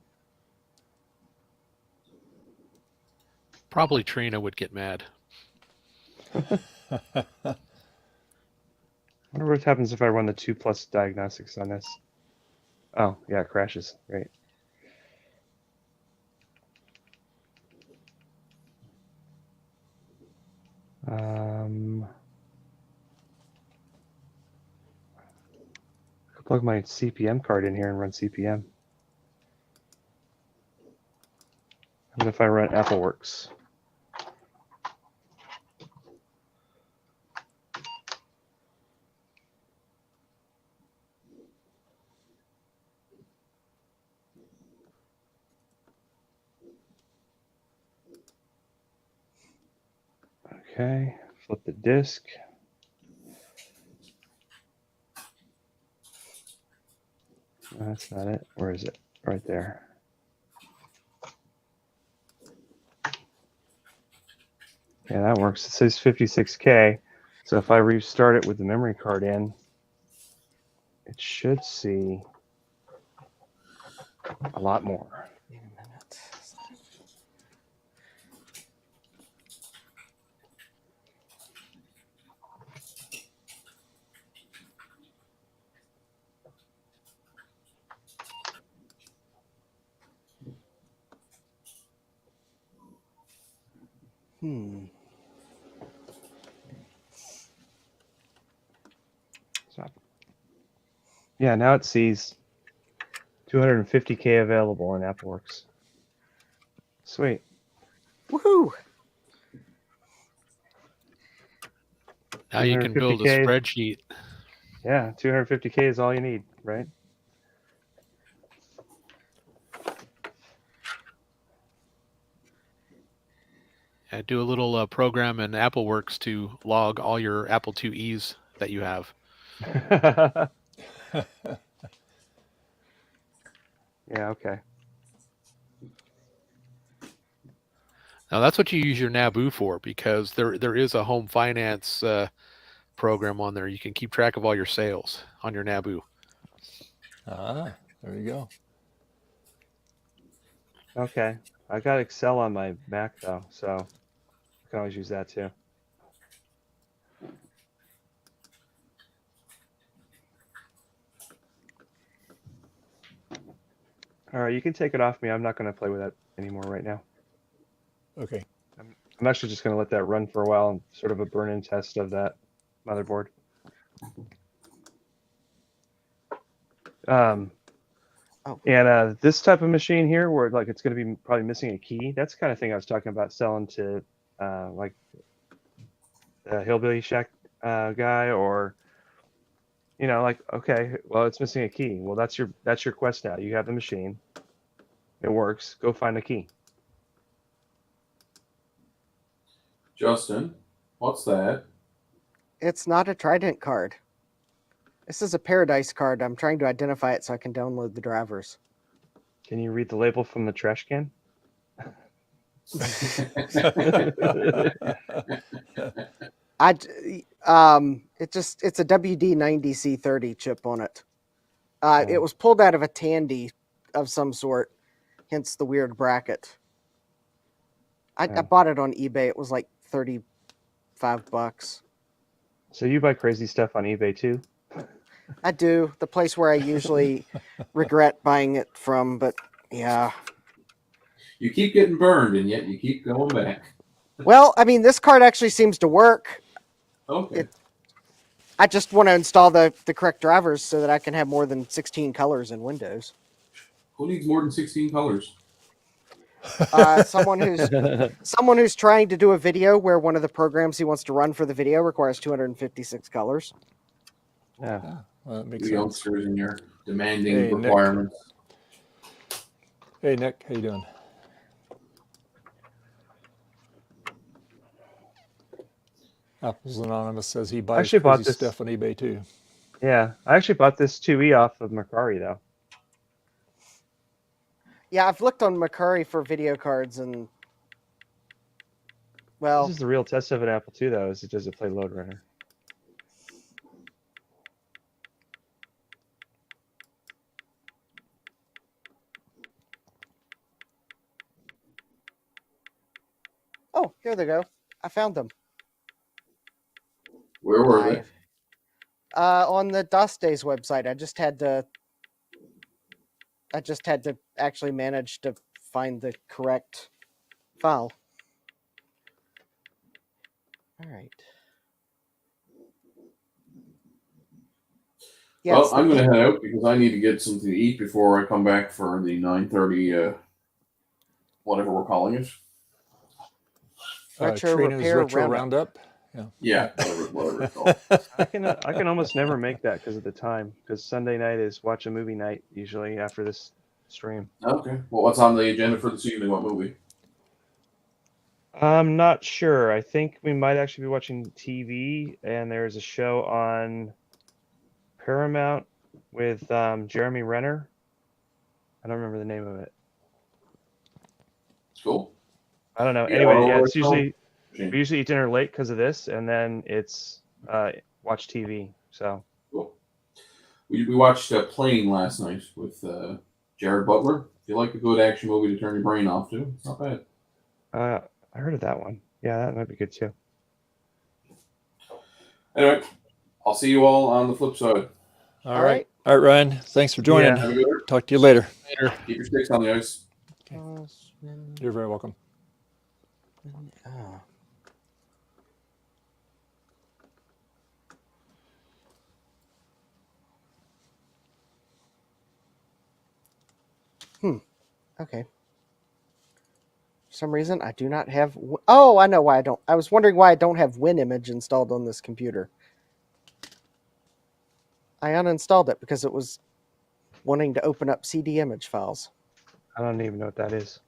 Probably Trina would get mad. I wonder what happens if I run the 2+ diagnostics on this. Oh, yeah, it crashes. Great. I could plug my CPM card in here and run CPM. What if I run AppleWorks? Okay, flip the disk. No, that's not it. Where is it? Right there. Yeah, that works. It says 56K. So if I restart it with the memory card in, it should see a lot more. Stop. Yeah, now it sees 250K available in AppleWorks. Sweet. Woohoo! Now you can build a 250K. spreadsheet. Yeah, 250K is all you need, right? Do a little program in AppleWorks to log all your Apple IIe's that you have. Yeah, okay. Now that's what you use your NABU for, because there is a home finance program on there. You can keep track of all your sales on your NABU. Ah, there you go. Okay. I got Excel on my Mac though, so I can always use that too. All right, you can take it off me. I'm not going to play with that anymore right now. Okay. I'm actually just going to let that run for a while and sort of a burn-in test of that motherboard. And this type of machine here, where like it's going to be probably missing a key, that's the kind of thing I was talking about selling to like the Hillbilly Shack guy, or like, okay, well, it's missing a key. Well, that's your quest now. You have the machine. It works. Go find the key. Justin, what's that? It's not a Trident card. This is a Paradise card. I'm trying to identify it so I can download the drivers. Can you read the label from the trash can? It's a WD90C30 chip on it. It was pulled out of a Tandy of some sort, hence the weird bracket. I bought it on eBay. It was like $35. So you buy crazy stuff on eBay too? I do. The place where I usually regret buying it from, but yeah. You keep getting burned, and yet you keep going back. Well, I mean, this card actually seems to work. Okay. I just want to install the correct drivers so that I can have more than 16 colors in Windows. Who needs more than 16 colors? Someone who's trying to do a video where one of the programs he wants to run for the video requires 256 colors. Yeah. Well, that makes You sense. youngsters and your demanding Hey, requirements. Hey, Nick, how you doing? Apples Anonymous says he buys actually bought crazy this stuff on eBay too. Yeah, I actually bought this 2E off of Mercari though. Yeah, I've looked on Mercari for video cards, and well, This is the real test of an Apple II though. Is it does it play Load Runner? oh, here they go. I found them. Where were they? On the DOS Days website. I just had to actually manage to find the correct file. All right. Well, I'm going to head out because I need to get something to eat before I come back for the 9:30, whatever we're calling it. Retro Trina's Repair Retro Roundup. Yeah, whatever it's called. I can almost never make that because of the time. Because Sunday night is watch a movie night usually after this stream. Okay. Well, what's on the agenda for this evening? What movie? I'm not sure. I think we might actually be watching TV, and there's a show on Paramount with Jeremy Renner. I don't remember the name of it. Cool. I don't know. Yeah, Anyway, well, yeah, it's we usually eat dinner late because of this, and then it's watch TV. So cool. We watched Plane last night with Jared Butler. If you like a good action movie to turn your brain off to, it's not bad. I heard of that one. Yeah, that might be good too. Anyway, I'll see you all on the flip side. All right, Ryan. Thanks for joining. Have a good one. Talk to you later. Keep your sticks on the ice. You're very welcome. Okay. some reason, I do not have... Oh, I know why I don't. I was wondering why I don't have WinImage installed on this computer. I uninstalled it because it was wanting to open up CD image files. I don't even know what that is.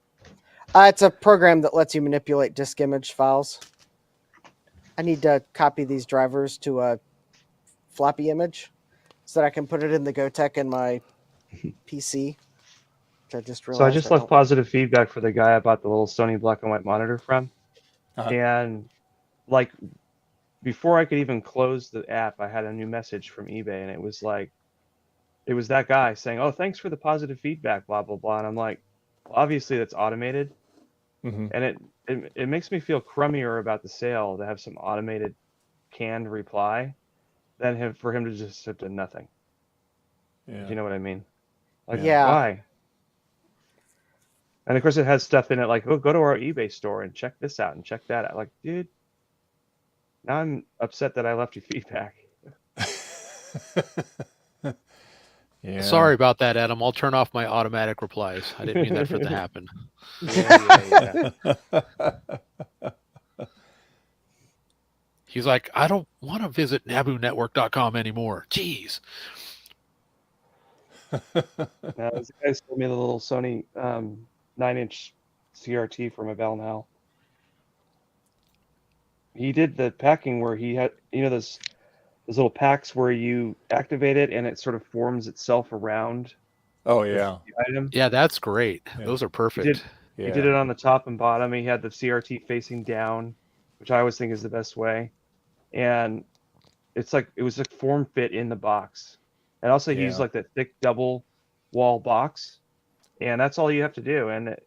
It's a program that lets you manipulate disk image files. I need to copy these drivers to a floppy image so that I can put it in the GoTech in my PC. I just realized So I just left positive feedback for the guy I bought the little Sony black and white monitor from. And like before I could even close the app, I had a new message from eBay, and it was that guy saying, "Oh, thanks for the positive feedback, blah blah blah." And I'm like, well, obviously that's automated, and it makes me feel crummier about the sale to have some automated canned reply than for him to just have done nothing. Yeah. Do you know what I mean? Like, Yeah. why? And of course, it has stuff in it like, "Oh, go to our eBay store and check this out and check that out." Like, dude, now I'm upset that I left you feedback. Yeah. Sorry about that, Adam. I'll turn off my automatic replies. I didn't mean that for it to happen. He's like, I don't want to visit NABUnetwork.com anymore. Jeez. Now, this guy sold me the little Sony 9-inch CRT for my Bell now. He did the packing where he had, those little packs where you activate it and it sort of forms itself around. Oh yeah. The item. Yeah, that's great. Yeah. Those are perfect. He did it on the top and bottom. He had the CRT facing down, which I always think is the best way. And it was like form fit in the box. And also he used like that thick double wall box. And that's all you have to do. And it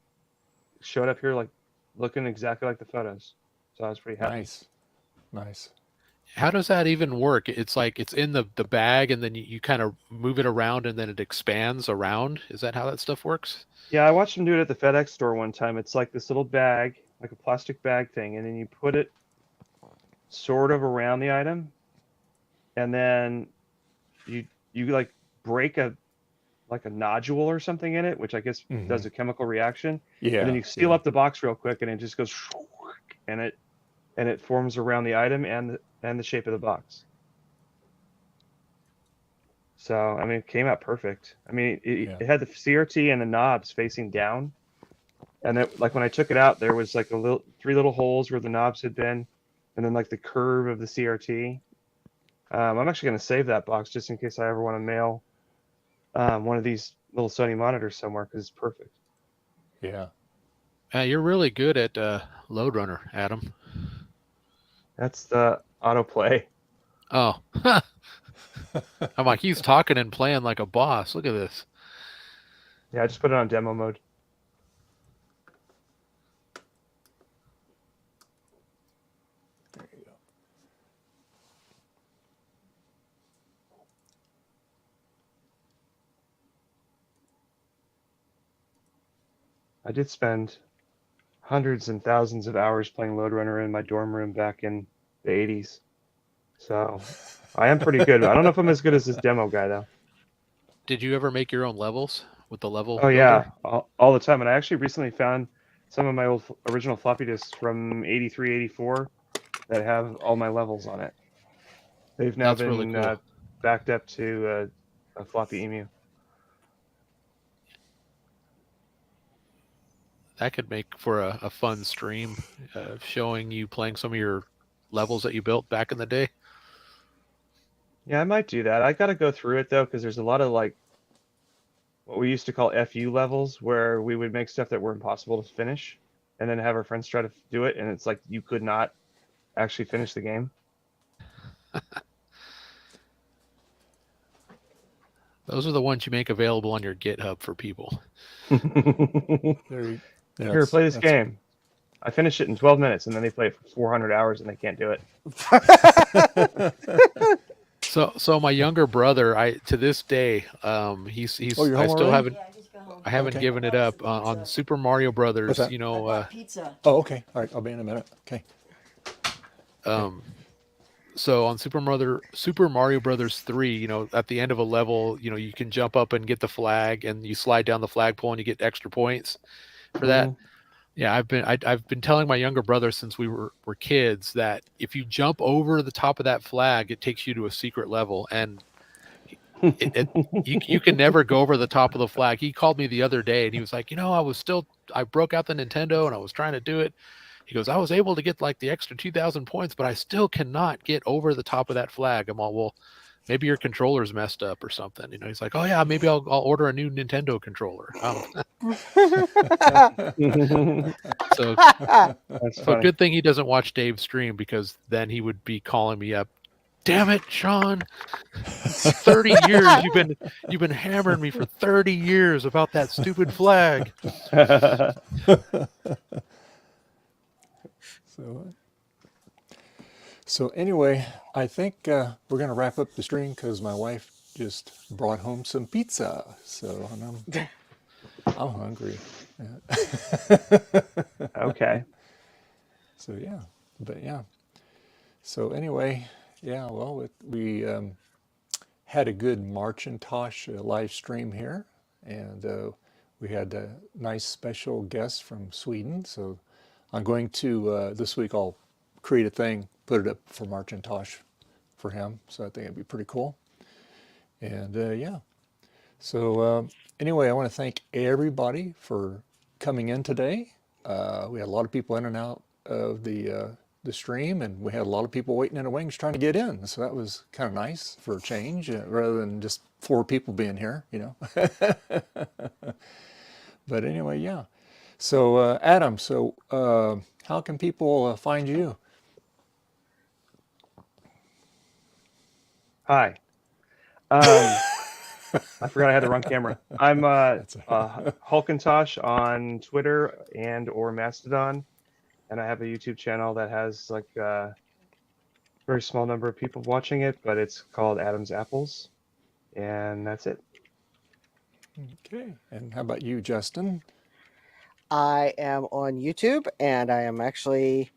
showed up here like looking exactly like the photos. So I was pretty happy. Nice. How does that even work? It's like it's in the bag and then you kind of move it around and then it expands around. Is that how that stuff works? Yeah, I watched him do it at the FedEx store one time. It's like this little bag, like a plastic bag thing, and then you put it sort of around the item, and then you like break a nodule or something in it, which I guess does a chemical reaction. Yeah. And then you seal up the box real quick, and it just goes, and it forms around the item and the shape of the box. So, I mean, it came out perfect. I mean, it had the CRT and the knobs facing down. And it, like when I took it out, there was like three little holes where the knobs had been, and then like the curve of the CRT. I'm actually going to save that box just in case I ever want to mail one of these little Sony monitors somewhere because it's perfect. Yeah. You're really good at Load Runner, Adam. That's the autoplay. Oh. I'm like, he's talking and playing like a boss. Look at this. Yeah, I just put it on demo mode. There you go. I did spend hundreds and thousands of hours playing Load Runner in my dorm room back in the 80s. So I am pretty good. I don't know if I'm as good as this demo guy, though. Did you ever make your own levels with the level builder? Yeah, all the time. And I actually recently found some of my old original floppy disks from 83, 84 that have all my levels on it. They've now That's been really cool. backed up to a floppy emu. That could make for a fun stream showing you playing some of your levels that you built back in the day. Yeah, I might do that. I got to go through it, though, because there's a lot of, like, what we used to call FU levels, where we would make stuff that were impossible to finish, and then have our friends try to do it, and it's like you could not actually finish the game. Those are the ones you make available on your GitHub for people. Here, play this game. I finished it in 12 minutes, and then they play it for 400 hours, and they can't do it. So my younger brother, to this day, he's Oh, you're home I still already? haven't I haven't given it up on Super Mario Brothers. What's that? You know. Pizza. Oh, okay. All right, I'll be in a minute. Okay. So on Super Mario Brothers 3, you know, at the end of a level, you know, you can jump up and get the flag, and you slide down the flagpole, and you get extra points for that. Yeah, I've been telling my younger brother since we were kids that if you jump over the top of that flag, it takes you to a secret level, and you can never go over the top of the flag. He called me the other day and he was like, I broke out the Nintendo and I was trying to do it. He goes, I was able to get like the extra 2,000 points, but I still cannot get over the top of that flag. I'm all, well, maybe your controller's messed up or something. He's like, oh yeah, maybe I'll order a new Nintendo controller. So That's funny. good thing he doesn't watch Dave's stream, because then he would be calling me up. Damn it, Sean! 30 years you've been hammering me for 30 years about that stupid flag. So anyway, I think we're going to wrap up the stream because my wife just brought home some pizza. So I'm hungry. Okay. So yeah, but yeah. So anyway, yeah. Well, we had a good MARCHintosh live stream here, and we had a nice special guest from Sweden. So I'm going to this week I'll create a thing, put it up for MARCHintosh for him. So I think it'd be pretty cool. And yeah. So anyway, I want to thank everybody for coming in today. We had a lot of people in and out of the stream, and we had a lot of people waiting in the wings trying to get in. So that was kind of nice for a change, rather than just 4 people being here, But anyway, yeah. So Adam, so how can people find you? Hi. I forgot I had the wrong camera. I'm Hulkintosh on Twitter and or Mastodon, and I have a YouTube channel that has like a very small number of people watching it, but it's called Adam's Apples, and that's it. Okay. And how about you, Justin? I am on YouTube, and I am actually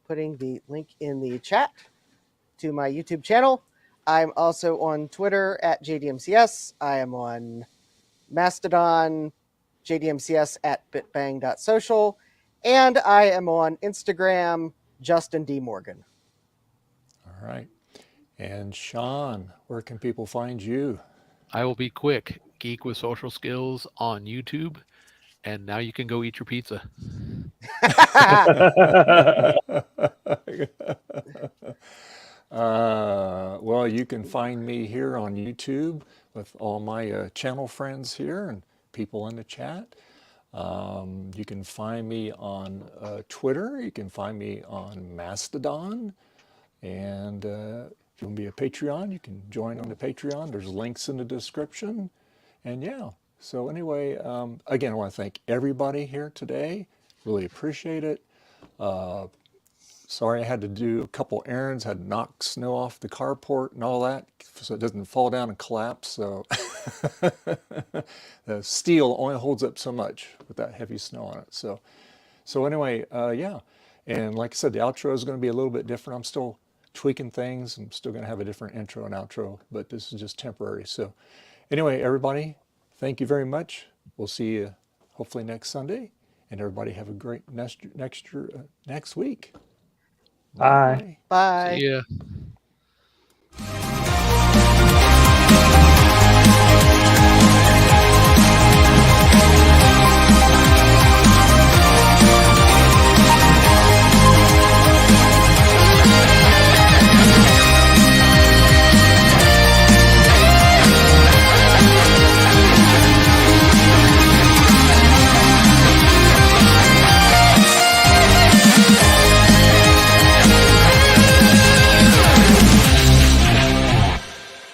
putting the link in the chat to my YouTube channel. I'm also on Twitter at JDMCS. I am on Mastodon, JDMCS at bitbang.social. And I am on Instagram, Justin D. Morgan. All right. And Sean, where can people find you? I will be quick. Geek with Social Skills on YouTube. And now you can go eat your pizza. Well, you can find me here on YouTube with all my channel friends here and people in the chat. You can find me on Twitter. You can find me on Mastodon. And if you want to be a Patreon, you can join on the Patreon. There's links in the description. And yeah, so anyway, again, I want to thank everybody here today. Really appreciate it. Sorry I had to do a couple errands, had to knock snow off the carport and all that so it doesn't fall down and collapse. So the steel only holds up so much with that heavy snow on it. So anyway, yeah. And like I said, the outro is going to be a little bit different. I'm still tweaking things. I'm still going to have a different intro and outro, but this is just temporary. So anyway, everybody, thank you very much. We'll see you hopefully next Sunday. And everybody have a great next week. Bye. Bye. See ya.